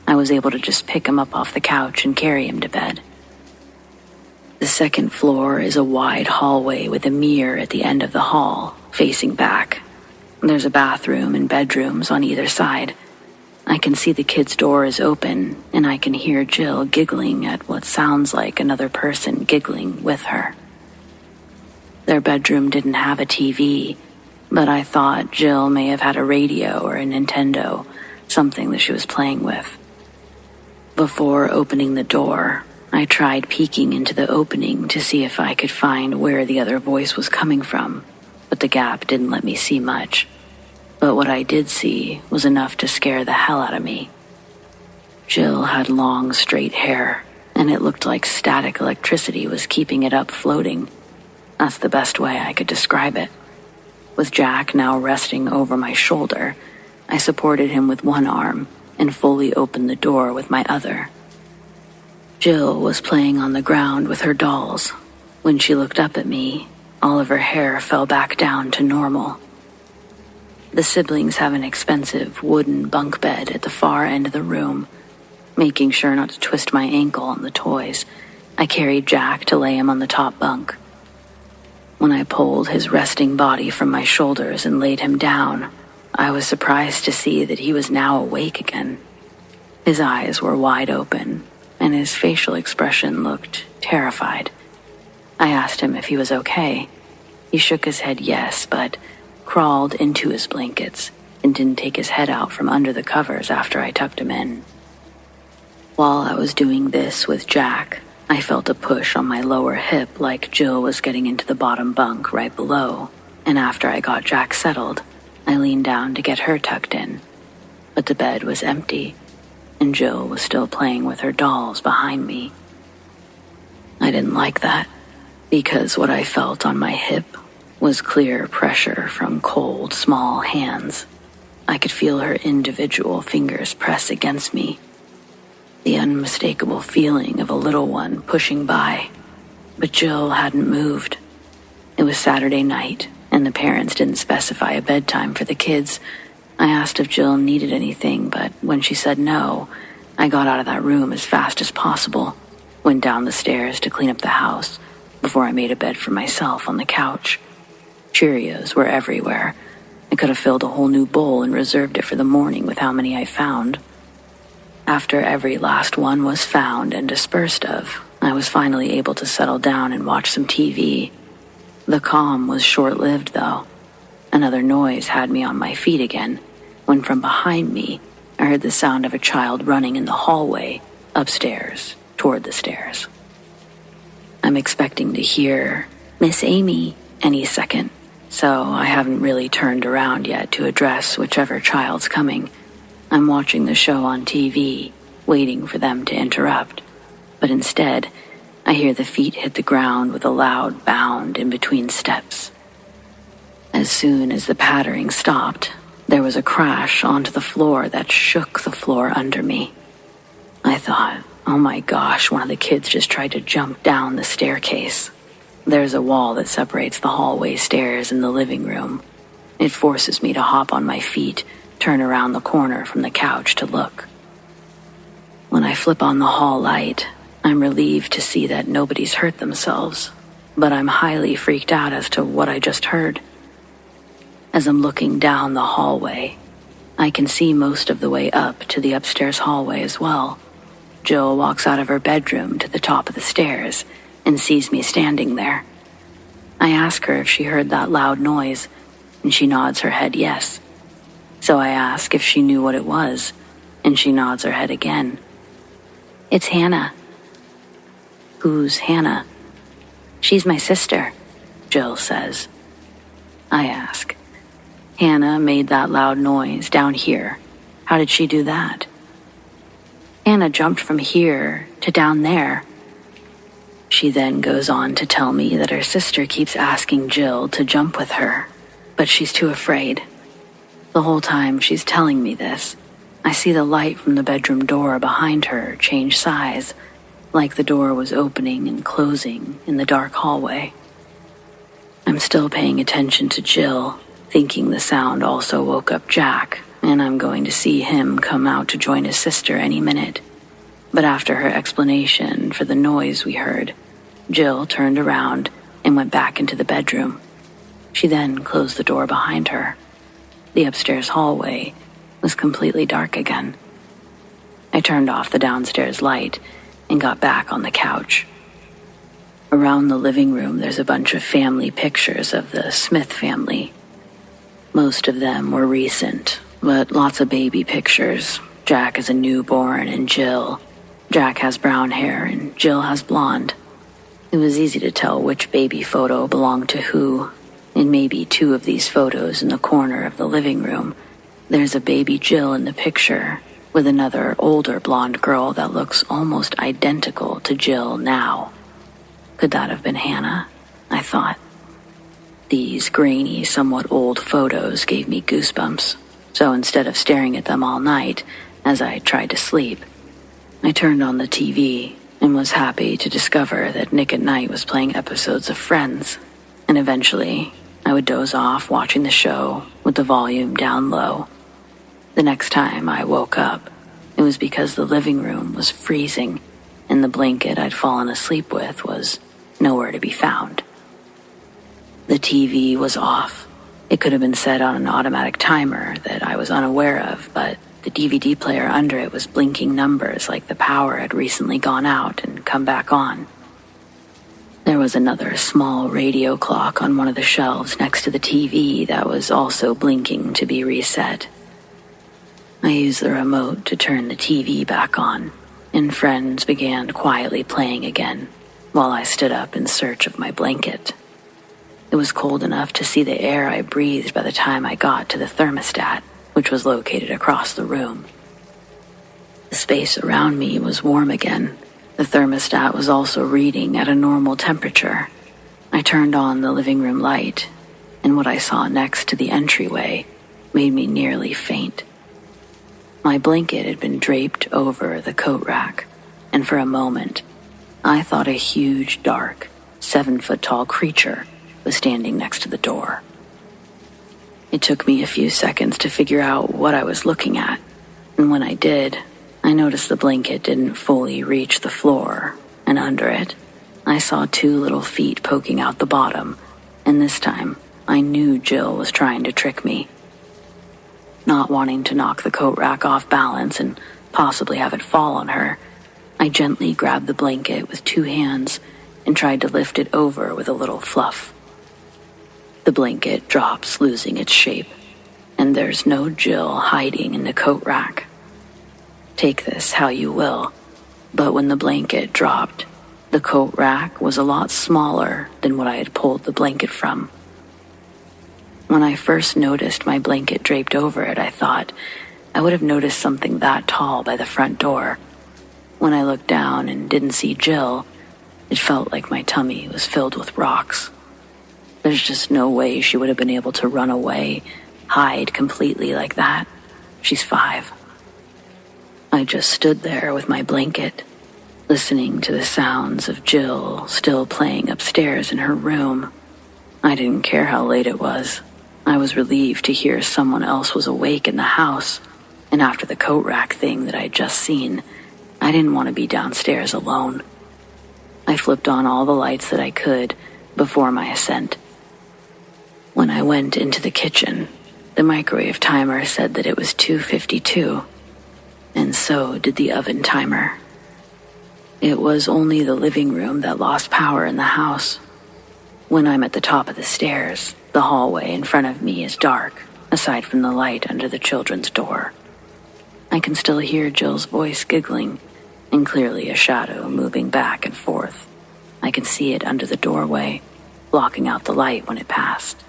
I was able to just pick him up off the couch and carry him to bed. The second floor is a wide hallway with a mirror at the end of the hall, facing back. There's a bathroom and bedrooms on either side. I can see the kid's door is open, and I can hear Jill giggling at what sounds like another person giggling with her. Their bedroom didn't have a TV, but I thought Jill may have had a radio or a Nintendo, something that she was playing with. Before opening the door, I tried peeking into the opening to see if I could find where the other voice was coming from, but the gap didn't let me see much. But what I did see was enough to scare the hell out of me. Jill had long, straight hair, and it looked like static electricity was keeping it up floating. That's the best way I could describe it. With Jack now resting over my shoulder, I supported him with one arm and fully opened the door with my other. Jill was playing on the ground with her dolls. When she looked up at me, all of her hair fell back down to normal. The siblings have an expensive wooden bunk bed at the far end of the room. Making sure not to twist my ankle on the toys, I carried Jack to lay him on the top bunk. When I pulled his resting body from my shoulders and laid him down, I was surprised to see that he was now awake again. His eyes were wide open, and his facial expression looked terrified. I asked him if he was okay. He shook his head yes, but crawled into his blankets and didn't take his head out from under the covers after I tucked him in. While I was doing this with Jack, I felt a push on my lower hip like Jill was getting into the bottom bunk right below, and after I got Jack settled, I leaned down to get her tucked in. But the bed was empty, and Jill was still playing with her dolls behind me. I didn't like that, because what I felt on my hip was clear pressure from cold, small hands. I could feel her individual fingers press against me. The unmistakable feeling of a little one pushing by, but Jill hadn't moved. It was Saturday night, and the parents didn't specify a bedtime for the kids. I asked if Jill needed anything, but when she said no, I got out of that room as fast as possible, went down the stairs to clean up the house before I made a bed for myself on the couch. Cheerios were everywhere. I could have filled a whole new bowl and reserved it for the morning with how many I found. After every last one was found and dispersed of, I was finally able to settle down and watch some TV. The calm was short-lived, though. Another noise had me on my feet again, when from behind me, I heard the sound of a child running in the hallway, upstairs, toward the stairs. I'm expecting to hear "Miss Amy" any second, so I haven't really turned around yet to address whichever child's coming. I'm watching the show on TV, waiting for them to interrupt, but instead, I hear the feet hit the ground with a loud bound in between steps. As soon as the pattering stopped, there was a crash onto the floor that shook the floor under me. I thought, oh my gosh, one of the kids just tried to jump down the staircase. There's a wall that separates the hallway stairs and the living room. It forces me to hop on my feet, turn around the corner from the couch to look. When I flip on the hall light, I'm relieved to see that nobody's hurt themselves, but I'm highly freaked out as to what I just heard. As I'm looking down the hallway, I can see most of the way up to the upstairs hallway as well. Jill walks out of her bedroom to the top of the stairs and sees me standing there. I ask her if she heard that loud noise, and she nods her head yes. So I ask if she knew what it was, and she nods her head again. "It's Hannah." "Who's Hannah?" "She's my sister," Jill says. I ask, "Hannah made that loud noise down here. How did she do that?" "Hannah jumped from here to down there." She then goes on to tell me that her sister keeps asking Jill to jump with her, but she's too afraid. The whole time she's telling me this, I see the light from the bedroom door behind her change size, like the door was opening and closing in the dark hallway. I'm still paying attention to Jill, thinking the sound also woke up Jack, and I'm going to see him come out to join his sister any minute. But after her explanation for the noise we heard, Jill turned around and went back into the bedroom. She then closed the door behind her. The upstairs hallway was completely dark again. I turned off the downstairs light and got back on the couch. Around the living room, there's a bunch of family pictures of the Smith family. Most of them were recent, but lots of baby pictures. Jack as a newborn and Jill, Jack has brown hair and Jill has blonde. It was easy to tell which baby photo belonged to who. In maybe 2 of these photos in the corner of the living room, there's a baby Jill in the picture with another older blonde girl that looks almost identical to Jill now. Could that have been Hannah? I thought. These grainy, somewhat old photos gave me goosebumps, so instead of staring at them all night as I tried to sleep, I turned on the TV and was happy to discover that Nick at Night was playing episodes of Friends, and eventually I would doze off watching the show with the volume down low. The next time I woke up, it was because the living room was freezing and the blanket I'd fallen asleep with was nowhere to be found. The TV was off. It could have been set on an automatic timer that I was unaware of, but the DVD player under it was blinking numbers like the power had recently gone out and come back on. There was another small radio clock on one of the shelves next to the TV that was also blinking to be reset. I used the remote to turn the TV back on, and Friends began quietly playing again while I stood up in search of my blanket. It was cold enough to see the air I breathed by the time I got to the thermostat, which was located across the room. The space around me was warm again. The thermostat was also reading at a normal temperature. I turned on the living room light, and what I saw next to the entryway made me nearly faint. My blanket had been draped over the coat rack, and for a moment, I thought a huge, dark, 7-foot-tall creature was standing next to the door. It took me a few seconds to figure out what I was looking at, and when I did, I noticed the blanket didn't fully reach the floor, and under it, I saw 2 little feet poking out the bottom, and this time, I knew Jill was trying to trick me. Not wanting to knock the coat rack off balance and possibly have it fall on her, I gently grabbed the blanket with 2 hands and tried to lift it over with a little fluff. The blanket drops, losing its shape, and there's no Jill hiding in the coat rack. Take this how you will, but when the blanket dropped, the coat rack was a lot smaller than what I had pulled the blanket from. When I first noticed my blanket draped over it, I thought I would have noticed something that tall by the front door. When I looked down and didn't see Jill, it felt like my tummy was filled with rocks. There's just no way she would have been able to run away, hide completely like that. She's 5. I just stood there with my blanket, listening to the sounds of Jill still playing upstairs in her room. I didn't care how late it was. I was relieved to hear someone else was awake in the house, and after the coat rack thing that I'd just seen, I didn't want to be downstairs alone. I flipped on all the lights that I could before my ascent. When I went into the kitchen, the microwave timer said that it was 2:52, and so did the oven timer. It was only the living room that lost power in the house. When I'm at the top of the stairs, the hallway in front of me is dark, aside from the light under the children's door. I can still hear Jill's voice giggling, and clearly a shadow moving back and forth. I can see it under the doorway, blocking out the light when it passed.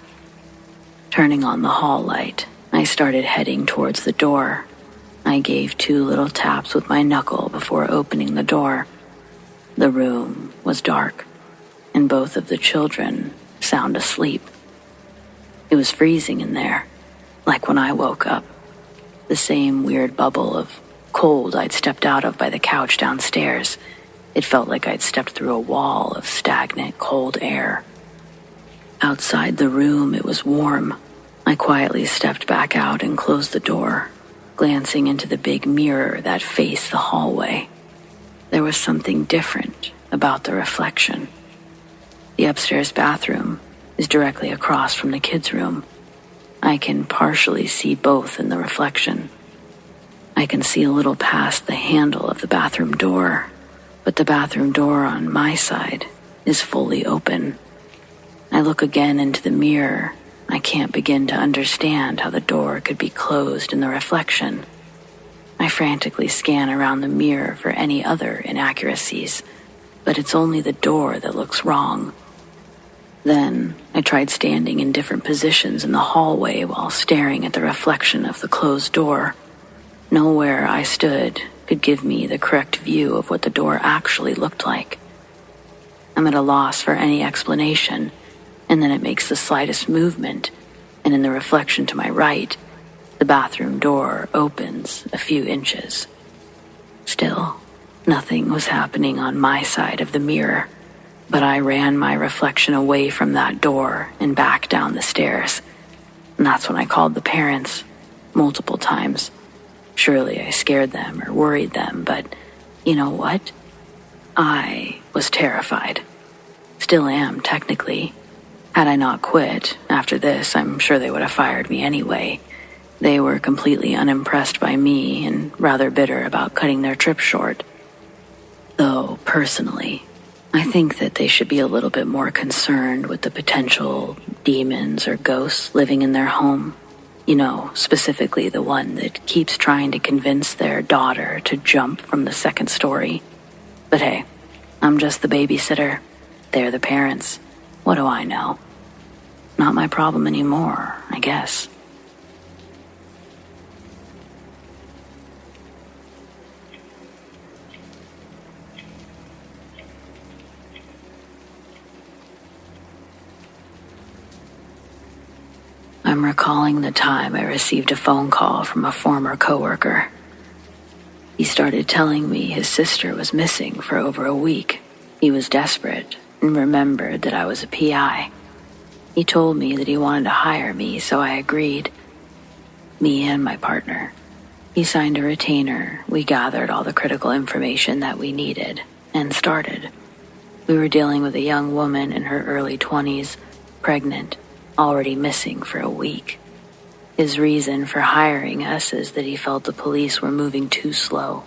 Turning on the hall light, I started heading towards the door. I gave 2 little taps with my knuckle before opening the door. The room was dark, and both of the children sound asleep. It was freezing in there, like when I woke up. The same weird bubble of cold I'd stepped out of by the couch downstairs. It felt like I'd stepped through a wall of stagnant, cold air. Outside the room, it was warm. I quietly stepped back out and closed the door, glancing into the big mirror that faced the hallway. There was something different about the reflection. The upstairs bathroom is directly across from the kids' room. I can partially see both in the reflection. I can see a little past the handle of the bathroom door, but the bathroom door on my side is fully open. I look again into the mirror. I can't begin to understand how the door could be closed in the reflection. I frantically scan around the mirror for any other inaccuracies, but it's only the door that looks wrong. Then I tried standing in different positions in the hallway while staring at the reflection of the closed door. Nowhere I stood could give me the correct view of what the door actually looked like. I'm at a loss for any explanation, and then it makes the slightest movement, and in the reflection to my right, the bathroom door opens a few inches. Still, nothing was happening on my side of the mirror, but I ran my reflection away from that door and back down the stairs. And that's when I called the parents, multiple times. Surely I scared them or worried them, but you know what? I was terrified. Still am, technically. Had I not quit, after this, I'm sure they would have fired me anyway. They were completely unimpressed by me and rather bitter about cutting their trip short. Though, personally, I think that they should be a little bit more concerned with the potential demons or ghosts living in their home. You know, specifically the one that keeps trying to convince their daughter to jump from the second story. But hey, I'm just the babysitter. They're the parents. What do I know? Not my problem anymore, I guess. I'm recalling the time I received a phone call from a former coworker. He started telling me his sister was missing for over a week. He was desperate and remembered that I was a PI. He told me that he wanted to hire me, so I agreed. Me and my partner. He signed a retainer, we gathered all the critical information that we needed, and started. We were dealing with a young woman in her early 20s, pregnant, already missing for a week. His reason for hiring us is that he felt the police were moving too slow.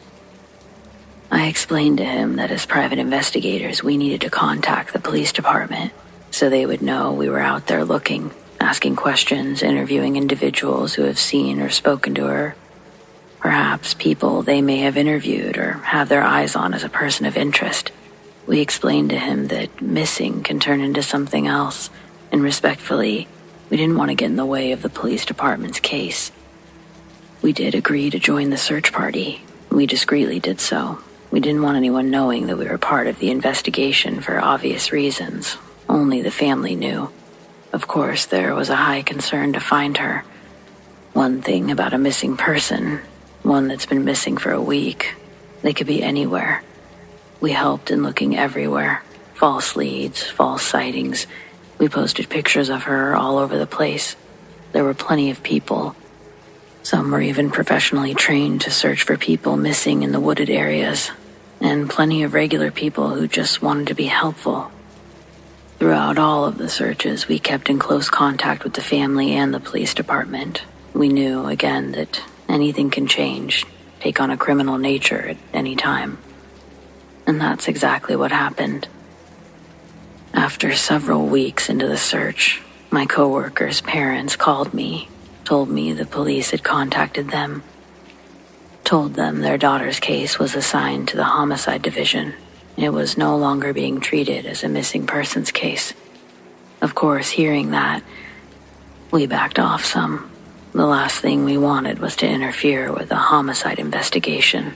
I explained to him that as private investigators, we needed to contact the police department so they would know we were out there looking, asking questions, interviewing individuals who have seen or spoken to her. Perhaps people they may have interviewed or have their eyes on as a person of interest. We explained to him that missing can turn into something else, and respectfully, we didn't want to get in the way of the police department's case. We did agree to join the search party. We discreetly did so. We didn't want anyone knowing that we were part of the investigation for obvious reasons. Only the family knew. Of course, there was a high concern to find her. One thing about a missing person, one that's been missing for a week, they could be anywhere. We helped in looking everywhere. False leads, false sightings. We posted pictures of her all over the place. There were plenty of people. Some were even professionally trained to search for people missing in the wooded areas, and plenty of regular people who just wanted to be helpful. Throughout all of the searches, we kept in close contact with the family and the police department. We knew, again, that anything can change, take on a criminal nature at any time. And that's exactly what happened. After several weeks into the search, my coworker's parents called me, told me the police had contacted them, told them their daughter's case was assigned to the homicide division. It was no longer being treated as a missing persons case. Of course, hearing that, we backed off some. The last thing we wanted was to interfere with a homicide investigation,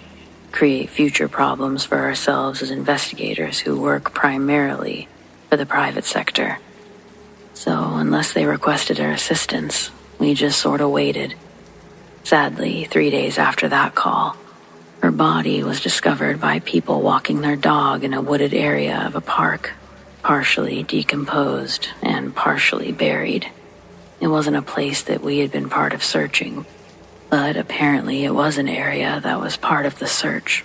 create future problems for ourselves as investigators who work primarily for the private sector. So unless they requested our assistance, we just sort of waited. Sadly, 3 days after that call, her body was discovered by people walking their dog in a wooded area of a park, partially decomposed and partially buried. It wasn't a place that we had been part of searching, but apparently it was an area that was part of the search.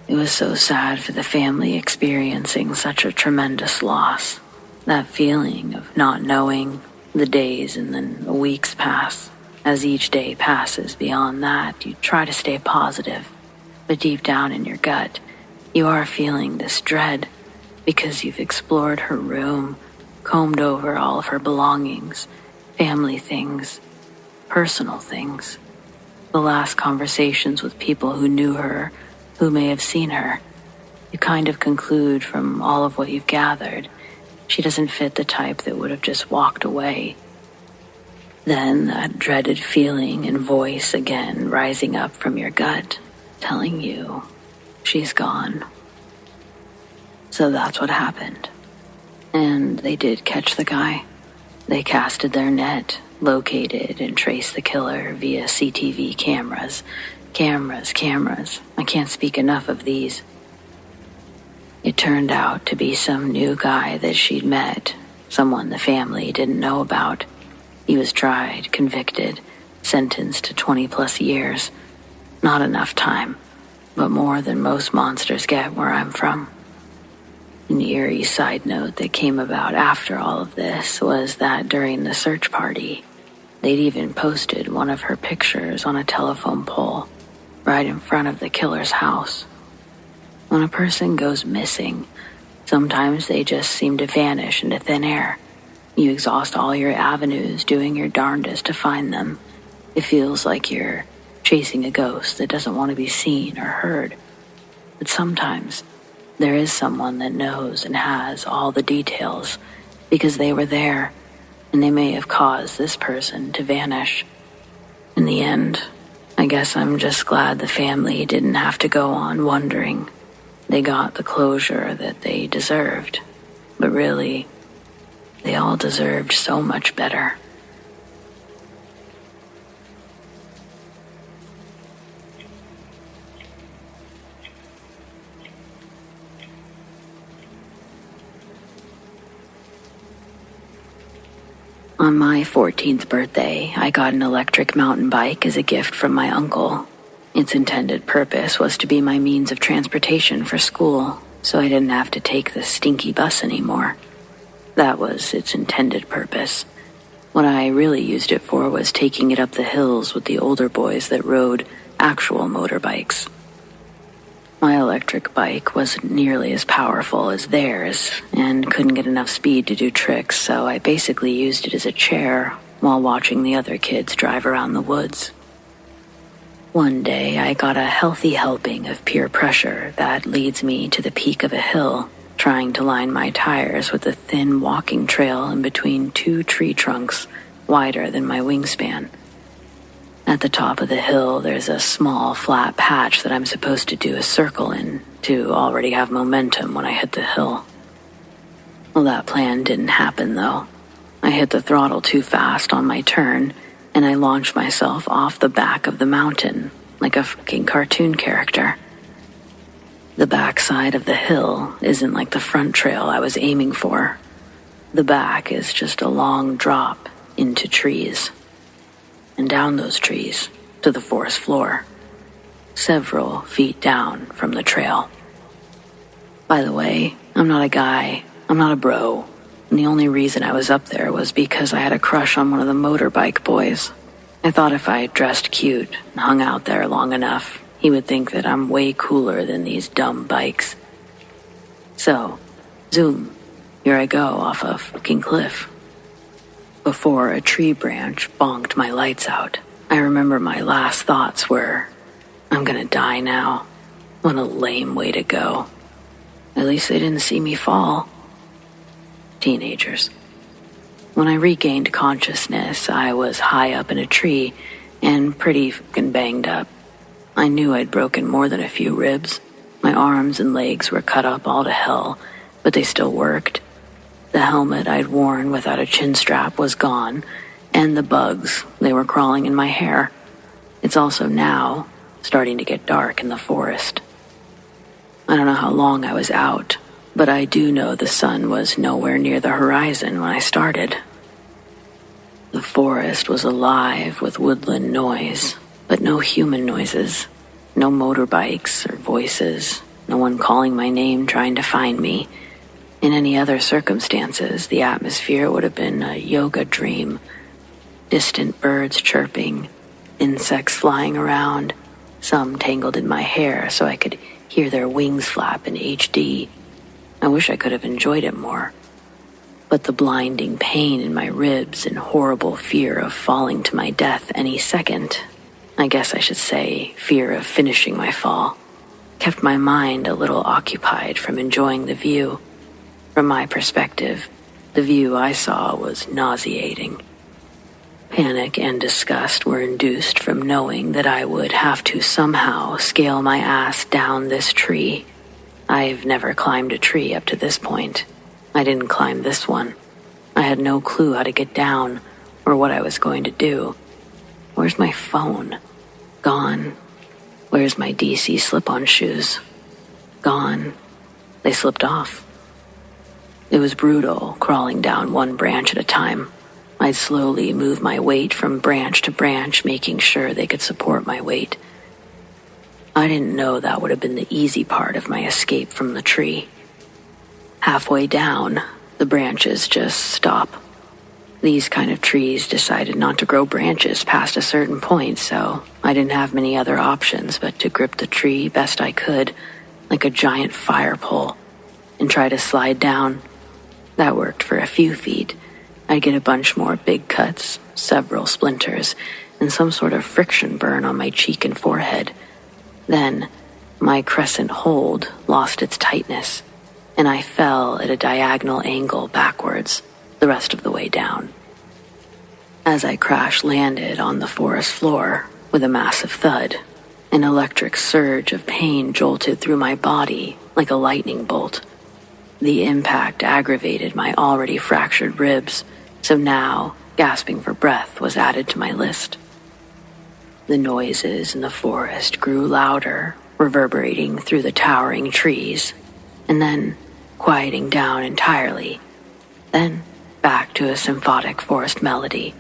It was so sad for the family experiencing such a tremendous loss. That feeling of not knowing, the days and then the weeks pass. As each day passes beyond that, you try to stay positive. But deep down in your gut, you are feeling this dread because you've explored her room, combed over all of her belongings, family things, personal things. The last conversations with people who knew her, who may have seen her, you kind of conclude from all of what you've gathered, she doesn't fit the type that would have just walked away. Then that dreaded feeling and voice again rising up from your gut, telling you she's gone. So that's what happened. And they did catch the guy. They casted their net, located and traced the killer via CTV cameras. Cameras. I can't speak enough of these. It turned out to be some new guy that she'd met, someone the family didn't know about. He was tried, convicted, sentenced to 20+ years. Not enough time, but more than most monsters get where I'm from. An eerie side note that came about after all of this was that during the search party, they'd even posted one of her pictures on a telephone pole right in front of the killer's house. When a person goes missing, sometimes they just seem to vanish into thin air. You exhaust all your avenues doing your darndest to find them. It feels like you're chasing a ghost that doesn't want to be seen or heard. But sometimes there is someone that knows and has all the details because they were there and they may have caused this person to vanish. In the end, I guess I'm just glad the family didn't have to go on wondering. They got the closure that they deserved. But really, they all deserved so much better. On my 14th birthday, I got an electric mountain bike as a gift from my uncle. Its intended purpose was to be my means of transportation for school, so I didn't have to take the stinky bus anymore. That was its intended purpose. What I really used it for was taking it up the hills with the older boys that rode actual motorbikes. My electric bike wasn't nearly as powerful as theirs and couldn't get enough speed to do tricks, so I basically used it as a chair while watching the other kids drive around the woods. One day, I got a healthy helping of peer pressure that leads me to the peak of a hill, trying to line my tires with a thin walking trail in between two tree trunks wider than my wingspan. At the top of the hill, there's a small, flat patch that I'm supposed to do a circle in to already have momentum when I hit the hill. Well, that plan didn't happen, though. I hit the throttle too fast on my turn, and I launched myself off the back of the mountain like a fucking cartoon character. The backside of the hill isn't like the front trail I was aiming for. The back is just a long drop into trees. And down those trees to the forest floor, several feet down from the trail. By the way, I'm not a guy, I'm not a bro, and the only reason I was up there was because I had a crush on one of the motorbike boys. I thought if I dressed cute and hung out there long enough, he would think that I'm way cooler than these dumb bikes. So, zoom, here I go off a fucking cliff. Before a tree branch bonked my lights out, I remember my last thoughts were, I'm gonna die now. What a lame way to go. At least they didn't see me fall. Teenagers. When I regained consciousness, I was high up in a tree and pretty fucking banged up. I knew I'd broken more than a few ribs. My arms and legs were cut up all to hell, but they still worked. The helmet I'd worn without a chin strap was gone, and the bugs, they were crawling in my hair. It's also now starting to get dark in the forest. I don't know how long I was out, but I do know the sun was nowhere near the horizon when I started. The forest was alive with woodland noise, but no human noises, no motorbikes or voices, no one calling my name trying to find me. In any other circumstances, the atmosphere would have been a yoga dream. Distant birds chirping, insects flying around, some tangled in my hair so I could hear their wings flap in HD. I wish I could have enjoyed it more. But the blinding pain in my ribs and horrible fear of falling to my death any second, I guess I should say fear of finishing my fall, kept my mind a little occupied from enjoying the view. From my perspective, the view I saw was nauseating. Panic and disgust were induced from knowing that I would have to somehow scale my ass down this tree. I've never climbed a tree up to this point. I didn't climb this one. I had no clue how to get down or what I was going to do. Where's my phone? Gone. Where's my DC slip-on shoes? Gone. They slipped off. It was brutal, crawling down one branch at a time. I'd slowly move my weight from branch to branch, making sure they could support my weight. I didn't know that would have been the easy part of my escape from the tree. Halfway down, the branches just stop. These kind of trees decided not to grow branches past a certain point, so I didn't have many other options but to grip the tree best I could, like a giant fire pole, and try to slide down. That worked for a few feet. I'd get a bunch more big cuts, several splinters, and some sort of friction burn on my cheek and forehead. Then, my crescent hold lost its tightness, and I fell at a diagonal angle backwards the rest of the way down. As I crash-landed on the forest floor with a massive thud, an electric surge of pain jolted through my body like a lightning bolt. The impact aggravated my already fractured ribs, so now gasping for breath was added to my list. The noises in the forest grew louder, reverberating through the towering trees, and then quieting down entirely, then back to a symphonic forest melody,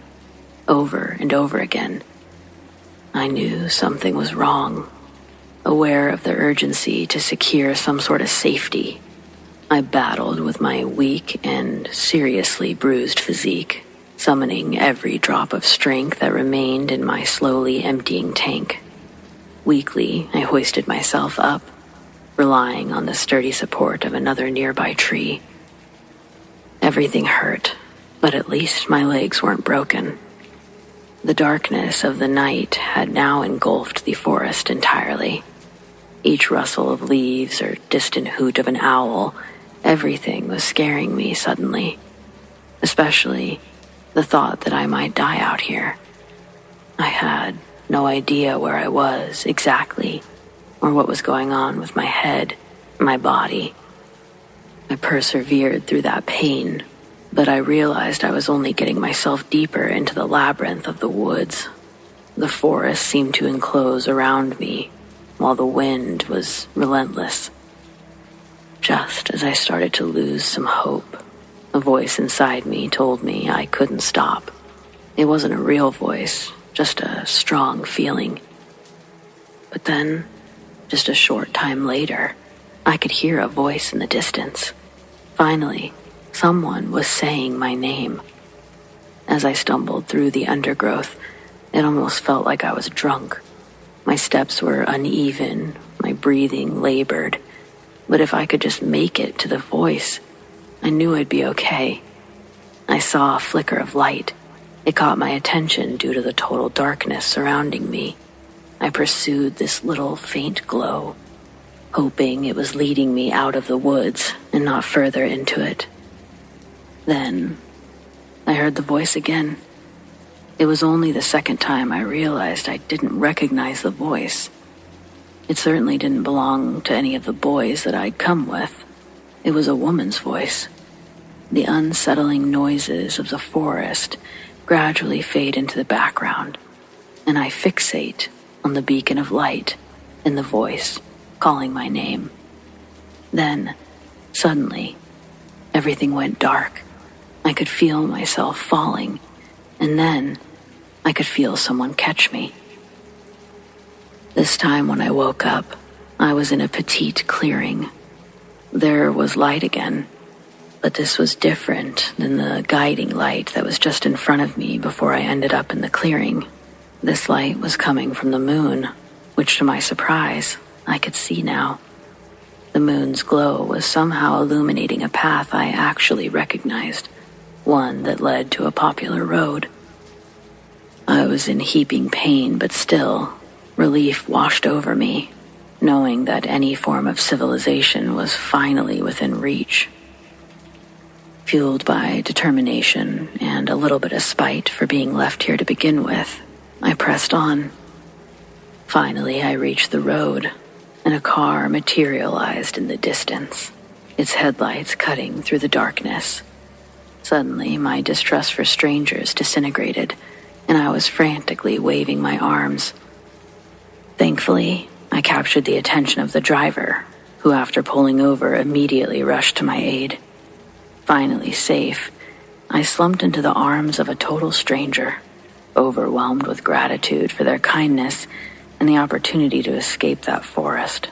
over and over again. I knew something was wrong, aware of the urgency to secure some sort of safety. I battled with my weak and seriously bruised physique, summoning every drop of strength that remained in my slowly emptying tank. Weakly, I hoisted myself up, relying on the sturdy support of another nearby tree. Everything hurt, but at least my legs weren't broken. The darkness of the night had now engulfed the forest entirely. Each rustle of leaves or distant hoot of an owl, everything was scaring me suddenly, especially the thought that I might die out here. I had no idea where I was exactly, or what was going on with my head, my body. I persevered through that pain, but I realized I was only getting myself deeper into the labyrinth of the woods. The forest seemed to enclose around me, while the wind was relentless. Just as I started to lose some hope, a voice inside me told me I couldn't stop. It wasn't a real voice, just a strong feeling. But then, just a short time later, I could hear a voice in the distance. Finally, someone was saying my name. As I stumbled through the undergrowth, it almost felt like I was drunk. My steps were uneven, my breathing labored. But if I could just make it to the voice, I knew I'd be okay. I saw a flicker of light. It caught my attention due to the total darkness surrounding me. I pursued this little faint glow, hoping it was leading me out of the woods and not further into it. Then, I heard the voice again. It was only the second time I realized I didn't recognize the voice. It certainly didn't belong to any of the boys that I'd come with. It was a woman's voice. The unsettling noises of the forest gradually fade into the background, and I fixate on the beacon of light and the voice calling my name. Then, suddenly, everything went dark. I could feel myself falling, and then I could feel someone catch me. This time when I woke up, I was in a petite clearing. There was light again, but this was different than the guiding light that was just in front of me before I ended up in the clearing. This light was coming from the moon, which to my surprise, I could see now. The moon's glow was somehow illuminating a path I actually recognized, one that led to a popular road. I was was in heaping pain, but still, relief washed over me, knowing that any form of civilization was finally within reach. Fueled by determination and a little bit of spite for being left here to begin with, I pressed on. Finally, I reached the road, and a car materialized in the distance, its headlights cutting through the darkness. Suddenly, my distrust for strangers disintegrated, and I was frantically waving my arms. Thankfully, I captured the attention of the driver, who after pulling over immediately rushed to my aid. Finally safe, I slumped into the arms of a total stranger, overwhelmed with gratitude for their kindness and the opportunity to escape that forest.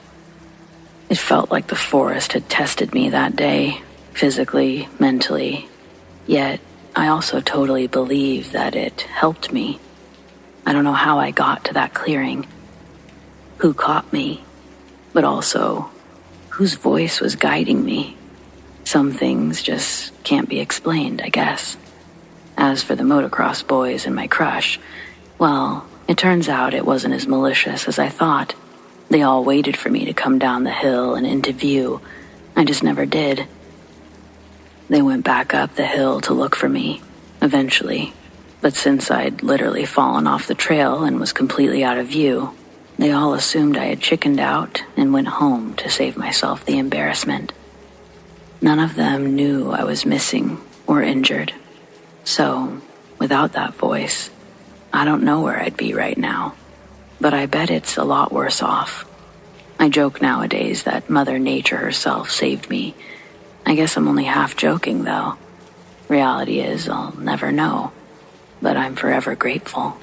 It felt like the forest had tested me that day, physically, mentally, yet I also totally believe that it helped me. I don't know how I got to that clearing, who caught me, but also whose voice was guiding me. Some things just can't be explained, I guess. As for the motocross boys and my crush, well, it turns out it wasn't as malicious as I thought. They all waited for me to come down the hill and into view. I just never did. They went back up the hill to look for me, eventually. But since I'd literally fallen off the trail and was completely out of view, they all assumed I had chickened out and went home to save myself the embarrassment. None of them knew I was missing or injured. So, without that voice, I don't know where I'd be right now, but I bet it's a lot worse off. I joke nowadays that Mother Nature herself saved me. I guess I'm only half joking, though. Reality is I'll never know, but I'm forever grateful.